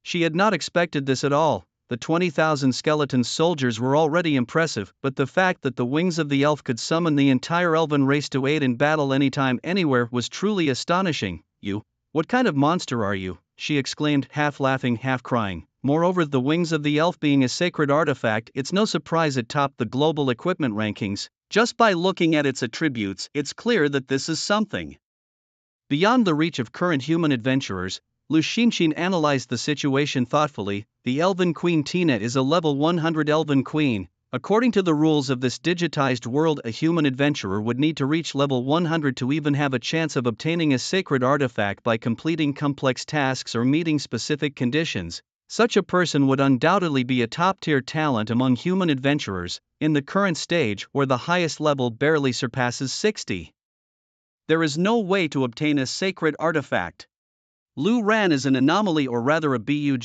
She had not expected this at all. The 20,000 skeleton soldiers were already impressive, but the fact that the wings of the elf could summon the entire elven race to aid in battle anytime, anywhere was truly astonishing. You? What kind of monster are you? She exclaimed, half laughing, half crying. Moreover, the wings of the elf being a sacred artifact, it's no surprise it topped the global equipment rankings. Just by looking at its attributes, it's clear that this is something beyond the reach of current human adventurers. Lu Xinxin analyzed the situation thoughtfully. The Elven Queen Tina is a level 100 Elven Queen. According to the rules of this digitized world, a human adventurer would need to reach level 100 to even have a chance of obtaining a sacred artifact by completing complex tasks or meeting specific conditions. Such a person would undoubtedly be a top-tier talent among human adventurers, in the current stage where the highest level barely surpasses 60. There is no way to obtain a sacred artifact. Lu Ran is an anomaly, or rather a bug.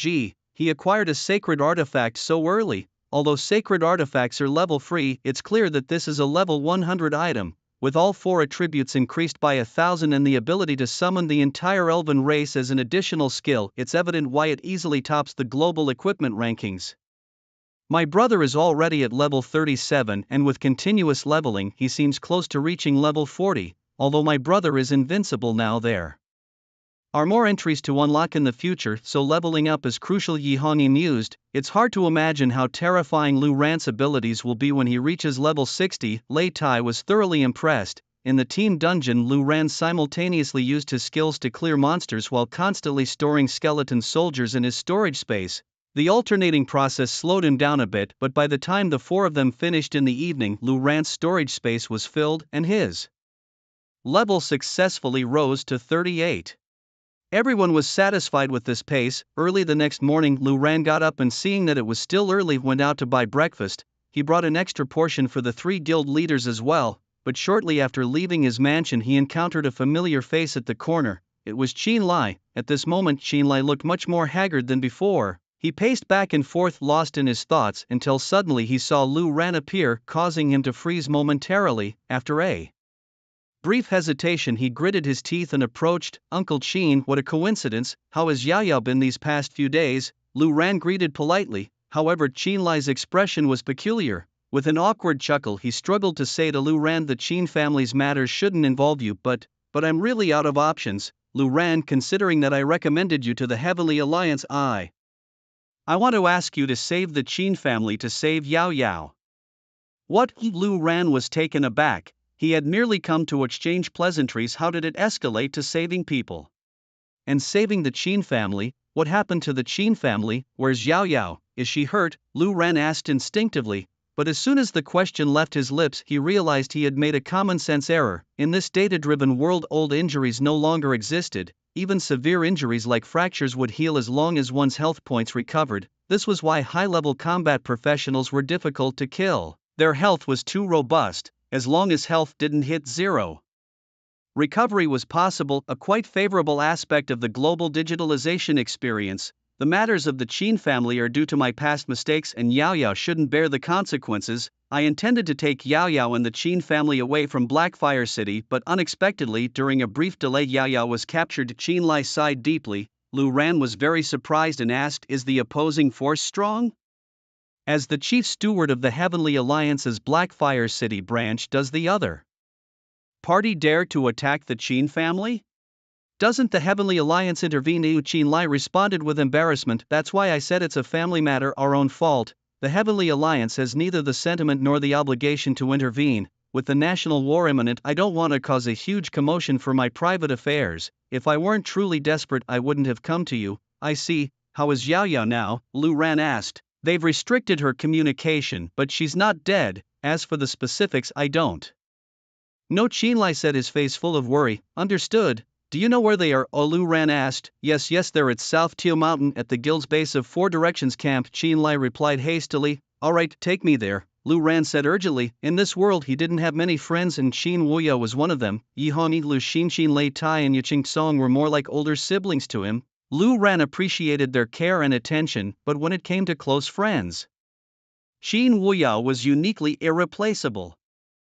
He acquired a sacred artifact so early. Although sacred artifacts are level free, it's clear that this is a level 100 item, with all 4 attributes increased by 1,000 and the ability to summon the entire elven race as an additional skill. It's evident why it easily tops the global equipment rankings. My brother is already at level 37, and with continuous leveling he seems close to reaching level 40, although my brother is invincible now. There are more entries to unlock in the future, so leveling up is crucial. Yi Hongyi mused. It's hard to imagine how terrifying Lu Ran's abilities will be when he reaches level 60. Lei Tai was thoroughly impressed. In the team dungeon, Lu Ran simultaneously used his skills to clear monsters while constantly storing skeleton soldiers in his storage space. The alternating process slowed him down a bit, but by the time the 4 of them finished in the evening, Lu Ran's storage space was filled, and his level successfully rose to 38. Everyone was satisfied with this pace. Early the next morning, Lu Ran got up and, seeing that it was still early, went out to buy breakfast. He brought an extra portion for the 3 guild leaders as well, but shortly after leaving his mansion he encountered a familiar face at the corner. It was Qin Lai. At this moment Qin Lai looked much more haggard than before. He paced back and forth, lost in his thoughts, until suddenly he saw Lu Ran appear, causing him to freeze momentarily. After a brief hesitation he gritted his teeth and approached. Uncle Qin, what a coincidence, how has Yao Yao been these past few days? Lu Ran greeted politely, however Qin Lai's expression was peculiar. With an awkward chuckle he struggled to say to Lu Ran, the Qin family's matters shouldn't involve you, but I'm really out of options. Lu Ran, considering that I recommended you to the Heavenly Alliance, I want to ask you to save the Qin family, to save Yao Yao. What? Lu Ran was taken aback. He had merely come to exchange pleasantries. How did it escalate to saving people? And saving the Qin family? What happened to the Qin family? Where's Yao Yao? Is she hurt? Lu Ran asked instinctively, but as soon as the question left his lips he realized he had made a common-sense error. In this data-driven world, old injuries no longer existed. Even severe injuries like fractures would heal as long as one's health points recovered. This was why high-level combat professionals were difficult to kill. Their health was too robust. As long as health didn't hit 0, recovery was possible, a quite favorable aspect of the global digitalization experience. The matters of the Qin family are due to my past mistakes, and Yao Yao shouldn't bear the consequences. I intended to take Yao Yao and the Qin family away from Blackfire City, but unexpectedly, during a brief delay, Yao Yao was captured. Qin Lai sighed deeply. Lu Ran was very surprised and asked, is the opposing force strong? As the chief steward of the Heavenly Alliance's Blackfire City branch, does the other party dare to attack the Qin family? Doesn't the Heavenly Alliance intervene? Qin Lai responded with embarrassment. That's why I said it's a family matter, our own fault. The Heavenly Alliance has neither the sentiment nor the obligation to intervene. With the national war imminent, I don't want to cause a huge commotion for my private affairs. If I weren't truly desperate, I wouldn't have come to you. I see. How is Yao Yao now? Lu Ran asked. They've restricted her communication, but she's not dead. As for the specifics, I don't know. Qin Lai said, his face full of worry. Understood. Do you know where they are? Lu Ran asked. Yes, they're at South Teo Mountain at the guild's base of Four Directions Camp, Qin Lai replied hastily. Alright, take me there, Lu Ran said urgently. In this world he didn't have many friends and Qin Wuya was one of them. Yi Hongyi, Lu Xinxin, Lei Tai and Yuqing Song were more like older siblings to him. Lu Ran appreciated their care and attention, but when it came to close friends, Qin Wuya was uniquely irreplaceable.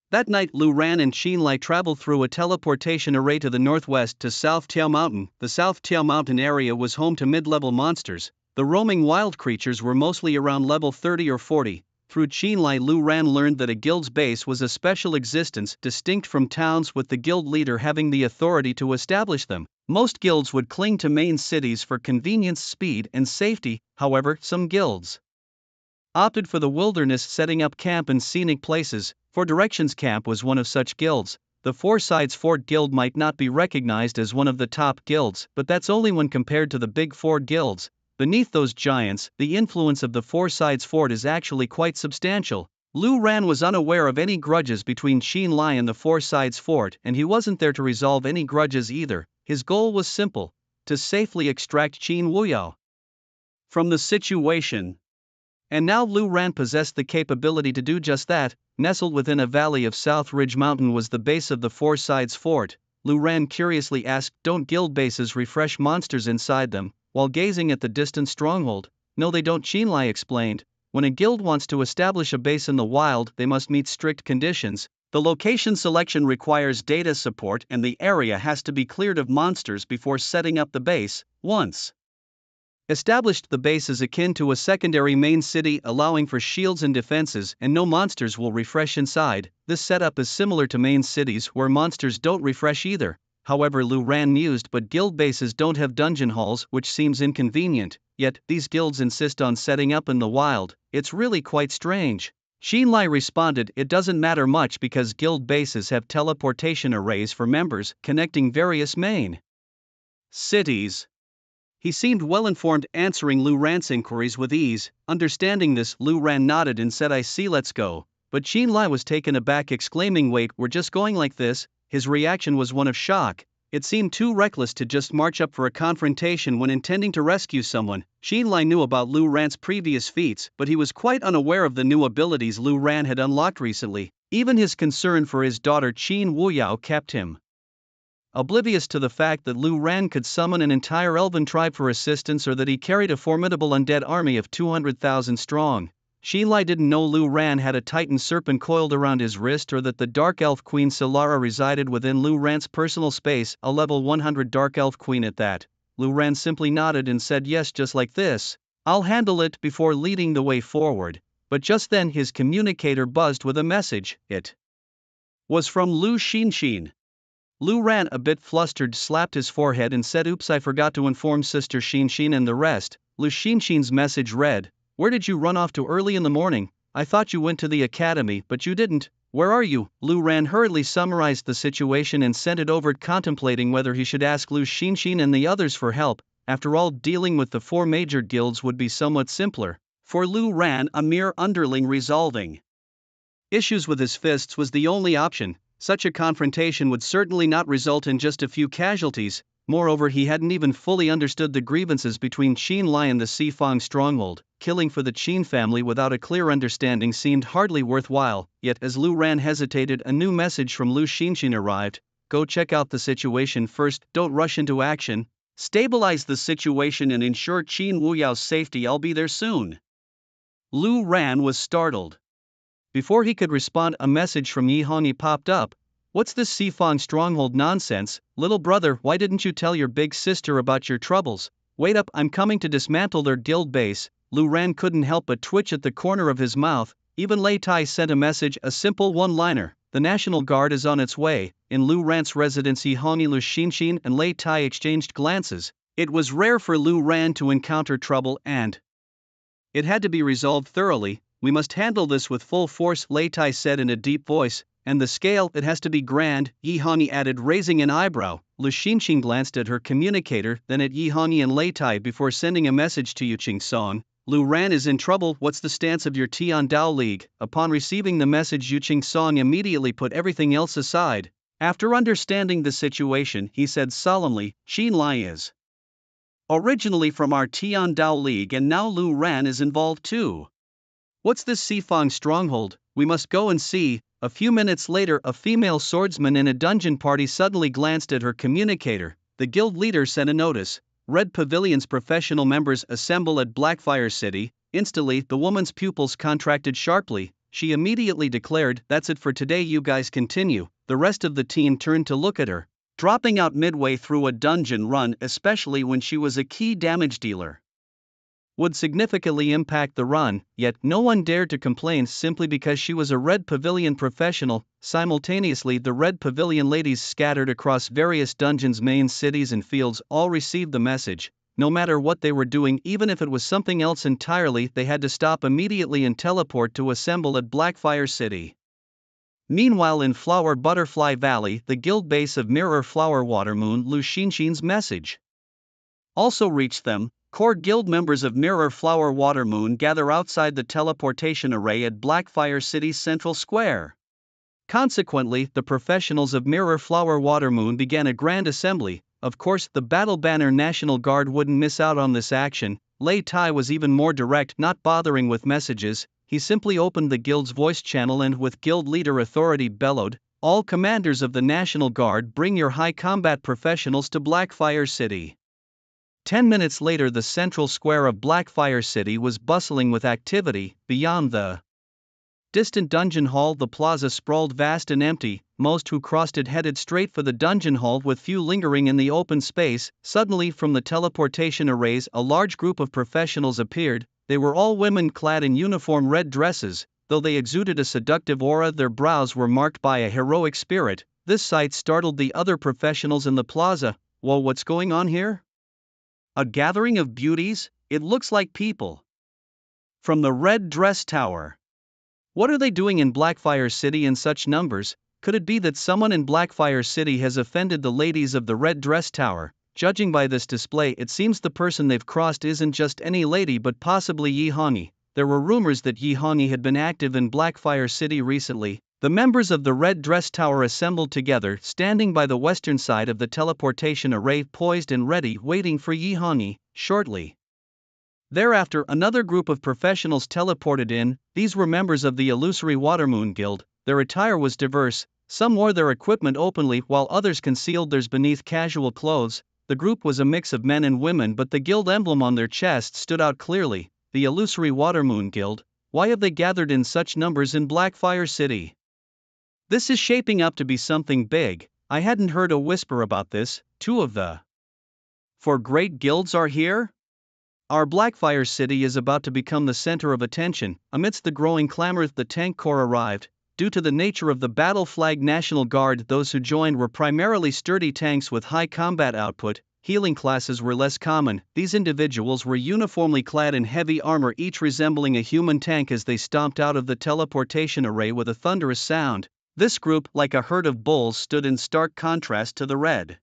That night Lu Ran and Qin Lai traveled through a teleportation array to the northwest to South Tao Mountain. The South Tao Mountain area was home to mid-level monsters. The roaming wild creatures were mostly around level 30 or 40. Through Qin Lai, Lu Ran learned that a guild's base was a special existence distinct from towns, with the guild leader having the authority to establish them. Most guilds would cling to main cities for convenience, speed and safety. However, some guilds opted for the wilderness, setting up camp in scenic places. Four Directions Camp was one of such guilds. The Four Sides Fort Guild might not be recognized as one of the top guilds, but that's only when compared to the big four guilds. Beneath those giants, the influence of the Four Sides Fort is actually quite substantial. Lu Ran was unaware of any grudges between Qin Lai and the Four Sides Fort, and he wasn't there to resolve any grudges either. His goal was simple: to safely extract Qin Wuyao from the situation. And now Lu Ran possessed the capability to do just that. Nestled within a valley of South Ridge Mountain was the base of the Four Sides Fort. Lu Ran curiously asked, "Don't guild bases refresh monsters inside them?" while gazing at the distant stronghold. "No, they don't," Qin Lai explained. "When a guild wants to establish a base in the wild, they must meet strict conditions. The location selection requires data support and the area has to be cleared of monsters before setting up the base. Once established, the base is akin to a secondary main city, allowing for shields and defenses, and no monsters will refresh inside. This setup is similar to main cities where monsters don't refresh either." However, Lu Ran mused, but guild bases don't have dungeon halls, which seems inconvenient. Yet, these guilds insist on setting up in the wild. It's really quite strange. Qin Lai responded, "It doesn't matter much because guild bases have teleportation arrays for members, connecting various main cities." He seemed well informed, answering Lu Ran's inquiries with ease. Understanding this, Lu Ran nodded and said, "I see, let's go." But Qin Lai was taken aback, exclaiming, "Wait, we're just going like this?" His reaction was one of shock. It seemed too reckless to just march up for a confrontation when intending to rescue someone. Qin Lai knew about Lu Ran's previous feats, but he was quite unaware of the new abilities Lu Ran had unlocked recently. Even his concern for his daughter Qin Wuyao kept him oblivious to the fact that Lu Ran could summon an entire elven tribe for assistance, or that he carried a formidable undead army of 200,000 strong. Qin Lai didn't know Lu Ran had a titan serpent coiled around his wrist, or that the Dark Elf Queen Solara resided within Lu Ran's personal space, a level 100 Dark Elf Queen at that. Lu Ran simply nodded and said, "Yes, just like this. I'll handle it," before leading the way forward. But just then his communicator buzzed with a message. It was from Lu Xinxin. Lu Ran, a bit flustered, slapped his forehead and said, "Oops, I forgot to inform Sister Xinxin and the rest." Lu Xinxin's message read, "Where did you run off to early in the morning? I thought you went to the academy, but you didn't. Where are you?" Lu Ran hurriedly summarized the situation and sent it over, contemplating whether he should ask Lu Xinxin and the others for help. After all, dealing with the four major guilds would be somewhat simpler. For Lu Ran, a mere underling resolving issues with his fists was the only option. Such a confrontation would certainly not result in just a few casualties. Moreover, he hadn't even fully understood the grievances between Qin Lai and the Sifang stronghold. Killing for the Qin family without a clear understanding seemed hardly worthwhile. Yet as Lu Ran hesitated, a new message from Lu Xinxin arrived. "Go check out the situation first, don't rush into action. Stabilize the situation and ensure Qin Wuyao's safety. I'll be there soon." Lu Ran was startled. Before he could respond, a message from Yi Hongyi popped up. "What's this Sifang stronghold nonsense? Little brother, why didn't you tell your big sister about your troubles? Wait up, I'm coming to dismantle their guild base." Lu Ran couldn't help but twitch at the corner of his mouth. Even Lei Tai sent a message, a simple one-liner. "The National Guard is on its way." In Lu Ran's residence, Yi Hongyi, Lu Xinxin and Lei Tai exchanged glances. It was rare for Lu Ran to encounter trouble, and it had to be resolved thoroughly. "We must handle this with full force," Lei Tai said in a deep voice. "And the scale, it has to be grand," Yi Hongyi added, raising an eyebrow. Lu Xinxin glanced at her communicator, then at Yi Hongyi and Lei Tai before sending a message to Yuqing Song. "Lu Ran is in trouble. What's the stance of your Tian Dao League?" Upon receiving the message, Yuqing Song immediately put everything else aside. After understanding the situation, he said solemnly, Xin Lai is originally from our Tian Dao League and now Lu Ran is involved too. What's this Sifang stronghold? We must go and see. A few minutes later, a female swordsman in a dungeon party suddenly glanced at her communicator. The guild leader sent a notice. Red Pavilion's professional members assemble at Blackfire City. Instantly, the woman's pupils contracted sharply. She immediately declared, "That's it for today, you guys continue." The rest of the team turned to look at her, dropping out midway through a dungeon run, especially when she was a key damage dealer, would significantly impact the run, yet no one dared to complain simply because she was a Red Pavilion professional. Simultaneously, the Red Pavilion ladies scattered across various dungeons, main cities and fields all received the message. No matter what they were doing, even if it was something else entirely, they had to stop immediately and teleport to assemble at Blackfire City. Meanwhile, in Flower Butterfly Valley, the guild base of Mirror Flower Watermoon, Lu Xinxin's message also reached them. Core guild members of Mirror Flower Watermoon gather outside the teleportation array at Blackfire City's central square. Consequently, the professionals of Mirror Flower Watermoon began a grand assembly. Of course, the Battle Banner National Guard wouldn't miss out on this action. Lei Tai was even more direct, not bothering with messages. He simply opened the guild's voice channel and with guild leader authority bellowed, "All commanders of the National Guard, bring your high combat professionals to Blackfire City." 10 minutes later, the central square of Blackfire City was bustling with activity. Beyond the distant dungeon hall, the plaza sprawled vast and empty. Most who crossed it headed straight for the dungeon hall, with few lingering in the open space. Suddenly, from the teleportation arrays, a large group of professionals appeared. They were all women clad in uniform red dresses. Though they exuded a seductive aura, their brows were marked by a heroic spirit. This sight startled the other professionals in the plaza. "Whoa, what's going on here? A gathering of beauties? It looks like people from the Red Dress Tower. What are they doing in Blackfire City in such numbers? Could it be that someone in Blackfire City has offended the ladies of the Red Dress Tower?" Judging by this display, it seems the person they've crossed isn't just any lady but possibly Yi Hongi. There were rumors that Yi Hongi had been active in Blackfire City recently. The members of the Red Dress Tower assembled together, standing by the western side of the teleportation array, poised and ready, waiting for Yi Hongi. Shortly thereafter, another group of professionals teleported in. These were members of the Illusory Watermoon Guild. Their attire was diverse. Some wore their equipment openly, while others concealed theirs beneath casual clothes. The group was a mix of men and women, but the guild emblem on their chests stood out clearly. The Illusory Watermoon Guild. Why have they gathered in such numbers in Blackfire City? This is shaping up to be something big. I hadn't heard a whisper about this. Two of the four great guilds are here? Our Blackfire City is about to become the center of attention. Amidst the growing clamor, the tank corps arrived. Due to the nature of the Battle Flag National Guard, those who joined were primarily sturdy tanks with high combat output. Healing classes were less common. These individuals were uniformly clad in heavy armor, each resembling a human tank as they stomped out of the teleportation array with a thunderous sound. This group, like a herd of bulls, stood in stark contrast to the Red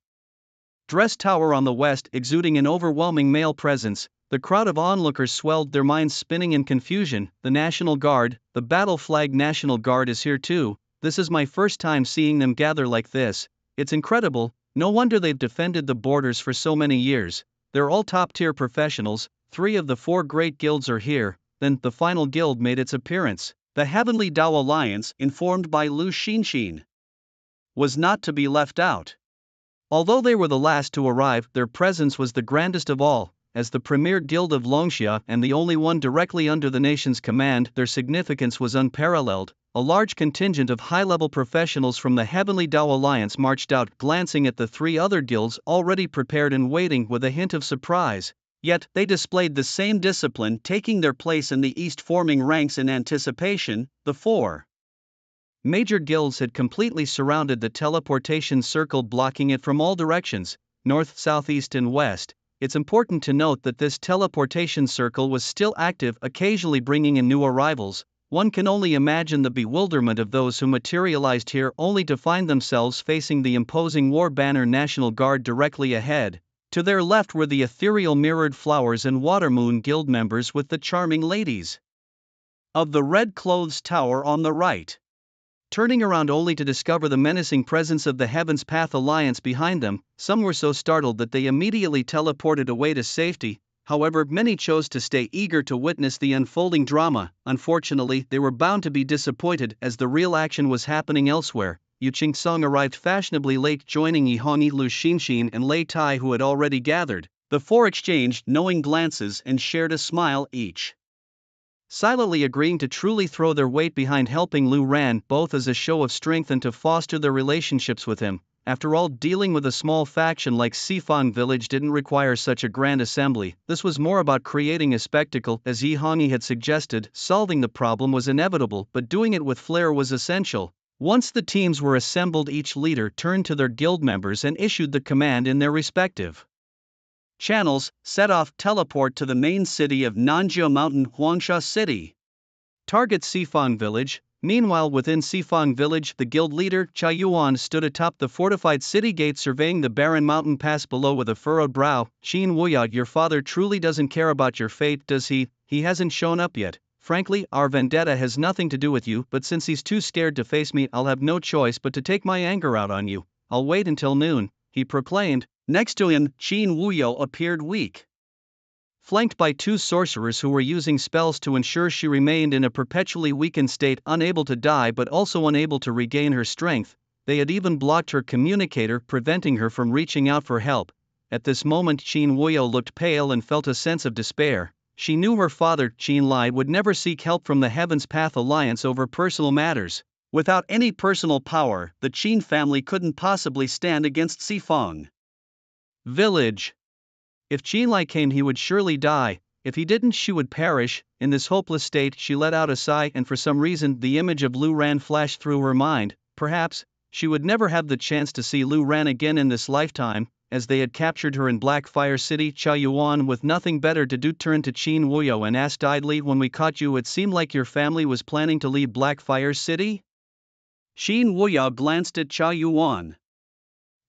Dress Tower on the west, exuding an overwhelming male presence. The crowd of onlookers swelled, their minds spinning in confusion. The National Guard, the Battle Flag National Guard, is here too. This is my first time seeing them gather like this. It's incredible. No wonder they've defended the borders for so many years. They're all top-tier professionals. 3 of the 4 great guilds are here. Then, the final guild made its appearance. The Heavenly Dao Alliance, informed by Lu Xinxin, was not to be left out. Although they were the last to arrive, their presence was the grandest of all. As the premier guild of Longxia and the only one directly under the nation's command, their significance was unparalleled. A large contingent of high-level professionals from the Heavenly Dao Alliance marched out, glancing at the 3 other guilds already prepared and waiting with a hint of surprise. Yet, they displayed the same discipline, taking their place in the east, forming ranks in anticipation. The 4 major guilds had completely surrounded the teleportation circle, blocking it from all directions, north, southeast and west. It's important to note that this teleportation circle was still active, occasionally bringing in new arrivals. One can only imagine the bewilderment of those who materialized here only to find themselves facing the imposing War Banner National Guard directly ahead. To their left were the ethereal Mirrored Flowers and Watermoon Guild members with the charming ladies of the Red Clothes Tower on the right. Turning around only to discover the menacing presence of the Heaven's Path Alliance behind them, some were so startled that they immediately teleported away to safety. However, many chose to stay eager to witness the unfolding drama. Unfortunately, they were bound to be disappointed as the real action was happening elsewhere. Yu Qingsong arrived fashionably late, joining Yi Hongyi, Lu Xinxin and Lei Tai, who had already gathered. The four exchanged knowing glances and shared a smile each, silently agreeing to truly throw their weight behind helping Lu Ran, both as a show of strength and to foster their relationships with him. After all, dealing with a small faction like Sifang Village didn't require such a grand assembly. This was more about creating a spectacle, as Yi Hongyi had suggested. Solving the problem was inevitable, but doing it with flair was essential. Once the teams were assembled, each leader turned to their guild members and issued the command in their respective channels. Set off, teleport to the main city of Nanjiao Mountain, Huangsha City. Target Sifang Village. Meanwhile, within Sifang Village, the guild leader, Cha Yuan, stood atop the fortified city gate surveying the barren mountain pass below with a furrowed brow. Qin Wuya, your father truly doesn't care about your fate, does he? He hasn't shown up yet. Frankly, our vendetta has nothing to do with you, but since he's too scared to face me, I'll have no choice but to take my anger out on you. I'll wait until noon, he proclaimed. Next to him, Qin Wuyo appeared weak, flanked by two sorcerers who were using spells to ensure she remained in a perpetually weakened state, unable to die but also unable to regain her strength. They had even blocked her communicator, preventing her from reaching out for help. At this moment, Qin Wuyo looked pale and felt a sense of despair. She knew her father, Qin Lai, would never seek help from the Heaven's Path Alliance over personal matters. Without any personal power, the Qin family couldn't possibly stand against Sifang Village. If Qin Lai came, he would surely die. If he didn't, she would perish. In this hopeless state, she let out a sigh, and for some reason, the image of Lu Ran flashed through her mind. Perhaps she would never have the chance to see Lu Ran again in this lifetime. As they had captured her in Blackfire City, Cha Yuan, with nothing better to do, turned to Qin Wuyo and asked idly, when we caught you, it seemed like your family was planning to leave Blackfire City? Qin Wuyo glanced at Cha Yuan,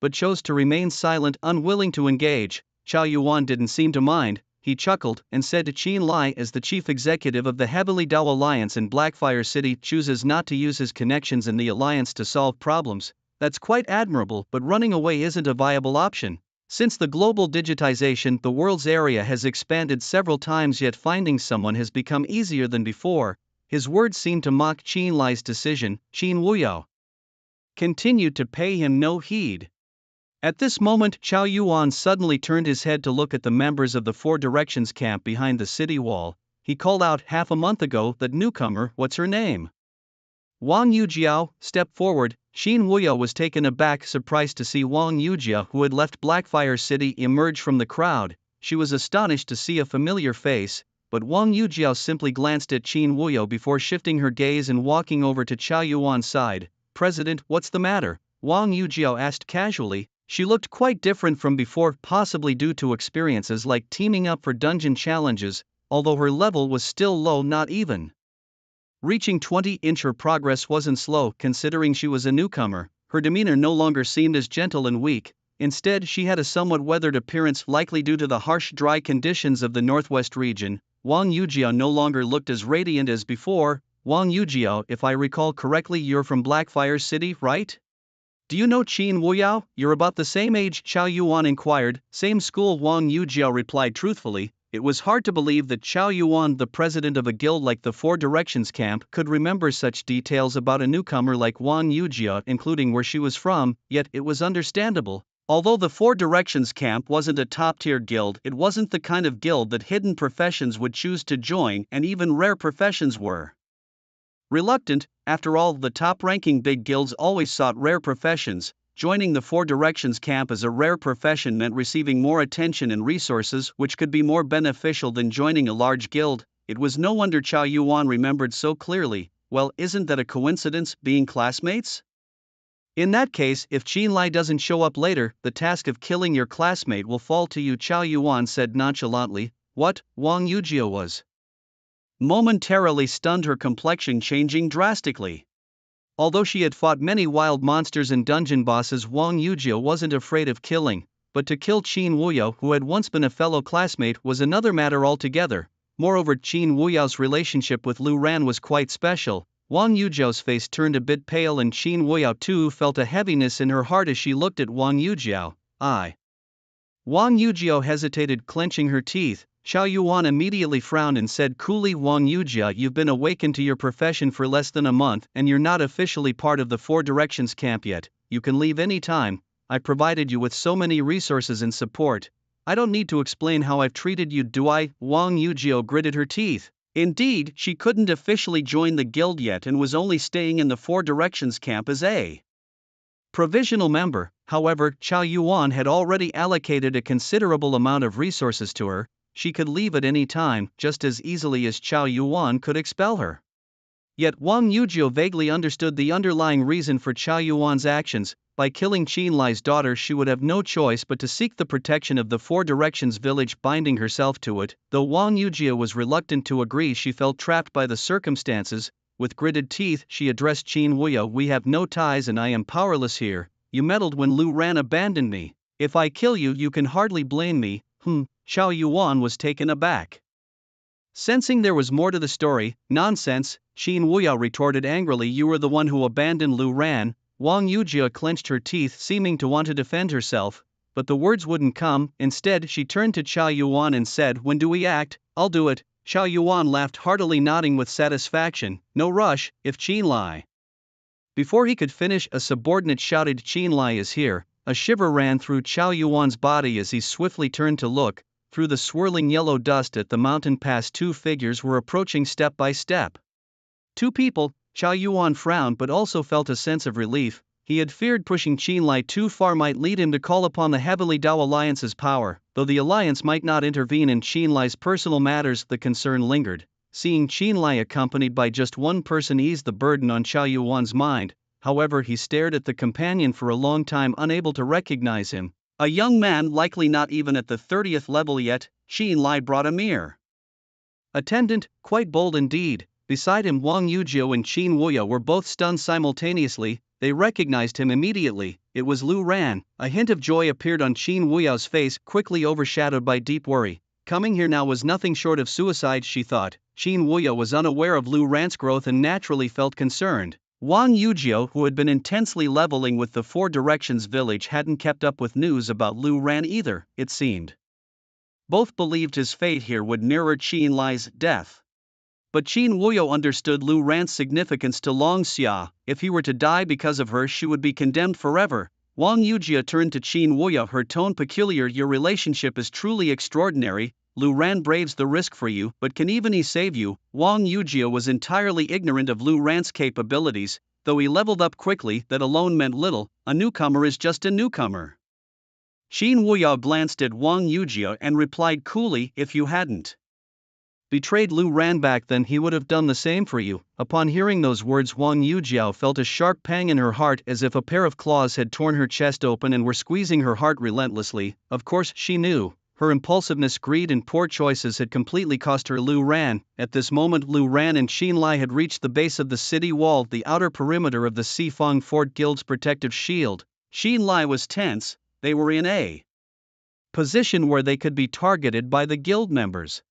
but chose to remain silent, unwilling to engage. Cha Yuan didn't seem to mind. He chuckled and said to Qin Lai, as the chief executive of the Heavenly Dao Alliance in Blackfire City chooses not to use his connections in the alliance to solve problems, that's quite admirable, but running away isn't a viable option. Since the global digitization, the world's area has expanded several times, yet finding someone has become easier than before. His words seemed to mock Qin Lai's decision. Qin Wuyo continued to pay him no heed. At this moment, Chao Yuan suddenly turned his head to look at the members of the Four Directions camp behind the city wall. He called out, half a month ago, that newcomer, what's her name? Wang Yujiao, step forward. Qin Wuyo was taken aback, surprised to see Wang Yujiao, who had left Blackfire City, emerge from the crowd. She was astonished to see a familiar face, but Wang Yujiao simply glanced at Qin Wuyo before shifting her gaze and walking over to Chao Yuan's side. President, what's the matter? Wang Yujiao asked casually. She looked quite different from before, possibly due to experiences like teaming up for dungeon challenges, although her level was still low, not even reaching 20. Her progress wasn't slow, considering she was a newcomer. Her demeanor no longer seemed as gentle and weak. Instead, she had a somewhat weathered appearance, likely due to the harsh, dry conditions of the northwest region. Wang Yujiao no longer looked as radiant as before. Wang Yujiao, if I recall correctly, you're from Blackfire City, right? Do you know Qin Wuyo? You're about the same age, Chao Yuan inquired. Same school, Wang Yujiao replied truthfully. It was hard to believe that Chao Yuan, the president of a guild like the Four Directions camp, could remember such details about a newcomer like Wang Yujiao, including where she was from, yet it was understandable. Although the Four Directions camp wasn't a top-tier guild, it wasn't the kind of guild that hidden professions would choose to join, and even rare professions were reluctant. After all, the top-ranking big guilds always sought rare professions. Joining the Four Directions camp as a rare profession meant receiving more attention and resources, which could be more beneficial than joining a large guild. It was no wonder Chao Yuan remembered so clearly. Well, isn't that a coincidence, being classmates? In that case, if Qin Lai doesn't show up later, the task of killing your classmate will fall to you, Chao Yuan said nonchalantly. What? Wang Yujiao was momentarily stunned, her complexion changing drastically. Although she had fought many wild monsters and dungeon bosses, Wang Yujiao wasn't afraid of killing, but to kill Qin Wuyo, who had once been a fellow classmate, was another matter altogether. Moreover, Qin Wuyo's relationship with Lu Ran was quite special. Wang Yujiao's face turned a bit pale and Qin Huiyao too felt a heaviness in her heart as she looked at Wang Yujiao. Wang Yujiao hesitated, clenching her teeth. Xiao Yuan immediately frowned and said coolly, Wang Yujiao, you've been awakened to your profession for less than a month and you're not officially part of the Four Directions camp yet. You can leave any time. I provided you with so many resources and support. I don't need to explain how I've treated you, do I? Wang Yujiao gritted her teeth. Indeed, she couldn't officially join the guild yet and was only staying in the Four Directions camp as a provisional member. However, Xiao Yuan had already allocated a considerable amount of resources to her. She could leave at any time, just as easily as Xiao Yuan could expel her. Yet Wang Yujiao vaguely understood the underlying reason for Xiao Yuan's actions. By killing Qin Lai's daughter, she would have no choice but to seek the protection of the Four Directions village, binding herself to it. Though Wang Yujiao was reluctant to agree, she felt trapped by the circumstances. With gritted teeth, she addressed Qin Huiyao, we have no ties and I am powerless here. You meddled when Lu Ran abandoned me. If I kill you, you can hardly blame me. Xiao Yuan was taken aback. Sensing there was more to the story, nonsense, Qin Huiyao retorted angrily, you were the one who abandoned Lu Ran. Wang Yujiao clenched her teeth, seeming to want to defend herself, but the words wouldn't come. Instead, she turned to Xiao Yuan and said, when do we act? I'll do it. Xiao Yuan laughed heartily, nodding with satisfaction. No rush, if Qin Lai. Before he could finish, a subordinate shouted, Qin Lai is here. A shiver ran through Xiao Yuan's body as he swiftly turned to look. Through the swirling yellow dust at the mountain pass, two figures were approaching step by step. Two people. Xiao Yuan frowned but also felt a sense of relief. He had feared pushing Qin Lai too far might lead him to call upon the heavily Dao Alliance's power. Though the alliance might not intervene in Qin Lai's personal matters, the concern lingered. Seeing Qin Lai accompanied by just one person eased the burden on Xiao Yuan's mind. However, he stared at the companion for a long time, unable to recognize him. A young man, likely not even at the 30th level yet. Qin Lai brought a mere attendant, quite bold indeed. Beside him, Wang Yujiao and Qin Huiyao were both stunned simultaneously. They recognized him immediately. It was Lu Ran. A hint of joy appeared on Qin Huiyao's face, quickly overshadowed by deep worry. Coming here now was nothing short of suicide, she thought. Qin Huiyao was unaware of Lu Ran's growth and naturally felt concerned. Wang Yujiao, who had been intensely leveling with the Four Directions village, hadn't kept up with news about Lu Ran either, it seemed. Both believed his fate here would mirror Qin Lai's death. But Qin Huiyao understood Lu Ran's significance to Long Xia. If he were to die because of her, she would be condemned forever. Wang Yujiao turned to Qin Huiyao, her tone peculiar. Your relationship is truly extraordinary. Lu Ran braves the risk for you, but can even he save you? Wang Yujiao was entirely ignorant of Lu Ran's capabilities. Though he leveled up quickly, that alone meant little. A newcomer is just a newcomer. Qin Huiyao glanced at Wang Yujiao and replied coolly, if you hadn't betrayed Lu Ran back then, he would have done the same for you. Upon hearing those words, Wang Yujiao felt a sharp pang in her heart, as if a pair of claws had torn her chest open and were squeezing her heart relentlessly. Of course, she knew. Her impulsiveness, greed and poor choices had completely cost her Lu Ran. At this moment, Lu Ran and Qin Lai had reached the base of the city wall, the outer perimeter of the Sifang Fort Guild's protective shield. Qin Lai was tense. They were in a position where they could be targeted by the guild members.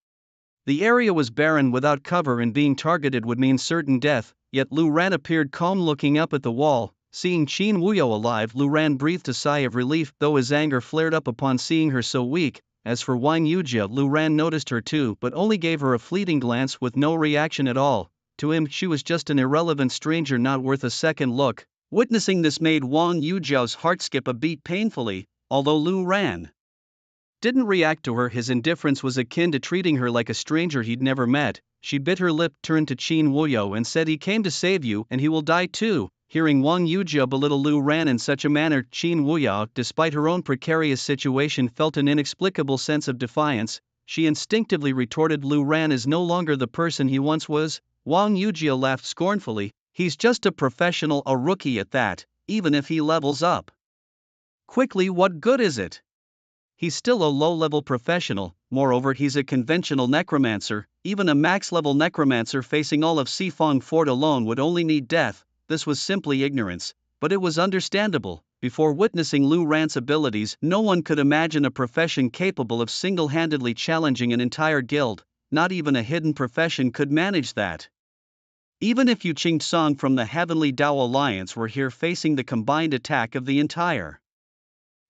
The area was barren without cover, and being targeted would mean certain death. Yet Lu Ran appeared calm, looking up at the wall. Seeing Qin Huiyao alive, Lu Ran breathed a sigh of relief, though his anger flared up upon seeing her so weak. As for Wang Yujiao, Lu Ran noticed her too, but only gave her a fleeting glance with no reaction at all. To him, she was just an irrelevant stranger, not worth a second look. Witnessing this made Wang Yujiao's heart skip a beat painfully. Although Lu Ran didn't react to her, his indifference was akin to treating her like a stranger he'd never met. She bit her lip, turned to Qin Huiyao and said, he came to save you and he will die too. Hearing Wang Yujiao belittle Lu Ran in such a manner, Qin Huiyao, despite her own precarious situation, felt an inexplicable sense of defiance. She instinctively retorted, Lu Ran is no longer the person he once was. Wang Yujiao laughed scornfully. He's just a professional, a rookie at that. Even if he levels up quickly, what good is it? He's still a low-level professional. Moreover, he's a conventional necromancer. Even a max-level necromancer facing all of Sifang Fort alone would only need death. This was simply ignorance, but it was understandable. Before witnessing Lu Ran's abilities, no one could imagine a profession capable of single-handedly challenging an entire guild. Not even a hidden profession could manage that. Even if Yu Qing Song from the Heavenly Dao Alliance were here facing the combined attack of the entire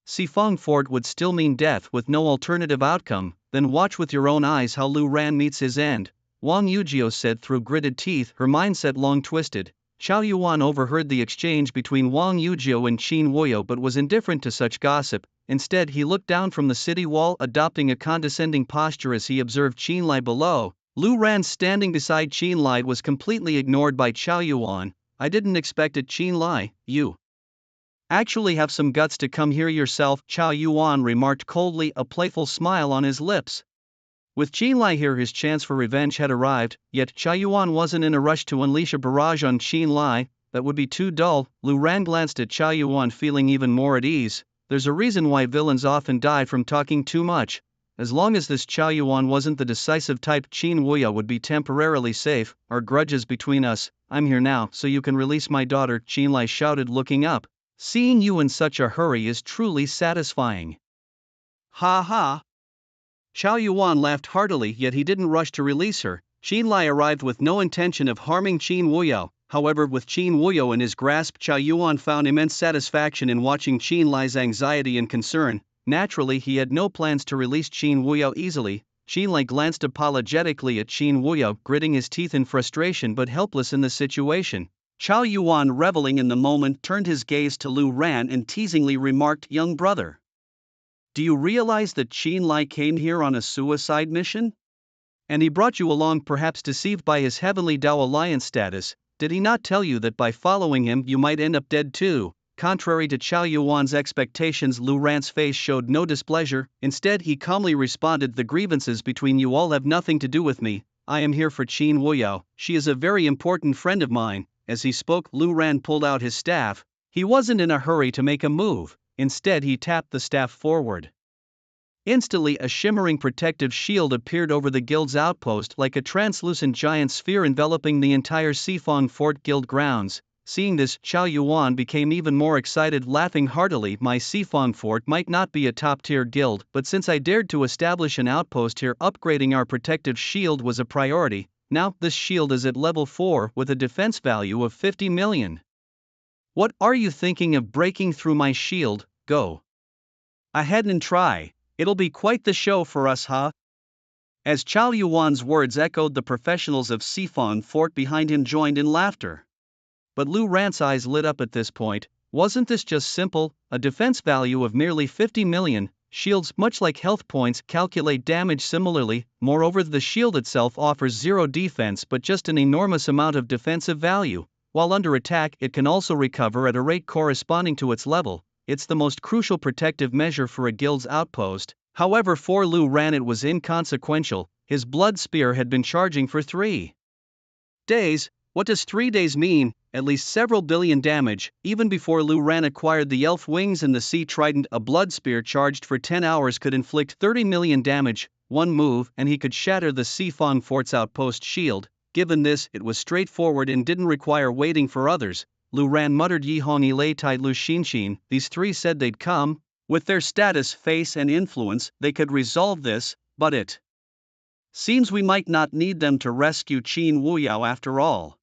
Sifong Fort would still mean death with no alternative outcome. Then watch with your own eyes how Lu Ran meets his end, Wang Yujio said through gritted teeth, her mindset long twisted. Qiao Yuan overheard the exchange between Wang Yujio and Qin Wuyo but was indifferent to such gossip. Instead he looked down from the city wall, adopting a condescending posture as he observed Qin Lai below. Lu Ran standing beside Qin Lai was completely ignored by Qiao Yuan. I didn't expect it, Qin Lai, you actually have some guts to come here yourself, Qiao Yuan remarked coldly, a playful smile on his lips. With Qin Lai here his chance for revenge had arrived, yet Qiao Yuan wasn't in a rush to unleash a barrage on Qin Lai, that would be too dull. Lu Ran glanced at Qiao Yuan feeling even more at ease. There's a reason why villains often die from talking too much. As long as this Qiao Yuan wasn't the decisive type, Qin Wuya would be temporarily safe. Our grudges between us, I'm here now so you can release my daughter, Qin Lai shouted looking up. Seeing you in such a hurry is truly satisfying. Ha ha. Qiao Yuan laughed heartily, yet he didn't rush to release her. Qin Lai arrived with no intention of harming Qin Wuyo. However, with Qin Wuyo in his grasp, Qiao Yuan found immense satisfaction in watching Qin Lai's anxiety and concern. Naturally, he had no plans to release Qin Wuyo easily. Qin Lai glanced apologetically at Qin Wuyo, gritting his teeth in frustration but helpless in the situation. Qiao Yuan, reveling in the moment, turned his gaze to Lu Ran and teasingly remarked, "Young brother, do you realize that Qin Lai came here on a suicide mission? And he brought you along, perhaps deceived by his Heavenly Dao Alliance status. Did he not tell you that by following him you might end up dead too?" Contrary to Qiao Yuan's expectations, Lu Ran's face showed no displeasure. Instead he calmly responded, "The grievances between you all have nothing to do with me. I am here for Qin Wuyo. She is a very important friend of mine." As he spoke, Lu Ran pulled out his staff. He wasn't in a hurry to make a move. Instead he tapped the staff forward. Instantly a shimmering protective shield appeared over the guild's outpost, like a translucent giant sphere enveloping the entire Sifong Fort guild grounds. Seeing this, Qiao Yuan became even more excited, laughing heartily. "My Sifong Fort might not be a top-tier guild, but since I dared to establish an outpost here, upgrading our protective shield was a priority. Now, this shield is at level 4 with a defense value of 50 million. What, are you thinking of breaking through my shield? Go ahead and try. It'll be quite the show for us, huh?" As Qiao Yuan's words echoed, the professionals of Sifong Fort behind him joined in laughter. But Lu Ran's eyes lit up at this point. Wasn't this just simple? A defense value of merely 50 million. Shields, much like health points, calculate damage similarly. Moreover, the shield itself offers zero defense but just an enormous amount of defensive value. While under attack, it can also recover at a rate corresponding to its level. It's the most crucial protective measure for a guild's outpost. However, for Lu Ran it was inconsequential. His blood spear had been charging for 3 days. What does 3 days mean? At least several billion damage. Even before Lu Ran acquired the elf wings and the sea trident, a blood spear charged for 10 hours could inflict 30 million damage. One move and he could shatter the Sifong Fort's outpost shield. Given this, it was straightforward and didn't require waiting for others. Lu Ran muttered, "Yi Hong Ilai Tai Lu Xinshin." These three said they'd come. With their status, face and influence, they could resolve this, but it seems we might not need them to rescue Qin Wuyao after all.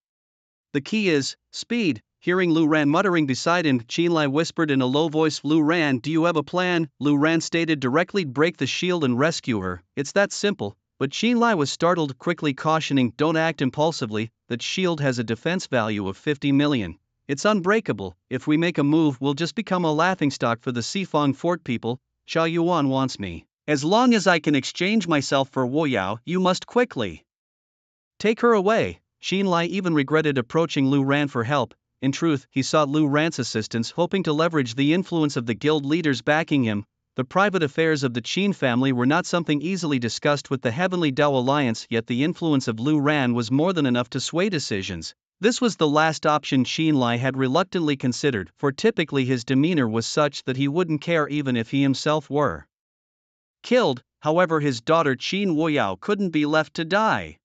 The key is speed. Hearing Lu Ran muttering beside him, Qin Lai whispered in a low voice, "Lu Ran, do you have a plan?" Lu Ran stated directly, "Break the shield and rescue her. It's that simple." But Qin Lai was startled, quickly cautioning, "Don't act impulsively. That shield has a defense value of 50 million. It's unbreakable. If we make a move, we'll just become a laughingstock for the Sifong Fort people. Qiao Yuan wants me. As long as I can exchange myself for Wuyao, you must quickly take her away." Qin Lai even regretted approaching Lu Ran for help. In truth, he sought Lu Ran's assistance, hoping to leverage the influence of the guild leaders backing him. The private affairs of the Qin family were not something easily discussed with the Heavenly Dao Alliance, yet the influence of Lu Ran was more than enough to sway decisions. This was the last option Qin Lai had reluctantly considered, for typically his demeanor was such that he wouldn't care even if he himself were killed. However, his daughter Qin Wuyao couldn't be left to die.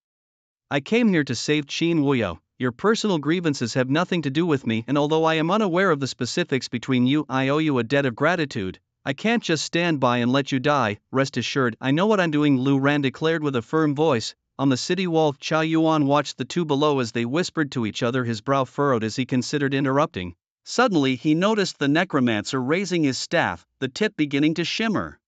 "I came here to save Qin Wuyao. Your personal grievances have nothing to do with me, and although I am unaware of the specifics between you, I owe you a debt of gratitude. I can't just stand by and let you die. Rest assured, I know what I'm doing," Lu Ran declared with a firm voice. on the city wall. Chow Yuan watched the two below as they whispered to each other, his brow furrowed as he considered interrupting. Suddenly he noticed the necromancer raising his staff, the tip beginning to shimmer.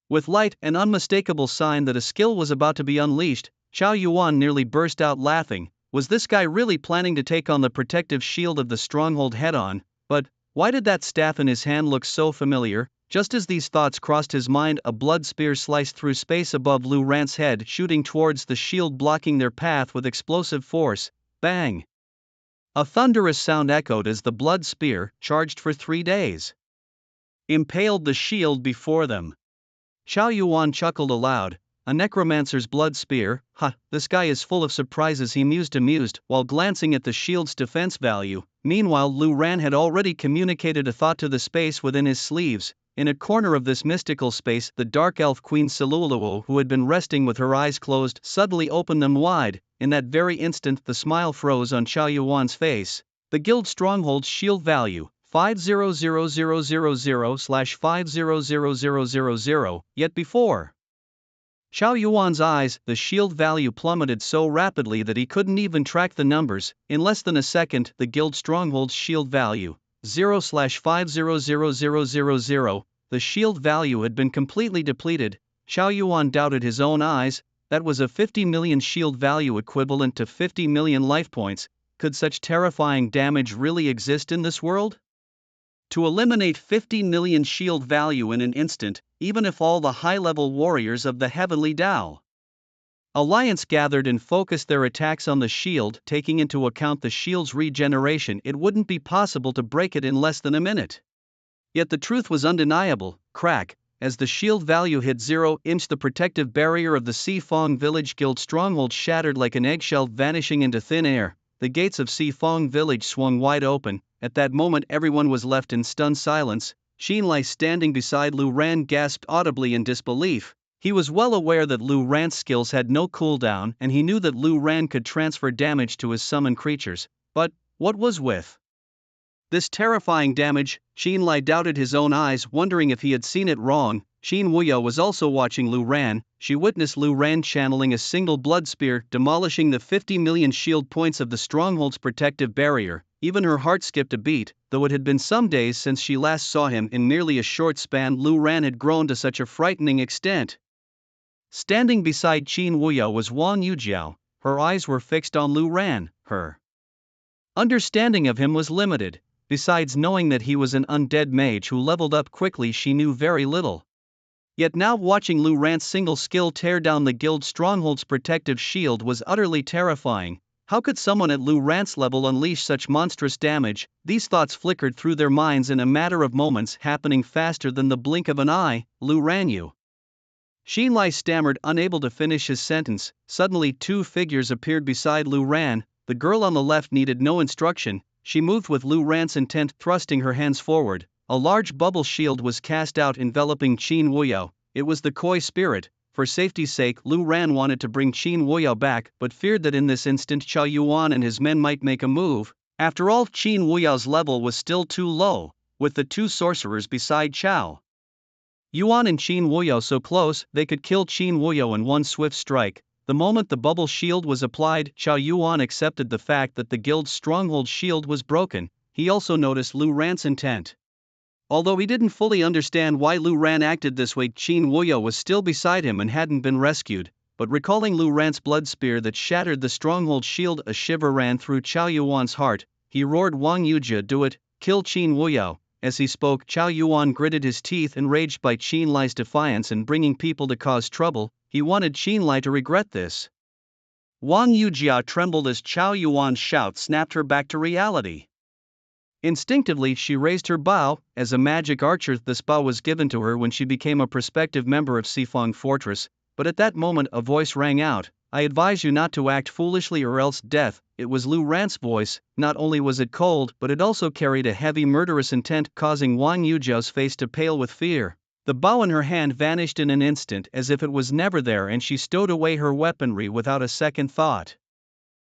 With light, an unmistakable sign that a skill was about to be unleashed, Chow Yuan nearly burst out laughing. Was this guy really planning to take on the protective shield of the stronghold head-on? But why did that staff in his hand look so familiar? Just as these thoughts crossed his mind, a blood spear sliced through space above Lu Ran's head, shooting towards the shield, blocking their path with explosive force. Bang! A thunderous sound echoed as the blood spear, charged for 3 days, impaled the shield before them. Chow Yuan chuckled aloud. A necromancer's blood spear, this guy is full of surprises, he mused while glancing at the shield's defense value. Meanwhile, Lu Ran had already communicated a thought to the space within his sleeves. In a corner of this mystical space, the dark elf queen Siluluo, who had been resting with her eyes closed, suddenly opened them wide. In that very instant, the smile froze on Chow Yuan's face. The guild stronghold's shield value, 500000/500000, yet before Chow Yuan's eyes, the shield value plummeted so rapidly that he couldn't even track the numbers. In less than a second, the guild stronghold's shield value, 0/500000, the shield value had been completely depleted. Chow Yuan doubted his own eyes. That was a 50 million shield value, equivalent to 50 million life points. Could such terrifying damage really exist in this world? To eliminate 50 million shield value in an instant, even if all the high-level warriors of the Heavenly Tao Alliance gathered and focused their attacks on the shield, taking into account the shield's regeneration, it wouldn't be possible to break it in less than a minute. Yet the truth was undeniable. Crack! As the shield value hit 0, the protective barrier of the Sifong village guild stronghold shattered like an eggshell, vanishing into thin air. The gates of Sifong village swung wide open. At that moment, everyone was left in stunned silence. Xinlai, standing beside Lu Ran, gasped audibly in disbelief. He was well aware that Lu Ran's skills had no cooldown, and he knew that Lu Ran could transfer damage to his summoned creatures. But what was with this terrifying damage? Xinlai doubted his own eyes, wondering if he had seen it wrong. Qin Wuyo was also watching Lu Ran. She witnessed Lu Ran channeling a single blood spear, demolishing the 50 million shield points of the stronghold's protective barrier. Even her heart skipped a beat. Though it had been some days since she last saw him, in merely a short span Lu Ran had grown to such a frightening extent. Standing beside Qin Wuyo was Wang Yujiao. Her eyes were fixed on Lu Ran. Her understanding of him was limited. Besides knowing that he was an undead mage who leveled up quickly, she knew very little. Yet now, watching Lu Ran's single skill tear down the guild stronghold's protective shield was utterly terrifying. How could someone at Lu Ran's level unleash such monstrous damage? These thoughts flickered through their minds in a matter of moments, happening faster than the blink of an eye. Lu Ran, you. Xinlai stammered, unable to finish his sentence. Suddenly 2 figures appeared beside Lu Ran. The girl on the left needed no instruction. She moved with Lu Ran's intent, thrusting her hands forward. A large bubble shield was cast out, enveloping Qin Wuyo. It was the Koi spirit. For safety's sake, Lu Ran wanted to bring Qin Wuyo back, but feared that in this instant Chow Yuan and his men might make a move. After all, Qin Wuyo's level was still too low. With the 2 sorcerers beside Chow Yuan and Qin Wuyo so close, they could kill Qin Wuyo in one swift strike. The moment the bubble shield was applied, Chow Yuan accepted the fact that the guild's stronghold shield was broken. He also noticed Lu Ran's intent. Although he didn't fully understand why Lu Ran acted this way, Qin Wuyo was still beside him and hadn't been rescued. But recalling Lu Ran's blood spear that shattered the stronghold shield, a shiver ran through Chow Yuan's heart. He roared, "Wang Yujia, do it, kill Qin Wuyo." As he spoke, Chow Yuan gritted his teeth, enraged by Xinlai's defiance and bringing people to cause trouble. He wanted Xinlai to regret this. Wang Yujia trembled as Chow Yuan's shout snapped her back to reality. Instinctively, she raised her bow. As a magic archer, this bow was given to her when she became a prospective member of Sifong Fortress. But at that moment, a voice rang out. "I advise you not to act foolishly or else death." It was Lu Ran's voice. Not only was it cold, but it also carried a heavy murderous intent, causing Wang Yujiao's face to pale with fear. The bow in her hand vanished in an instant as if it was never there, and she stowed away her weaponry without a second thought.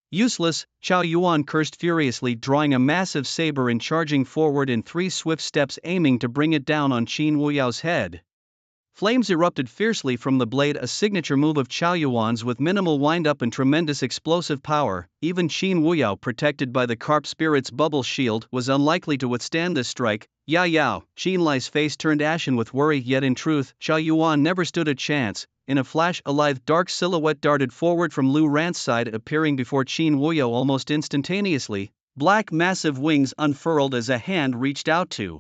Useless, Chow Yuan cursed furiously, drawing a massive saber and charging forward in 3 swift steps, aiming to bring it down on Qin Wuyao's head. Flames erupted fiercely from the blade, a signature move of Chao Yuan's with minimal wind-up and tremendous explosive power. Even Qin Wuyao, protected by the carp spirit's bubble shield, was unlikely to withstand this strike. Yao! Qin Lai's face turned ashen with worry, yet in truth, Chao Yuan never stood a chance. In a flash, a lithe dark silhouette darted forward from Lu Ran's side, appearing before Qin Wuyao almost instantaneously. Black massive wings unfurled as a hand reached out to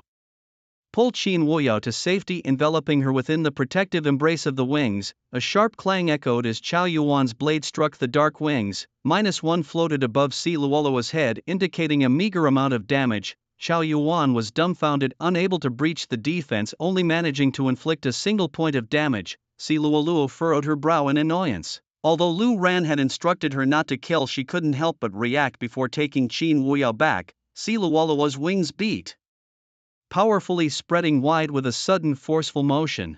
pull Qin Wuyao to safety, enveloping her within the protective embrace of the wings. A sharp clang echoed as Chao Yuan's blade struck the dark wings. -1 floated above Si Luoluo's head, indicating a meager amount of damage. Chao Yuan was dumbfounded, unable to breach the defense, only managing to inflict a single point of damage. Si Luoluo furrowed her brow in annoyance. Although Lu Ran had instructed her not to kill, she couldn't help but react before taking Qin Wuyao back. Si Luoluo's wings beat, powerfully spreading wide with a sudden forceful motion.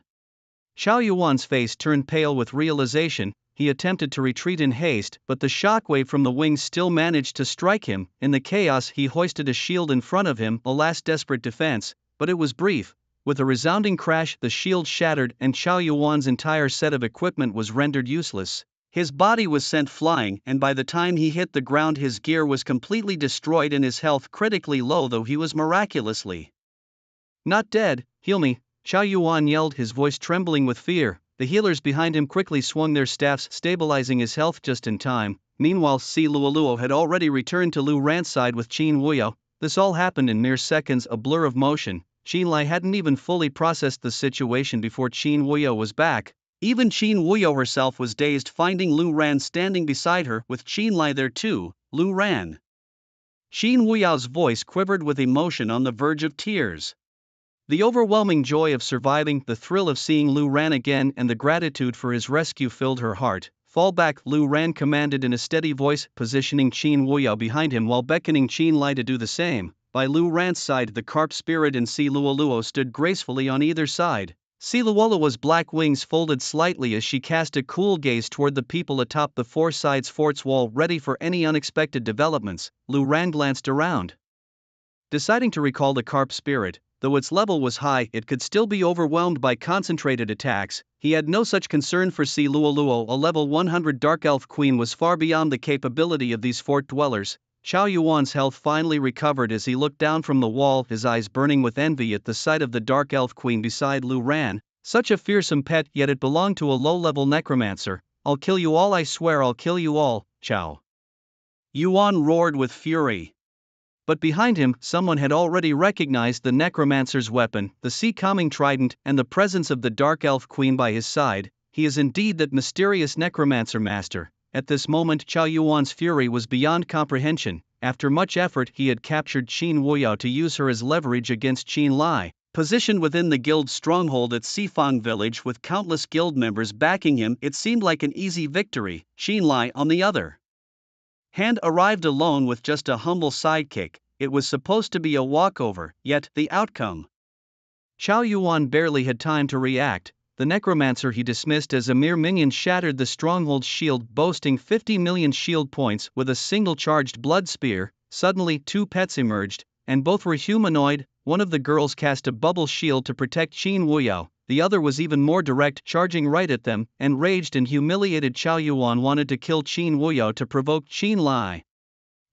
Chao Yuan's face turned pale with realization. He attempted to retreat in haste, but the shockwave from the wings still managed to strike him. In the chaos, he hoisted a shield in front of him, a last desperate defense, but it was brief. With a resounding crash, the shield shattered and Chao Yuan's entire set of equipment was rendered useless. His body was sent flying, and by the time he hit the ground his gear was completely destroyed and his health critically low, though he was miraculously not dead. Heal me, Chao Yuan yelled, his voice trembling with fear. The healers behind him quickly swung their staffs, stabilizing his health just in time. Meanwhile, Si Luoluo had already returned to Lu Ran's side with Qin Wuyao. This all happened in mere seconds, a blur of motion. Qin Lai hadn't even fully processed the situation before Qin Wuyao was back. Even Qin Wuyao herself was dazed, finding Lu Ran standing beside her, with Qin Lai there too. Lu Ran. Qin Wuyao's voice quivered with emotion, on the verge of tears. The overwhelming joy of surviving, the thrill of seeing Lu Ran again, and the gratitude for his rescue filled her heart. Fall back, Lu Ran commanded in a steady voice, positioning Qin Wuyao behind him while beckoning Qin Lai to do the same. By Lu Ran's side, the carp spirit and Si Luoluo stood gracefully on either side. Si Luoluo's black wings folded slightly as she cast a cool gaze toward the people atop the four sides fort's wall, ready for any unexpected developments. Lu Ran glanced around, deciding to recall the carp spirit. Though its level was high, it could still be overwhelmed by concentrated attacks. He had no such concern for Si Luoluo. A level 100 Dark Elf Queen was far beyond the capability of these fort dwellers. Chao Yuan's health finally recovered as he looked down from the wall, his eyes burning with envy at the sight of the Dark Elf Queen beside Lu Ran. Such a fearsome pet, yet it belonged to a low-level necromancer. "I'll kill you all, I swear I'll kill you all," Chao Yuan roared with fury. But behind him, someone had already recognized the necromancer's weapon, the sea-calming trident, and the presence of the Dark Elf Queen by his side. He is indeed that mysterious necromancer master. At this moment, Chao Yuan's fury was beyond comprehension. After much effort, he had captured Qin Wuyao to use her as leverage against Qin Lai. Positioned within the guild's stronghold at Sifang village with countless guild members backing him, it seemed like an easy victory. Qin Lai, on the other hand, arrived alone with just a humble sidekick. It was supposed to be a walkover, yet the outcome. Chao Yuan barely had time to react. The necromancer he dismissed as a mere minion shattered the stronghold's shield, boasting 50 million shield points with a single charged blood spear. Suddenly, two pets emerged, and both were humanoid. One of the girls cast a bubble shield to protect Qin Wuyao. The other was even more direct, charging right at them. Enraged and humiliated, Chao Yuan wanted to kill Qin Wuyao to provoke Qin Lai.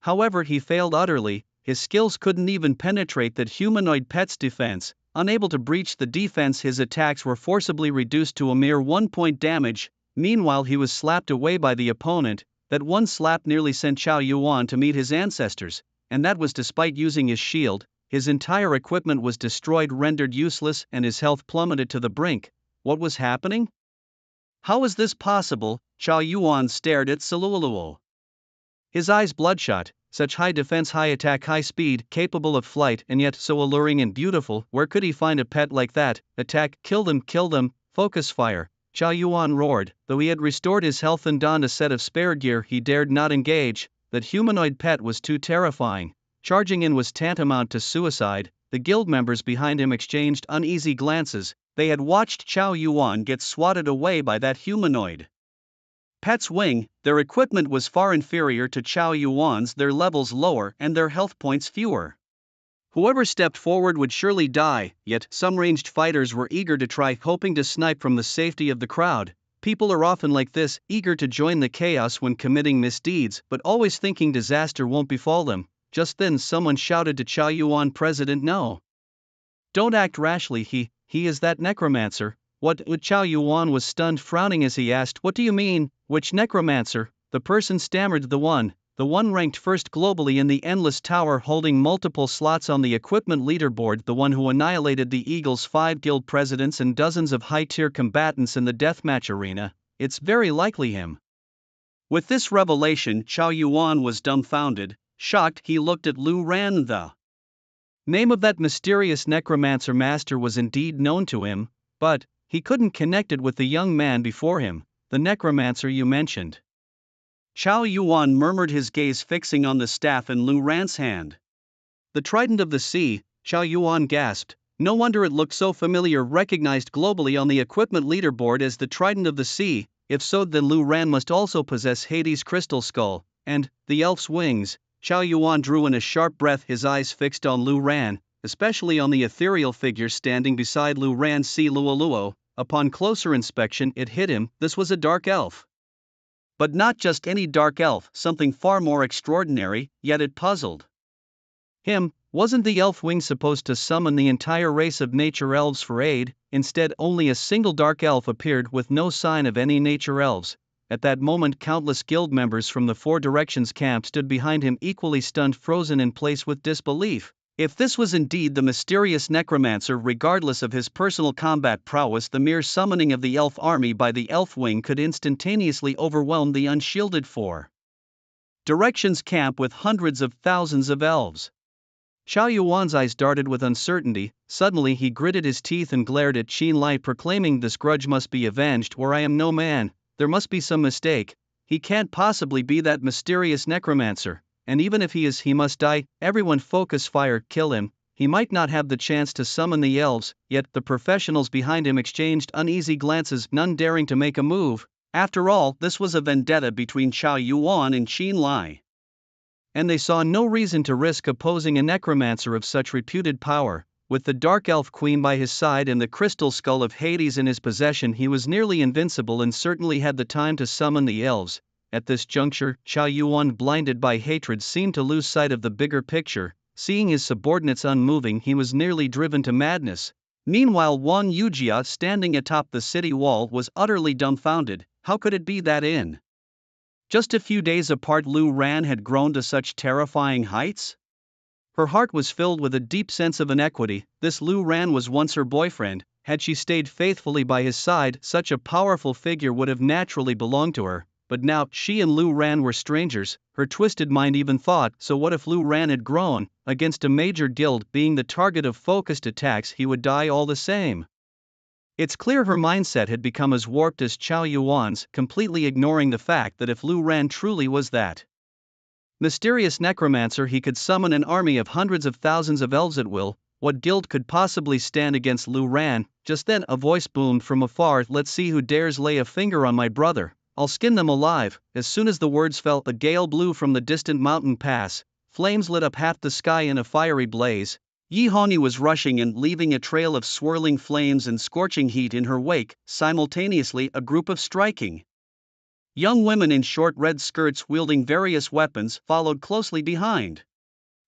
However, he failed utterly. His skills couldn't even penetrate that humanoid pet's defense. Unable to breach the defense, his attacks were forcibly reduced to a mere 1-point damage. Meanwhile, he was slapped away by the opponent. That one slap nearly sent Chao Yuan to meet his ancestors, and that was despite using his shield. His entire equipment was destroyed, rendered useless, and his health plummeted to the brink. What was happening? How was this possible? Chao Yuan stared at Si Luoluo, his eyes bloodshot. Such high defense, high attack, high speed, capable of flight, and yet so alluring and beautiful. Where could he find a pet like that? Attack, kill them, focus fire. Chao Yuan roared. Though he had restored his health and donned a set of spare gear, he dared not engage. That humanoid pet was too terrifying. Charging in was tantamount to suicide. The guild members behind him exchanged uneasy glances. They had watched Chao Yuan get swatted away by that humanoid pet's wing. Their equipment was far inferior to Chao Yuan's, their levels lower and their health points fewer. Whoever stepped forward would surely die, yet some ranged fighters were eager to try, hoping to snipe from the safety of the crowd. People are often like this, eager to join the chaos when committing misdeeds, but always thinking disaster won't befall them. Just then someone shouted to Chow Yuan, "President, no. Don't act rashly, he is that necromancer." What? Chow Yuan was stunned, frowning as he asked, "What do you mean, which necromancer?" The person stammered, "The one ranked first globally in the Endless Tower, holding multiple slots on the equipment leaderboard, the one who annihilated the Eagle's 5 guild presidents and dozens of high-tier combatants in the deathmatch arena. It's very likely him." With this revelation, Chow Yuan was dumbfounded. Shocked, he looked at Lu Ran. The name of that mysterious necromancer master was indeed known to him, but he couldn't connect it with the young man before him. "The necromancer you mentioned?" Chow Yuan murmured, his gaze fixing on the staff in Lu Ran's hand. "The Trident of the Sea," Chow Yuan gasped. No wonder it looked so familiar, recognized globally on the equipment leaderboard as the Trident of the Sea. If so, then Lu Ran must also possess Hades' crystal skull, and the elf's wings. Chow Yuan drew in a sharp breath, his eyes fixed on Lu Ran, especially on the ethereal figure standing beside Lu Ran. "See, Luoluo." Upon closer inspection, it hit him, this was a dark elf. But not just any dark elf, something far more extraordinary, yet it puzzled him. Wasn't the elf wing supposed to summon the entire race of nature elves for aid? Instead, only a single dark elf appeared, with no sign of any nature elves. At that moment, countless guild members from the Four Directions camp stood behind him, equally stunned, frozen in place with disbelief. If this was indeed the mysterious necromancer, regardless of his personal combat prowess, the mere summoning of the elf army by the elf wing could instantaneously overwhelm the unshielded Four Directions camp with hundreds of thousands of elves. Chow Yuan's eyes darted with uncertainty. Suddenly he gritted his teeth and glared at Qin Lai, proclaiming, "This grudge must be avenged, or I am no man. There must be some mistake. He can't possibly be that mysterious necromancer. And even if he is, he must die. Everyone focus fire, kill him. He might not have the chance to summon the elves." Yet the professionals behind him exchanged uneasy glances, none daring to make a move. After all, this was a vendetta between Chow Yuan and Qin Lai, and they saw no reason to risk opposing a necromancer of such reputed power. With the Dark Elf Queen by his side and the crystal skull of Hades in his possession, he was nearly invincible and certainly had the time to summon the elves. At this juncture, Chow Yuan, blinded by hatred, seemed to lose sight of the bigger picture. Seeing his subordinates unmoving, he was nearly driven to madness. Meanwhile, Wang Yujia, standing atop the city wall, was utterly dumbfounded. How could it be that in just a few days apart, Lu Ran had grown to such terrifying heights? Her heart was filled with a deep sense of inequity. This Lu Ran was once her boyfriend. Had she stayed faithfully by his side, such a powerful figure would have naturally belonged to her. But now, she and Lu Ran were strangers. Her twisted mind even thought, so what if Lu Ran had grown? Against a major guild, being the target of focused attacks, he would die all the same. It's clear her mindset had become as warped as Chow Yuan's, completely ignoring the fact that if Lu Ran truly was that mysterious necromancer, he could summon an army of hundreds of thousands of elves at will. What guild could possibly stand against Lu Ran? Just then, a voice boomed from afar, "Let's see who dares lay a finger on my brother. I'll skin them alive." As soon as the words fell, a gale blew from the distant mountain pass. Flames lit up half the sky in a fiery blaze. Yi Hongyi was rushing in, leaving a trail of swirling flames and scorching heat in her wake. Simultaneously, a group of striking young women in short red skirts wielding various weapons followed closely behind.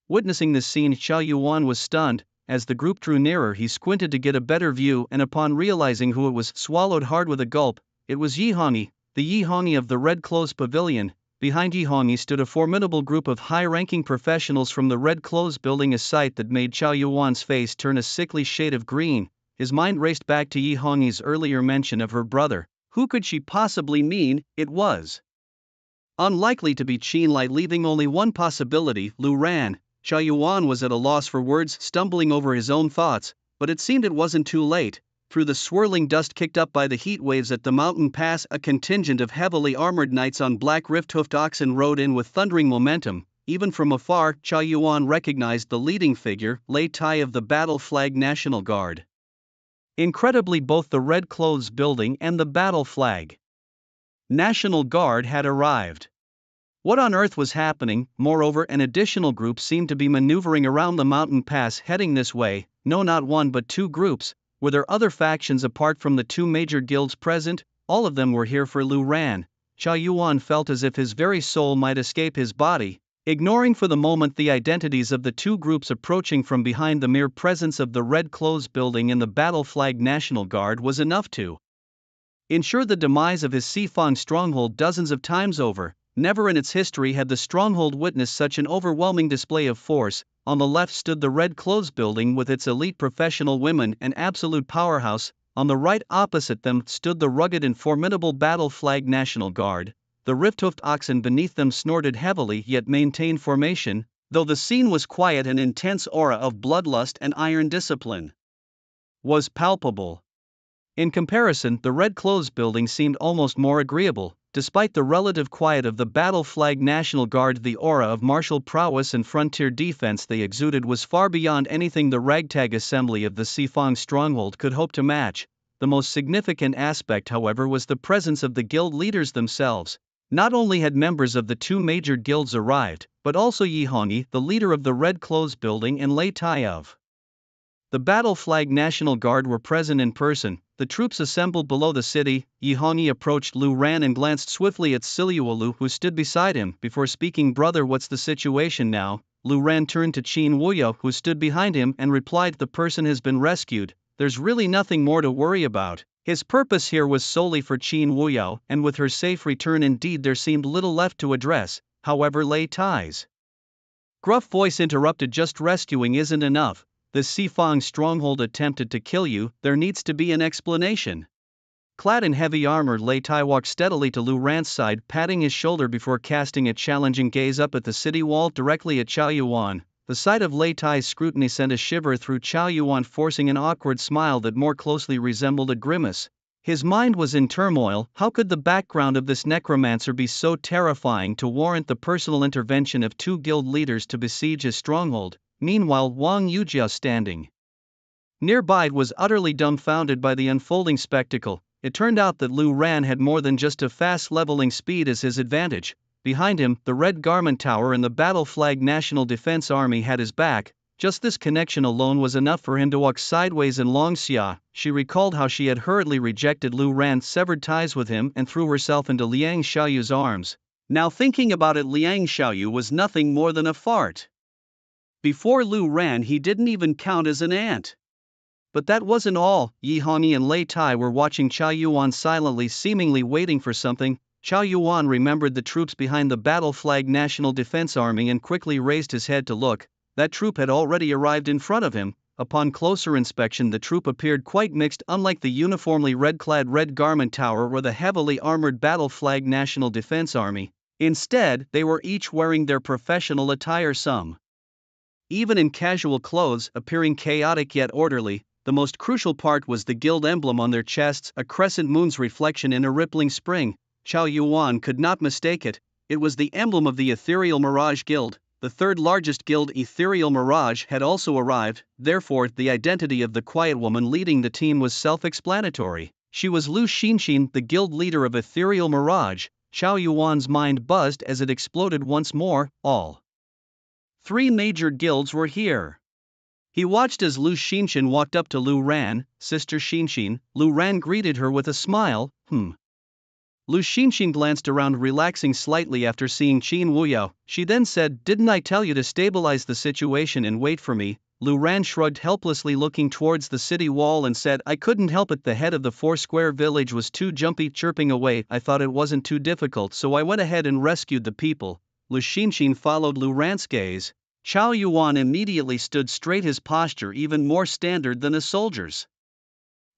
Witnessing this scene, Chow Yuan was stunned. As the group drew nearer, he squinted to get a better view, and upon realizing who it was, swallowed hard with a gulp. It was Yi Hongyi, the Yi Hongyi of the Red Clothes Pavilion. Behind Yi Hongyi stood a formidable group of high-ranking professionals from the Red Clothes Building, a sight that made Chow Yuan's face turn a sickly shade of green. His mind raced back to Yi Hongyi's earlier mention of her brother. Who could she possibly mean? It was unlikely to be Qin Lai, leaving only one possibility, Lu Ran. Chow Yuan was at a loss for words, stumbling over his own thoughts, but it seemed it wasn't too late. Through the swirling dust kicked up by the heat waves at the mountain pass, a contingent of heavily armored knights on black rift-hoofed oxen rode in with thundering momentum. Even from afar, Chow Yuan recognized the leading figure, Lei Tai of the Battle Flag National Guard. Incredibly, both the Red Clothes Building and the Battle Flag National Guard had arrived. What on earth was happening? Moreover, an additional group seemed to be maneuvering around the mountain pass heading this way. No, not one but two groups. Were there other factions apart from the two major guilds present? All of them were here for Lu Ran. Qiao Yuan felt as if his very soul might escape his body. Ignoring for the moment the identities of the two groups approaching from behind, the mere presence of the Red Clothes building and the battle flag National Guard was enough to ensure the demise of his Xifang stronghold dozens of times over. Never in its history had the stronghold witnessed such an overwhelming display of force. On the left stood the Red Clothes building with its elite professional women, an absolute powerhouse. On the right opposite them stood the rugged and formidable battle flag National Guard. The rift-hoofed oxen beneath them snorted heavily yet maintained formation, though the scene was quiet. An intense aura of bloodlust and iron discipline was palpable. In comparison, the Red Clothes building seemed almost more agreeable. Despite the relative quiet of the battle flag National Guard, the aura of martial prowess and frontier defense they exuded was far beyond anything the ragtag assembly of the Xifang stronghold could hope to match. The most significant aspect, however, was the presence of the guild leaders themselves. Not only had members of the two major guilds arrived, but also Yi Hongyi, the leader of the Red Clothes building, and Lei Tai of the battle flag National Guard were present in person. The troops assembled below the city. Yi Hongyi approached Lu Ran and glanced swiftly at Siluolu, who stood beside him. Before speaking, "Brother, what's the situation now?" Lu Ran turned to Qin Wuyo, who stood behind him, and replied, "The person has been rescued. There's really nothing more to worry about." His purpose here was solely for Qin Wuyo, and with her safe return indeed there seemed little left to address. However, Lei Tai's gruff voice interrupted, "Just rescuing isn't enough. The Xifang stronghold attempted to kill you, there needs to be an explanation." Clad in heavy armor, Lei Tai walked steadily to Lu Ran's side, patting his shoulder before casting a challenging gaze up at the city wall directly at Qiao Yuan. The sight of Lei Tai's scrutiny sent a shiver through Qiao Yuan, forcing an awkward smile that more closely resembled a grimace. His mind was in turmoil. How could the background of this necromancer be so terrifying to warrant the personal intervention of two guild leaders to besiege his stronghold? Meanwhile, Wang Yujiao, standing nearby, was utterly dumbfounded by the unfolding spectacle. It turned out that Lu Ran had more than just a fast leveling speed as his advantage. Behind him, the Red Garment Tower and the battle flag National Defense Army had his back. Just this connection alone was enough for him to walk sideways in Longxia. She recalled how she had hurriedly rejected Lu Ran, severed ties with him, and threw herself into Liang Xiaoyu's arms. Now thinking about it, Liang Xiaoyu was nothing more than a fart. Before Lu Ran, he didn't even count as an ant. But that wasn't all. Yi Hongyi and Lei Tai were watching Qiao Yuan silently, seemingly waiting for something. Qiao Yuan remembered the troops behind the battle flag National Defense Army and quickly raised his head to look. That troop had already arrived in front of him. Upon closer inspection, the troop appeared quite mixed, unlike the uniformly red-clad Red Garment Tower or the heavily armored battle flag National Defense Army. Instead, they were each wearing their professional attire, some even in casual clothes, appearing chaotic yet orderly. The most crucial part was the guild emblem on their chests, a crescent moon's reflection in a rippling spring. Qiao Yuan could not mistake it. It was the emblem of the Ethereal Mirage Guild. The third largest guild, Ethereal Mirage, had also arrived. Therefore, the identity of the quiet woman leading the team was self-explanatory. She was Lu Xinxin, the guild leader of Ethereal Mirage. Qiao Yuan's mind buzzed as it exploded once more. All three major guilds were here. He watched as Lu Xinxin walked up to Lu Ran. "Sister Xinxin." Lu Ran greeted her with a smile. Lu Xinxin glanced around, relaxing slightly after seeing Qin Wuyo. She then said, "Didn't I tell you to stabilize the situation and wait for me?" Lu Ran shrugged helplessly, looking towards the city wall, and said, "I couldn't help it. The head of the four-square village was too jumpy, chirping away. I thought it wasn't too difficult, so I went ahead and rescued the people." Lu Xinxin followed Lu Ran's gaze. Qiao Yuan immediately stood straight, his posture even more standard than a soldier's.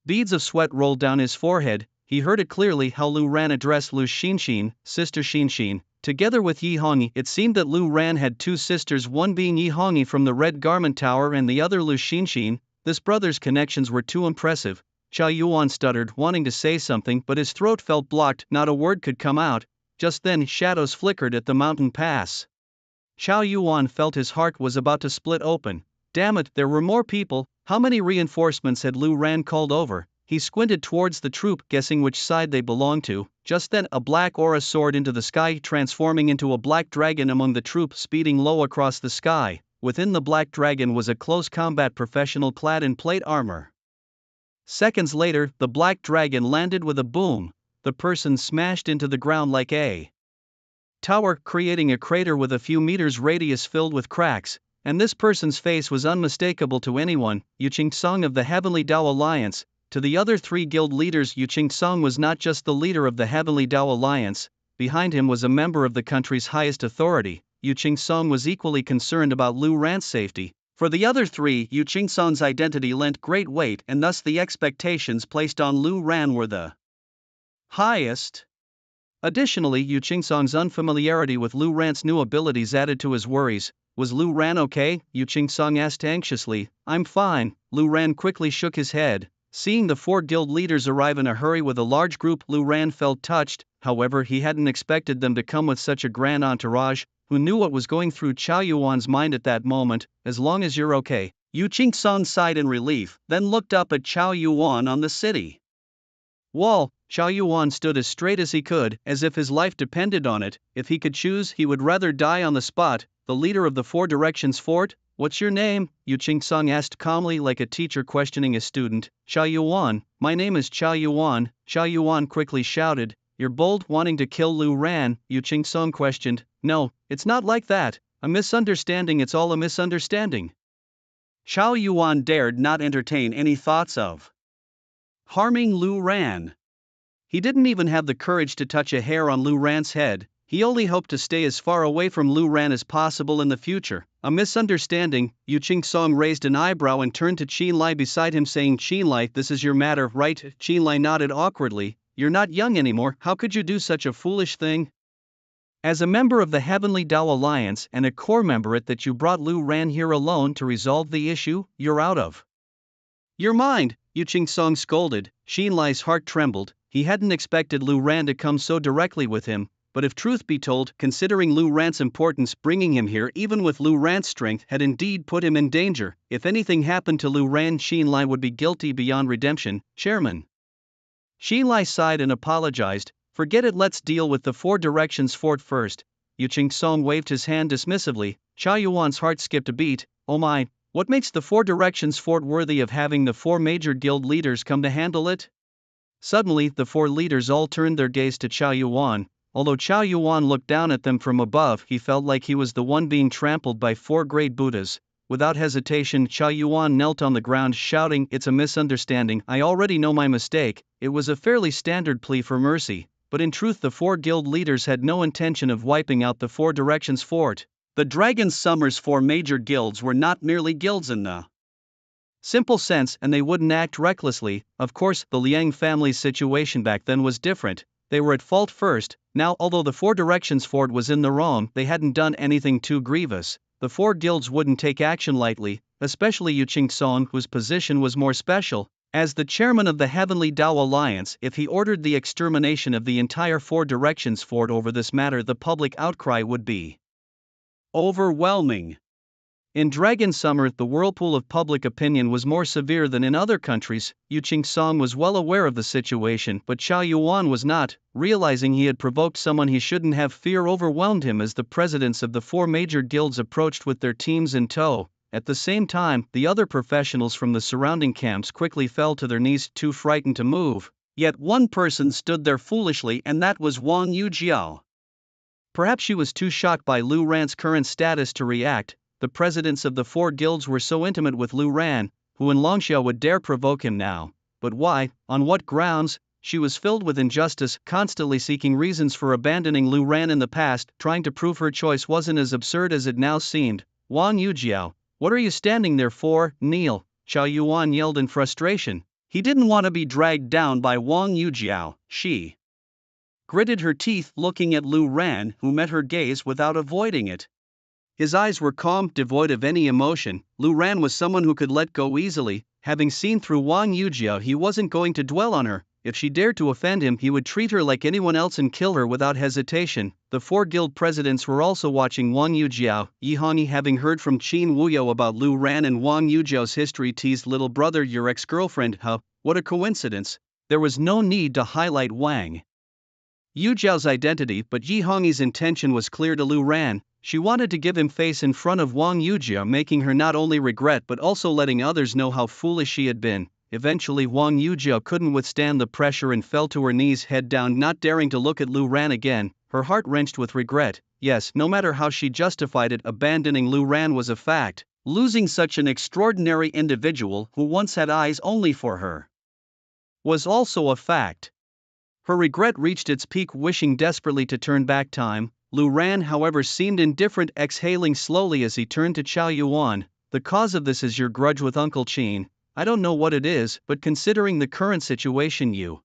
Beads of sweat rolled down his forehead. He heard it clearly how Lu Ran addressed Lu Xinxin, "Sister Xinxin." Together with Yi Hongyi, it seemed that Lu Ran had two sisters, one being Yi Hongyi from the Red Garment Tower and the other Lu Xinxin. This brother's connections were too impressive. Qiao Yuan stuttered, wanting to say something, but his throat felt blocked. Not a word could come out. Just then, shadows flickered at the mountain pass. Qiao Yuan felt his heart was about to split open. Damn it, there were more people. How many reinforcements had Lu Ran called over? He squinted towards the troop, guessing which side they belonged to. Just then, a black aura soared into the sky, transforming into a black dragon among the troop, speeding low across the sky. Within the black dragon was a close combat professional clad in plate armor. Seconds later, the black dragon landed with a boom. The person smashed into the ground like a tower, creating a crater with a few meters radius filled with cracks, and this person's face was unmistakable to anyone. Yu Song of the Heavenly Dao Alliance. To the other three guild leaders, Yu Song was not just the leader of the Heavenly Dao Alliance, behind him was a member of the country's highest authority. Yu Song was equally concerned about Lu Ran's safety. For the other three, Yu Song's identity lent great weight, and thus the expectations placed on Lu Ran were the highest. Additionally, Yu Song's unfamiliarity with Lu Ran's new abilities added to his worries. Was Lu Ran okay? Yu Song asked anxiously. I'm fine. Lu Ran quickly shook his head. Seeing the four guild leaders arrive in a hurry with a large group, Lu Ran felt touched. However, he hadn't expected them to come with such a grand entourage. Who knew what was going through Chao Yuan's mind at that moment? As long as you're okay. Yu Song sighed in relief, then looked up at Chao Yuan on the city wall. Chao Yuan stood as straight as he could, as if his life depended on it. If he could choose, he would rather die on the spot. The leader of the Four Directions Fort? What's your name? Yu Song asked calmly, like a teacher questioning a student. Chao Yuan. My name is Chao Yuan. Chao Yuan quickly shouted. You're bold, wanting to kill Lu Ran? Yu Song questioned. No, it's not like that. A misunderstanding, it's all a misunderstanding. Chao Yuan dared not entertain any thoughts of harming Lu Ran. He didn't even have the courage to touch a hair on Lu Ran's head. He only hoped to stay as far away from Lu Ran as possible in the future. A misunderstanding? Yu Song raised an eyebrow and turned to Qin Lai beside him, saying, Qin Lai, this is your matter, right? Qin Lai nodded awkwardly. You're not young anymore, how could you do such a foolish thing? As a member of the Heavenly Dao Alliance and a core member that you brought Lu Ran here alone to resolve the issue, you're out of your mind, Yu Song scolded. Qin Lai's heart trembled. He hadn't expected Lu Ran to come so directly with him, but if truth be told, considering Lu Ran's importance, bringing him here even with Lu Ran's strength had indeed put him in danger. If anything happened to Lu Ran, Qin Lai would be guilty beyond redemption. Chairman. Qin Lai sighed and apologized. Forget it, let's deal with the Four Directions Fort first. Yu Song waved his hand dismissively. Chao Yuan's heart skipped a beat. Oh my, what makes the Four Directions Fort worthy of having the four major guild leaders come to handle it? Suddenly, the four leaders all turned their gaze to Chao Yuan. Although Chao Yuan looked down at them from above, he felt like he was the one being trampled by four great Buddhas. Without hesitation, Chao Yuan knelt on the ground, shouting, It's a misunderstanding, I already know my mistake. It was a fairly standard plea for mercy, but in truth the four guild leaders had no intention of wiping out the Four Directions Fort. The Dragon Summer's four major guilds were not merely guilds in the simple sense, and they wouldn't act recklessly. Of course, the Liang family's situation back then was different. They were at fault first. Now, although the Four Directions Fort was in the wrong, they hadn't done anything too grievous. The four guilds wouldn't take action lightly, especially Yu Song, whose position was more special. As the chairman of the Heavenly Dao Alliance, if he ordered the extermination of the entire Four Directions Fort over this matter, the public outcry would be overwhelming. In Dragon Summer, the whirlpool of public opinion was more severe than in other countries. Yu Song was well aware of the situation, but Chao Yuan was not. Realizing he had provoked someone he shouldn't have, fear overwhelmed him as the presidents of the four major guilds approached with their teams in tow. At the same time, the other professionals from the surrounding camps quickly fell to their knees, too frightened to move. Yet one person stood there foolishly, and that was Wang Yujiao. Perhaps she was too shocked by Lu Ran's current status to react. The presidents of the four guilds were so intimate with Lu Ran, who in Longxiao would dare provoke him now. But why? On what grounds? She was filled with injustice, constantly seeking reasons for abandoning Lu Ran in the past, trying to prove her choice wasn't as absurd as it now seemed. Wang Yujiao, what are you standing there for? Kneel, Chao Yuan yelled in frustration. He didn't want to be dragged down by Wang Yujiao. She gritted her teeth, looking at Lu Ran, who met her gaze without avoiding it. His eyes were calm, devoid of any emotion. Lu Ran was someone who could let go easily. Having seen through Wang Yujiao, he wasn't going to dwell on her. If she dared to offend him, he would treat her like anyone else and kill her without hesitation. The four guild presidents were also watching Wang Yujiao. Yi Hongyi, having heard from Qin Wuyo about Lu Ran and Wang Yujiao's history, teased, little brother, your ex-girlfriend, huh? What a coincidence, there was no need to highlight Wang Yujiao's identity, but Yi Hongyi's intention was clear to Lu Ran. She wanted to give him face in front of Wang Yujiao, making her not only regret but also letting others know how foolish she had been. Eventually Wang Yujiao couldn't withstand the pressure and fell to her knees, head down, not daring to look at Lu Ran again, her heart wrenched with regret. Yes, no matter how she justified it, abandoning Lu Ran was a fact. Losing such an extraordinary individual who once had eyes only for her was also a fact. Her regret reached its peak, wishing desperately to turn back time. Lu Ran, however, seemed indifferent, exhaling slowly as he turned to Chao Yuan. The cause of this is your grudge with Uncle Qin. I don't know what it is, but considering the current situation, you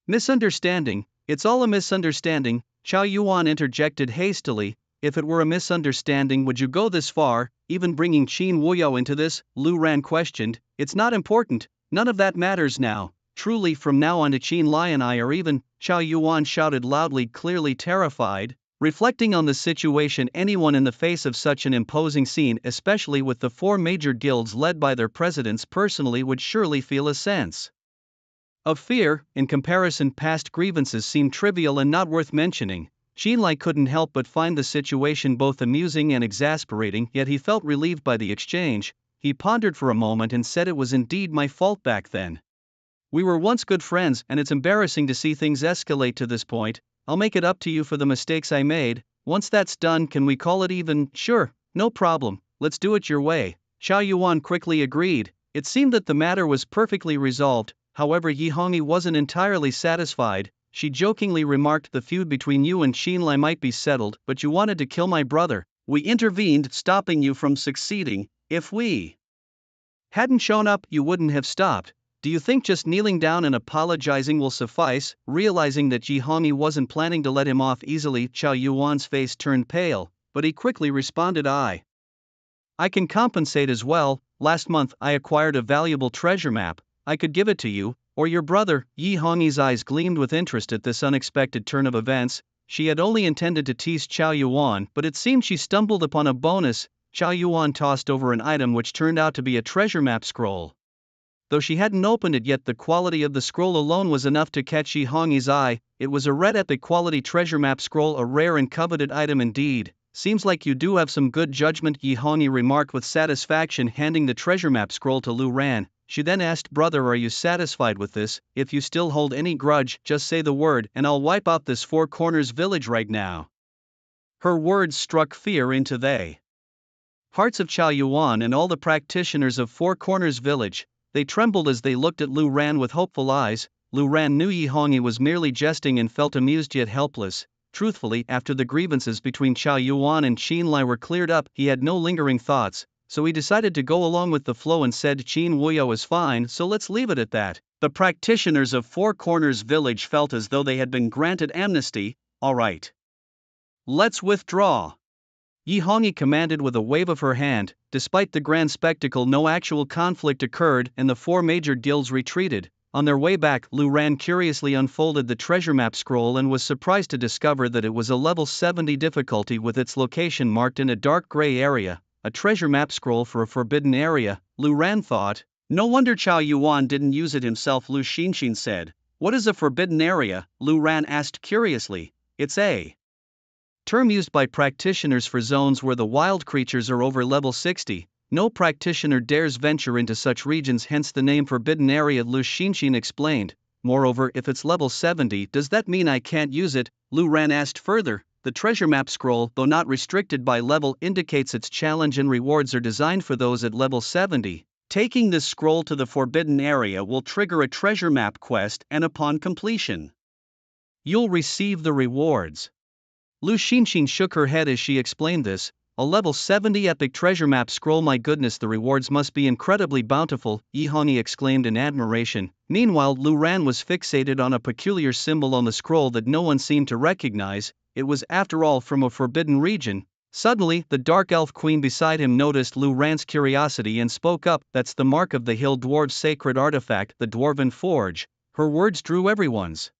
misunderstanding, it's all a misunderstanding, Chao Yuan interjected hastily. If it were a misunderstanding, would you go this far, even bringing Qin Wuyao into this? Lu Ran questioned. It's not important, none of that matters now. Truly, from now on, Qin Lai and I are even, Chao Yuan shouted loudly, clearly terrified. Reflecting on the situation, anyone in the face of such an imposing scene, especially with the 4 major guilds led by their presidents personally, would surely feel a sense of fear. In comparison, past grievances seemed trivial and not worth mentioning. Qin Lai couldn't help but find the situation both amusing and exasperating, yet he felt relieved by the exchange. He pondered for a moment and said, it was indeed my fault back then. We were once good friends, and it's embarrassing to see things escalate to this point. I'll make it up to you for the mistakes I made. Once that's done, can we call it even? Sure, no problem, let's do it your way. Chao Yuan quickly agreed. It seemed that the matter was perfectly resolved. However, Yi Hongyi wasn't entirely satisfied. She jokingly remarked, the feud between you and Qin Lai might be settled, but you wanted to kill my brother. We intervened, stopping you from succeeding. If we hadn't shown up, you wouldn't have stopped. Do you think just kneeling down and apologizing will suffice? Realizing that Yi Hongyi wasn't planning to let him off easily, Chao Yuan's face turned pale, but he quickly responded, I can compensate as well. Last month I acquired a valuable treasure map. I could give it to you, or your brother. Yi Hongyi's eyes gleamed with interest at this unexpected turn of events. She had only intended to tease Chao Yuan, but it seemed she stumbled upon a bonus. Chao Yuan tossed over an item which turned out to be a treasure map scroll. Though she hadn't opened it yet, the quality of the scroll alone was enough to catch Yi Hongyi's eye. It was a red epic quality treasure map scroll, a rare and coveted item indeed. Seems like you do have some good judgment, Yi Hongyi remarked with satisfaction, handing the treasure map scroll to Lu Ran. She then asked, brother, are you satisfied with this? If you still hold any grudge, just say the word, and I'll wipe out this Four Corners village right now. Her words struck fear into the hearts of Chao Yuan and all the practitioners of Four Corners village. They trembled as they looked at Lu Ran with hopeful eyes. Lu Ran knew Yi Hongyi was merely jesting and felt amused yet helpless. Truthfully, after the grievances between Chao Yuan and Qin Lai were cleared up, he had no lingering thoughts, so he decided to go along with the flow and said, Qin Wuyao is fine, so let's leave it at that. The practitioners of Four Corners village felt as though they had been granted amnesty. All right, let's withdraw, Yi Hongyi commanded with a wave of her hand. Despite the grand spectacle, no actual conflict occurred and the 4 major guilds retreated. On their way back, Lu Ran curiously unfolded the treasure map scroll and was surprised to discover that it was a level 70 difficulty with its location marked in a dark gray area. A treasure map scroll for a forbidden area, Lu Ran thought. No wonder Chao Yuan didn't use it himself, Lu Xinxin said. What is a forbidden area? Lu Ran asked curiously. It's a term used by practitioners for zones where the wild creatures are over level 60. No practitioner dares venture into such regions, hence the name forbidden area, Lu Xinxin explained. Moreover, if it's level 70, does that mean I can't use it? Lu Ran asked further. The treasure map scroll, though not restricted by level, indicates its challenge and rewards are designed for those at level 70. Taking this scroll to the forbidden area will trigger a treasure map quest, and upon completion, you'll receive the rewards. Lu Xinxin shook her head as she explained this. A level 70 epic treasure map scroll, my goodness, the rewards must be incredibly bountiful, Yi Hongyi exclaimed in admiration. Meanwhile, Lu Ran was fixated on a peculiar symbol on the scroll that no one seemed to recognize. It was, after all, from a forbidden region. Suddenly, the dark elf queen beside him noticed Lu Ran's curiosity and spoke up. That's the mark of the hill dwarves' sacred artifact, the Dwarven Forge. Her words drew everyone's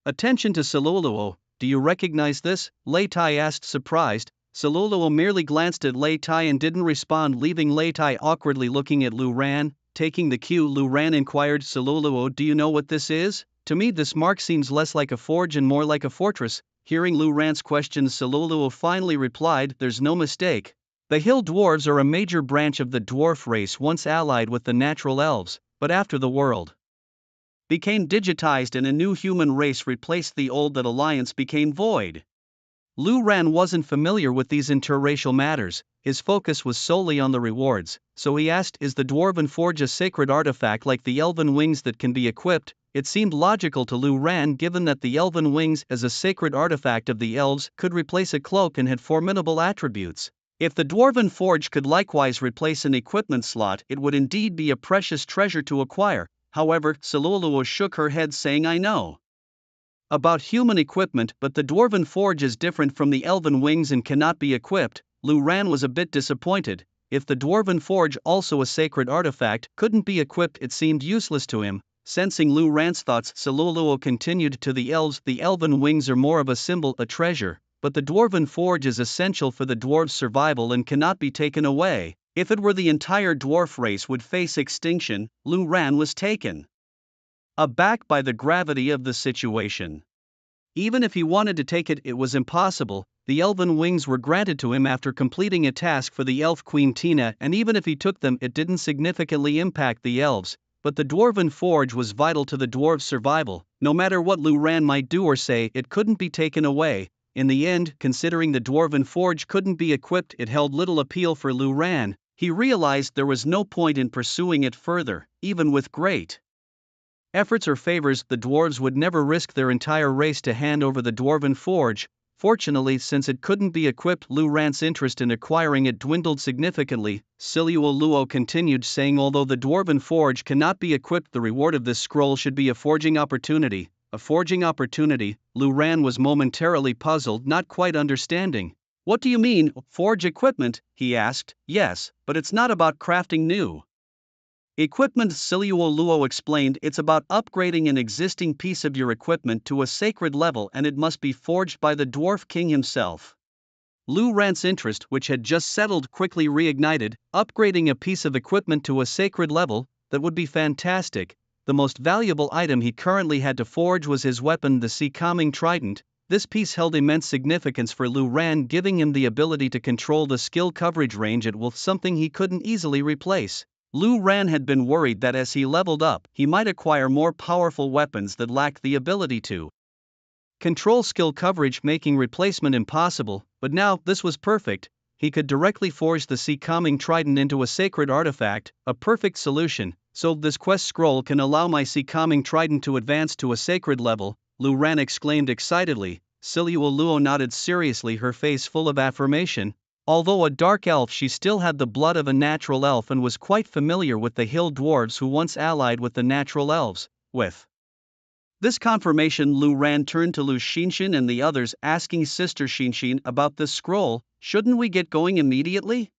attention to Siluluo. Do you recognize this? Lei Tai asked, surprised. Siluluo merely glanced at Lei Tai and didn't respond, leaving Lei Tai awkwardly looking at Lu Ran. taking the cue, Lu Ran inquired, "Siluluo, do you know what this is? To me this mark seems less like a forge and more like a fortress." Hearing Lu Ran's questions, Siluluo finally replied, "There's no mistake. The hill dwarves are a major branch of the dwarf race once allied with the natural elves, but after the world became digitized and a new human race replaced the old, that alliance became void." Lu Ran wasn't familiar with these interracial matters, his focus was solely on the rewards, so he asked, "Is the dwarven forge a sacred artifact like the elven wings that can be equipped?" It seemed logical to Lu Ran, given that the elven wings, as a sacred artifact of the elves, could replace a cloak and had formidable attributes. If the dwarven forge could likewise replace an equipment slot, it would indeed be a precious treasure to acquire. However, Siluluo shook her head, saying, "I know about human equipment, but the dwarven forge is different from the elven wings and cannot be equipped." Lu Ran was a bit disappointed. If the dwarven forge, also a sacred artifact, couldn't be equipped, it seemed useless to him. Sensing Lu Ran's thoughts, Siluluo continued, "To the elves, the elven wings are more of a symbol, a treasure, but the dwarven forge is essential for the dwarves' survival and cannot be taken away. If it were, the entire dwarf race would face extinction." Lu Ran was taken aback by the gravity of the situation. Even if he wanted to take it, it was impossible. The elven wings were granted to him after completing a task for the elf queen Tina, and even if he took them, it didn't significantly impact the elves. But the dwarven forge was vital to the dwarves' survival. No matter what Lu Ran might do or say, it couldn't be taken away. In the end, considering the dwarven forge couldn't be equipped, it held little appeal for Lu Ran. He realized there was no point in pursuing it further. Even with great efforts or favors, the dwarves would never risk their entire race to hand over the dwarven forge. Fortunately, since it couldn't be equipped, Lu Ran's interest in acquiring it dwindled significantly. Siluluo continued, saying, "Although the dwarven forge cannot be equipped, the reward of this scroll should be a forging opportunity." A forging opportunity? Lu Ran was momentarily puzzled, not quite understanding. "What do you mean, forge equipment?" he asked. "Yes, but it's not about crafting new equipment," Siluluo explained. "It's about upgrading an existing piece of your equipment to a sacred level, and it must be forged by the dwarf king himself." Lu Ran's interest, which had just settled, quickly reignited. Upgrading a piece of equipment to a sacred level? That would be fantastic. The most valuable item he currently had to forge was his weapon, the sea-calming trident. This piece held immense significance for Lu Ran, giving him the ability to control the skill coverage range at will, something he couldn't easily replace. Lu Ran had been worried that as he leveled up, he might acquire more powerful weapons that lacked the ability to control skill coverage, making replacement impossible, but now this was perfect. He could directly forge the sea-calming trident into a sacred artifact, a perfect solution. "So this quest scroll can allow my sea-calming trident to advance to a sacred level?" Lu Ran exclaimed excitedly. Siluluo nodded seriously, her face full of affirmation. Although a dark elf, she still had the blood of a natural elf and was quite familiar with the hill dwarves who once allied with the natural elves. With this confirmation, Lu Ran turned to Lu Xinshin and the others, asking, "Sister Xinshin, about this scroll, shouldn't we get going immediately?"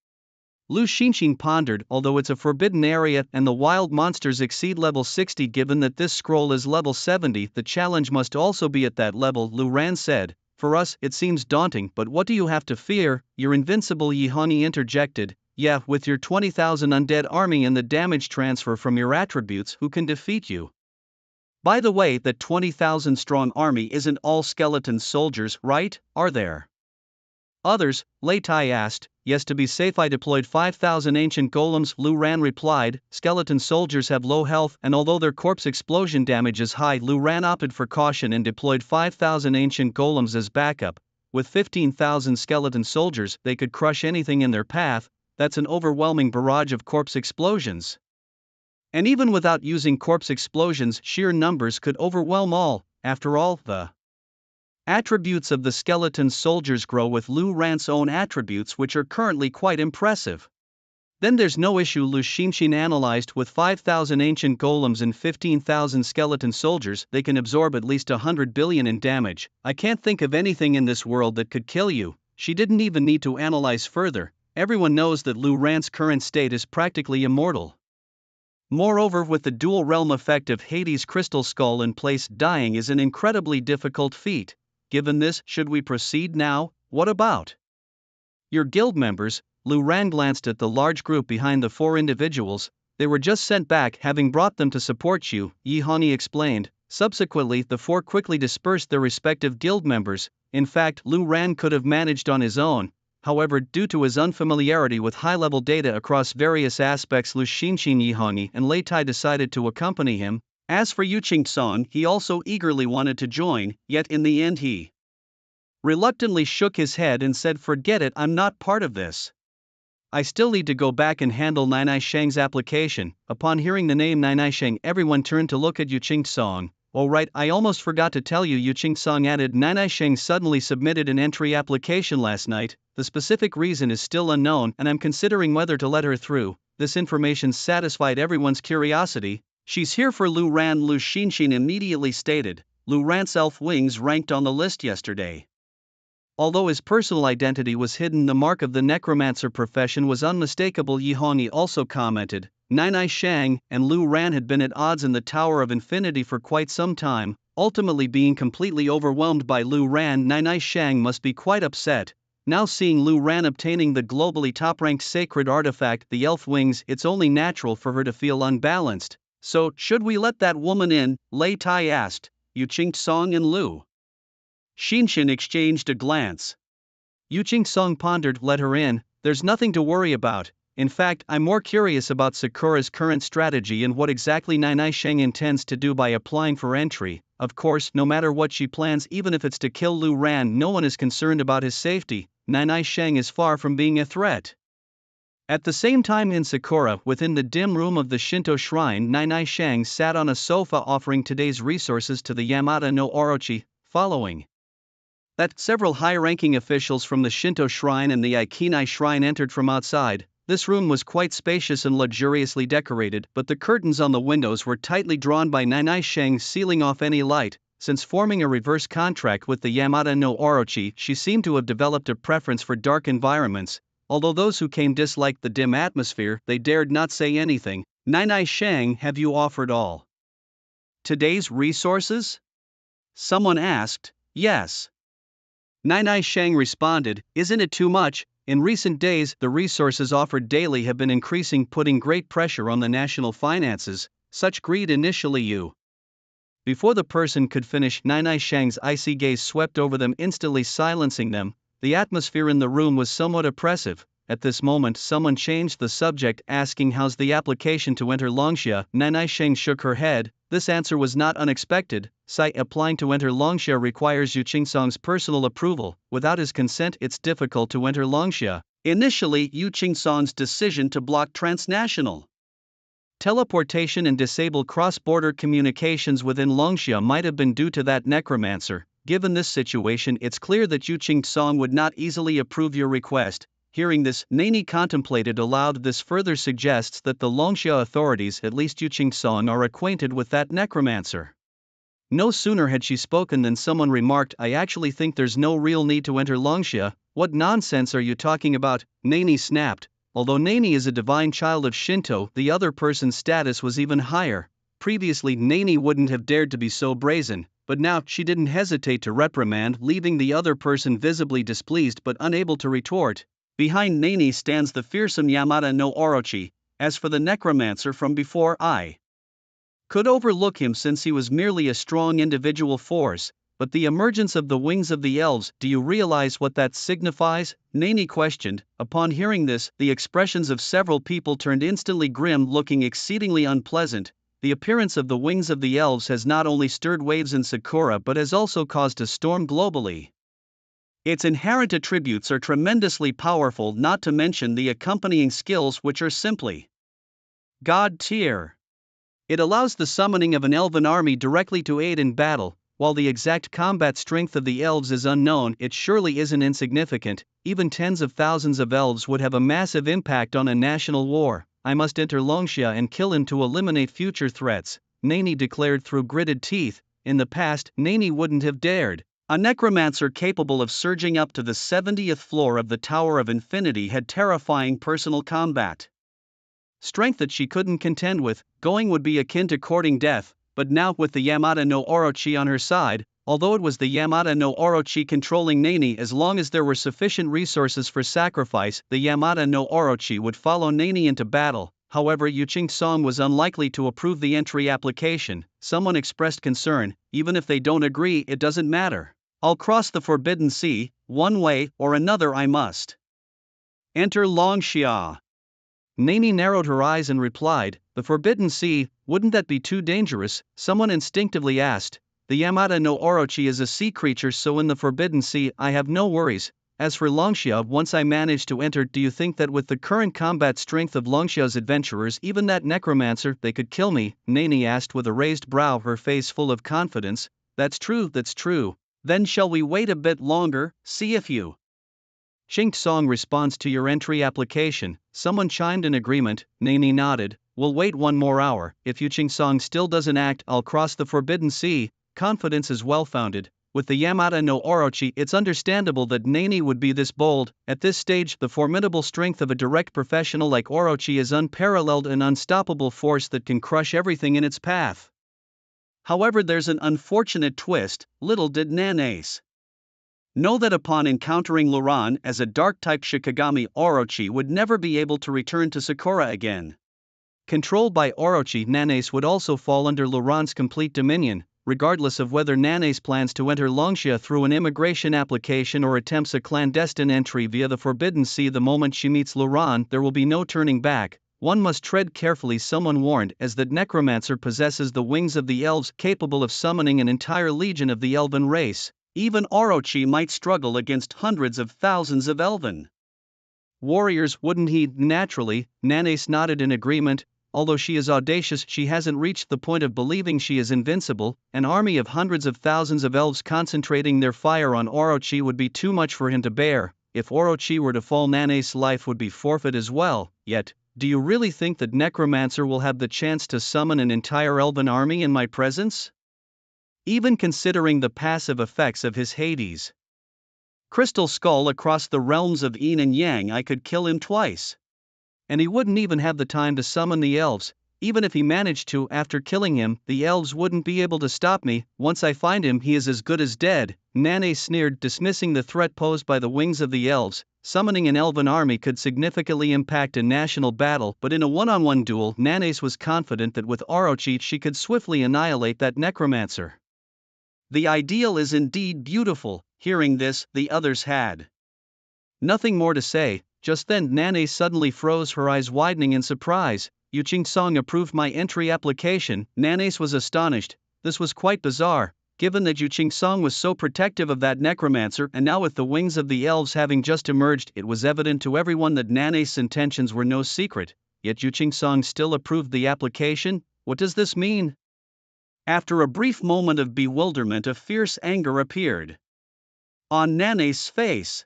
Lu Xinshin pondered. "Although it's a forbidden area and the wild monsters exceed level 60, given that this scroll is level 70, the challenge must also be at that level," Lu Ran said. "For us, it seems daunting, but what do you have to fear? You're invincible," Yihani interjected. "Yeah, with your 20,000 undead army and the damage transfer from your attributes, who can defeat you? By the way, that 20,000 strong army isn't all skeleton soldiers, right? Are there others?" Lei Tai asked. "Yes, to be safe I deployed 5,000 ancient golems," Lu Ran replied. "Skeleton soldiers have low health, and although their corpse explosion damage is high, Lu Ran opted for caution and deployed 5,000 ancient golems as backup. With 15,000 skeleton soldiers, they could crush anything in their path. That's an overwhelming barrage of corpse explosions. And even without using corpse explosions, sheer numbers could overwhelm all. After all, the attributes of the skeleton soldiers grow with Lu Ran's own attributes, which are currently quite impressive. Then there's no issue," Lu Xinshin analyzed. "With 5,000 ancient golems and 15,000 skeleton soldiers, they can absorb at least 100 billion in damage. I can't think of anything in this world that could kill you." She didn't even need to analyze further. Everyone knows that Lu Ran's current state is practically immortal. Moreover, with the dual realm effect of Hades' crystal skull in place, dying is an incredibly difficult feat. Given this, should we proceed now? What about your guild members? Lu Ran glanced at the large group behind the four individuals. They were just sent back having brought them to support you, Yihani explained. Subsequently, the four quickly dispersed their respective guild members. In fact, Lu Ran could have managed on his own. However, due to his unfamiliarity with high-level data across various aspects, Lu Xinxin, Yihani, and Lei Tai decided to accompany him. As for Yu Qingcong, he also eagerly wanted to join, yet in the end he reluctantly shook his head and said, "Forget it, I'm not part of this. I still need to go back and handle Nainai Sheng's application." Upon hearing the name Nainai Sheng, everyone turned to look at Yu Qingcong. "Oh right, I almost forgot to tell you," Yu Qingcong added. "Nainai Sheng suddenly submitted an entry application last night. The specific reason is still unknown and I'm considering whether to let her through." This information satisfied everyone's curiosity. "She's here for Lu Ran," Lu Xinxin immediately stated. Lu Ran's elf wings ranked on the list yesterday. Although his personal identity was hidden, the mark of the necromancer profession was unmistakable. Yihani also commented. Nainai Shang and Lu Ran had been at odds in the Tower of Infinity for quite some time, ultimately being completely overwhelmed by Lu Ran. Nainai Shang must be quite upset. Now seeing Lu Ran obtaining the globally top-ranked sacred artifact, the elf wings, it's only natural for her to feel unbalanced. "So, should we let that woman in?" Lei Tai asked. Yu Qingcong and Lu Xinxin exchanged a glance. Yu Qingcong pondered. "Let her in, there's nothing to worry about. In fact, I'm more curious about Sakura's current strategy and what exactly Nainai Sheng intends to do by applying for entry. Of course, no matter what she plans, even if it's to kill Lu Ran, no one is concerned about his safety. Nainai Sheng is far from being a threat." At the same time in Sakura, within the dim room of the Shinto shrine, Nainai Sheng sat on a sofa offering today's resources to the Yamata no Orochi. Following that, several high-ranking officials from the Shinto shrine and the Ikinai shrine entered from outside. This room was quite spacious and luxuriously decorated, but the curtains on the windows were tightly drawn by Nainai Sheng, sealing off any light. Since forming a reverse contract with the Yamata no Orochi, she seemed to have developed a preference for dark environments. Although those who came disliked the dim atmosphere, they dared not say anything. "Nainai Sheng, have you offered all today's resources?" someone asked. "Yes." Nainai Sheng responded. "Isn't it too much? In recent days, the resources offered daily have been increasing, putting great pressure on the national finances. Such greed initially you." Before the person could finish, Nainai Sheng's icy gaze swept over them, instantly silencing them. The atmosphere in the room was somewhat oppressive. At this moment, someone changed the subject, asking, "How's the application to enter Longxia?" Nainai Sheng shook her head. This answer was not unexpected. Applying to enter Longxia requires Yu Qingcong's personal approval. Without his consent, it's difficult to enter Longxia. Initially, Yu Qingcong's decision to block transnational teleportation and disable cross-border communications within Longxia might have been due to that necromancer. Given this situation, it's clear that Yu Qingcong would not easily approve your request. Hearing this, Nani contemplated aloud. This further suggests that the Longxia authorities, at least Yu Qingcong, are acquainted with that necromancer. No sooner had she spoken than someone remarked, "I actually think there's no real need to enter Longxia." "What nonsense are you talking about?" Nani snapped. Although Nani is a divine child of Shinto, the other person's status was even higher. Previously, Nani wouldn't have dared to be so brazen, but now she didn't hesitate to reprimand, leaving the other person visibly displeased but unable to retort. Behind Nani stands the fearsome Yamata no Orochi. As for the necromancer from before, I could overlook him since he was merely a strong individual force, but the emergence of the wings of the elves, do you realize what that signifies? Nani questioned. Upon hearing this, the expressions of several people turned instantly grim, looking exceedingly unpleasant. The appearance of the wings of the elves has not only stirred waves in Sakura but has also caused a storm globally. Its inherent attributes are tremendously powerful, not to mention the accompanying skills, which are simply God tier. It allows the summoning of an elven army directly to aid in battle. While the exact combat strength of the elves is unknown, it surely isn't insignificant. Even tens of thousands of elves would have a massive impact on a national war. "I must enter Longxia and kill him to eliminate future threats," Nani declared through gritted teeth. In the past, Nani wouldn't have dared. A necromancer capable of surging up to the 70th floor of the Tower of Infinity had terrifying personal combat strength that she couldn't contend with. Going would be akin to courting death. But now, with the Yamata no Orochi on her side, although it was the Yamata no Orochi controlling Nani, as long as there were sufficient resources for sacrifice, the Yamata no Orochi would follow Nani into battle. However, Yu Song was unlikely to approve the entry application. Someone expressed concern, even if they don't agree, it doesn't matter. I'll cross the Forbidden Sea, one way or another I must. Enter Longxia. Nani narrowed her eyes and replied, the Forbidden Sea, wouldn't that be too dangerous? Someone instinctively asked. The Yamata no Orochi is a sea creature, so in the Forbidden Sea I have no worries. As for Longxia, once I manage to enter, do you think that with the current combat strength of Longxia's adventurers, even that necromancer, they could kill me? Nani asked with a raised brow, her face full of confidence. That's true. Then shall we wait a bit longer, see if you Song responds to your entry application. Someone chimed in agreement. Nani nodded. We'll wait one more hour. If Yu Song still doesn't act, I'll cross the Forbidden Sea. Confidence is well founded. With the Yamata no Orochi, it's understandable that Nani would be this bold. At this stage, the formidable strength of a direct professional like Orochi is unparalleled, an unstoppable force that can crush everything in its path. However, there's an unfortunate twist. Little did Nanace know that upon encountering Luran as a dark-type Shikigami, Orochi would never be able to return to Sakura again. Controlled by Orochi, Nanace would also fall under Luran's complete dominion. Regardless of whether Nanace plans to enter Longxia through an immigration application or attempts a clandestine entry via the Forbidden Sea, the moment she meets Luran, there will be no turning back. One must tread carefully, someone warned, as that necromancer possesses the wings of the elves, capable of summoning an entire legion of the elven race. Even Orochi might struggle against hundreds of thousands of elven warriors, wouldn't he? Naturally, Nanace nodded in agreement. Although she is audacious, she hasn't reached the point of believing she is invincible. An army of hundreds of thousands of elves concentrating their fire on Orochi would be too much for him to bear. If Orochi were to fall, Nanace's life would be forfeit as well. Yet, do you really think that Necromancer will have the chance to summon an entire elven army in my presence? Even considering the passive effects of his Hades Crystal Skull across the realms of Yin and Yang, I could kill him twice. And he wouldn't even have the time to summon the elves. Even if he managed to, after killing him, the elves wouldn't be able to stop me. Once I find him, he is as good as dead. Nanace sneered, dismissing the threat posed by the wings of the elves. Summoning an elven army could significantly impact a national battle, but in a one-on-one duel, Nanace was confident that with Orochi she could swiftly annihilate that necromancer. The ideal is indeed beautiful. Hearing this, the others had nothing more to say. Just then Nanace suddenly froze, her eyes widening in surprise. Yu Song approved my entry application. Nanace was astonished. This was quite bizarre, given that Yu Song was so protective of that necromancer, and now with the wings of the elves having just emerged, it was evident to everyone that Nanace's intentions were no secret. Yet Yu Song still approved the application? What does this mean? After a brief moment of bewilderment, a fierce anger appeared on Nanace's face.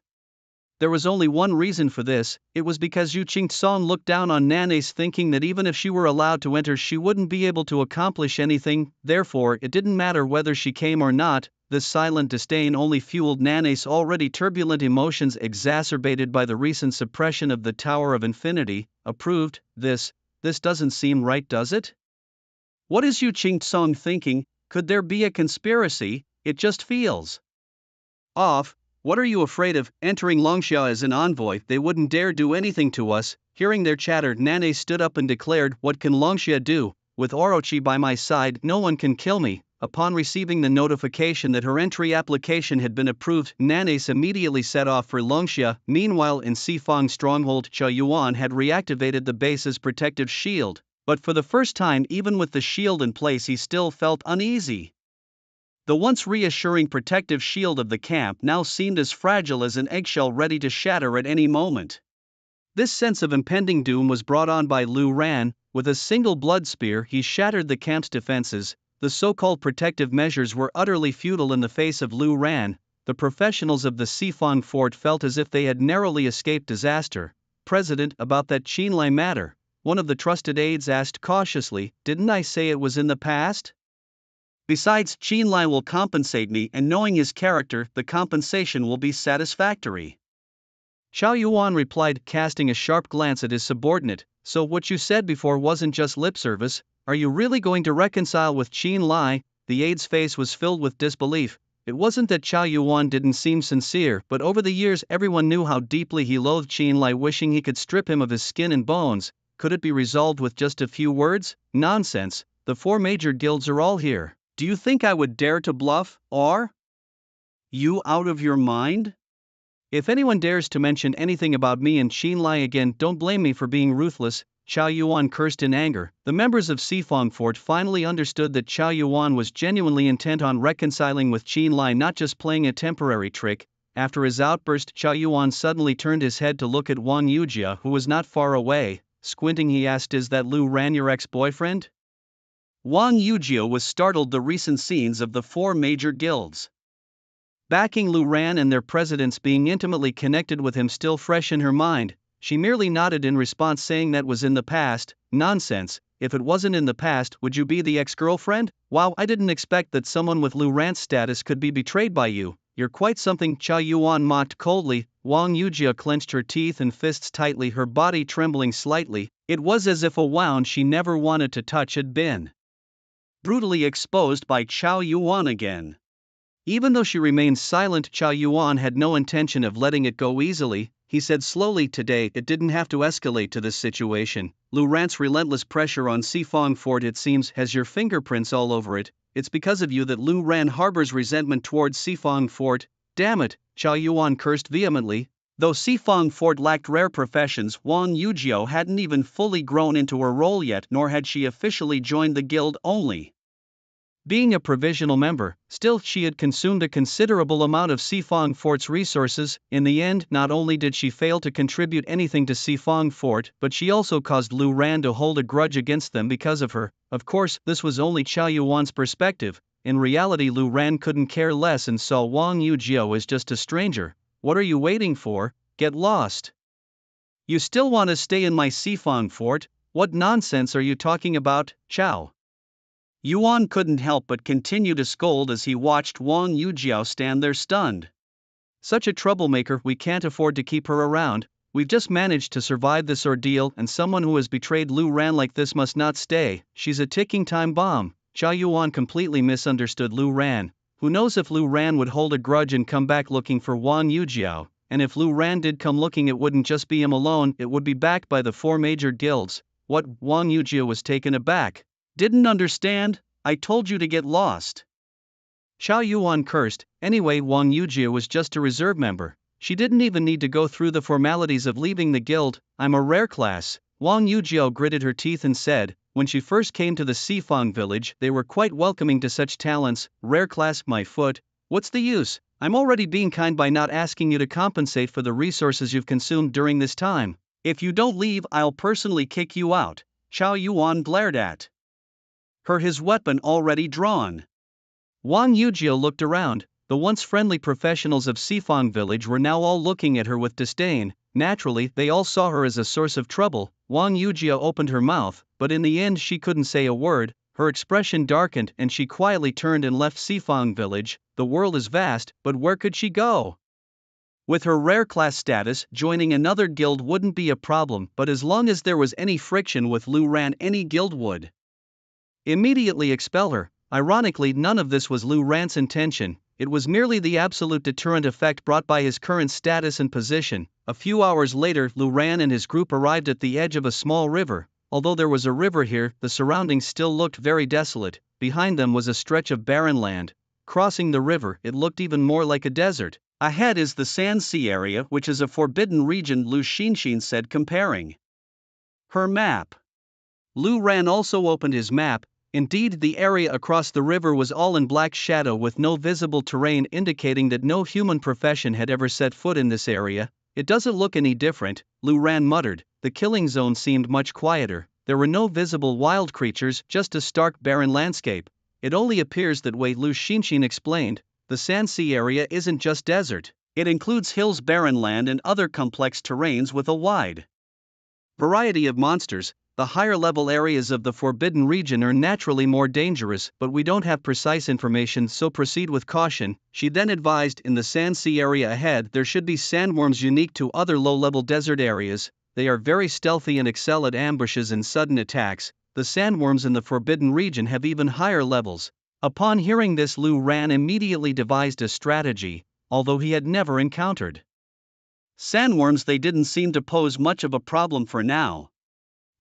There was only one reason for this. It was because Yu Song looked down on Nanace, thinking that even if she were allowed to enter, she wouldn't be able to accomplish anything. Therefore, it didn't matter whether she came or not. This silent disdain only fueled Nanace's already turbulent emotions, exacerbated by the recent suppression of the Tower of Infinity. Approved? This doesn't seem right, does it? What is Yu Song thinking? Could there be a conspiracy? It just feels off. What are you afraid of? Entering Longxia as an envoy, they wouldn't dare do anything to us. Hearing their chatter, Nanace stood up and declared, what can Longxia do? With Orochi by my side, no one can kill me. Upon receiving the notification that her entry application had been approved, Nanace immediately set off for Longxia. Meanwhile, in Sifang's stronghold, Xia Yuan had reactivated the base's protective shield. But for the first time, even with the shield in place, he still felt uneasy. The once reassuring protective shield of the camp now seemed as fragile as an eggshell ready to shatter at any moment. This sense of impending doom was brought on by Lu Ran. With a single blood spear, he shattered the camp's defenses. The so-called protective measures were utterly futile in the face of Lu Ran. The professionals of the Sifang fort felt as if they had narrowly escaped disaster. President, about that Qinlai matter, one of the trusted aides asked cautiously, didn't I say it was in the past? Besides, Qinlai will compensate me, and knowing his character, the compensation will be satisfactory. Xiao Yuan replied, casting a sharp glance at his subordinate, so what you said before wasn't just lip service? Are you really going to reconcile with Qinlai? The aide's face was filled with disbelief. It wasn't that Xiao Yuan didn't seem sincere, but over the years everyone knew how deeply he loathed Qinlai, wishing he could strip him of his skin and bones. could it be resolved with just a few words? Nonsense, the 4 major guilds are all here. Do you think I would dare to bluff? Are you out of your mind? If anyone dares to mention anything about me and Xinlai again, don't blame me for being ruthless, Chao Yuan cursed in anger. The members of Xifang Fort finally understood that Chao Yuan was genuinely intent on reconciling with Xinlai, not just playing a temporary trick. After his outburst, Chao Yuan suddenly turned his head to look at Wang Yujia, who was not far away. Squinting, he asked, "Is that Lu Ran your ex-boyfriend?" Wang Yujia was startled. The recent scenes of the 4 major guilds backing Lu Ran and their presidents being intimately connected with him still fresh in her mind. She merely nodded in response, saying that was in the past. Nonsense, if it wasn't in the past, would you be the ex-girlfriend? Wow, I didn't expect that someone with Lu Ran's status could be betrayed by you. You're quite something, Chao Yuan mocked coldly. Wang Yujia clenched her teeth and fists tightly, her body trembling slightly. It was as if a wound she never wanted to touch had been brutally exposed by Chao Yuan again. Even though she remained silent, Chao Yuan had no intention of letting it go easily. He said slowly, "Today, it didn't have to escalate to this situation. Lu Ran's relentless pressure on Xifang Fort, it seems, has your fingerprints all over it. It's because of you that Lu Ran harbors resentment towards Xifang Fort." Damn it, Chao Yuan cursed vehemently. Though Xifang Fort lacked rare professions, Wang Yujio hadn't even fully grown into her role yet, nor had she officially joined the guild, only being a provisional member. Still, she had consumed a considerable amount of Xifang Fort's resources. In the end, not only did she fail to contribute anything to Xifang Fort, but she also caused Lu Ran to hold a grudge against them because of her. Of course, this was only Chao Yuan's perspective. In reality, Lu Ran couldn't care less and saw Wang Yujio as just a stranger. What are you waiting for? Get lost. You still want to stay in my Xifang Fort? What nonsense are you talking about, Chao? Yuan couldn't help but continue to scold as he watched Wang Yujiao stand there stunned. Such a troublemaker, we can't afford to keep her around. We've just managed to survive this ordeal, and someone who has betrayed Lu Ran like this must not stay. She's a ticking time bomb. Chao Yuan completely misunderstood Lu Ran. Who knows if Lu Ran would hold a grudge and come back looking for Wang Yujiao, and if Lu Ran did come looking, it wouldn't just be him alone, it would be backed by the 4 major guilds. What? Wang Yujiao was taken aback. Didn't understand? I told you to get lost. Chao Yuan cursed. Anyway, Wang Yujia was just a reserve member. She didn't even need to go through the formalities of leaving the guild. I'm a rare class. Wang Yujia gritted her teeth and said, when she first came to the Xifang village, they were quite welcoming to such talents. Rare class, my foot. What's the use? I'm already being kind by not asking you to compensate for the resources you've consumed during this time. If you don't leave, I'll personally kick you out. Chao Yuan glared at her, his weapon already drawn. Wang Yujia looked around. The once friendly professionals of Xifang village were now all looking at her with disdain. Naturally, they all saw her as a source of trouble. Wang Yujia opened her mouth, but in the end she couldn't say a word. Her expression darkened and she quietly turned and left Xifang village. The world is vast, but where could she go? With her rare class status, joining another guild wouldn't be a problem, but as long as there was any friction with Lu Ran, any guild would immediately expel her. Ironically, none of this was Lu Ran's intention. It was merely the absolute deterrent effect brought by his current status and position. A few hours later, Lu Ran and his group arrived at the edge of a small river. Although there was a river here, the surroundings still looked very desolate. Behind them was a stretch of barren land. Crossing the river, it looked even more like a desert. Ahead is the Sand Sea area, which is a forbidden region, Lu Xinxin said, comparing her map. Lu Ran also opened his map. Indeed, the area across the river was all in black shadow with no visible terrain, indicating that no human profession had ever set foot in this area. It doesn't look any different, Lu Ran muttered. The killing zone seemed much quieter. There were no visible wild creatures, just a stark barren landscape. It only appears that way, Lu Xinxin explained. The Sand Sea area isn't just desert. It includes hills, barren land and other complex terrains with a wide variety of monsters. The higher level areas of the forbidden region are naturally more dangerous, but we don't have precise information, so proceed with caution. She then advised. In the Sand Sea area ahead, there should be sandworms unique to other low-level desert areas. They are very stealthy and excel at ambushes and sudden attacks. The sandworms in the forbidden region have even higher levels. Upon hearing this, Lu Ran immediately devised a strategy. Although he had never encountered sandworms, they didn't seem to pose much of a problem for now.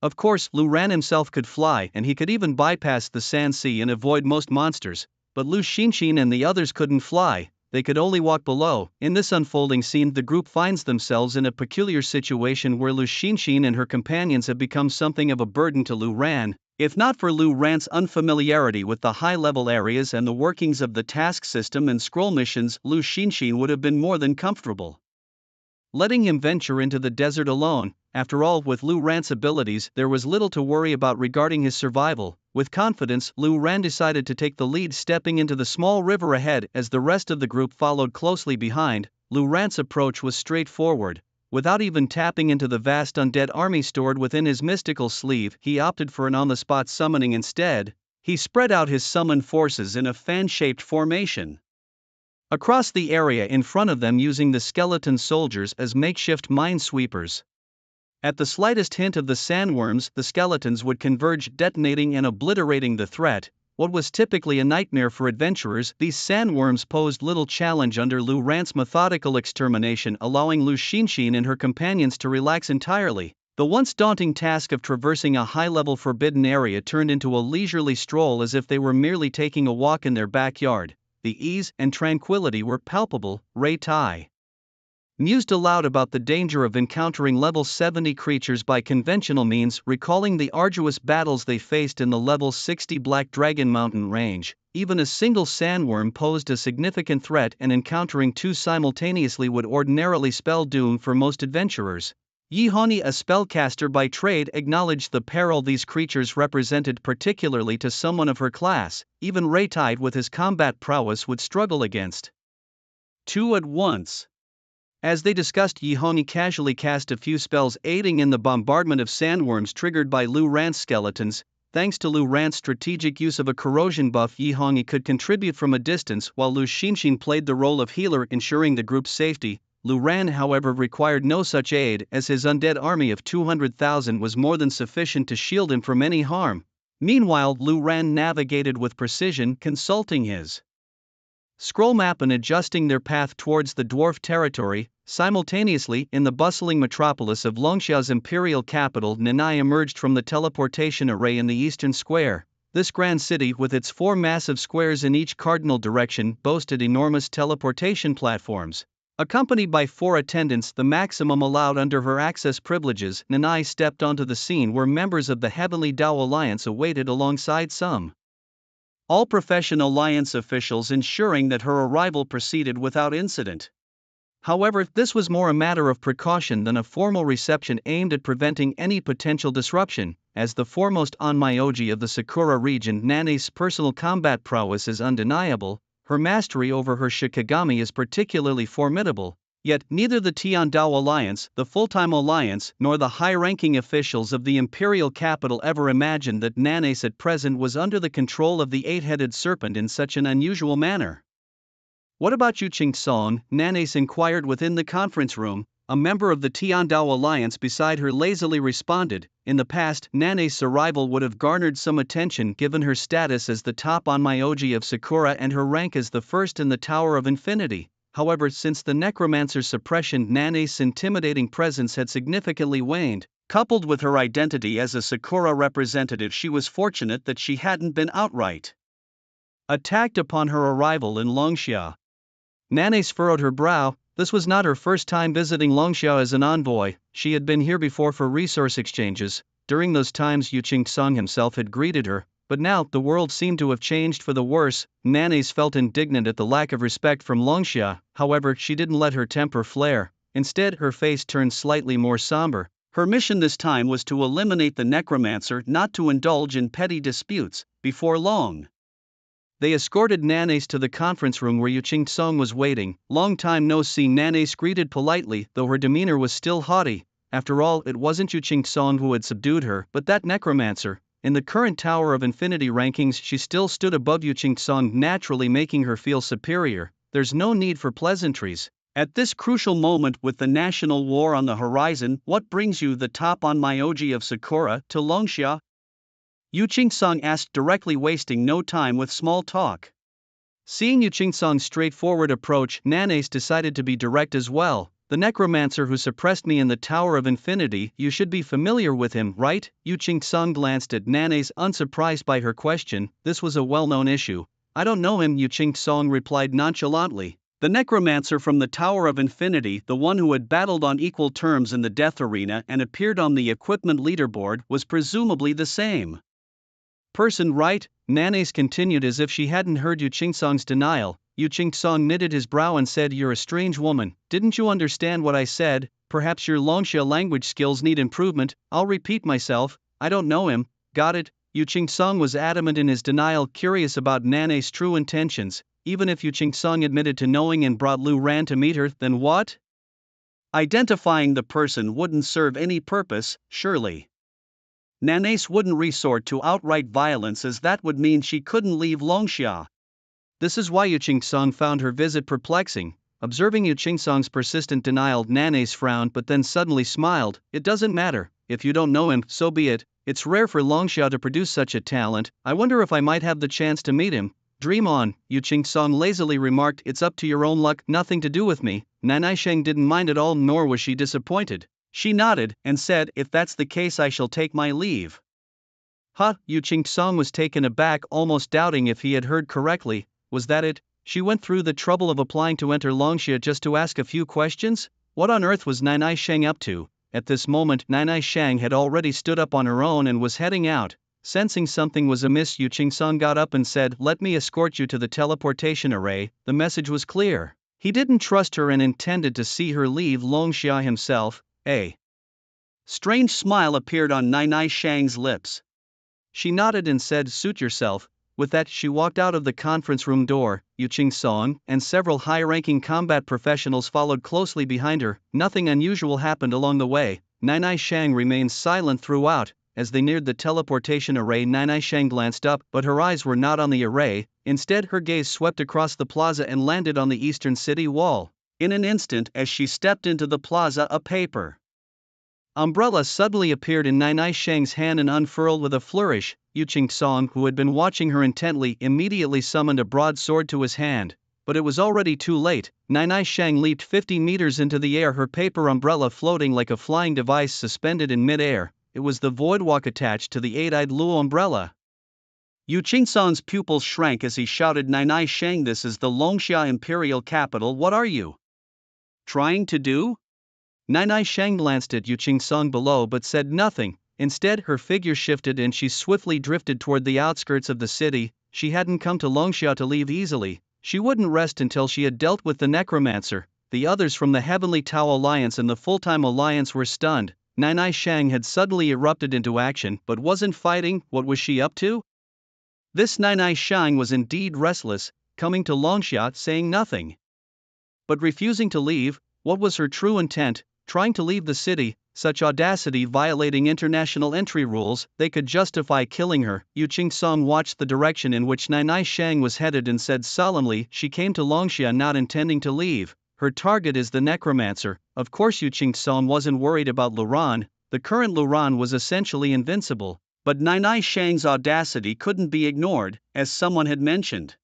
Of course, Lu Ran himself could fly and he could even bypass the sand sea and avoid most monsters, but Lu Xinxin and the others couldn't fly, they could only walk below. In this unfolding scene, the group finds themselves in a peculiar situation where Lu Xinxin and her companions have become something of a burden to Lu Ran. If not for Lu Ran's unfamiliarity with the high-level areas and the workings of the task system and scroll missions, Lu Xinxin would have been more than comfortable letting him venture into the desert alone. After all, with Lu Ran's abilities, there was little to worry about regarding his survival. With confidence, Lu Ran decided to take the lead, stepping into the small river ahead as the rest of the group followed closely behind. Lu Ran's approach was straightforward. Without even tapping into the vast undead army stored within his mystical sleeve, he opted for an on-the-spot summoning instead. He spread out his summoned forces in a fan-shaped formation across the area in front of them, using the skeleton soldiers as makeshift minesweepers. At the slightest hint of the sandworms, the skeletons would converge, detonating and obliterating the threat. What was typically a nightmare for adventurers, these sandworms posed little challenge under Lu Ran's methodical extermination, allowing Lu Xinxin and her companions to relax entirely. The once daunting task of traversing a high-level forbidden area turned into a leisurely stroll, as if they were merely taking a walk in their backyard. The ease and tranquility were palpable. Ray Tai mused aloud about the danger of encountering level 70 creatures by conventional means, recalling the arduous battles they faced in the level 60 Black Dragon Mountain range. Even a single sandworm posed a significant threat, and encountering two simultaneously would ordinarily spell doom for most adventurers. Yihani, a spellcaster by trade, acknowledged the peril these creatures represented, particularly to someone of her class. Even Raytide with his combat prowess would struggle against two at once. As they discussed, Yihani casually cast a few spells, aiding in the bombardment of sandworms triggered by Lu Ran's skeletons. Thanks to Lu Ran's strategic use of a corrosion buff, Yihani could contribute from a distance, while Lu Xinxin played the role of healer, ensuring the group's safety. Lu Ran, however, required no such aid, as his undead army of 200,000 was more than sufficient to shield him from any harm. Meanwhile, Lu Ran navigated with precision, consulting his scroll map and adjusting their path towards the dwarf territory. Simultaneously, in the bustling metropolis of Longxia's imperial capital, Nanai emerged from the teleportation array in the eastern square. This grand city, with its 4 massive squares in each cardinal direction, boasted enormous teleportation platforms. Accompanied by 4 attendants, the maximum allowed under her access privileges, Nanai stepped onto the scene where members of the Heavenly Dao Alliance awaited alongside some all-profession Alliance officials, ensuring that her arrival proceeded without incident. However, this was more a matter of precaution than a formal reception aimed at preventing any potential disruption. As the foremost Onmyoji of the Sakura region, Nanai's personal combat prowess is undeniable. Her mastery over her Shikigami is particularly formidable. Yet, neither the Tiandao Alliance, the full-time alliance, nor the high-ranking officials of the imperial capital ever imagined that Nanais at present was under the control of the 8-headed serpent in such an unusual manner. "What about you, Song?" Nanais inquired within the conference room. A member of the Tiandao Alliance beside her lazily responded. In the past, Nanais' arrival would have garnered some attention given her status as the top Onmyoji of Sakura and her rank as the first in the Tower of Infinity. However, since the necromancer's suppression, Nanais' intimidating presence had significantly waned. Coupled with her identity as a Sakura representative, she was fortunate that she hadn't been outright attacked upon her arrival in Longxia. Nanais furrowed her brow. This was not her first time visiting Longxia as an envoy. She had been here before for resource exchanges. During those times, Yu Song himself had greeted her, but now the world seemed to have changed for the worse. Nanais felt indignant at the lack of respect from Longxia. However, she didn't let her temper flare. Instead, her face turned slightly more somber. Her mission this time was to eliminate the necromancer, not to indulge in petty disputes. Before long, they escorted Nanais to the conference room where Yu Song was waiting. "Long time no see," Nanais greeted politely, though her demeanor was still haughty. After all, it wasn't Yu Song who had subdued her, but that necromancer. In the current Tower of Infinity rankings, she still stood above Yu Song, naturally making her feel superior. There's no need for pleasantries. At this crucial moment, with the national war on the horizon, what brings you, the top Onmyoji of Sakura, to Longxia? Yu Song asked directly, wasting no time with small talk. Seeing Yu Song's straightforward approach, Nanais decided to be direct as well. The necromancer who suppressed me in the Tower of Infinity, you should be familiar with him, right? Yu Qingcong glanced at Nanace, unsurprised by her question. This was a well-known issue. I don't know him, Yu Qingcong replied nonchalantly. The necromancer from the Tower of Infinity, the one who had battled on equal terms in the death arena and appeared on the equipment leaderboard, was presumably the same person, right? Nanace continued as if she hadn't heard Yu Qingcong's denial. Yu Qingcong knitted his brow and said, "You're a strange woman. Didn't you understand what I said? Perhaps your Longxia language skills need improvement. I'll repeat myself. I don't know him." Got it? Yu Qingcong was adamant in his denial, curious about Nanace's true intentions. Even if Yu Qingcong admitted to knowing and brought Lu Ran to meet her, then what? Identifying the person wouldn't serve any purpose, surely. Nanace wouldn't resort to outright violence, as that would mean she couldn't leave Longxia. This is why Yu Qingcong found her visit perplexing. Observing Yu Qingcong's persistent denial, Nanace frowned but then suddenly smiled. It doesn't matter. If you don't know him, so be it. It's rare for Longxia to produce such a talent. I wonder if I might have the chance to meet him. Dream on, Yu Qingcong lazily remarked. It's up to your own luck, nothing to do with me. Nanai Sheng didn't mind at all, nor was she disappointed. She nodded and said, "If that's the case, I shall take my leave." Huh? Yu Qingcong was taken aback, almost doubting if he had heard correctly. Was that it? She went through the trouble of applying to enter Longxia just to ask a few questions? What on earth was Nanai Sheng up to? At this moment, Nanai Sheng had already stood up on her own and was heading out. Sensing something was amiss, Yu Qingcong got up and said, "Let me escort you to the teleportation array." The message was clear. He didn't trust her and intended to see her leave Longxia himself. A strange smile appeared on Nanai Sheng's lips. She nodded and said, "Suit yourself." With that, she walked out of the conference room door. Yu Qingcong and several high-ranking combat professionals followed closely behind her. Nothing unusual happened along the way. Nanai Sheng remained silent throughout. As they neared the teleportation array, Nanai Sheng glanced up, but her eyes were not on the array. Instead, her gaze swept across the plaza and landed on the eastern city wall. In an instant, as she stepped into the plaza, a paper umbrella suddenly appeared in Nanai Sheng's hand and unfurled with a flourish. Yu Qingcong, who had been watching her intently, immediately summoned a broadsword to his hand. But it was already too late. Nanai Sheng leaped 50 meters into the air, her paper umbrella floating like a flying device suspended in mid-air. It was the voidwalk attached to the eight-eyed Luo umbrella. Yu Qingcong's pupils shrank as he shouted, "Nanai Sheng, this is the Longxia Imperial Capital. What are you trying to do?" Nanai Sheng glanced at Yu Qingcong below but said nothing. Instead, her figure shifted and she swiftly drifted toward the outskirts of the city. She hadn't come to Longxia to leave easily. She wouldn't rest until she had dealt with the necromancer. The others from the Heavenly Tao Alliance and the Full-Time Alliance were stunned. Nanai Sheng had suddenly erupted into action but wasn't fighting. What was she up to? This Nanai Sheng was indeed restless, coming to Longxia, saying nothing, but refusing to leave. What was her true intent? Trying to leave the city? Such audacity, violating international entry rules. They could justify killing her. Yu Qingcong watched the direction in which Nanai Sheng was headed and said solemnly, "She came to Longxia not intending to leave. Her target is the necromancer." Of course Yu Qingcong wasn't worried about Luran. The current Luran was essentially invincible. But Nanai Sheng's audacity couldn't be ignored, as someone had mentioned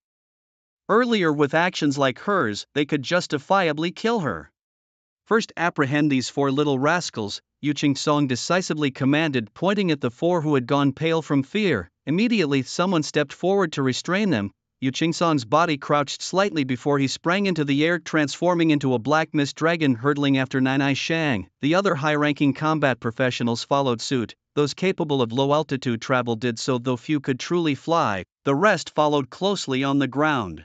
earlier. With actions like hers, they could justifiably kill her. "First apprehend these four little rascals," Yu Qingcong decisively commanded, pointing at the four who had gone pale from fear. Immediately, someone stepped forward to restrain them. Yu Qingcong's body crouched slightly before he sprang into the air, transforming into a black mist dragon hurtling after Nanai Sheng. The other high-ranking combat professionals followed suit. Those capable of low-altitude travel did so, though few could truly fly. The rest followed closely on the ground.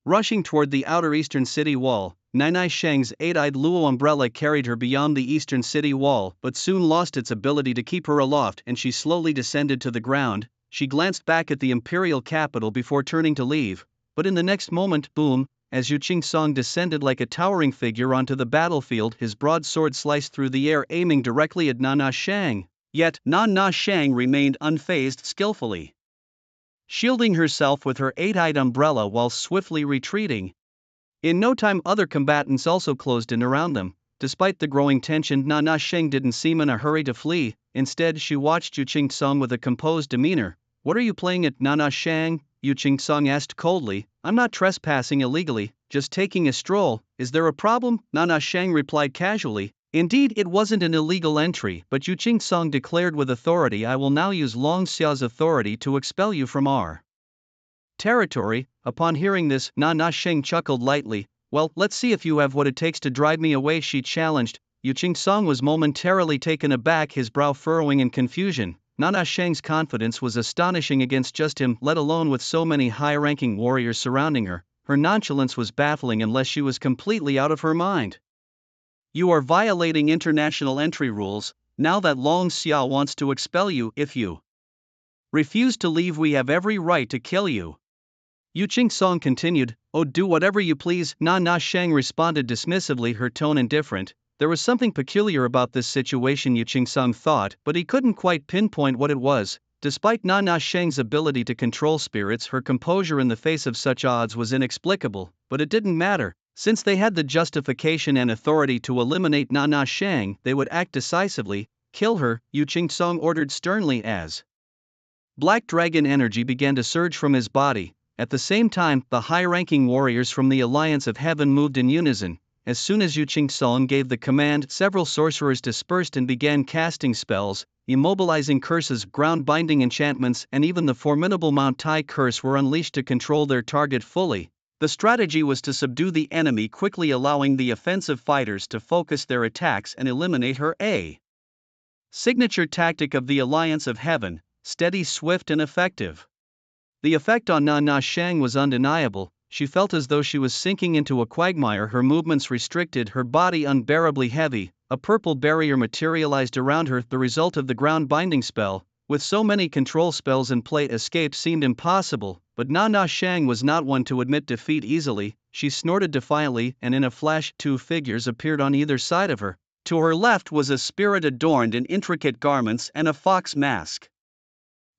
Rushing toward the outer eastern city wall, Nanai Sheng's eight-eyed Luo umbrella carried her beyond the eastern city wall, but soon lost its ability to keep her aloft and she slowly descended to the ground. She glanced back at the imperial capital before turning to leave, but in the next moment, boom, as Yu Qingcong descended like a towering figure onto the battlefield, his broadsword sliced through the air, aiming directly at Nanai Sheng. Yet, Nanai Sheng remained unfazed, skillfully shielding herself with her eight-eyed umbrella while swiftly retreating. In no time, other combatants also closed in around them. Despite the growing tension, Nanai Sheng didn't seem in a hurry to flee. Instead, she watched Yu Qingcong with a composed demeanor. "What are you playing at, Nanai Sheng? Yu Qing-sung asked coldly. "I'm not trespassing illegally, just taking a stroll. Is there a problem?" Nana Shang replied casually. Indeed, it wasn't an illegal entry, but Yu Qing-sung declared with authority, "I will now use Long Xia's authority to expel you from our territory." Upon hearing this, Nana Sheng chuckled lightly. "Well, let's see if you have what it takes to drive me away," she challenged. Yu Qing-sung was momentarily taken aback, his brow furrowing in confusion. Nana Sheng's confidence was astonishing against just him, let alone with so many high-ranking warriors surrounding her. Her nonchalance was baffling unless she was completely out of her mind. "You are violating international entry rules. Now that Long Xia wants to expel you, if you refuse to leave, we have every right to kill you." Yu Qing-song continued. "Oh, do whatever you please," Na Sheng responded dismissively, her tone indifferent. There was something peculiar about this situation, Yu Qing-song thought, but he couldn't quite pinpoint what it was. Despite Na Sheng's ability to control spirits, her composure in the face of such odds was inexplicable, but it didn't matter. Since they had the justification and authority to eliminate Na Sheng, they would act decisively. "Kill her," Yu Qing-song ordered sternly as black dragon energy began to surge from his body. At the same time, the high-ranking warriors from the Alliance of Heaven moved in unison. As soon as Yu Qing-song gave the command, several sorcerers dispersed and began casting spells, immobilizing curses, ground-binding enchantments, and even the formidable Mount Tai curse were unleashed to control their target fully. The strategy was to subdue the enemy quickly, allowing the offensive fighters to focus their attacks and eliminate her. A signature tactic of the Alliance of Heaven: steady, swift, and effective. The effect on Na Sheng was undeniable. She felt as though she was sinking into a quagmire, her movements restricted, her body unbearably heavy. A purple barrier materialized around her, the result of the ground-binding spell. With so many control spells in play, escape seemed impossible, but Na Sheng was not one to admit defeat easily. She snorted defiantly, and in a flash, two figures appeared on either side of her. To her left was a spirit adorned in intricate garments and a fox mask,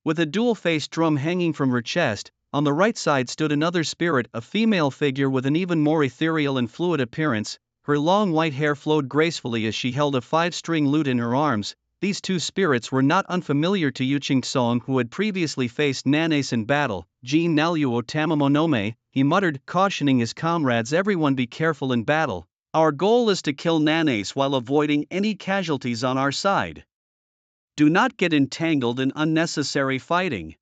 with a dual-faced drum hanging from her chest. On the right side stood another spirit, a female figure with an even more ethereal and fluid appearance. Her long white hair flowed gracefully as she held a 5-string lute in her arms. These two spirits were not unfamiliar to Yu Qing-song, who had previously faced Nanace in battle. "Jin Naluo Tamamonome," he muttered, cautioning his comrades, "everyone be careful in battle. Our goal is to kill Nanace while avoiding any casualties on our side. Do not get entangled in unnecessary fighting."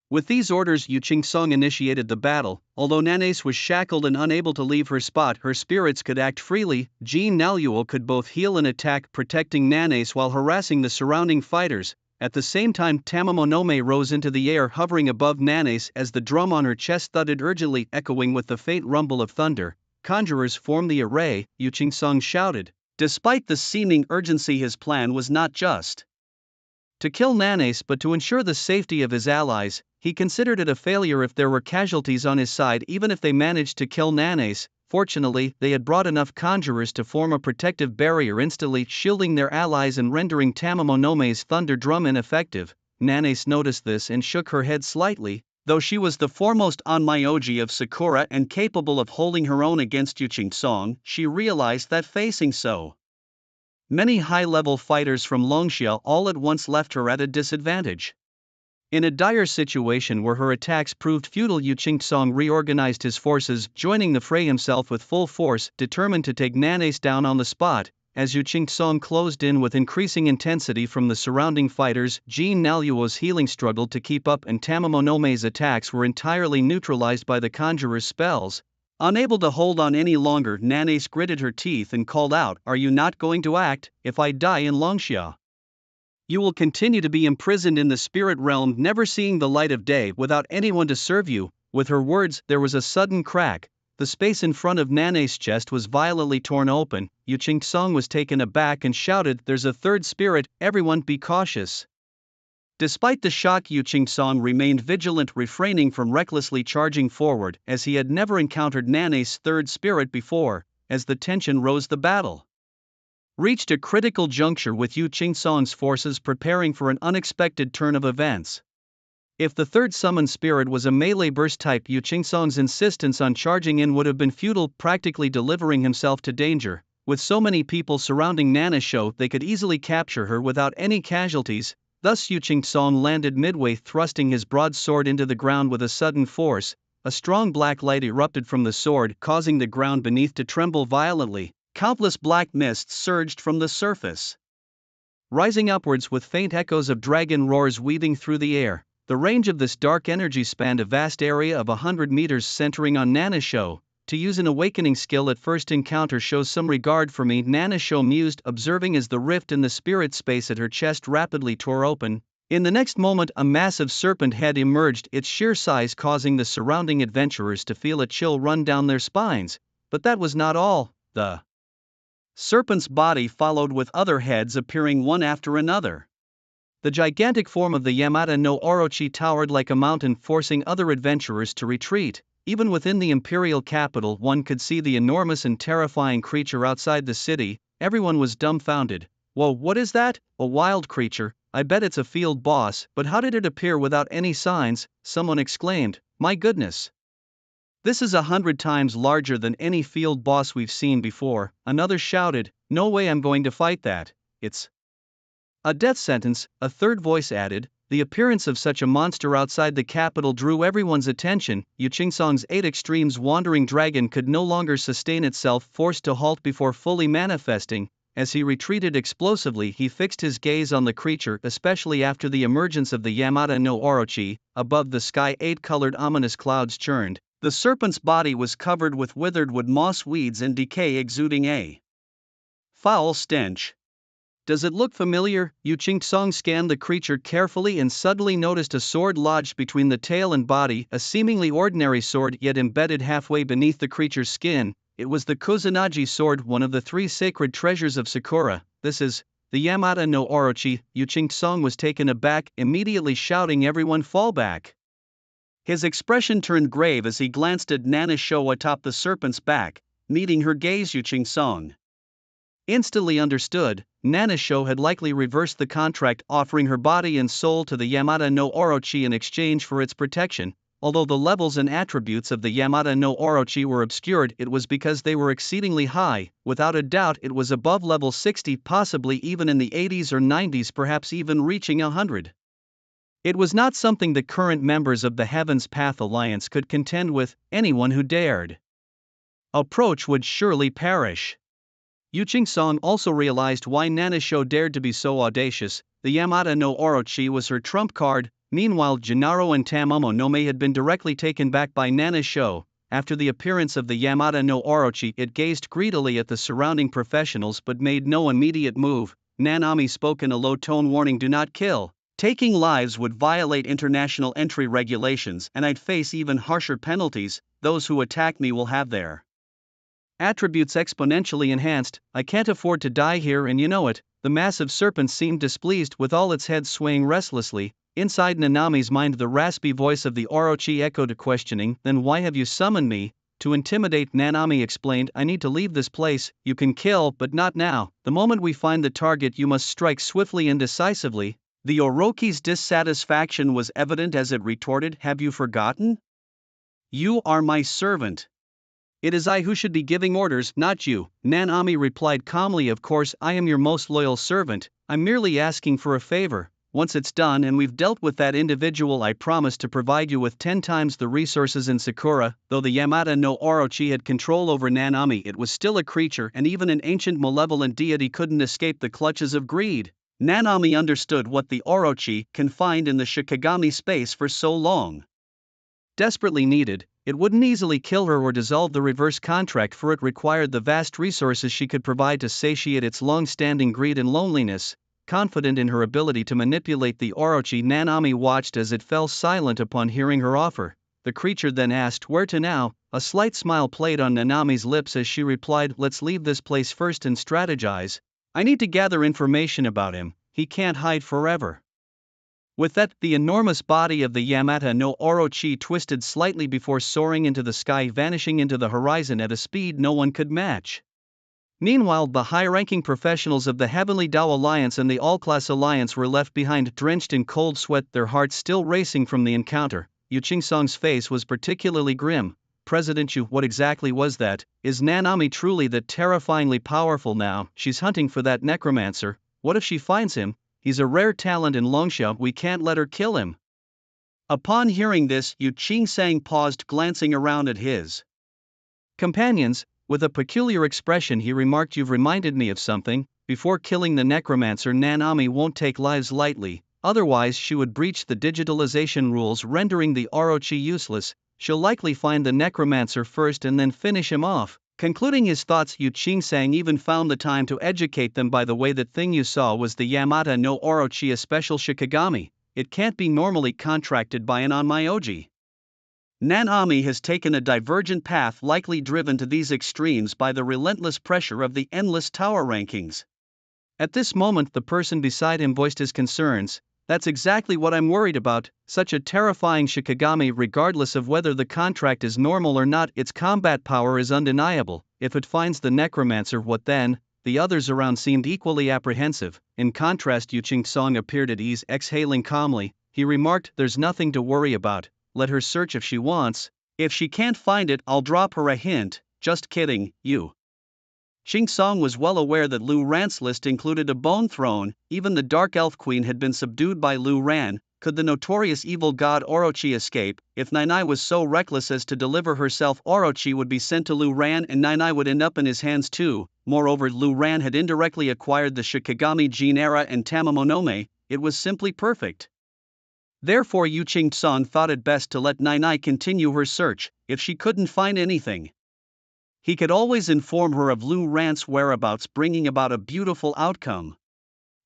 With these orders, Yu Qing-song initiated the battle. Although Nanace was shackled and unable to leave her spot, her spirits could act freely. Jin Naluo could both heal and attack, protecting Nanace while harassing the surrounding fighters. At the same time, Tamamonome rose into the air, hovering above Nanace as the drum on her chest thudded urgently, echoing with the faint rumble of thunder. "Conjurers, form the array," Yu Qing-song shouted. Despite the seeming urgency, his plan was not just to kill Nanace but to ensure the safety of his allies. He considered it a failure if there were casualties on his side, even if they managed to kill Nanace. Fortunately, they had brought enough conjurers to form a protective barrier, instantly shielding their allies and rendering Tamamonome's thunder drum ineffective. Nanace noticed this and shook her head slightly. Though she was the foremost onmyoji of Sakura and capable of holding her own against Yu Qing-song, she realized that facing so many high-level fighters from Longxia all at once left her at a disadvantage. In a dire situation where her attacks proved futile, Yu Qing-song reorganized his forces, joining the fray himself with full force, determined to take Nanace down on the spot. As Yu Qing-song closed in with increasing intensity from the surrounding fighters, Jin Naluo's healing struggled to keep up, and Tamamonome's attacks were entirely neutralized by the conjurer's spells. Unable to hold on any longer, Nanace gritted her teeth and called out, "Are you not going to act? If I die in Longxia, you will continue to be imprisoned in the spirit realm, never seeing the light of day, without anyone to serve you." With her words, there was a sudden crack. The space in front of Nanace's chest was violently torn open. Yu Qing-song was taken aback and shouted, "There's a third spirit, everyone be cautious." Despite the shock, Yu Qing-song remained vigilant, refraining from recklessly charging forward, as he had never encountered Nanace's third spirit before. As the tension rose, the battle reached a critical juncture, with Yu Qing-song's forces preparing for an unexpected turn of events. If the third summoned spirit was a melee burst type, Yu Qing-song's insistence on charging in would have been futile, practically delivering himself to danger. With so many people surrounding Nanace, they could easily capture her without any casualties. Thus Yu Song landed midway, thrusting his broadsword into the ground with a sudden force. A strong black light erupted from the sword, causing the ground beneath to tremble violently. Countless black mists surged from the surface, rising upwards with faint echoes of dragon roars weaving through the air. The range of this dark energy spanned a vast area of 100 meters, centering on Nanisho. To use an awakening skill at first encounter shows some regard for me, Nanisho mused, observing as the rift in the spirit space at her chest rapidly tore open. In the next moment a massive serpent head emerged, its sheer size causing the surrounding adventurers to feel a chill run down their spines. But that was not all. The serpent's body followed, with other heads appearing one after another. The gigantic form of the Yamata no Orochi towered like a mountain, forcing other adventurers to retreat. Even within the imperial capital one could see the enormous and terrifying creature outside the city. Everyone was dumbfounded. Whoa, what is that? A wild creature? I bet it's a field boss, but how did it appear without any signs? Someone exclaimed. My goodness. This is 100 times larger than any field boss we've seen before. Another shouted. No way I'm going to fight that. It's a death sentence, a third voice added. The appearance of such a monster outside the capital drew everyone's attention. Yu Song's 8 Extremes wandering dragon could no longer sustain itself, forced to halt before fully manifesting. As he retreated explosively, he fixed his gaze on the creature, especially after the emergence of the Yamata no Orochi. Above the sky 8-colored ominous clouds churned. The serpent's body was covered with withered wood, moss, weeds and decay, exuding a foul stench. Does it look familiar? Yu Song scanned the creature carefully and suddenly noticed a sword lodged between the tail and body, a seemingly ordinary sword yet embedded halfway beneath the creature's skin. It was the Kusanagi sword, one of the 3 sacred treasures of Sakura. This is the Yamata no Orochi. Yu Song was taken aback, immediately shouting, everyone fall back. His expression turned grave as he glanced at Nanisho atop the serpent's back. Meeting her gaze, Yu Song instantly understood. Nanisho had likely reversed the contract, offering her body and soul to the Yamata no Orochi in exchange for its protection. Although the levels and attributes of the Yamata no Orochi were obscured, it was because they were exceedingly high. Without a doubt it was above level 60, possibly even in the 80s or 90s, perhaps even reaching 100. It was not something the current members of the Heaven's Path Alliance could contend with. Anyone who dared approach would surely perish. Yu Song also realized why Nanisho dared to be so audacious. The Yamata no Orochi was her trump card. Meanwhile, Gennaro and Tamomo no Mae had been directly taken back by Nanisho. After the appearance of the Yamata no Orochi, it gazed greedily at the surrounding professionals but made no immediate move. Nanami spoke in a low tone, warning, do not kill. Taking lives would violate international entry regulations and I'd face even harsher penalties. Those who attack me will have their attributes exponentially enhanced. I can't afford to die here, and you know it. The massive serpent seemed displeased, with all its head swaying restlessly. Inside Nanami's mind the raspy voice of the Orochi echoed, questioning, then why have you summoned me? To intimidate, Nanami explained, I need to leave this place. You can kill, but not now. The moment we find the target you must strike swiftly and decisively. The Orochi's dissatisfaction was evident as it retorted, have you forgotten? You are my servant. It is I who should be giving orders, not you. Nanami replied calmly, of course I am your most loyal servant. I'm merely asking for a favor. Once it's done and we've dealt with that individual, I promise to provide you with 10 times the resources in Sakura. Though the Yamata no Orochi had control over Nanami, it was still a creature, and even an ancient malevolent deity couldn't escape the clutches of greed. Nanami understood what the Orochi, confined in the Shikigami space for so long, desperately needed. It wouldn't easily kill her or dissolve the reverse contract, for it required the vast resources she could provide to satiate its long-standing greed and loneliness. Confident in her ability to manipulate the Orochi, Nanami watched as it fell silent upon hearing her offer. The creature then asked, where to now? A slight smile played on Nanami's lips as she replied, let's leave this place first and strategize. I need to gather information about him. He can't hide forever. With that, the enormous body of the Yamata no Orochi twisted slightly before soaring into the sky, vanishing into the horizon at a speed no one could match. Meanwhile, the high-ranking professionals of the Heavenly Dao Alliance and the All-Class Alliance were left behind, drenched in cold sweat, their hearts still racing from the encounter. Yu Song's face was particularly grim. President Yu, what exactly was that? Is Nanami truly that terrifyingly powerful now? She's hunting for that necromancer. What if she finds him? he's a rare talent in Longsha, we can't let her kill him. Upon hearing this, Yu Qingsang paused, glancing around at his companions. With a peculiar expression he remarked, "You've reminded me of something. Before killing the necromancer, Nanami won't take lives lightly, otherwise she would breach the digitalization rules, rendering the Orochi useless. She'll likely find the necromancer first and then finish him off." Concluding his thoughts, Yu Qingsang even found the time to educate them. "By the way, that thing you saw was the Yamata no Orochi, a special Shikigami. It can't be normally contracted by an Onmyoji. Nanami has taken a divergent path, likely driven to these extremes by the relentless pressure of the endless tower rankings." At this moment the person beside him voiced his concerns. "That's exactly what I'm worried about. Such a terrifying Shikigami, regardless of whether the contract is normal or not, its combat power is undeniable. If it finds the necromancer, what then?" The others around seemed equally apprehensive. In contrast, Yu Qingsang appeared at ease, exhaling calmly. He remarked, "There's nothing to worry about. Let her search if she wants. If she can't find it, I'll drop her a hint. Just kidding, Yu." Qingsang was well aware that Lu Ran's list included a bone throne. Even the Dark Elf Queen had been subdued by Lu Ran. Could the notorious evil god Orochi escape? If Nainai was so reckless as to deliver herself, Orochi would be sent to Lu Ran and Nainai would end up in his hands too. Moreover, Lu Ran had indirectly acquired the Shikigami Gene Era and Tamamonome. It was simply perfect. Therefore Yu Qingsang thought it best to let Nainai continue her search. If she couldn't find anything, he could always inform her of Lu Ran's whereabouts, bringing about a beautiful outcome.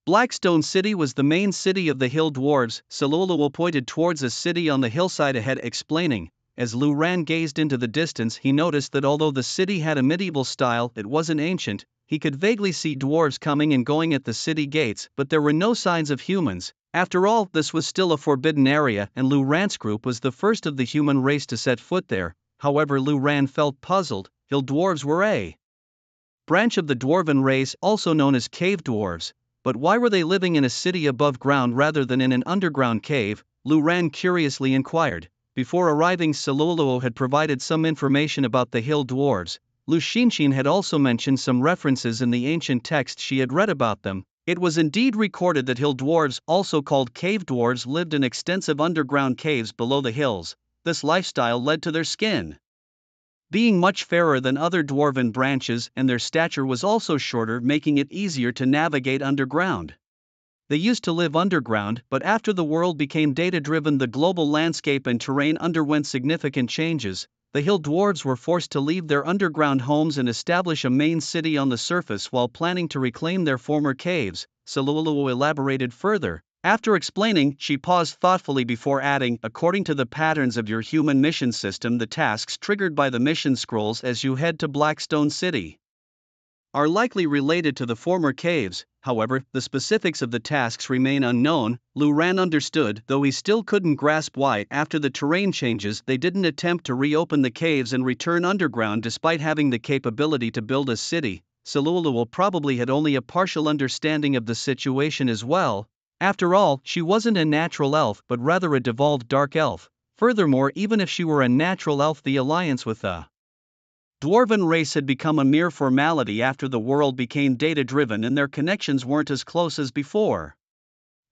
Blackstone City was the main city of the Hill Dwarves. Saluluo pointed towards a city on the hillside ahead, explaining. As Lu Ran gazed into the distance, he noticed that although the city had a medieval style, it wasn't ancient. He could vaguely see dwarves coming and going at the city gates, but there were no signs of humans. After all, this was still a forbidden area, and Lu Ran's group was the first of the human race to set foot there. However, Lu Ran felt puzzled. Hill dwarves were a branch of the dwarven race, also known as cave dwarves. But why were they living in a city above ground rather than in an underground cave? Lu Ran curiously inquired. Before arriving, Saluluo had provided some information about the hill dwarves. Lu Xinshin had also mentioned some references in the ancient texts she had read about them. It was indeed recorded that hill dwarves, also called cave dwarves, lived in extensive underground caves below the hills. This lifestyle led to their skin being much fairer than other dwarven branches, and their stature was also shorter, making it easier to navigate underground. They used to live underground, but after the world became data-driven, the global landscape and terrain underwent significant changes. The hill dwarves were forced to leave their underground homes and establish a main city on the surface while planning to reclaim their former caves. Saluluo elaborated further. After explaining, she paused thoughtfully before adding, "According to the patterns of your human mission system, the tasks triggered by the mission scrolls as you head to Blackstone City are likely related to the former caves. However, the specifics of the tasks remain unknown." Lu Ran understood, though he still couldn't grasp why, after the terrain changes, they didn't attempt to reopen the caves and return underground despite having the capability to build a city. Saluluo probably had only a partial understanding of the situation as well. After all, she wasn't a natural elf but rather a devolved dark elf. Furthermore, even if she were a natural elf, the alliance with the dwarven race had become a mere formality after the world became data-driven and their connections weren't as close as before.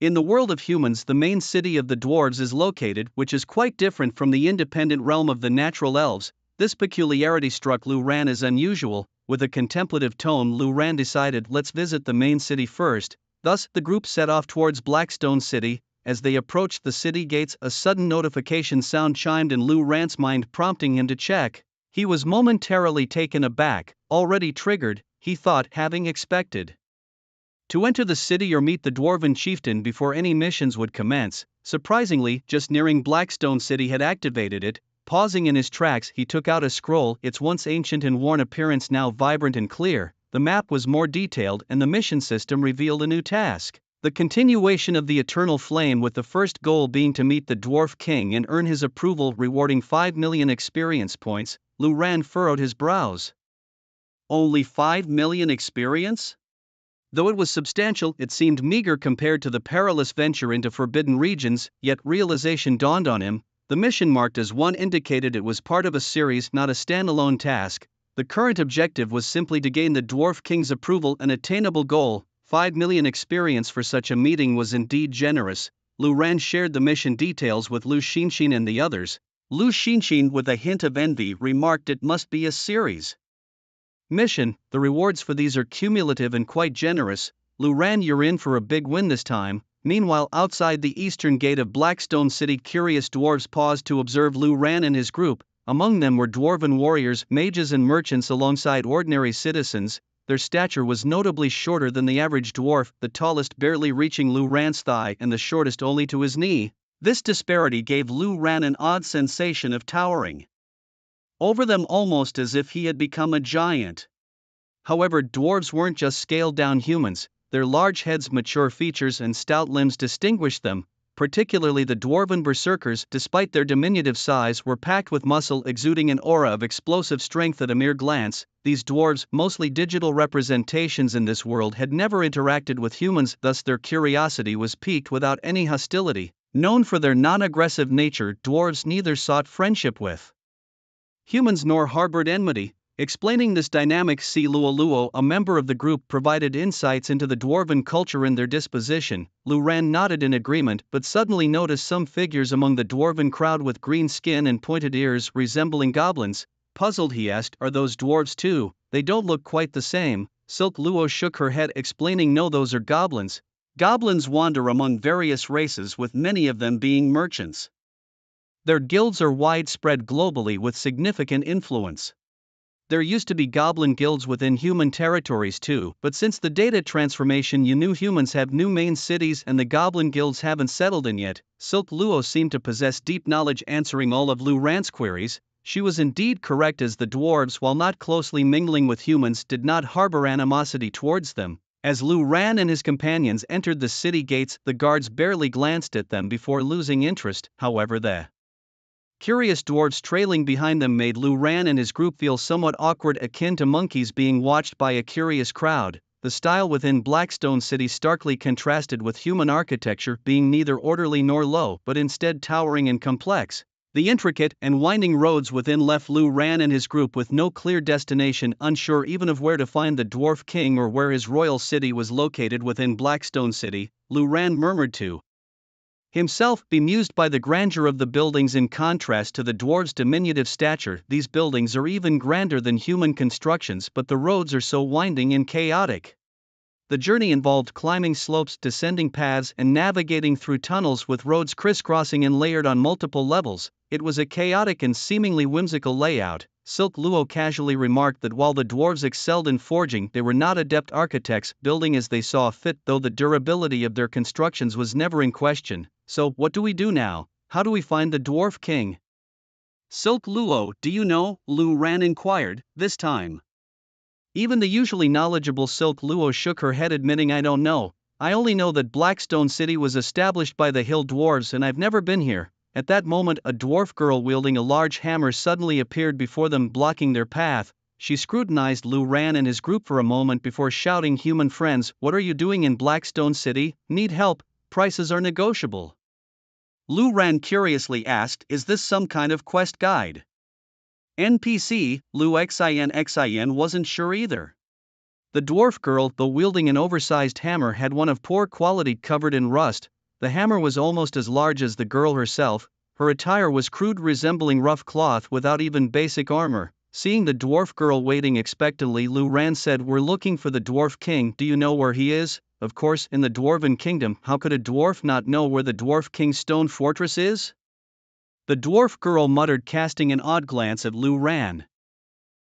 In the world of humans, the main city of the dwarves is located, which is quite different from the independent realm of the natural elves. This peculiarity struck Lu Ran as unusual. With a contemplative tone, Lu Ran decided, "Let's visit the main city first." Thus, the group set off towards Blackstone City. As they approached the city gates, a sudden notification sound chimed in Lu Ran's mind, prompting him to check. He was momentarily taken aback. Already triggered, he thought, having expected to enter the city or meet the dwarven chieftain before any missions would commence. Surprisingly, just nearing Blackstone City had activated it. Pausing in his tracks, he took out a scroll, its once ancient and worn appearance now vibrant and clear. The map was more detailed and the mission system revealed a new task. The continuation of the Eternal Flame, with the first goal being to meet the Dwarf King and earn his approval, rewarding 5 million experience points. Lu Ran furrowed his brows. Only 5 million experience? Though it was substantial, it seemed meager compared to the perilous venture into forbidden regions, yet realization dawned on him. The mission marked as 1 indicated it was part of a series, not a standalone task. The current objective was simply to gain the Dwarf King's approval, an attainable goal. 5 million experience for such a meeting was indeed generous. Lu Ran shared the mission details with Lu Xinxin and the others. Lu Xinxin, with a hint of envy, remarked it must be a series mission. The rewards for these are cumulative and quite generous. Lu Ran, you're in for a big win this time. Meanwhile, outside the eastern gate of Blackstone City, curious dwarves paused to observe Lu Ran and his group. Among them were dwarven warriors, mages and merchants alongside ordinary citizens. Their stature was notably shorter than the average dwarf, the tallest barely reaching Lu Ran's thigh and the shortest only to his knee. This disparity gave Lu Ran an odd sensation of towering over them, almost as if he had become a giant. However, dwarves weren't just scaled-down humans. Their large heads, mature features and stout limbs distinguished them. Particularly the dwarven berserkers, despite their diminutive size, were packed with muscle, exuding an aura of explosive strength at a mere glance. These dwarves, mostly digital representations in this world, had never interacted with humans, thus their curiosity was piqued without any hostility. Known for their non-aggressive nature, dwarves neither sought friendship with humans nor harbored enmity. Explaining this dynamic, Si Luo, a member of the group, provided insights into the dwarven culture and their disposition. Lu Ran nodded in agreement, but suddenly noticed some figures among the dwarven crowd with green skin and pointed ears resembling goblins. Puzzled, he asked, "Are those dwarves too? They don't look quite the same." Silk Luo shook her head, explaining, "No, those are goblins. Goblins wander among various races, with many of them being merchants. Their guilds are widespread globally with significant influence. There used to be goblin guilds within human territories too, but since the data transformation, you new humans have new main cities and the goblin guilds haven't settled in yet." Silk Luo seemed to possess deep knowledge, answering all of Lu Ran's queries. She was indeed correct, as the dwarves, while not closely mingling with humans, did not harbor animosity towards them. As Lu Ran and his companions entered the city gates, the guards barely glanced at them before losing interest. However, the curious dwarves trailing behind them made Lu Ran and his group feel somewhat awkward, akin to monkeys being watched by a curious crowd. The style within Blackstone City starkly contrasted with human architecture, being neither orderly nor low, but instead towering and complex. The intricate and winding roads within left Lu Ran and his group with no clear destination, unsure even of where to find the Dwarf King or where his royal city was located within Blackstone City. Lu Ran murmured to himself, bemused by the grandeur of the buildings in contrast to the dwarves' diminutive stature. These buildings are even grander than human constructions, but the roads are so winding and chaotic. The journey involved climbing slopes, descending paths, and navigating through tunnels with roads crisscrossing and layered on multiple levels. It was a chaotic and seemingly whimsical layout. Silk Luo casually remarked that while the dwarves excelled in forging, they were not adept architects, building as they saw fit, though the durability of their constructions was never in question. "So, what do we do now? How do we find the Dwarf King?" "Silk Luo, do you know?" Lu Ran inquired, this time. Even the usually knowledgeable Silk Luo shook her head, admitting, "I don't know. I only know that Blackstone City was established by the hill dwarves and I've never been here." At that moment, a dwarf girl wielding a large hammer suddenly appeared before them, blocking their path. She scrutinized Lu Ran and his group for a moment before shouting, "Human friends, what are you doing in Blackstone City? Need help? Prices are negotiable." Lu Ran curiously asked, "Is this some kind of quest guide?" NPC, Lu Xin wasn't sure either. The dwarf girl, though wielding an oversized hammer, had one of poor quality, covered in rust. The hammer was almost as large as the girl herself. Her attire was crude, resembling rough cloth without even basic armor. Seeing the dwarf girl waiting expectantly, Lu Ran said, "We're looking for the Dwarf King. Do you know where he is?" "Of course, in the Dwarven Kingdom. How could a dwarf not know where the Dwarf King's stone fortress is?" The dwarf girl muttered, casting an odd glance at Lu Ran.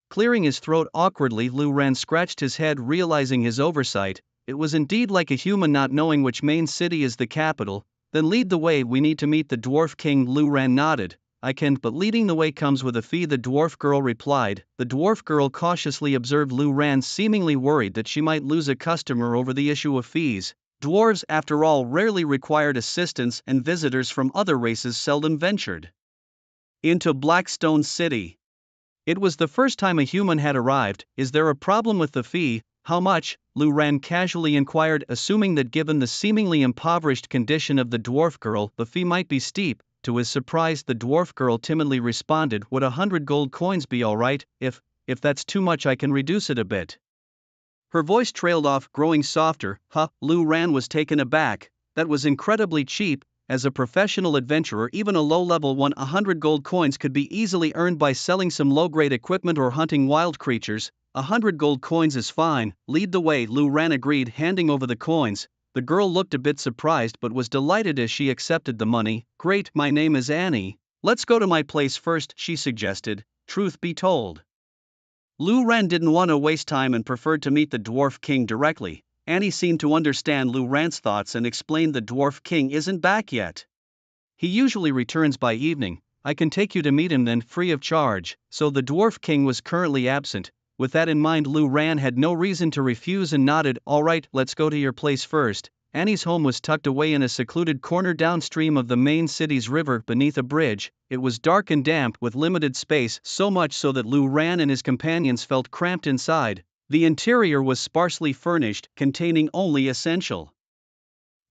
Clearing his throat awkwardly, Lu Ran scratched his head, realizing his oversight. It was indeed like a human not knowing which main city is the capital. "Then lead the way, we need to meet the Dwarf King." Lu Ran nodded. "I can, but leading the way comes with a fee," the dwarf girl replied. The dwarf girl cautiously observed Lu Ran, seemingly worried that she might lose a customer over the issue of fees. Dwarves, after all, rarely required assistance, and visitors from other races seldom ventured into Blackstone City. It was the first time a human had arrived. "Is there a problem with the fee? How much?" Lu Ran casually inquired, assuming that given the seemingly impoverished condition of the dwarf girl, the fee might be steep. To his surprise, the dwarf girl timidly responded, "Would 100 gold coins be alright? If that's too much, I can reduce it a bit." Her voice trailed off, growing softer. Lu Ran was taken aback. That was incredibly cheap. As a professional adventurer, even a low-level 100 gold coins could be easily earned by selling some low-grade equipment or hunting wild creatures. 100 gold coins is fine. Lead the way, Lu Ran agreed, handing over the coins. The girl looked a bit surprised but was delighted as she accepted the money. Great, my name is Annie. Let's go to my place first, she suggested. Truth be told, Lu Ran didn't want to waste time and preferred to meet the Dwarf King directly. Annie seemed to understand Lu Ran's thoughts and explained the Dwarf King isn't back yet. He usually returns by evening. I can take you to meet him then, free of charge. So the Dwarf King was currently absent. With that in mind, Lu Ran had no reason to refuse and nodded. All right, let's go to your place first. Annie's home was tucked away in a secluded corner downstream of the main city's river beneath a bridge. It was dark and damp with limited space, so much so that Lu Ran and his companions felt cramped inside. The interior was sparsely furnished, containing only essential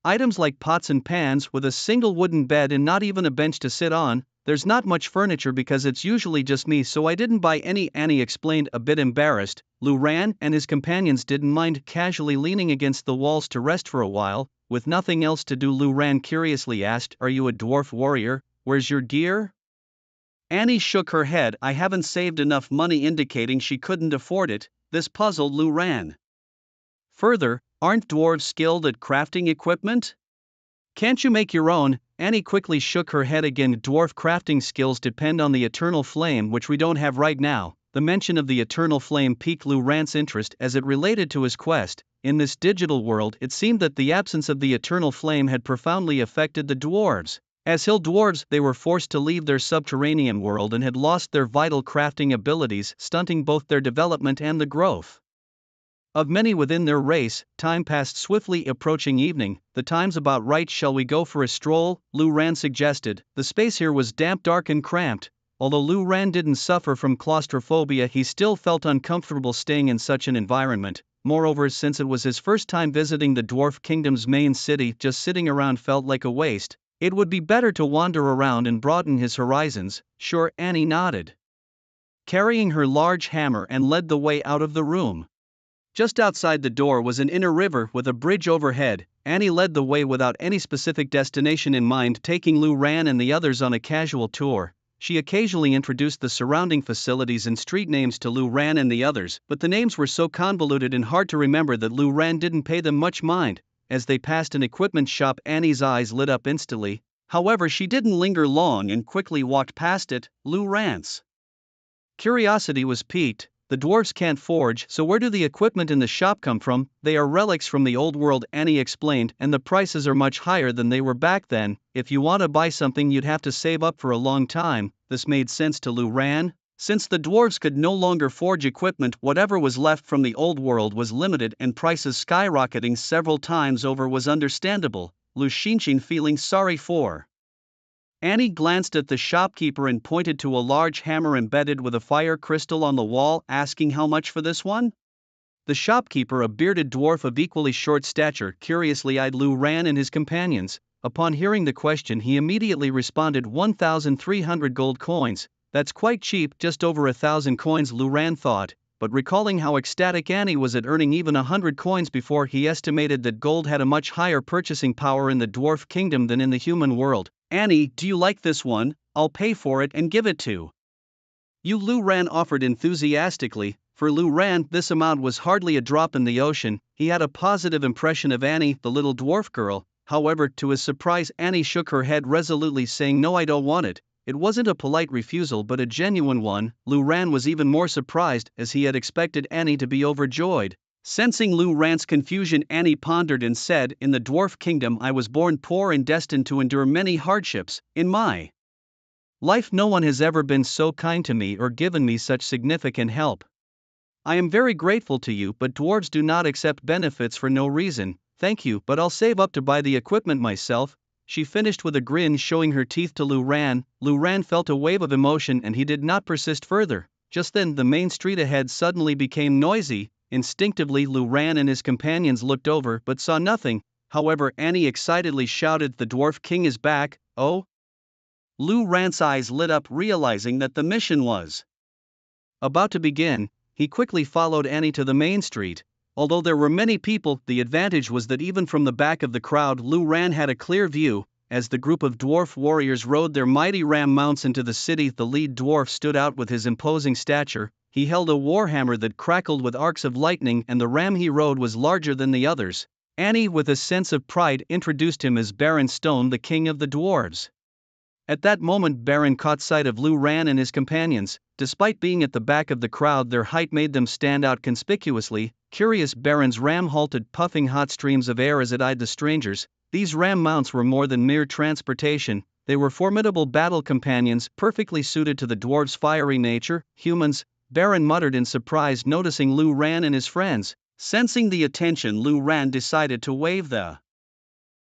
items like pots and pans, with a single wooden bed and not even a bench to sit on. There's not much furniture because it's usually just me, so I didn't buy any, Annie explained, a bit embarrassed. Lu Ran and his companions didn't mind casually leaning against the walls to rest for a while. With nothing else to do, Lu Ran curiously asked, "Are you a dwarf warrior? Where's your gear?" Annie shook her head. "I haven't saved enough money," indicating she couldn't afford it. This puzzled Lu Ran. Further, aren't dwarves skilled at crafting equipment? Can't you make your own? Annie quickly shook her head again. Dwarf crafting skills depend on the eternal flame, which we don't have right now. The mention of the eternal flame piqued Lu Ran's interest as it related to his quest. In this digital world, it seemed that the absence of the eternal flame had profoundly affected the dwarves. As hill dwarves, they were forced to leave their subterranean world and had lost their vital crafting abilities, stunting both their development and the growth of many within their race. Time passed swiftly, approaching evening. The time's about right, shall we go for a stroll? Lu Ran suggested. The space here was damp, dark and cramped. Although Lu Ran didn't suffer from claustrophobia, he still felt uncomfortable staying in such an environment. Moreover, since it was his first time visiting the Dwarf Kingdom's main city, just sitting around felt like a waste. It would be better to wander around and broaden his horizons. Sure, Annie nodded, carrying her large hammer, and led the way out of the room. Just outside the door was an inner river with a bridge overhead. Annie led the way without any specific destination in mind, taking Lu Ran and the others on a casual tour. She occasionally introduced the surrounding facilities and street names to Lu Ran and the others, but the names were so convoluted and hard to remember that Lu Ran didn't pay them much mind. As they passed an equipment shop, Annie's eyes lit up instantly. However, she didn't linger long and quickly walked past it. Lu Ran's curiosity was piqued. The dwarves can't forge, so where do the equipment in the shop come from? They are relics from the old world, Annie explained, and the prices are much higher than they were back then. If you want to buy something, you'd have to save up for a long time. This made sense to Lu Ran. Since the dwarves could no longer forge equipment, whatever was left from the old world was limited, and prices skyrocketing several times over was understandable. Lu Xinshin, feeling sorry for Annie, glanced at the shopkeeper and pointed to a large hammer embedded with a fire crystal on the wall, asking how much for this one. The shopkeeper, a bearded dwarf of equally short stature, curiously eyed Lu Ran and his companions. Upon hearing the question, he immediately responded, 1,300 gold coins. That's quite cheap, just over 1,000 coins, Lu Ran thought, but recalling how ecstatic Annie was at earning even 100 coins before, he estimated that gold had a much higher purchasing power in the dwarf kingdom than in the human world. Annie, do you like this one? I'll pay for it and give it to you, Lu Ran offered enthusiastically. For Lu Ran, this amount was hardly a drop in the ocean. He had a positive impression of Annie, the little dwarf girl. However, to his surprise, Annie shook her head resolutely, saying, "No, I don't want it." It wasn't a polite refusal but a genuine one. Lu Ran was even more surprised, as he had expected Annie to be overjoyed. Sensing Lu Ran's confusion, Annie pondered and said, "In the dwarf kingdom I was born poor and destined to endure many hardships. In my life no one has ever been so kind to me or given me such significant help. I am very grateful to you, but dwarves do not accept benefits for no reason. Thank you, but I'll save up to buy the equipment myself." She finished with a grin, showing her teeth to Lu Ran. Lu Ran felt a wave of emotion and he did not persist further. Just then the main street ahead suddenly became noisy. Instinctively, Lu Ran and his companions looked over but saw nothing. However, Annie excitedly shouted, "The Dwarf King is back!" Oh! Lu Ran's eyes lit up, realizing that the mission was about to begin. He quickly followed Annie to the main street. Although there were many people, the advantage was that even from the back of the crowd Lu Ran had a clear view. As the group of dwarf warriors rode their mighty ram mounts into the city, the lead dwarf stood out with his imposing stature. He held a warhammer that crackled with arcs of lightning, and the ram he rode was larger than the others. Annie, with a sense of pride, introduced him as Baron Stone, the king of the dwarves. At that moment Baron caught sight of Lu Ran and his companions. Despite being at the back of the crowd, their height made them stand out conspicuously. Curious, Baron's ram halted, puffing hot streams of air as it eyed the strangers. These ram mounts were more than mere transportation, they were formidable battle companions, perfectly suited to the dwarves' fiery nature. Humans, Baron muttered in surprise, noticing Lu Ran and his friends. Sensing the attention, Lu Ran decided to wave the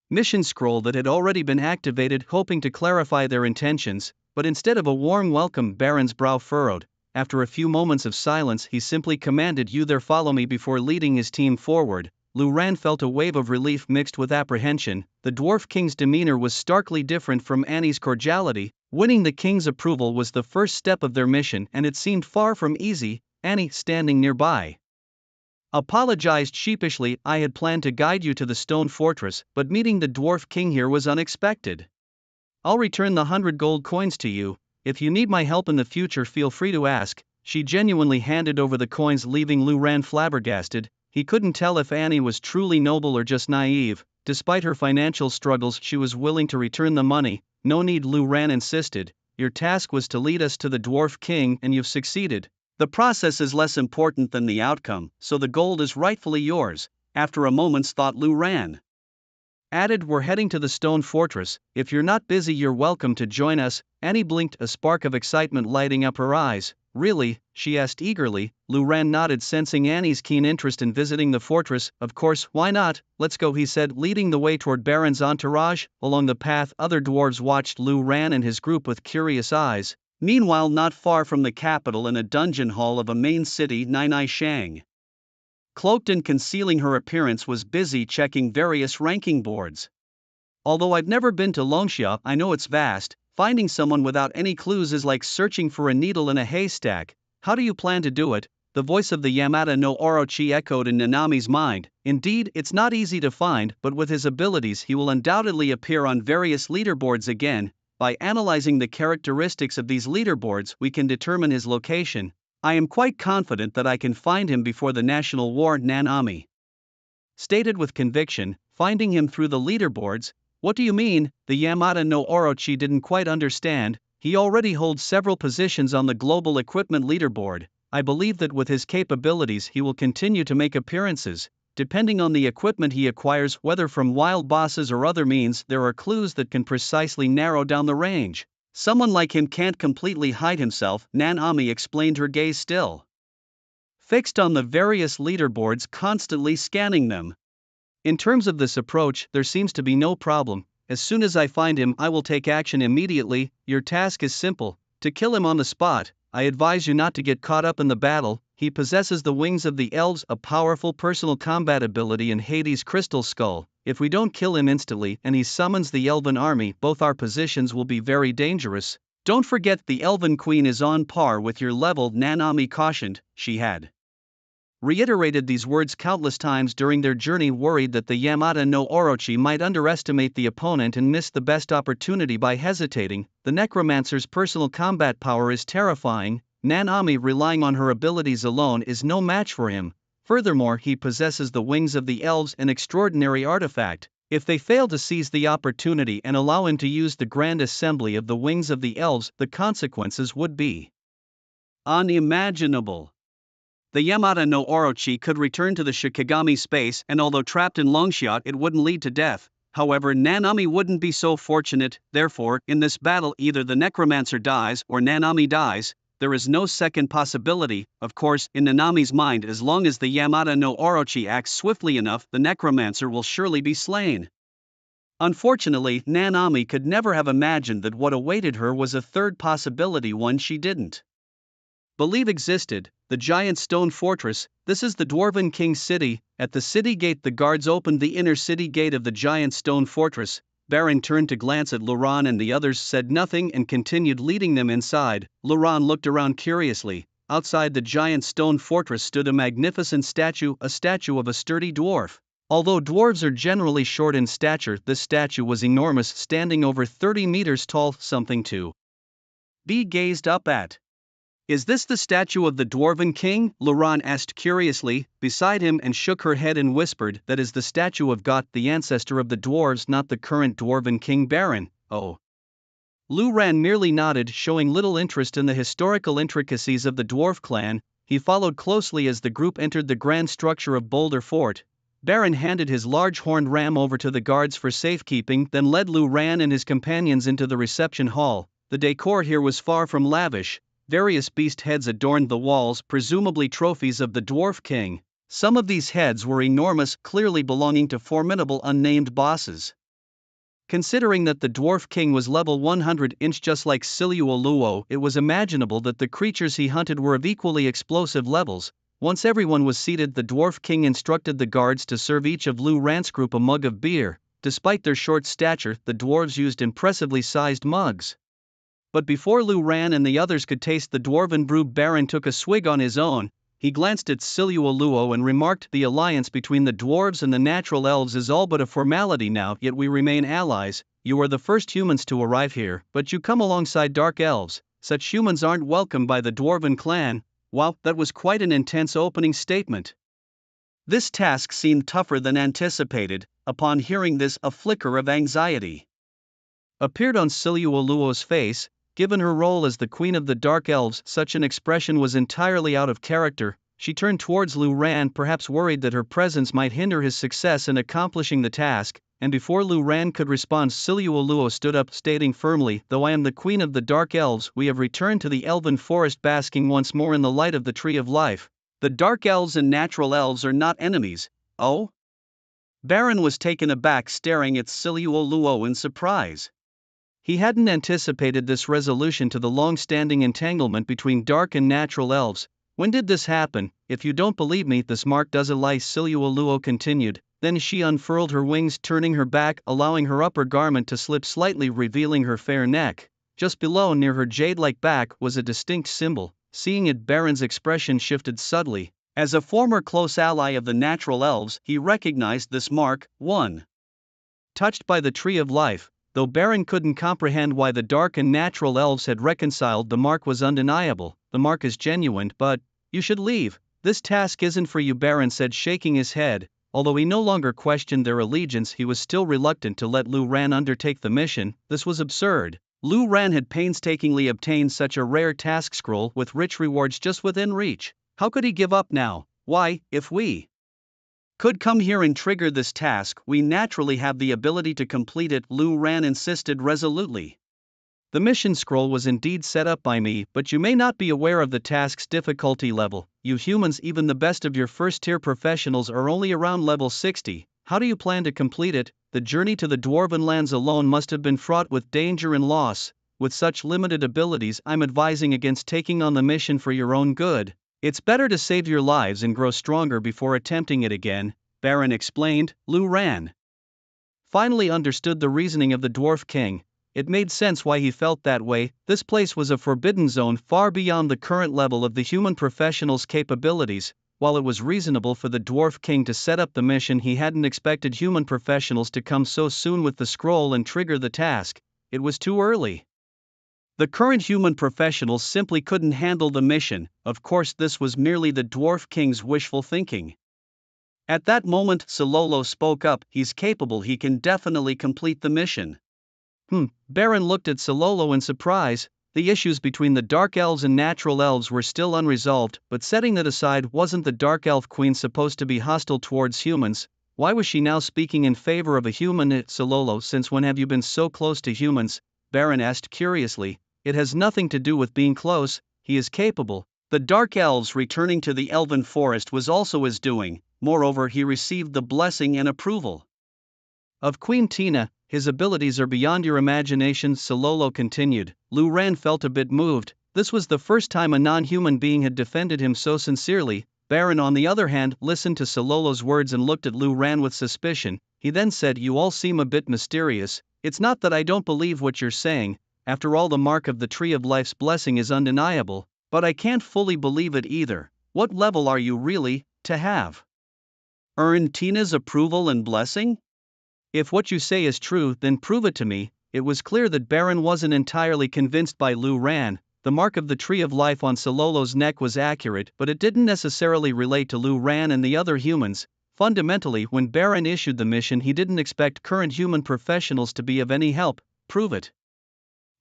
mission scroll that had already been activated, hoping to clarify their intentions, but instead of a warm welcome, Baron's brow furrowed. After a few moments of silence, he simply commanded, "You there, follow me," before leading his team forward. Lu Ran felt a wave of relief mixed with apprehension. The Dwarf King's demeanor was starkly different from Annie's cordiality. Winning the King's approval was the first step of their mission, and it seemed far from easy. Annie, standing nearby, apologized sheepishly. "I had planned to guide you to the stone fortress, but meeting the Dwarf King here was unexpected. I'll return the 100 gold coins to you. If you need my help in the future, feel free to ask." She genuinely handed over the coins, leaving Lu Ran flabbergasted. He couldn't tell if Annie was truly noble or just naive. Despite her financial struggles, she was willing to return the money. "No need," Lu Ran insisted. "Your task was to lead us to the Dwarf King, and you've succeeded. The process is less important than the outcome, so the gold is rightfully yours." After a moment's thought, Lu Ran added, "We're heading to the stone fortress. If you're not busy, you're welcome to join us." Annie blinked, a spark of excitement lighting up her eyes. "Really?" she asked eagerly. Lu Ran nodded, sensing Annie's keen interest in visiting the fortress. "Of course, why not? Let's go," he said, leading the way toward Baron's entourage. Along the path, other dwarves watched Lu Ran and his group with curious eyes. Meanwhile, not far from the capital, in a dungeon hall of a main city, Nai Shang, cloaked and concealing her appearance, was busy checking various ranking boards. "Although I've never been to Longxia, I know it's vast. Finding someone without any clues is like searching for a needle in a haystack. How do you plan to do it?" The voice of the Yamata no Orochi echoed in Nanami's mind. "Indeed, it's not easy to find, but with his abilities he will undoubtedly appear on various leaderboards again. By analyzing the characteristics of these leaderboards, we can determine his location. I am quite confident that I can find him before the national war," Nanami stated with conviction. "Finding him through the leaderboards? What do you mean?" The Yamata no Orochi didn't quite understand. "He already holds several positions on the global equipment leaderboard. I believe that with his capabilities he will continue to make appearances. Depending on the equipment he acquires, whether from wild bosses or other means, there are clues that can precisely narrow down the range. Someone like him can't completely hide himself," Nanami explained, her gaze still fixed on the various leaderboards, constantly scanning them. "In terms of this approach, there seems to be no problem. As soon as I find him, I will take action immediately. Your task is simple: to kill him on the spot. I advise you not to get caught up in the battle. He possesses the wings of the elves, a powerful personal combat ability, and Hades' crystal skull. If we don't kill him instantly and he summons the elven army, both our positions will be very dangerous. Don't forget the elven queen is on par with your level," Nanami cautioned. She had reiterated these words countless times during their journey, worried that the Yamata no Orochi might underestimate the opponent and miss the best opportunity by hesitating. "The necromancer's personal combat power is terrifying. Nanami, relying on her abilities alone, is no match for him. Furthermore, he possesses the wings of the elves, an extraordinary artifact. If they fail to seize the opportunity and allow him to use the grand assembly of the wings of the elves, the consequences would be unimaginable." The Yamata no Orochi could return to the Shikigami space, and although trapped in Longxia it wouldn't lead to death. However, Nanami wouldn't be so fortunate. Therefore, in this battle, either the necromancer dies or Nanami dies. There is no second possibility. Of course, in Nanami's mind, as long as the Yamata no Orochi acts swiftly enough, the necromancer will surely be slain. Unfortunately, Nanami could never have imagined that what awaited her was a third possibility, one she didn't believe existed: the giant stone fortress. This is the Dwarven King's city. At the city gate, the guards opened the inner city gate of the giant stone fortress. Baron turned to glance at Luran, and the others said nothing and continued leading them inside. Luran looked around curiously. Outside the giant stone fortress stood a magnificent statue, a statue of a sturdy dwarf. Although dwarves are generally short in stature, this statue was enormous, standing over 30 meters tall, something to be gazed up at. "Is this the statue of the Dwarven King?" Luran asked curiously, beside him, and shook her head and whispered, "That is the statue of Got, the ancestor of the dwarves, not the current Dwarven King Baron." "Oh." Luran merely nodded, showing little interest in the historical intricacies of the dwarf clan. He followed closely as the group entered the grand structure of Boulder Fort. Baron handed his large horned ram over to the guards for safekeeping, then led Luran and his companions into the reception hall. The decor here was far from lavish. Various beast heads adorned the walls, presumably trophies of the Dwarf King. Some of these heads were enormous, clearly belonging to formidable unnamed bosses. Considering that the Dwarf King was level 100-inch just like Siluoluo, it was imaginable that the creatures he hunted were of equally explosive levels. Once everyone was seated, the Dwarf King instructed the guards to serve each of Luran's group a mug of beer. Despite their short stature, the dwarves used impressively sized mugs. But before Luran and the others could taste the dwarven brew, Baron took a swig on his own. He glanced at Siluoluo and remarked, "The alliance between the dwarves and the natural elves is all but a formality now, yet we remain allies. You are the first humans to arrive here, but you come alongside dark elves. Such humans aren't welcome by the Dwarven clan." Wow, that was quite an intense opening statement. This task seemed tougher than anticipated. Upon hearing this, a flicker of anxiety appeared on Siluoluo's face. Given her role as the queen of the Dark Elves, such an expression was entirely out of character. She turned towards Luran, perhaps worried that her presence might hinder his success in accomplishing the task, and before Luran could respond, Siluoluo stood up, stating firmly, "Though I am the queen of the Dark Elves, we have returned to the Elven Forest, basking once more in the light of the Tree of Life. The Dark Elves and Natural Elves are not enemies." "Oh?" Baron was taken aback, staring at Siluoluo in surprise. He hadn't anticipated this resolution to the long-standing entanglement between dark and natural elves. "When did this happen? If you don't believe me, this mark does a lie," Siluoluo continued. Then she unfurled her wings, turning her back, allowing her upper garment to slip slightly, revealing her fair neck. Just below, near her jade-like back, was a distinct symbol. Seeing it, Baron's expression shifted subtly. As a former close ally of the natural elves, he recognized this mark. 1. Touched by the Tree of Life. Though Baron couldn't comprehend why the dark and natural elves had reconciled, the mark was undeniable. "The mark is genuine, but you should leave. This task isn't for you," Baron said, shaking his head. Although he no longer questioned their allegiance, he was still reluctant to let Luran undertake the mission. This was absurd. Luran had painstakingly obtained such a rare task scroll with rich rewards just within reach. How could he give up now? "Why, if we could come here and trigger this task, we naturally have the ability to complete it," Luran insisted resolutely. "The mission scroll was indeed set up by me, but you may not be aware of the task's difficulty level. You humans, even the best of your first-tier professionals, are only around level 60. How do you plan to complete it? The journey to the Dwarven lands alone must have been fraught with danger and loss. With such limited abilities, I'm advising against taking on the mission for your own good. It's better to save your lives and grow stronger before attempting it again," Baron explained. Luran finally understood the reasoning of the Dwarf King. It made sense why he felt that way. This place was a forbidden zone far beyond the current level of the human professional's capabilities. While it was reasonable for the Dwarf King to set up the mission, he hadn't expected human professionals to come so soon with the scroll and trigger the task. It was too early. The current human professionals simply couldn't handle the mission. Of course, this was merely the Dwarf King's wishful thinking. At that moment, Silolo spoke up. "He's capable, he can definitely complete the mission." Baron looked at Silolo in surprise. The issues between the Dark Elves and Natural Elves were still unresolved, but setting that aside, wasn't the Dark Elf Queen supposed to be hostile towards humans? Why was she now speaking in favor of a human? "Silolo, since when have you been so close to humans?" Baron asked curiously. "It has nothing to do with being close, he is capable." The Dark Elves returning to the Elven Forest was also his doing. Moreover, he received the blessing and approval of Queen Tina. "His abilities are beyond your imagination," Silolo continued. Luran felt a bit moved. This was the first time a non-human being had defended him so sincerely. Baron, on the other hand, listened to Silolo's words and looked at Luran with suspicion. He then said, "You all seem a bit mysterious. It's not that I don't believe what you're saying. After all, the mark of the Tree of Life's blessing is undeniable. But I can't fully believe it either. What level are you really to have? Earn Tina's approval and blessing? If what you say is true, then prove it to me. It was clear that Baron wasn't entirely convinced by Lu Ran. The mark of the Tree of Life on Sololo's neck was accurate, but it didn't necessarily relate to Lu Ran and the other humans. Fundamentally, when Baron issued the mission, he didn't expect current human professionals to be of any help. Prove it.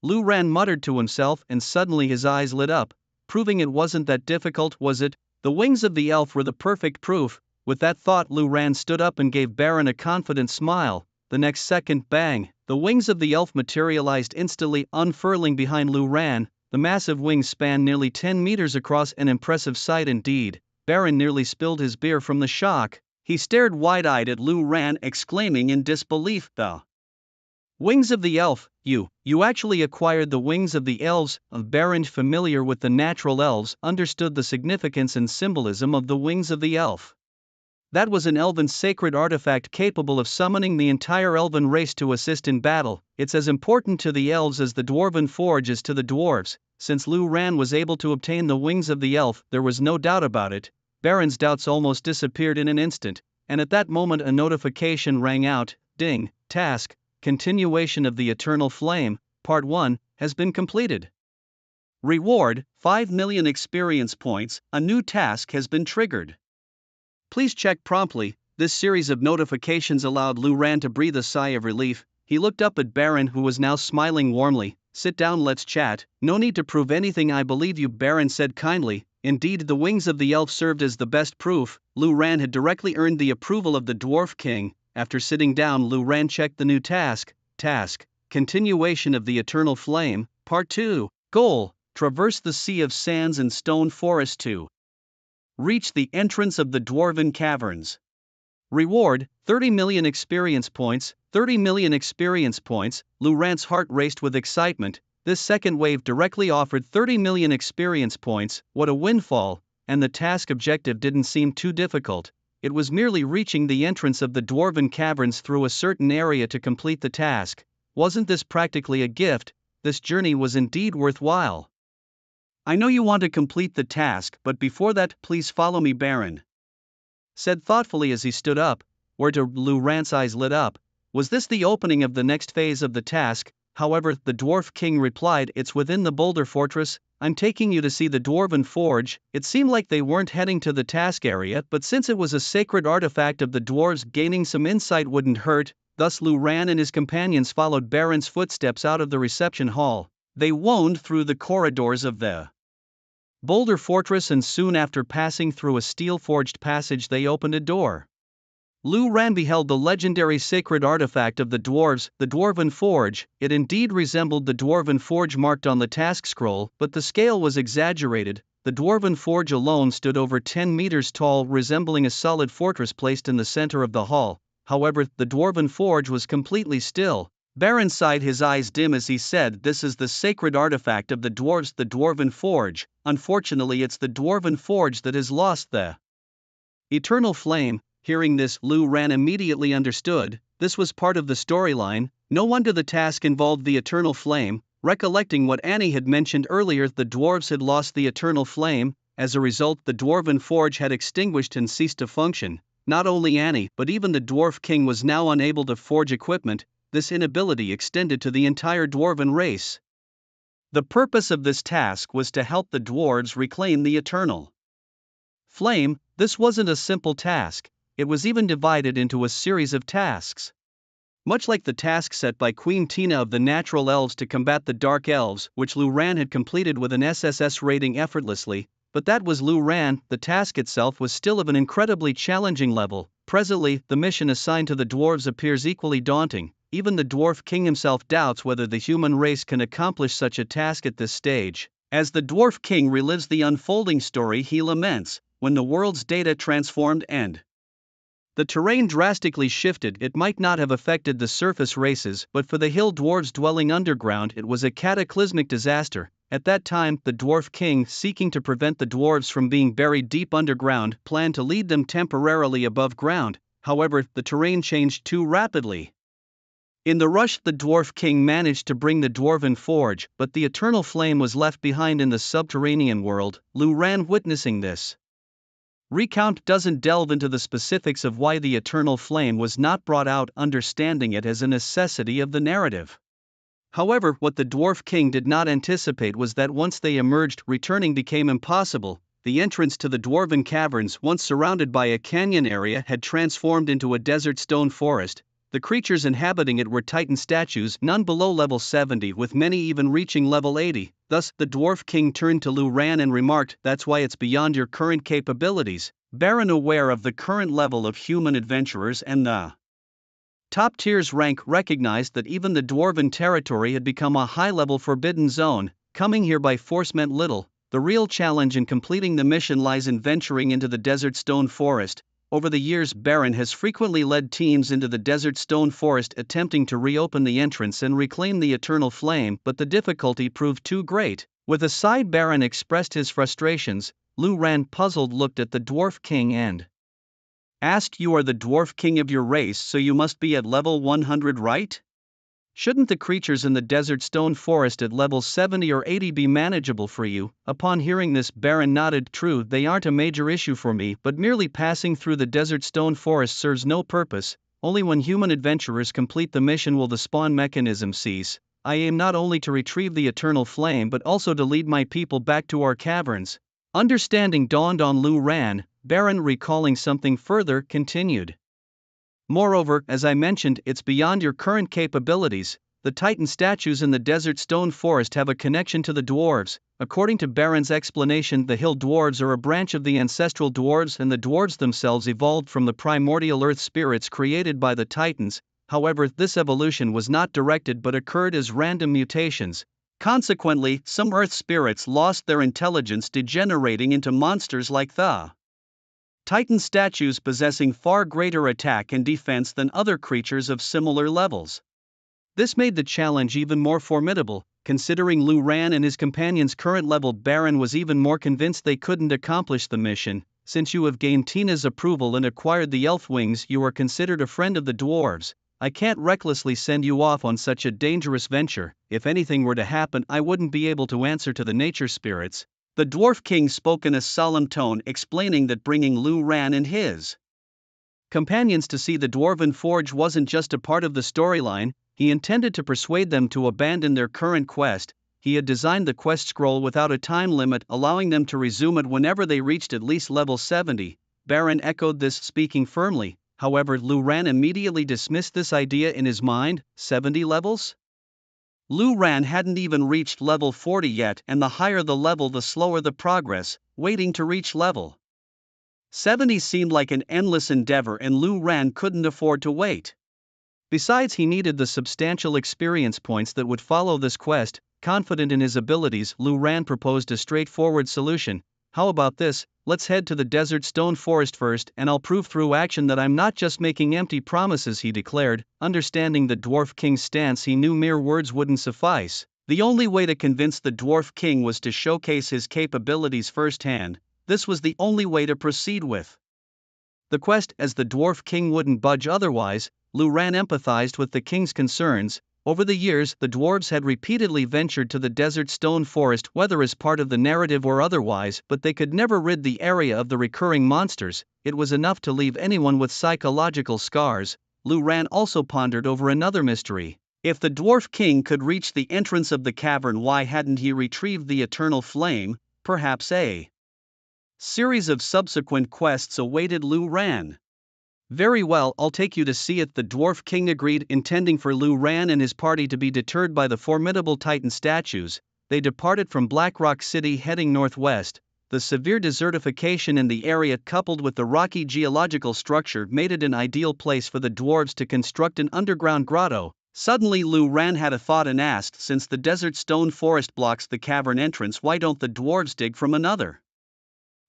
Lu Ran muttered to himself, and suddenly his eyes lit up, proving it wasn't that difficult, was it? The wings of the elf were the perfect proof. With that thought, Lu Ran stood up and gave Baron a confident smile. The next second, bang, the wings of the elf materialized instantly, unfurling behind Lu Ran. The massive wings spanned nearly 10 meters across, an impressive sight indeed. Baron nearly spilled his beer from the shock. He stared wide-eyed at Lu Ran, exclaiming in disbelief, "The wings of the elf, you actually acquired the wings of the elves?" Baron, familiar with the natural elves, understood the significance and symbolism of the wings of the elf. That was an elven sacred artifact capable of summoning the entire elven race to assist in battle. It's as important to the elves as the dwarven forge is to the dwarves. Since Lu Ran was able to obtain the wings of the elf, there was no doubt about it. Baron's doubts almost disappeared in an instant, and at that moment a notification rang out. Ding, task, continuation of the Eternal Flame, Part 1, has been completed. Reward, 5 million experience points, a new task has been triggered. Please check promptly. This series of notifications allowed Lu Ran to breathe a sigh of relief. He looked up at Baron, who was now smiling warmly. "Sit down, let's chat." "No need to prove anything, I believe you," Baron said kindly. Indeed, the wings of the elf served as the best proof. Lu Ran had directly earned the approval of the Dwarf King. After sitting down, Lu Ran checked the new task. Task, continuation of the Eternal Flame, Part 2. Goal, traverse the Sea of Sands and Stone Forest to reach the entrance of the Dwarven Caverns. Reward, 30 million experience points. 30 million experience points. Lu Ran's heart raced with excitement. This second wave directly offered 30 million experience points. What a windfall! And the task objective didn't seem too difficult. It was merely reaching the entrance of the Dwarven Caverns through a certain area to complete the task. Wasn't this practically a gift? This journey was indeed worthwhile. "I know you want to complete the task, but before that, please follow me," Baron said thoughtfully as he stood up. Whereto Lu Ran's eyes lit up. Was this the opening of the next phase of the task? However, the Dwarf King replied, "It's within the Boulder Fortress. I'm taking you to see the Dwarven Forge." It seemed like they weren't heading to the task area, but since it was a sacred artifact of the dwarves, gaining some insight wouldn't hurt. Thus Lu Ran and his companions followed Baron's footsteps out of the reception hall. They wound through the corridors of the Boulder Fortress, and soon after passing through a steel-forged passage they opened a door. Lu Ran beheld the legendary sacred artifact of the dwarves, the Dwarven Forge. It indeed resembled the Dwarven Forge marked on the task scroll, but the scale was exaggerated. The Dwarven Forge alone stood over 10 meters tall, resembling a solid fortress placed in the center of the hall. However, the Dwarven Forge was completely still. Baron sighed, his eyes dim as he said, "This is the sacred artifact of the dwarves, the Dwarven Forge. Unfortunately, it's the Dwarven Forge that has lost the Eternal Flame." Hearing this, Lu Ran immediately understood. This was part of the storyline. No wonder the task involved the Eternal Flame. Recollecting what Annie had mentioned earlier, the dwarves had lost the Eternal Flame. As a result, the Dwarven Forge had extinguished and ceased to function. Not only Annie, but even the Dwarf King was now unable to forge equipment. This inability extended to the entire dwarven race. The purpose of this task was to help the dwarves reclaim the Eternal Flame. This wasn't a simple task. It was even divided into a series of tasks. Much like the task set by Queen Tina of the Natural Elves to combat the Dark Elves, which Lu Ran had completed with an SSS rating effortlessly, but that was Lu Ran. The task itself was still of an incredibly challenging level. Presently, the mission assigned to the dwarves appears equally daunting. Even the Dwarf King himself doubts whether the human race can accomplish such a task at this stage. As the Dwarf King relives the unfolding story, he laments, "When the world's data transformed and the terrain drastically shifted, it might not have affected the surface races, but for the hill dwarves dwelling underground, it was a cataclysmic disaster." At that time, the Dwarf King, seeking to prevent the dwarves from being buried deep underground, planned to lead them temporarily above ground. However, the terrain changed too rapidly. In the rush, the dwarf king managed to bring the dwarven forge, but the eternal flame was left behind in the subterranean world. Lu Ran witnessing this recount doesn't delve into the specifics of why the eternal flame was not brought out, understanding it as a necessity of the narrative. However, what the dwarf king did not anticipate was that once they emerged, returning became impossible. The entrance to the dwarven caverns, once surrounded by a canyon area, had transformed into a desert stone forest. The creatures inhabiting it were Titan statues, none below level 70, with many even reaching level 80. Thus, the dwarf king turned to Lu Ran and remarked, "That's why it's beyond your current capabilities." Baron, aware of the current level of human adventurers and the top tier's rank, recognized that even the dwarven territory had become a high-level forbidden zone. Coming here by force meant little. The real challenge in completing the mission lies in venturing into the desert stone forest. Over the years, Baron has frequently led teams into the desert stone forest attempting to reopen the entrance and reclaim the eternal flame, but the difficulty proved too great. With a sigh, Baron expressed his frustrations. Lu Ran, puzzled, looked at the dwarf king and asked, "You are the dwarf king of your race, so you must be at level 100, right? Shouldn't the creatures in the desert stone forest at level 70 or 80 be manageable for you?" Upon hearing this, Baron nodded. "True, they aren't a major issue for me, but merely passing through the desert stone forest serves no purpose. Only when human adventurers complete the mission will the spawn mechanism cease. I aim not only to retrieve the eternal flame but also to lead my people back to our caverns." Understanding dawned on Lu Ran. Baron, recalling something further, continued, "Moreover, as I mentioned, it's beyond your current capabilities. The Titan statues in the desert stone forest have a connection to the dwarves." According to Baron's explanation, the hill dwarves are a branch of the ancestral dwarves, and the dwarves themselves evolved from the primordial earth spirits created by the Titans. However, this evolution was not directed but occurred as random mutations. Consequently, some earth spirits lost their intelligence, degenerating into monsters like the Titan statues, possessing far greater attack and defense than other creatures of similar levels. This made the challenge even more formidable. Considering Lu Ran and his companions' current level, Baron was even more convinced they couldn't accomplish the mission. "Since you have gained Tina's approval and acquired the elf wings, you are considered a friend of the dwarves. I can't recklessly send you off on such a dangerous venture. If anything were to happen, I wouldn't be able to answer to the nature spirits." The dwarf king spoke in a solemn tone, explaining that bringing Lu Ran and his companions to see the dwarven forge wasn't just a part of the storyline. He intended to persuade them to abandon their current quest. He had designed the quest scroll without a time limit, allowing them to resume it whenever they reached at least level 70. Baron echoed this, speaking firmly. However, Lu Ran immediately dismissed this idea in his mind. 70 levels? Lu Ran hadn't even reached level 40 yet, and the higher the level the slower the progress. Waiting to reach level 70 seemed like an endless endeavor, and Lu Ran couldn't afford to wait. Besides, he needed the substantial experience points that would follow this quest. Confident in his abilities, Lu Ran proposed a straightforward solution. "How about this? Let's head to the desert stone forest first, and I'll prove through action that I'm not just making empty promises," he declared. Understanding the dwarf king's stance, he knew mere words wouldn't suffice. The only way to convince the dwarf king was to showcase his capabilities firsthand. This was the only way to proceed with the quest, as the dwarf king wouldn't budge otherwise. Lu Ran empathized with the king's concerns. Over the years, the dwarves had repeatedly ventured to the desert stone forest, whether as part of the narrative or otherwise, but they could never rid the area of the recurring monsters. It was enough to leave anyone with psychological scars. Lu Ran also pondered over another mystery. If the dwarf king could reach the entrance of the cavern, why hadn't he retrieved the eternal flame? Perhaps a series of subsequent quests awaited Lu Ran. "Very well, I'll take you to see it," the dwarf king agreed, intending for Lu Ran and his party to be deterred by the formidable Titan statues. They departed from Blackrock City, heading northwest. The severe desertification in the area, coupled with the rocky geological structure, made it an ideal place for the dwarves to construct an underground grotto. Suddenly, Lu Ran had a thought and asked, "Since the desert stone forest blocks the cavern entrance, why don't the dwarves dig from another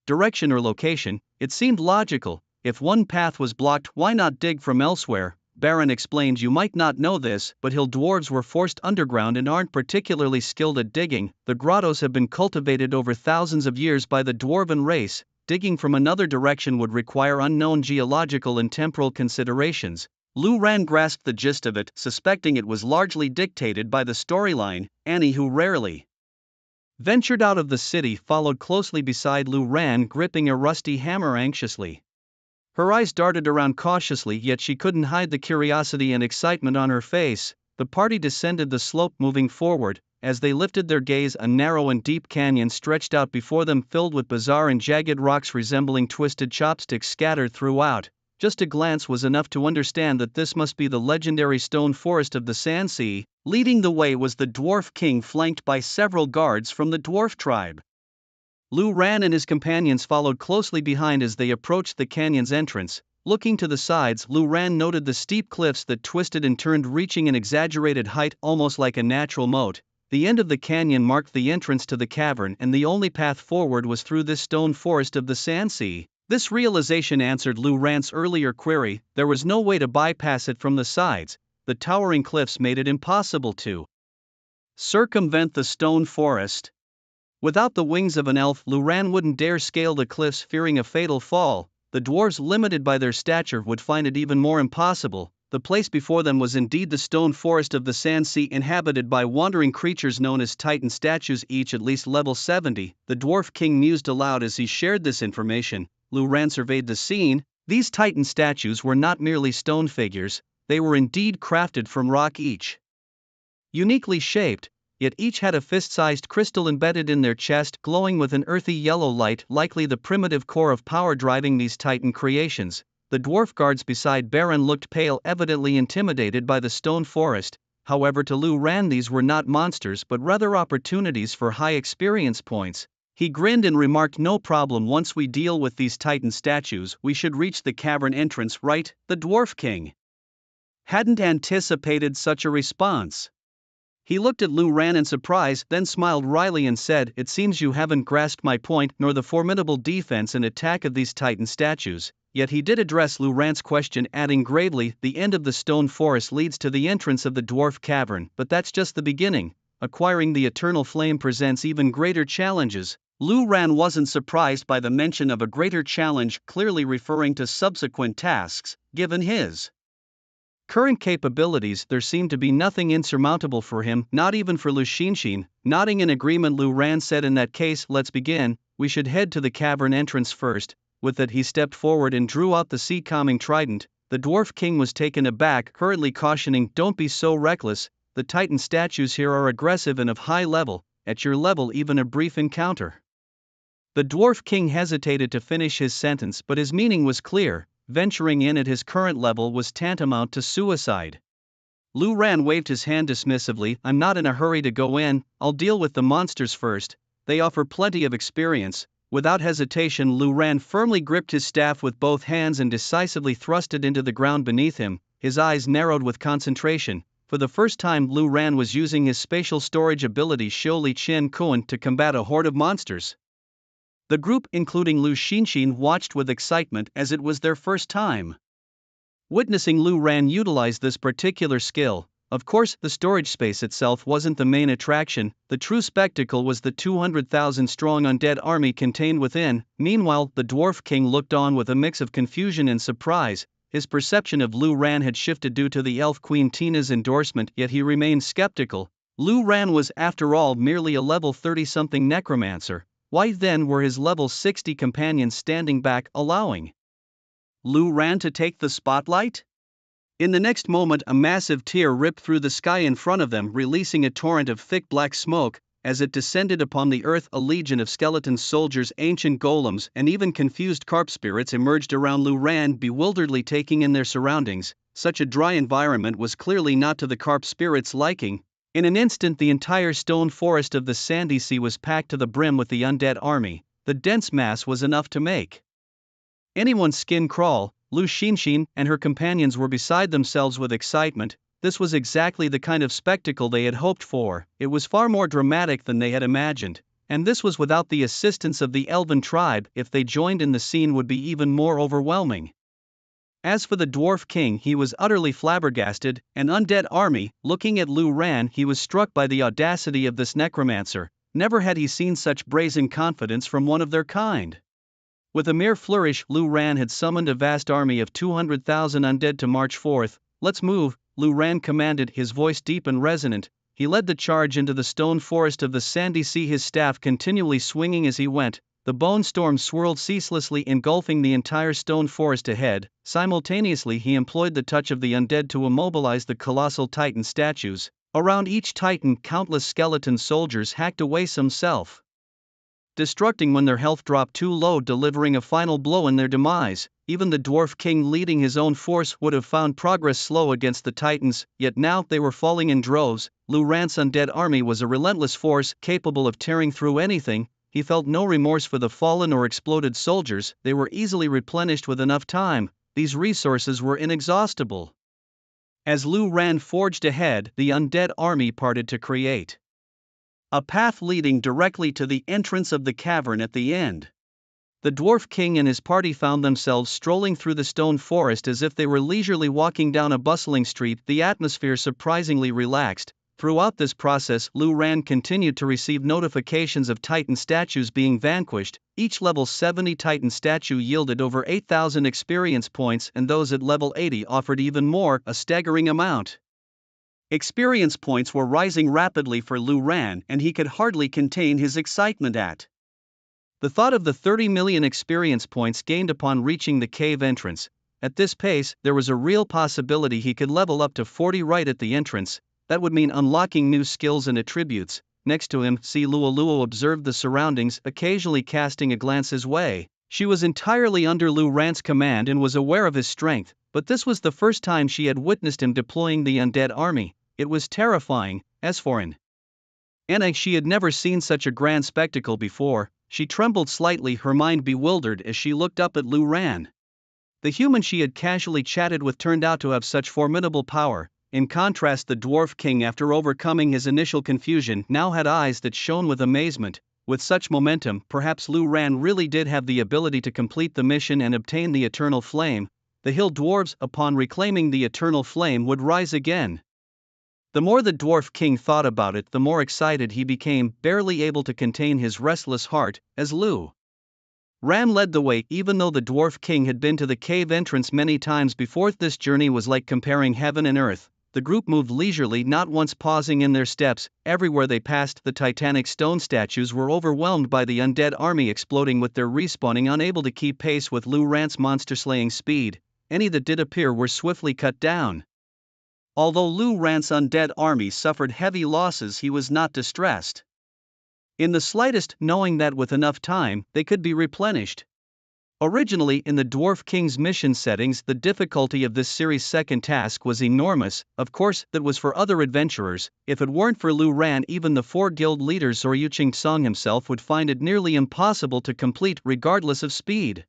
direction or location?" It seemed logical. If one path was blocked, why not dig from elsewhere? Baron explained, "You might not know this, but hill dwarves were forced underground and aren't particularly skilled at digging. The grottos have been cultivated over thousands of years by the dwarven race. Digging from another direction would require unknown geological and temporal considerations." Lu Ran grasped the gist of it, suspecting it was largely dictated by the storyline. Annie, who rarely ventured out of the city, followed closely beside Lu Ran, gripping a rusty hammer anxiously. Her eyes darted around cautiously, yet she couldn't hide the curiosity and excitement on her face. The party descended the slope, moving forward. As they lifted their gaze, a narrow and deep canyon stretched out before them, filled with bizarre and jagged rocks resembling twisted chopsticks scattered throughout. Just a glance was enough to understand that this must be the legendary stone forest of the Sand Sea. Leading the way was the Dwarf King, flanked by several guards from the dwarf tribe. Lu Ran and his companions followed closely behind as they approached the canyon's entrance. Looking to the sides, Lu Ran noted the steep cliffs that twisted and turned, reaching an exaggerated height, almost like a natural moat. The end of the canyon marked the entrance to the cavern, and the only path forward was through this stone forest of the Sand Sea. This realization answered Lu Ran's earlier query: there was no way to bypass it from the sides. The towering cliffs made it impossible to circumvent the stone forest. Without the wings of an elf, Lu Ran wouldn't dare scale the cliffs, fearing a fatal fall. The dwarves, limited by their stature, would find it even more impossible. The place before them was indeed the stone forest of the Sand Sea, inhabited by wandering creatures known as Titan statues, each at least level 70. The Dwarf King mused aloud as he shared this information. Lu Ran surveyed the scene. These Titan statues were not merely stone figures, they were indeed crafted from rock, each uniquely shaped, yet each had a fist-sized crystal embedded in their chest, glowing with an earthy yellow light, likely the primitive core of power driving these Titan creations. The dwarf guards beside Baron looked pale, evidently intimidated by the stone forest. However, to Lu Ran these were not monsters but rather opportunities for high experience points. He grinned and remarked, "No problem, once we deal with these Titan statues, we should reach the cavern entrance, right?" The Dwarf King hadn't anticipated such a response. He looked at Lu Ran in surprise, then smiled wryly and said, "It seems you haven't grasped my point, nor the formidable defense and attack of these Titan statues." Yet he did address Lu Ran's question, adding gravely, "The end of the stone forest leads to the entrance of the dwarf cavern, but that's just the beginning. Acquiring the eternal flame presents even greater challenges." Lu Ran wasn't surprised by the mention of a greater challenge, clearly referring to subsequent tasks. Given his current capabilities, there seemed to be nothing insurmountable for him, not even for Lu Xinshin. Nodding in agreement, Lu Ran said, "In that case, let's begin. We should head to the cavern entrance first." With that, he stepped forward and drew out the sea-calming trident. The Dwarf King was taken aback, hurriedly cautioning, "Don't be so reckless. The Titan statues here are aggressive and of high level. At your level, even a brief encounter." The Dwarf King hesitated to finish his sentence, but his meaning was clear. Venturing in at his current level was tantamount to suicide. Lu Ran waved his hand dismissively, "I'm not in a hurry to go in, I'll deal with the monsters first. They offer plenty of experience." Without hesitation, Lu Ran firmly gripped his staff with both hands and decisively thrust it into the ground beneath him. His eyes narrowed with concentration. For the first time, Lu Ran was using his spatial storage ability Shou Chen Kuan to combat a horde of monsters. The group, including Lu Xinshin, watched with excitement as it was their first time witnessing Lu Ran utilize this particular skill. Of course, the storage space itself wasn't the main attraction. The true spectacle was the 200,000-strong undead army contained within. Meanwhile, the Dwarf King looked on with a mix of confusion and surprise. His perception of Lu Ran had shifted due to the Elf Queen Tina's endorsement, yet he remained skeptical. Lu Ran was, after all, merely a level 30-something necromancer. Why then were his level 60 companions standing back, allowing Lu Ran to take the spotlight? In the next moment, a massive tear ripped through the sky in front of them, releasing a torrent of thick black smoke. As it descended upon the earth, a legion of skeleton soldiers, ancient golems, and even confused carp spirits emerged around Lu Ran, bewilderedly taking in their surroundings. Such a dry environment was clearly not to the carp spirits' liking. In an instant, the entire stone forest of the Sandy Sea was packed to the brim with the undead army. The dense mass was enough to make anyone's skin crawl. Lu Xinshin and her companions were beside themselves with excitement. This was exactly the kind of spectacle they had hoped for. It was far more dramatic than they had imagined, and this was without the assistance of the Elven tribe. If they joined in, the scene would be even more overwhelming. As for the Dwarf King, he was utterly flabbergasted. An undead army. Looking at Lu Ran, he was struck by the audacity of this necromancer. Never had he seen such brazen confidence from one of their kind. With a mere flourish, Lu Ran had summoned a vast army of 200,000 undead to march forth. "Let's move," Lu Ran commanded, his voice deep and resonant. He led the charge into the stone forest of the sandy sea, his staff continually swinging as he went. The bone storm swirled ceaselessly, engulfing the entire stone forest ahead. Simultaneously, he employed the touch of the undead to immobilize the colossal titan statues. Around each titan, countless skeleton soldiers hacked away, some self-destructing when their health dropped too low, delivering a final blow in their demise. Even the dwarf king, leading his own force, would have found progress slow against the titans, yet now they were falling in droves. Lu Ran's undead army was a relentless force, capable of tearing through anything. He felt no remorse for the fallen or exploded soldiers, they were easily replenished with enough time. These resources were inexhaustible. As Lu Ran forged ahead, the undead army parted to create a path leading directly to the entrance of the cavern at the end. The dwarf king and his party found themselves strolling through the stone forest as if they were leisurely walking down a bustling street, the atmosphere surprisingly relaxed. Throughout this process, Lu Ran continued to receive notifications of Titan statues being vanquished. Each level 70 Titan statue yielded over 8,000 experience points, and those at level 80 offered even more, a staggering amount. Experience points were rising rapidly for Lu Ran, and he could hardly contain his excitement at the thought of the 30 million experience points gained upon reaching the cave entrance. At this pace, there was a real possibility he could level up to 40 right at the entrance. That would mean unlocking new skills and attributes. Next to him, Luo observed the surroundings, occasionally casting a glance his way. She was entirely under Lu Ran's command and was aware of his strength, but this was the first time she had witnessed him deploying the undead army. It was terrifying. As for Anna, she had never seen such a grand spectacle before. She trembled slightly, her mind bewildered as she looked up at Lu Ran. The human she had casually chatted with turned out to have such formidable power. In contrast, the dwarf king, after overcoming his initial confusion, now had eyes that shone with amazement. With such momentum, perhaps Lu Ran really did have the ability to complete the mission and obtain the eternal flame. The hill dwarves, upon reclaiming the eternal flame, would rise again. The more the dwarf king thought about it, the more excited he became, barely able to contain his restless heart. As Lu Ran led the way, even though the dwarf king had been to the cave entrance many times before, this journey was like comparing heaven and earth. The group moved leisurely, not once pausing in their steps. Everywhere they passed, the titanic stone statues were overwhelmed by the undead army, exploding with their respawning, unable to keep pace with Lu Ran's monster-slaying speed. Any that did appear were swiftly cut down. Although Lu Ran's undead army suffered heavy losses, he was not distressed in the slightest, knowing that with enough time, they could be replenished. Originally, in the Dwarf King's mission settings, the difficulty of this series' second task was enormous. Of course, that was for other adventurers. If it weren't for Lu Ran, even the 4 guild leaders or Yu Song himself would find it nearly impossible to complete, regardless of speed.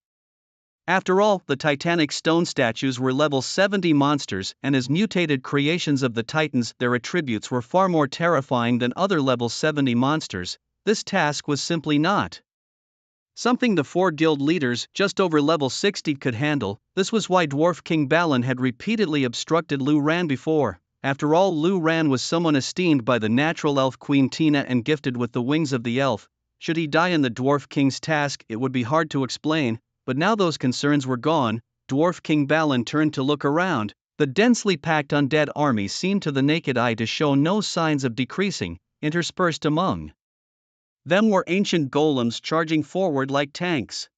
After all, the titanic stone statues were level 70 monsters, and as mutated creations of the Titans, their attributes were far more terrifying than other level 70 monsters. This task was simply not something the 4 guild leaders, just over level 60, could handle. This was why Dwarf King Balan had repeatedly obstructed Lu Ran before. After all, Lu Ran was someone esteemed by the natural elf Queen Tina and gifted with the wings of the elf. Should he die in the Dwarf King's task, it would be hard to explain, but now those concerns were gone. Dwarf King Balan turned to look around. The densely packed undead army seemed to the naked eye to show no signs of decreasing. Interspersed among them were ancient golems charging forward like tanks.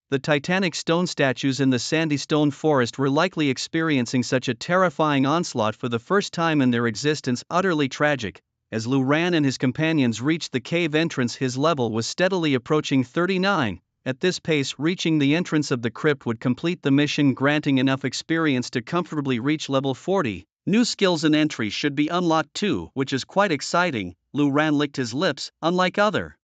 The titanic stone statues in the sandy stone forest were likely experiencing such a terrifying onslaught for the first time in their existence, utterly tragic. As Lu Ran and his companions reached the cave entrance, his level was steadily approaching 39. At this pace, reaching the entrance of the crypt would complete the mission, granting enough experience to comfortably reach level 40. New skills and entries should be unlocked too, which is quite exciting. Lu Ran licked his lips. Unlike other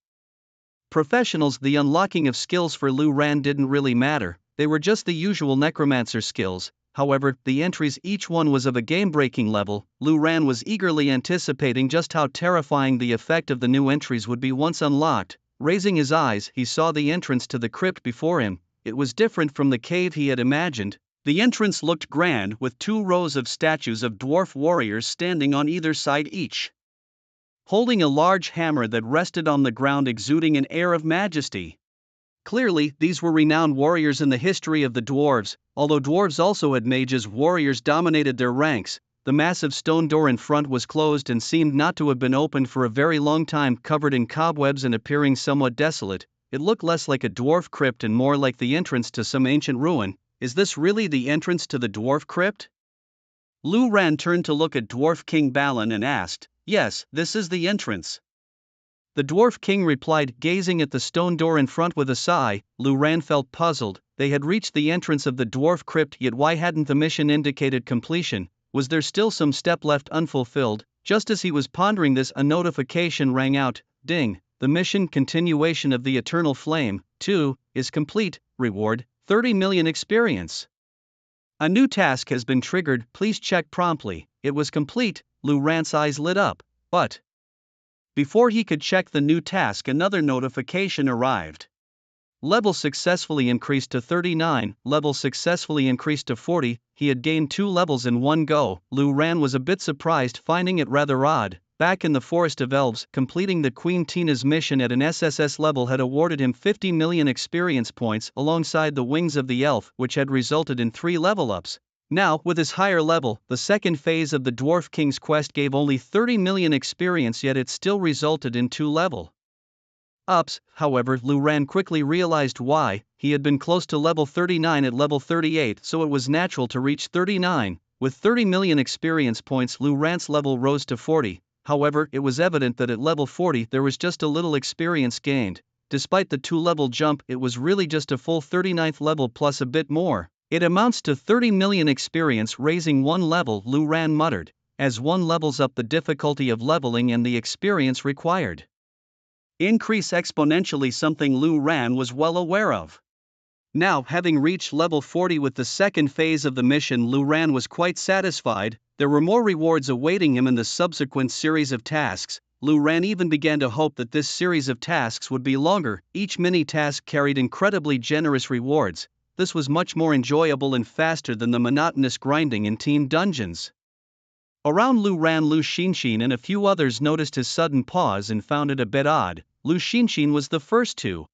professionals, the unlocking of skills for Lu Ran didn't really matter. They were just the usual necromancer skills. However, the entries, each one was of a game-breaking level. Lu Ran was eagerly anticipating just how terrifying the effect of the new entries would be once unlocked. Raising his eyes, he saw the entrance to the crypt before him. It was different from the cave he had imagined. The entrance looked grand, with 2 rows of statues of dwarf warriors standing on either side, each holding a large hammer that rested on the ground, exuding an air of majesty. Clearly, these were renowned warriors in the history of the dwarves. Although dwarves also had mages, warriors dominated their ranks. The massive stone door in front was closed and seemed not to have been opened for a very long time, covered in cobwebs and appearing somewhat desolate. It looked less like a dwarf crypt and more like the entrance to some ancient ruin. Is this really the entrance to the dwarf crypt? Lu Ran turned to look at Dwarf King Balan and asked, "Yes, this is the entrance." The Dwarf King replied, gazing at the stone door in front with a sigh. Lu Ran felt puzzled. They had reached the entrance of the dwarf crypt, yet why hadn't the mission indicated completion? Was there still some step left unfulfilled? Just as he was pondering this, a notification rang out. Ding! The mission continuation of the Eternal Flame, 2, is complete. Reward, 30 million experience. A new task has been triggered, please check promptly. It was complete. Lu Ran's eyes lit up. But before he could check the new task, another notification arrived. Level successfully increased to 39, level successfully increased to 40. He had gained 2 levels in one go. Lu Ran was a bit surprised, finding it rather odd. Back in the Forest of Elves, completing the Queen Tina's mission at an SSS level had awarded him 50 million experience points alongside the Wings of the Elf, which had resulted in 3 level ups. Now, with his higher level, the second phase of the Dwarf King's quest gave only 30 million experience, yet it still resulted in 2 level ups. However, Lu Ran quickly realized why. He had been close to level 39 at level 38, so it was natural to reach 39. With 30 million experience points, Lu Ran's level rose to 40. However, it was evident that at level 40 there was just a little experience gained. Despite the 2-level jump, it was really just a full 39th level plus a bit more. It amounts to 30 million experience, raising 1 level, Lu Ran muttered, as one levels up the difficulty of leveling and the experience required increase exponentially, something Lu Ran was well aware of. Now, having reached level 40 with the second phase of the mission, Lu Ran was quite satisfied. There were more rewards awaiting him in the subsequent series of tasks. Lu Ran even began to hope that this series of tasks would be longer. Each mini-task carried incredibly generous rewards. This was much more enjoyable and faster than the monotonous grinding in team dungeons. Around Lu Ran, Lu Xinshin and a few others noticed his sudden pause and found it a bit odd. Lu Xinshin was the first to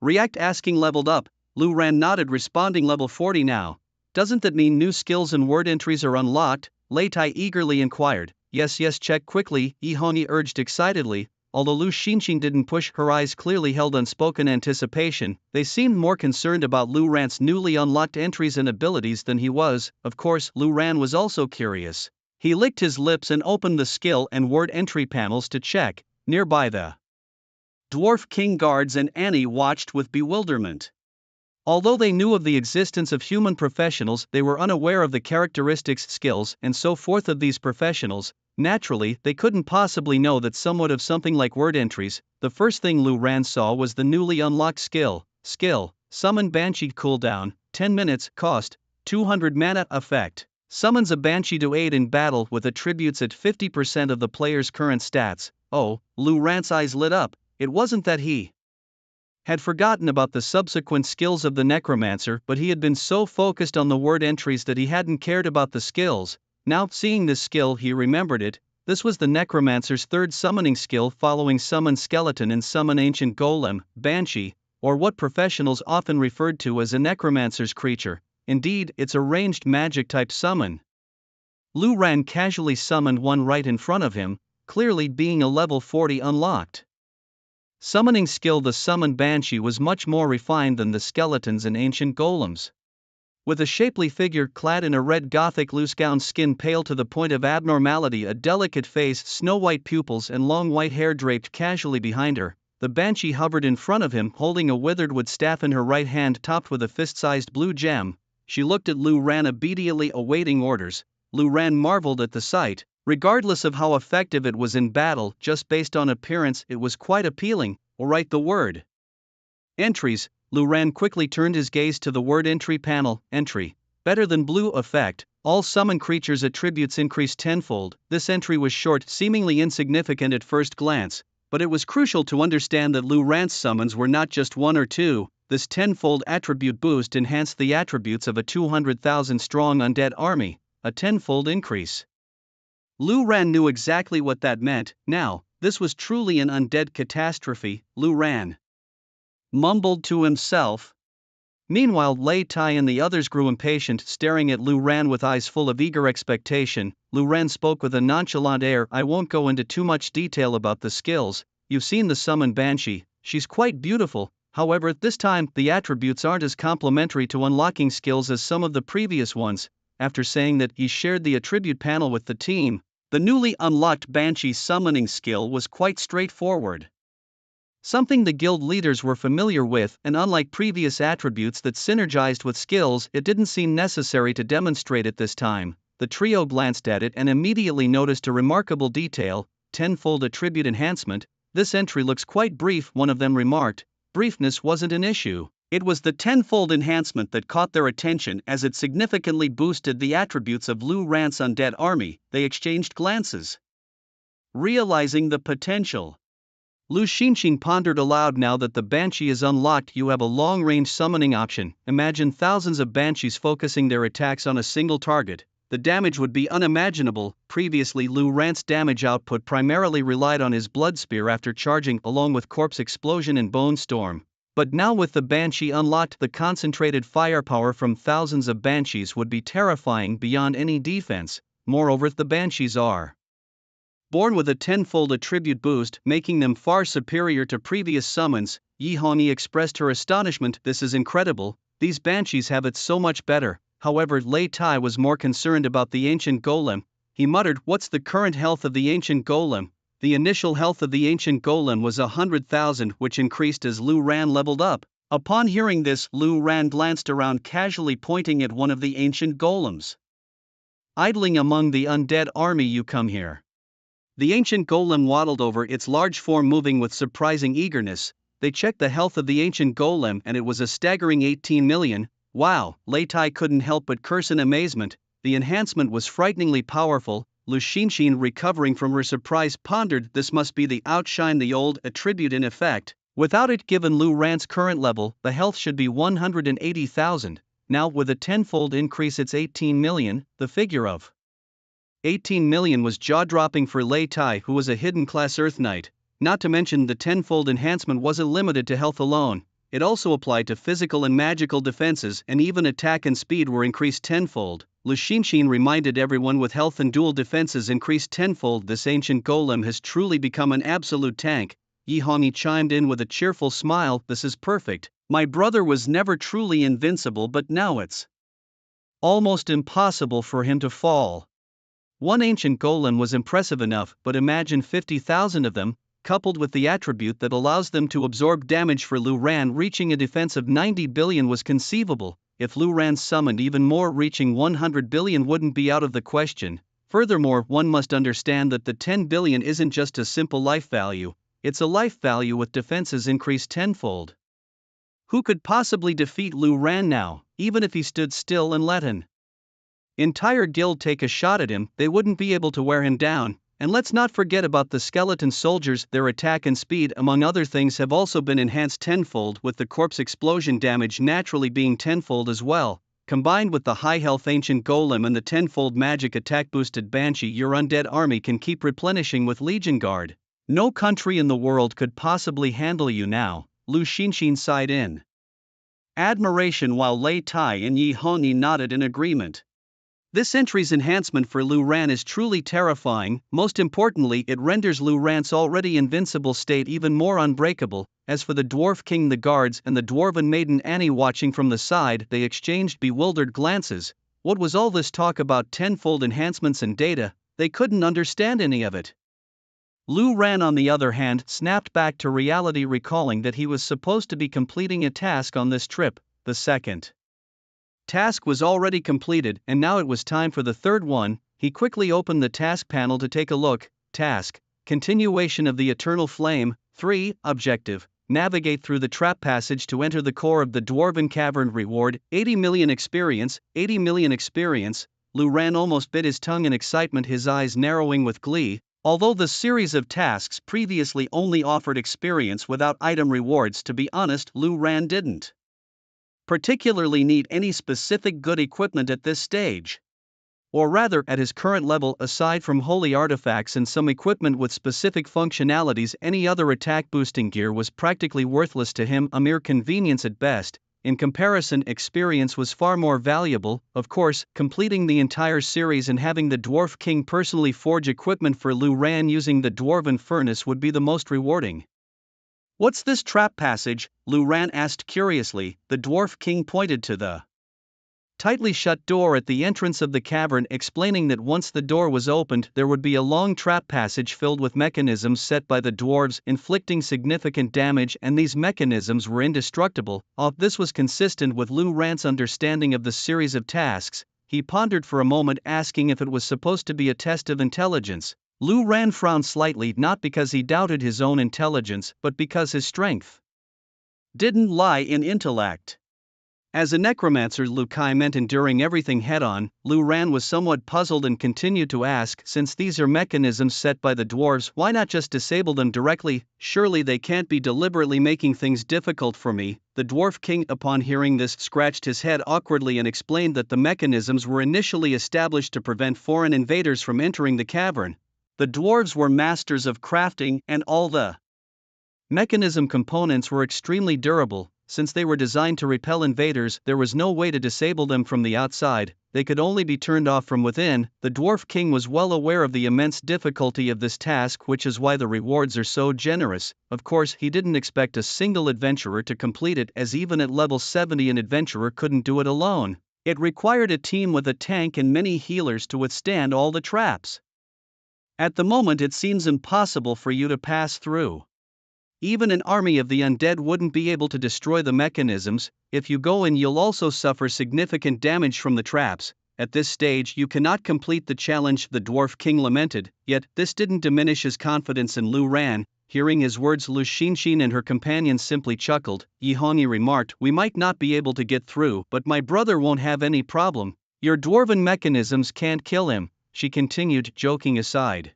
react, asking, "Leveled up?" Lu Ran nodded, responding, "Level 40 now. Doesn't that mean new skills and word entries are unlocked?" Lei Tai eagerly inquired. Yes, check quickly," Ihoni urged excitedly. Although Lu Xinshin didn't push, her eyes clearly held unspoken anticipation. They seemed more concerned about Lu Ran's newly unlocked entries and abilities than he was. Of course, Lu Ran was also curious. He licked his lips and opened the skill and word entry panels to check. Nearby, the Dwarf King guards and Annie watched with bewilderment. Although they knew of the existence of human professionals, they were unaware of the characteristics, skills, and so forth of these professionals. Naturally, they couldn't possibly know that some would have something like word entries. The first thing Lu Ran saw was the newly unlocked skill. Summon Banshee, cooldown, 10 minutes, cost 200 mana, effect. Summons a Banshee to aid in battle with attributes at 50% of the player's current stats. Oh, Lu Ran's eyes lit up. It wasn't that he had forgotten about the subsequent skills of the necromancer, but he had been so focused on the word entries that he hadn't cared about the skills. Now, seeing this skill, he remembered it. This was the necromancer's third summoning skill, following Summon Skeleton and Summon Ancient Golem, Banshee, or what professionals often referred to as a necromancer's creature. Indeed, it's a ranged magic-type summon. Lu Ran casually summoned one right in front of him, clearly being a level 40 unlocked summoning skill. The summoned Banshee was much more refined than the skeletons and ancient golems. With a shapely figure clad in a red gothic loose gown, skin pale to the point of abnormality, a delicate face, snow-white pupils and long white hair draped casually behind her, the Banshee hovered in front of him, holding a withered wood staff in her right hand topped with a fist-sized blue gem. She looked at Lu Ran, obediently awaiting orders. Lu Ran marveled at the sight. Regardless of how effective it was in battle, just based on appearance, it was quite appealing. Alright, the word entries. Lu Ran quickly turned his gaze to the word entry panel. Entry. Better than blue, effect. All summon creatures' attributes increase tenfold. This entry was short, seemingly insignificant at first glance, but it was crucial to understand that Lu Ran's summons were not just 1 or 2. This tenfold attribute boost enhanced the attributes of a 200,000 strong undead army, a tenfold increase. Lu Ran knew exactly what that meant. Now, this was truly an undead catastrophe. Lu Ran mumbled to himself. Meanwhile, Lei Tai and the others grew impatient, staring at Lu Ran with eyes full of eager expectation. Lu Ran spoke with a nonchalant air. I won't go into too much detail about the skills. You've seen the summoned banshee, she's quite beautiful. However, this time, the attributes aren't as complementary to unlocking skills as some of the previous ones. After saying that, he shared the attribute panel with the team. The newly unlocked banshee summoning skill was quite straightforward. Something the guild leaders were familiar with, and unlike previous attributes that synergized with skills, it didn't seem necessary to demonstrate it this time. The trio glanced at it and immediately noticed a remarkable detail: tenfold attribute enhancement. This entry looks quite brief, one of them remarked. Briefness wasn't an issue. It was the tenfold enhancement that caught their attention, as it significantly boosted the attributes of Lu Ran's undead army. They exchanged glances, realizing the potential. Lu Xinxin pondered aloud. Now that the Banshee is unlocked, you have a long-range summoning option. Imagine thousands of Banshees focusing their attacks on a single target. The damage would be unimaginable. Previously, Lu Ran's damage output primarily relied on his blood spear after charging, along with corpse explosion and bone storm. But now with the Banshee unlocked, the concentrated firepower from thousands of Banshees would be terrifying beyond any defense. Moreover, the Banshees are born with a tenfold attribute boost, making them far superior to previous summons. Yi Hongyi expressed her astonishment. This is incredible, these Banshees have it so much better. However, Lei Tai was more concerned about the ancient golem. He muttered, what's the current health of the ancient golem? The initial health of the ancient golem was 100,000, which increased as Lu Ran leveled up. Upon hearing this, Lu Ran glanced around, casually pointing at one of the ancient golems idling among the undead army. You come here. The ancient golem waddled over, its large form moving with surprising eagerness. They checked the health of the ancient golem and it was a staggering 18 million. Wow, Lei Tai couldn't help but curse in amazement. The enhancement was frighteningly powerful. Lu Xinxin, recovering from her surprise, pondered, this must be the outshine the old attribute in effect. Without it, given Lu Ran's current level, the health should be 180,000. Now with a tenfold increase it's 18 million, the figure of 18 million was jaw-dropping for Lei Tai, who was a hidden class Earth Knight. Not to mention the tenfold enhancement wasn't limited to health alone. It also applied to physical and magical defenses, and even attack and speed were increased tenfold. Lu Xinxin reminded everyone, with health and dual defenses increased tenfold, this ancient golem has truly become an absolute tank. Yi Hongyi chimed in with a cheerful smile, this is perfect. My brother was never truly invincible, but now it's almost impossible for him to fall. One ancient golem was impressive enough, but imagine 50,000 of them, coupled with the attribute that allows them to absorb damage. For Lu Ran, reaching a defense of 90 billion was conceivable. If Lu Ran summoned even more, reaching 100 billion wouldn't be out of the question. Furthermore, one must understand that the 10 billion isn't just a simple life value, it's a life value with defenses increased tenfold. Who could possibly defeat Lu Ran now? Even if he stood still and let an entire guild take a shot at him, they wouldn't be able to wear him down. And let's not forget about the skeleton soldiers. Their attack and speed, among other things, have also been enhanced tenfold, with the corpse explosion damage naturally being tenfold as well. Combined with the high health ancient golem and the tenfold magic attack boosted Banshee, your undead army can keep replenishing with Legion Guard. No country in the world could possibly handle you now. Lu Xinxin sighed in admiration, while Lei Tai and Yi Hongyi nodded in agreement. This entry's enhancement for Lu Ran is truly terrifying. Most importantly, it renders Lu Ran's already invincible state even more unbreakable. As for the Dwarf King, the guards, and the Dwarven Maiden Annie watching from the side, they exchanged bewildered glances. What was all this talk about tenfold enhancements and data? They couldn't understand any of it. Lu Ran, on the other hand, snapped back to reality, recalling that he was supposed to be completing a task on this trip. The second task was already completed, and now it was time for the third one. He quickly opened the task panel to take a look. Task: Continuation of the Eternal Flame. 3. Objective: Navigate through the trap passage to enter the core of the Dwarven Cavern. Reward: 80 million experience. 80 million experience. Lu Ran almost bit his tongue in excitement, his eyes narrowing with glee. Although the series of tasks previously only offered experience without item rewards, to be honest, Lu Ran didn't particularly need any specific good equipment at this stage. Or rather, at his current level, aside from holy artifacts and some equipment with specific functionalities, any other attack boosting gear was practically worthless to him, a mere convenience at best. in comparison, experience was far more valuable. Of course, completing the entire series and having the Dwarf King personally forge equipment for Lu Ran using the Dwarven Furnace would be the most rewarding. "What's this trap passage?" Lu Ran asked curiously. The Dwarf King pointed to the tightly shut door at the entrance of the cavern, explaining that once the door was opened there would be a long trap passage filled with mechanisms set by the dwarves, inflicting significant damage, and these mechanisms were indestructible. This was consistent with Lu Ran's understanding of the series of tasks. He pondered for a moment, asking if it was supposed to be a test of intelligence. Lu Ran frowned slightly, not because he doubted his own intelligence, but because his strength didn't lie in intellect. As a necromancer, Lu Kai meant enduring everything head-on. Lu Ran was somewhat puzzled and continued to ask, since these are mechanisms set by the dwarves, why not just disable them directly? Surely they can't be deliberately making things difficult for me. The Dwarf King, upon hearing this, scratched his head awkwardly and explained that the mechanisms were initially established to prevent foreign invaders from entering the cavern. The dwarves were masters of crafting, and all the mechanism components were extremely durable. Since they were designed to repel invaders, there was no way to disable them from the outside, they could only be turned off from within. The Dwarf King was well aware of the immense difficulty of this task, which is why the rewards are so generous. Of course, he didn't expect a single adventurer to complete it, as even at level 70 an adventurer couldn't do it alone. It required a team with a tank and many healers to withstand all the traps. At the moment it seems impossible for you to pass through. Even an army of the undead wouldn't be able to destroy the mechanisms. If you go in, you'll also suffer significant damage from the traps. At this stage you cannot complete the challenge, the Dwarf King lamented, yet this didn't diminish his confidence in Lu Ran. Hearing his words, Lu Xinshin and her companions simply chuckled. Yi Hongyi remarked, "We might not be able to get through, but my brother won't have any problem. Your dwarven mechanisms can't kill him," she continued, joking aside.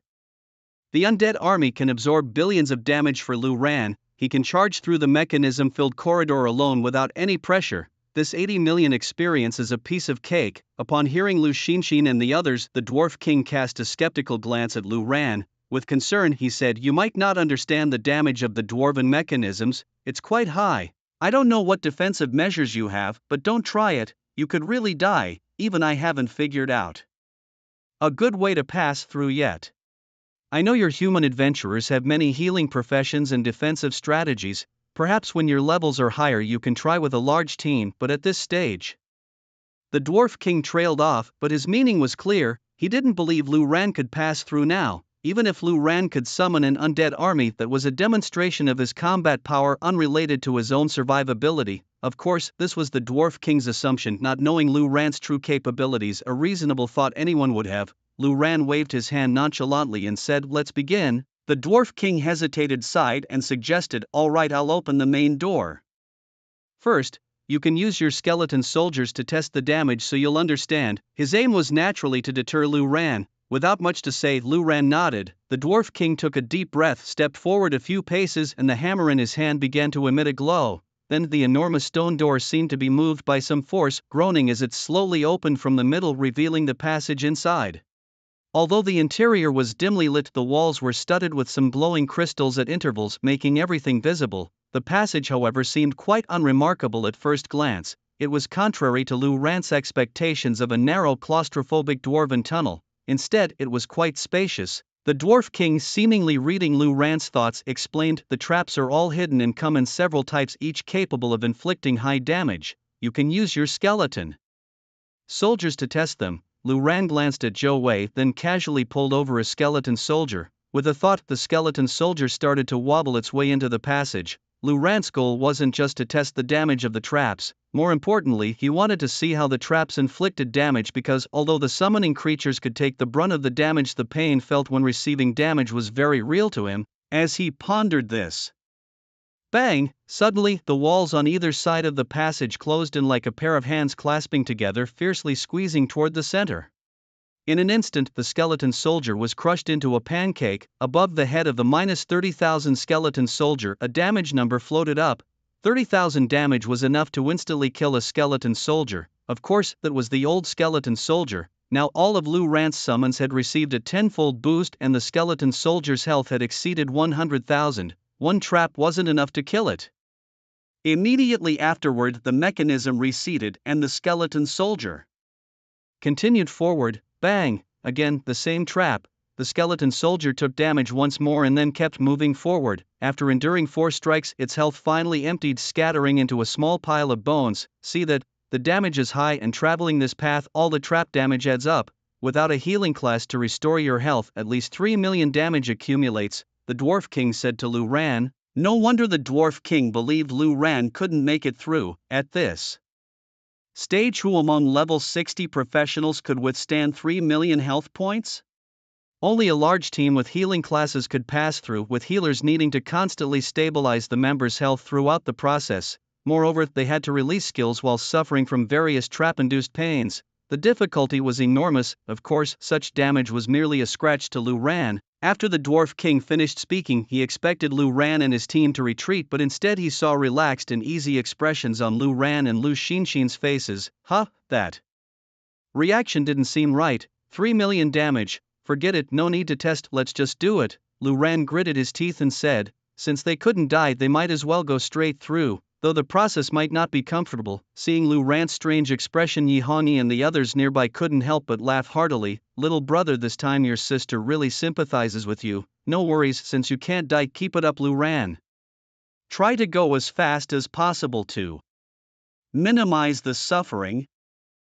The undead army can absorb billions of damage for Lu Ran. He can charge through the mechanism-filled corridor alone without any pressure. This 80 million experience is a piece of cake. Upon hearing Lu Xinshin and the others, the Dwarf King cast a skeptical glance at Lu Ran. With concern he said, "You might not understand the damage of the dwarven mechanisms, it's quite high. I don't know what defensive measures you have, but don't try it, you could really die. Even I haven't figured out a good way to pass through yet. I know your human adventurers have many healing professions and defensive strategies. Perhaps when your levels are higher you can try with a large team, but at this stage..." The Dwarf King trailed off, but his meaning was clear. He didn't believe Lu Ran could pass through now. Even if Lu Ran could summon an undead army, that was a demonstration of his combat power unrelated to his own survivability. Of course, this was the Dwarf King's assumption, not knowing Lu Ran's true capabilities, a reasonable thought anyone would have. Lu Ran waved his hand nonchalantly and said, "Let's begin." The Dwarf King hesitated, sighed, and suggested, "All right, I'll open the main door. First, you can use your skeleton soldiers to test the damage so you'll understand." His aim was naturally to deter Lu Ran. Without much to say, Lu Ran nodded. The Dwarf King took a deep breath, stepped forward a few paces, and the hammer in his hand began to emit a glow. Then the enormous stone door seemed to be moved by some force, groaning as it slowly opened from the middle, revealing the passage inside. Although the interior was dimly lit, the walls were studded with some glowing crystals at intervals, making everything visible. The passage, however, seemed quite unremarkable at first glance. It was contrary to Lu Ran's expectations of a narrow, claustrophobic dwarven tunnel. Instead, it was quite spacious. The Dwarf King, seemingly reading Lu Ran's thoughts, explained, "The traps are all hidden and come in several types, each capable of inflicting high damage. You can use your skeleton soldiers to test them." Lu Ran glanced at Zhou Wei, then casually pulled over a skeleton soldier. With a thought, the skeleton soldier started to wobble its way into the passage. Lu Ran's goal wasn't just to test the damage of the traps. More importantly, he wanted to see how the traps inflicted damage, because although the summoning creatures could take the brunt of the damage, the pain felt when receiving damage was very real to him. As he pondered this, bang! Suddenly, the walls on either side of the passage closed in, like a pair of hands clasping together, fiercely squeezing toward the center. In an instant, the skeleton soldier was crushed into a pancake. Above the head of the -30,000 skeleton soldier, a damage number floated up. 30,000 damage was enough to instantly kill a skeleton soldier. Of course, that was the old skeleton soldier. Now all of Lu Ran's summons had received a tenfold boost, and the skeleton soldier's health had exceeded 100,000. One trap wasn't enough to kill it. Immediately afterward, the mechanism receded and the skeleton soldier continued forward. Bang! Again, the same trap. The skeleton soldier took damage once more and then kept moving forward. After enduring 4 strikes, its health finally emptied, scattering into a small pile of bones. See that? The damage is high, and traveling this path, all the trap damage adds up. Without a healing class to restore your health, at least 3 million damage accumulates, the Dwarf King said to Lu Ran. No wonder the Dwarf King believed Lu Ran couldn't make it through. At this stage, who among level 60 professionals could withstand 3 million health points? Only a large team with healing classes could pass through, with healers needing to constantly stabilize the members' health throughout the process. Moreover, they had to release skills while suffering from various trap-induced pains. The difficulty was enormous. Of course, such damage was merely a scratch to Lu Ran. After the Dwarf King finished speaking, he expected Lu Ran and his team to retreat, but instead he saw relaxed and easy expressions on Lu Ran and Lu Xinxin's faces. That reaction didn't seem right. 3 million damage. Forget it, no need to test, let's just do it. Lu Ran gritted his teeth and said, since they couldn't die, they might as well go straight through. Though the process might not be comfortable, seeing Lu Ran's strange expression, Yi Hongyi and the others nearby couldn't help but laugh heartily. Little brother, this time your sister really sympathizes with you. No worries, since you can't die, keep it up, Lu Ran. Try to go as fast as possible to minimize the suffering.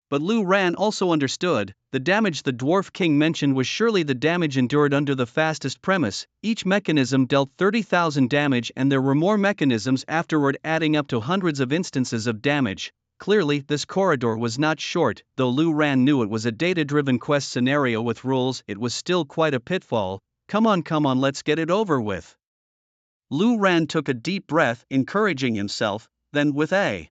But Lu Ran also understood, the damage the Dwarf King mentioned was surely the damage endured under the fastest premise. Each mechanism dealt 30,000 damage, and there were more mechanisms afterward, adding up to hundreds of instances of damage. Clearly, this corridor was not short. Though Lu Ran knew it was a data-driven quest scenario with rules, it was still quite a pitfall. Come on, let's get it over with. Lu Ran took a deep breath, encouraging himself, then with a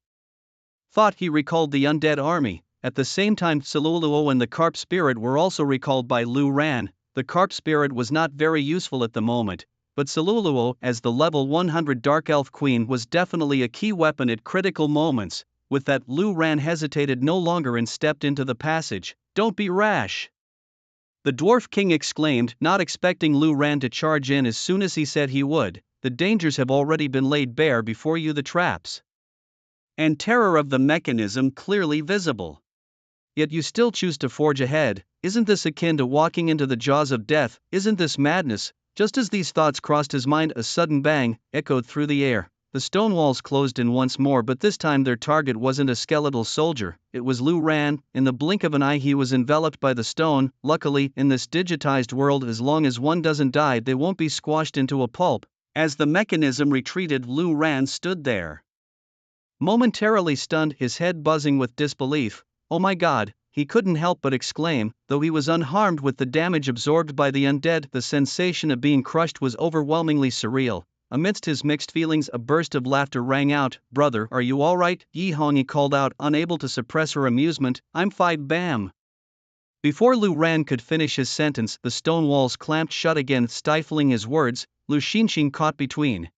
thought he recalled the undead army. At the same time, Siluluo and the Carp Spirit were also recalled by Lu Ran. The Carp Spirit was not very useful at the moment, but Siluluo, as the level 100 Dark Elf Queen, was definitely a key weapon at critical moments. With that, Lu Ran hesitated no longer and stepped into the passage. Don't be rash, the Dwarf King exclaimed, not expecting Lu Ran to charge in as soon as he said he would. The dangers have already been laid bare before you, the traps and terror of the mechanism clearly visible. Yet you still choose to forge ahead. Isn't this akin to walking into the jaws of death? Isn't this madness? Just as these thoughts crossed his mind, a sudden bang echoed through the air. The stone walls closed in once more, but this time their target wasn't a skeletal soldier, it was Lu Ran. In the blink of an eye he was enveloped by the stone. Luckily, in this digitized world, as long as one doesn't die, they won't be squashed into a pulp. As the mechanism retreated, Lu Ran stood there, momentarily stunned, his head buzzing with disbelief. Oh my god, he couldn't help but exclaim. Though he was unharmed with the damage absorbed by the undead, the sensation of being crushed was overwhelmingly surreal. Amidst his mixed feelings, a burst of laughter rang out. Brother, are you alright? Yi Hongyi called out, unable to suppress her amusement. I'm fine, bam. Before Lu Ran could finish his sentence, the stone walls clamped shut again, stifling his words. Lu Xinxin caught between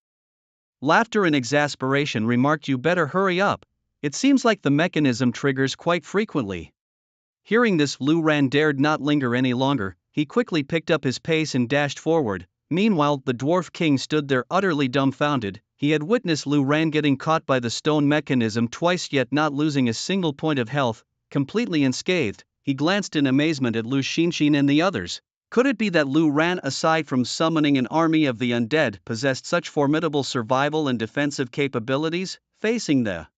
laughter and exasperation, remarked, you better hurry up. It seems like the mechanism triggers quite frequently. Hearing this, Lu Ran dared not linger any longer. He quickly picked up his pace and dashed forward. Meanwhile, the Dwarf King stood there utterly dumbfounded. He had witnessed Lu Ran getting caught by the stone mechanism twice, yet not losing a single point of health. Completely unscathed, he glanced in amazement at Lu Xinxin and the others. Could it be that Lu Ran, aside from summoning an army of the undead, possessed such formidable survival and defensive capabilities? Facing the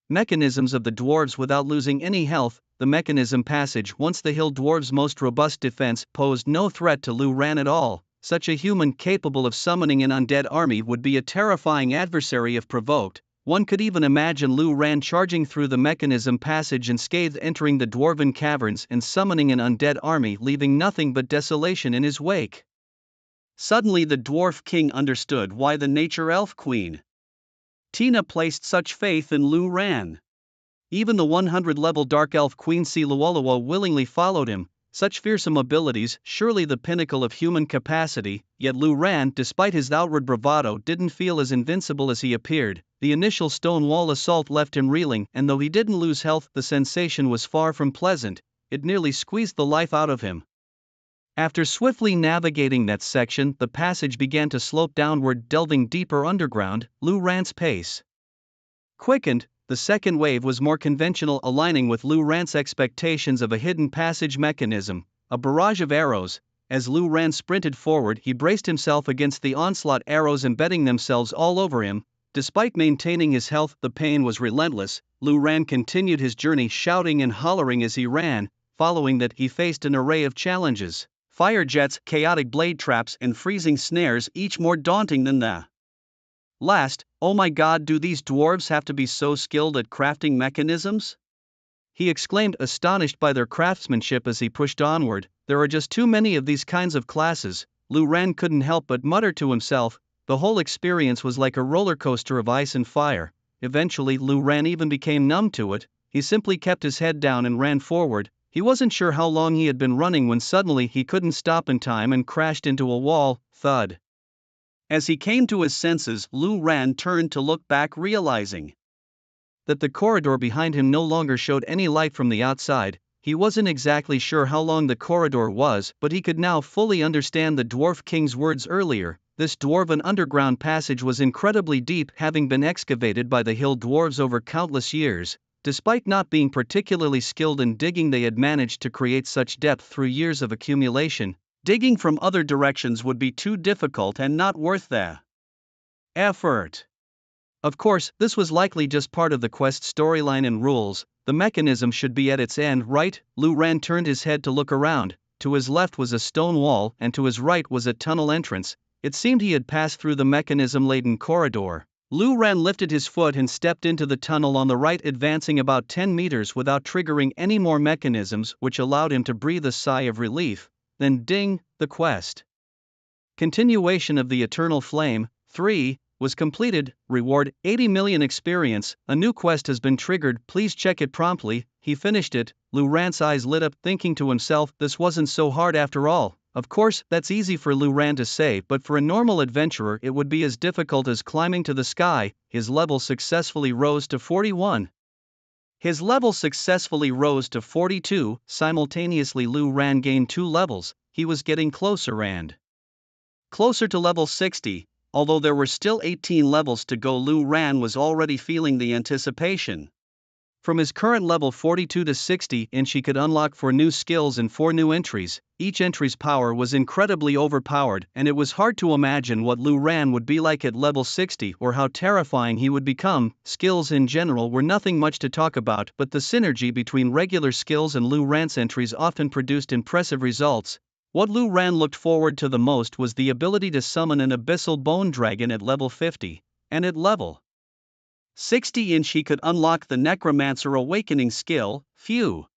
mechanisms of the dwarves without losing any health, the mechanism passage, once the hill dwarves' most robust defense, posed no threat to Lu Ran at all. Such a human capable of summoning an undead army would be a terrifying adversary if provoked. One could even imagine Lu Ran charging through the mechanism passage unscathed, entering the dwarven caverns and summoning an undead army, leaving nothing but desolation in his wake. Suddenly the Dwarf King understood why the Nature Elf Queen Tina placed such faith in Lu Ran. Even the 100-level Dark Elf Queen Siluluo willingly followed him. Such fearsome abilities, surely the pinnacle of human capacity. Yet Lu Ran, despite his outward bravado, didn't feel as invincible as he appeared. The initial stone wall assault left him reeling, and though he didn't lose health, the sensation was far from pleasant. It nearly squeezed the life out of him. After swiftly navigating that section, the passage began to slope downward, delving deeper underground. Lu Ran's pace Quickened, the second wave was more conventional, aligning with Lu Ran's expectations of a hidden passage mechanism, a barrage of arrows. As Lu Ran sprinted forward, he braced himself against the onslaught, arrows embedding themselves all over him. Despite maintaining his health, the pain was relentless. Lu Ran continued his journey, shouting and hollering as he ran. Following that, he faced an array of challenges: fire jets, chaotic blade traps, and freezing snares, each more daunting than the last. Oh my god, do these dwarves have to be so skilled at crafting mechanisms? He exclaimed, astonished by their craftsmanship as he pushed onward. There are just too many of these kinds of classes. Lu Ran couldn't help but mutter to himself. The whole experience was like a roller coaster of ice and fire. Eventually, Lu Ran even became numb to it. He simply kept his head down and ran forward. He wasn't sure how long he had been running when suddenly he couldn't stop in time and crashed into a wall. Thud. As he came to his senses, Lu Ran turned to look back, realizing that the corridor behind him no longer showed any light from the outside. He wasn't exactly sure how long the corridor was, but he could now fully understand the Dwarf King's words earlier. This dwarven underground passage was incredibly deep, having been excavated by the hill dwarves over countless years. Despite not being particularly skilled in digging, they had managed to create such depth through years of accumulation. Digging from other directions would be too difficult and not worth the effort. Of course, this was likely just part of the quest storyline and rules. The mechanism should be at its end, right? Lu Ran turned his head to look around. To his left was a stone wall, and to his right was a tunnel entrance. It seemed he had passed through the mechanism-laden corridor. Lu Ran lifted his foot and stepped into the tunnel on the right, advancing about 10 meters without triggering any more mechanisms, which allowed him to breathe a sigh of relief. Then ding, the quest. Continuation of the Eternal Flame, 3, was completed. Reward, 80 million experience. A new quest has been triggered, please check it promptly. He finished it. Lu Ran's eyes lit up, thinking to himself, this wasn't so hard after all. Of course, that's easy for Lu Ran to say, but for a normal adventurer it would be as difficult as climbing to the sky. His level successfully rose to 41. His level successfully rose to 42. Simultaneously, Lu Ran gained 2 levels. He was getting closer and closer to level 60. Although there were still 18 levels to go, Lu Ran was already feeling the anticipation. From his current level 42 to 60, and she could unlock 4 new skills and 4 new entries. Each entry's power was incredibly overpowered, and it was hard to imagine what Lu Ran would be like at level 60 or how terrifying he would become. Skills in general were nothing much to talk about, but the synergy between regular skills and Lu Ran's entries often produced impressive results. What Lu Ran looked forward to the most was the ability to summon an abyssal bone dragon at level 50, and at level 60 he could unlock the necromancer awakening skill. Phew.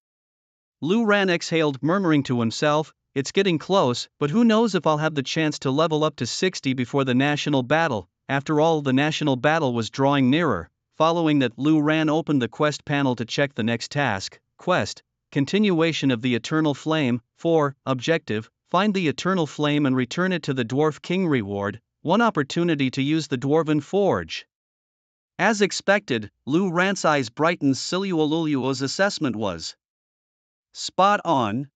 Lu Ran exhaled, murmuring to himself, it's getting close, but who knows if I'll have the chance to level up to 60 before the national battle. After all, the national battle was drawing nearer. Following that, Lu Ran opened the quest panel to check the next task. Quest: Continuation of the Eternal Flame. 4. Objective: Find the Eternal Flame and return it to the Dwarf King. Reward: 1 opportunity to use the Dwarven Forge. As expected, Lu Ran's eyes brightened. Siluolu's assessment was spot on.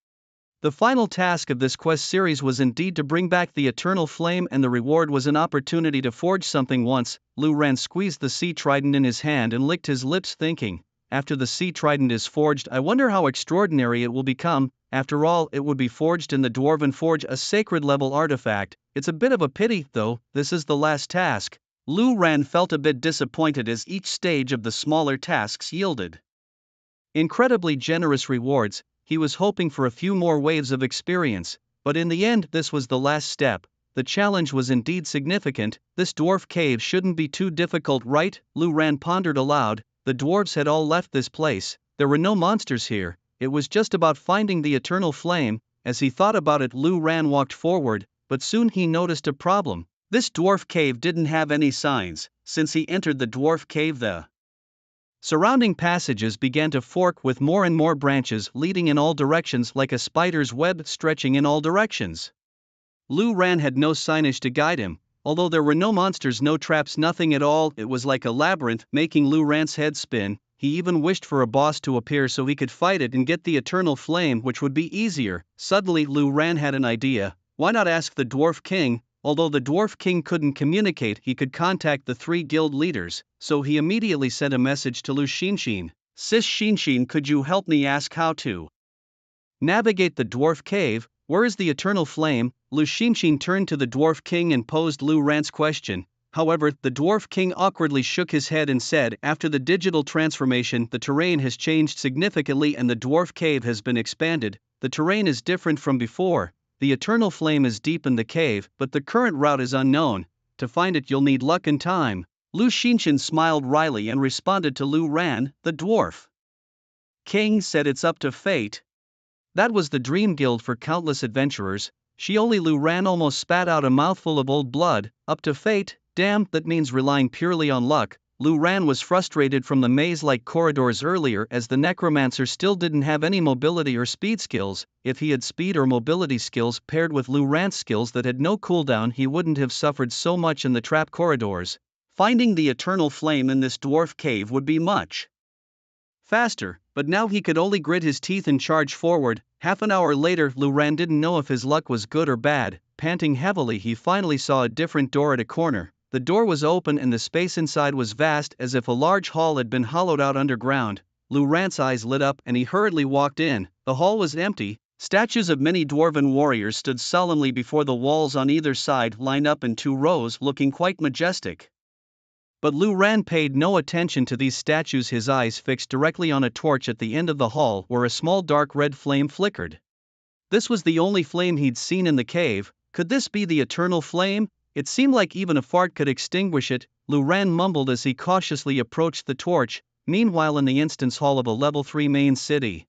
The final task of this quest series was indeed to bring back the Eternal Flame, and the reward was an opportunity to forge something once. Lu Ran squeezed the sea trident in his hand and licked his lips, thinking, after the sea trident is forged, I wonder how extraordinary it will become. After all, it would be forged in the Dwarven Forge, a sacred level artifact. It's a bit of a pity, though, this is the last task. Lu Ran felt a bit disappointed as each stage of the smaller tasks yielded incredibly generous rewards. He was hoping for a few more waves of experience, but in the end this was the last step. The challenge was indeed significant. This dwarf cave shouldn't be too difficult, right? Lu Ran pondered aloud. The dwarves had all left this place. There were no monsters here. It was just about finding the Eternal Flame. As he thought about it, Lu Ran walked forward, but soon he noticed a problem. This dwarf cave didn't have any signs. Since he entered the dwarf cave, the surrounding passages began to fork, with more and more branches leading in all directions, like a spider's web stretching in all directions. Lu Ran had no signage to guide him. Although there were no monsters, no traps, nothing at all, it was like a labyrinth, making Lu Ran's head spin. He even wished for a boss to appear so he could fight it and get the Eternal Flame, which would be easier. Suddenly Lu Ran had an idea. Why not ask the Dwarf King? Although the dwarf king couldn't communicate, he could contact the 3 guild leaders, so he immediately sent a message to Lu Xinshin. Sis Xinshin, could you help me ask how to navigate the dwarf cave? Where is the eternal flame? Lu Xinshin turned to the dwarf king and posed Lu Ran's question. However, the dwarf king awkwardly shook his head and said, after the digital transformation, the terrain has changed significantly and the dwarf cave has been expanded. The terrain is different from before. The eternal flame is deep in the cave, but the current route is unknown. To find it, you'll need luck and time. Lu Xinshin smiled wryly and responded to Lu Ran. The dwarf king said it's up to fate. That was the dream guild for countless adventurers. Lu Ran almost spat out a mouthful of old blood. Up to fate? Damn, that means relying purely on luck. Lu Ran was frustrated from the maze-like corridors earlier, as the necromancer still didn't have any mobility or speed skills. If he had speed or mobility skills paired with Lu Ran's skills that had no cooldown, he wouldn't have suffered so much in the trap corridors. Finding the eternal flame in this dwarf cave would be much faster, but now he could only grit his teeth and charge forward. Half an hour later, Lu Ran didn't know if his luck was good or bad. Panting heavily, he finally saw a different door at a corner. The door was open and the space inside was vast, as if a large hall had been hollowed out underground. Lu Ran's eyes lit up and he hurriedly walked in. The hall was empty. Statues of many dwarven warriors stood solemnly before the walls on either side, lined up in 2 rows, looking quite majestic. But Lu Ran paid no attention to these statues, his eyes fixed directly on a torch at the end of the hall where a small dark red flame flickered. This was the only flame he'd seen in the cave. Could this be the eternal flame? It seemed like even a fart could extinguish it. Lu Ran mumbled as he cautiously approached the torch. Meanwhile, in the instance hall of a level 3 main city,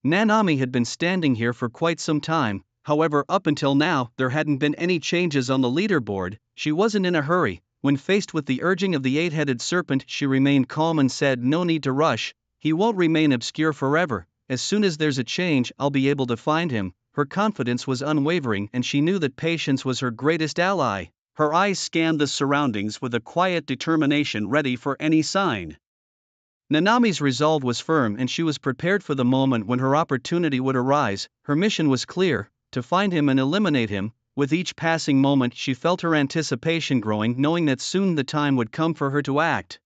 Nanami had been standing here for quite some time. However, up until now, there hadn't been any changes on the leaderboard. She wasn't in a hurry. When faced with the urging of the 8-headed serpent, she remained calm and said, no need to rush. He won't remain obscure forever. As soon as there's a change, I'll be able to find him. Her confidence was unwavering and she knew that patience was her greatest ally. Her eyes scanned the surroundings with a quiet determination, ready for any sign. Nanami's resolve was firm and she was prepared for the moment when her opportunity would arise. Her mission was clear: to find him and eliminate him. With each passing moment, she felt her anticipation growing, knowing that soon the time would come for her to act.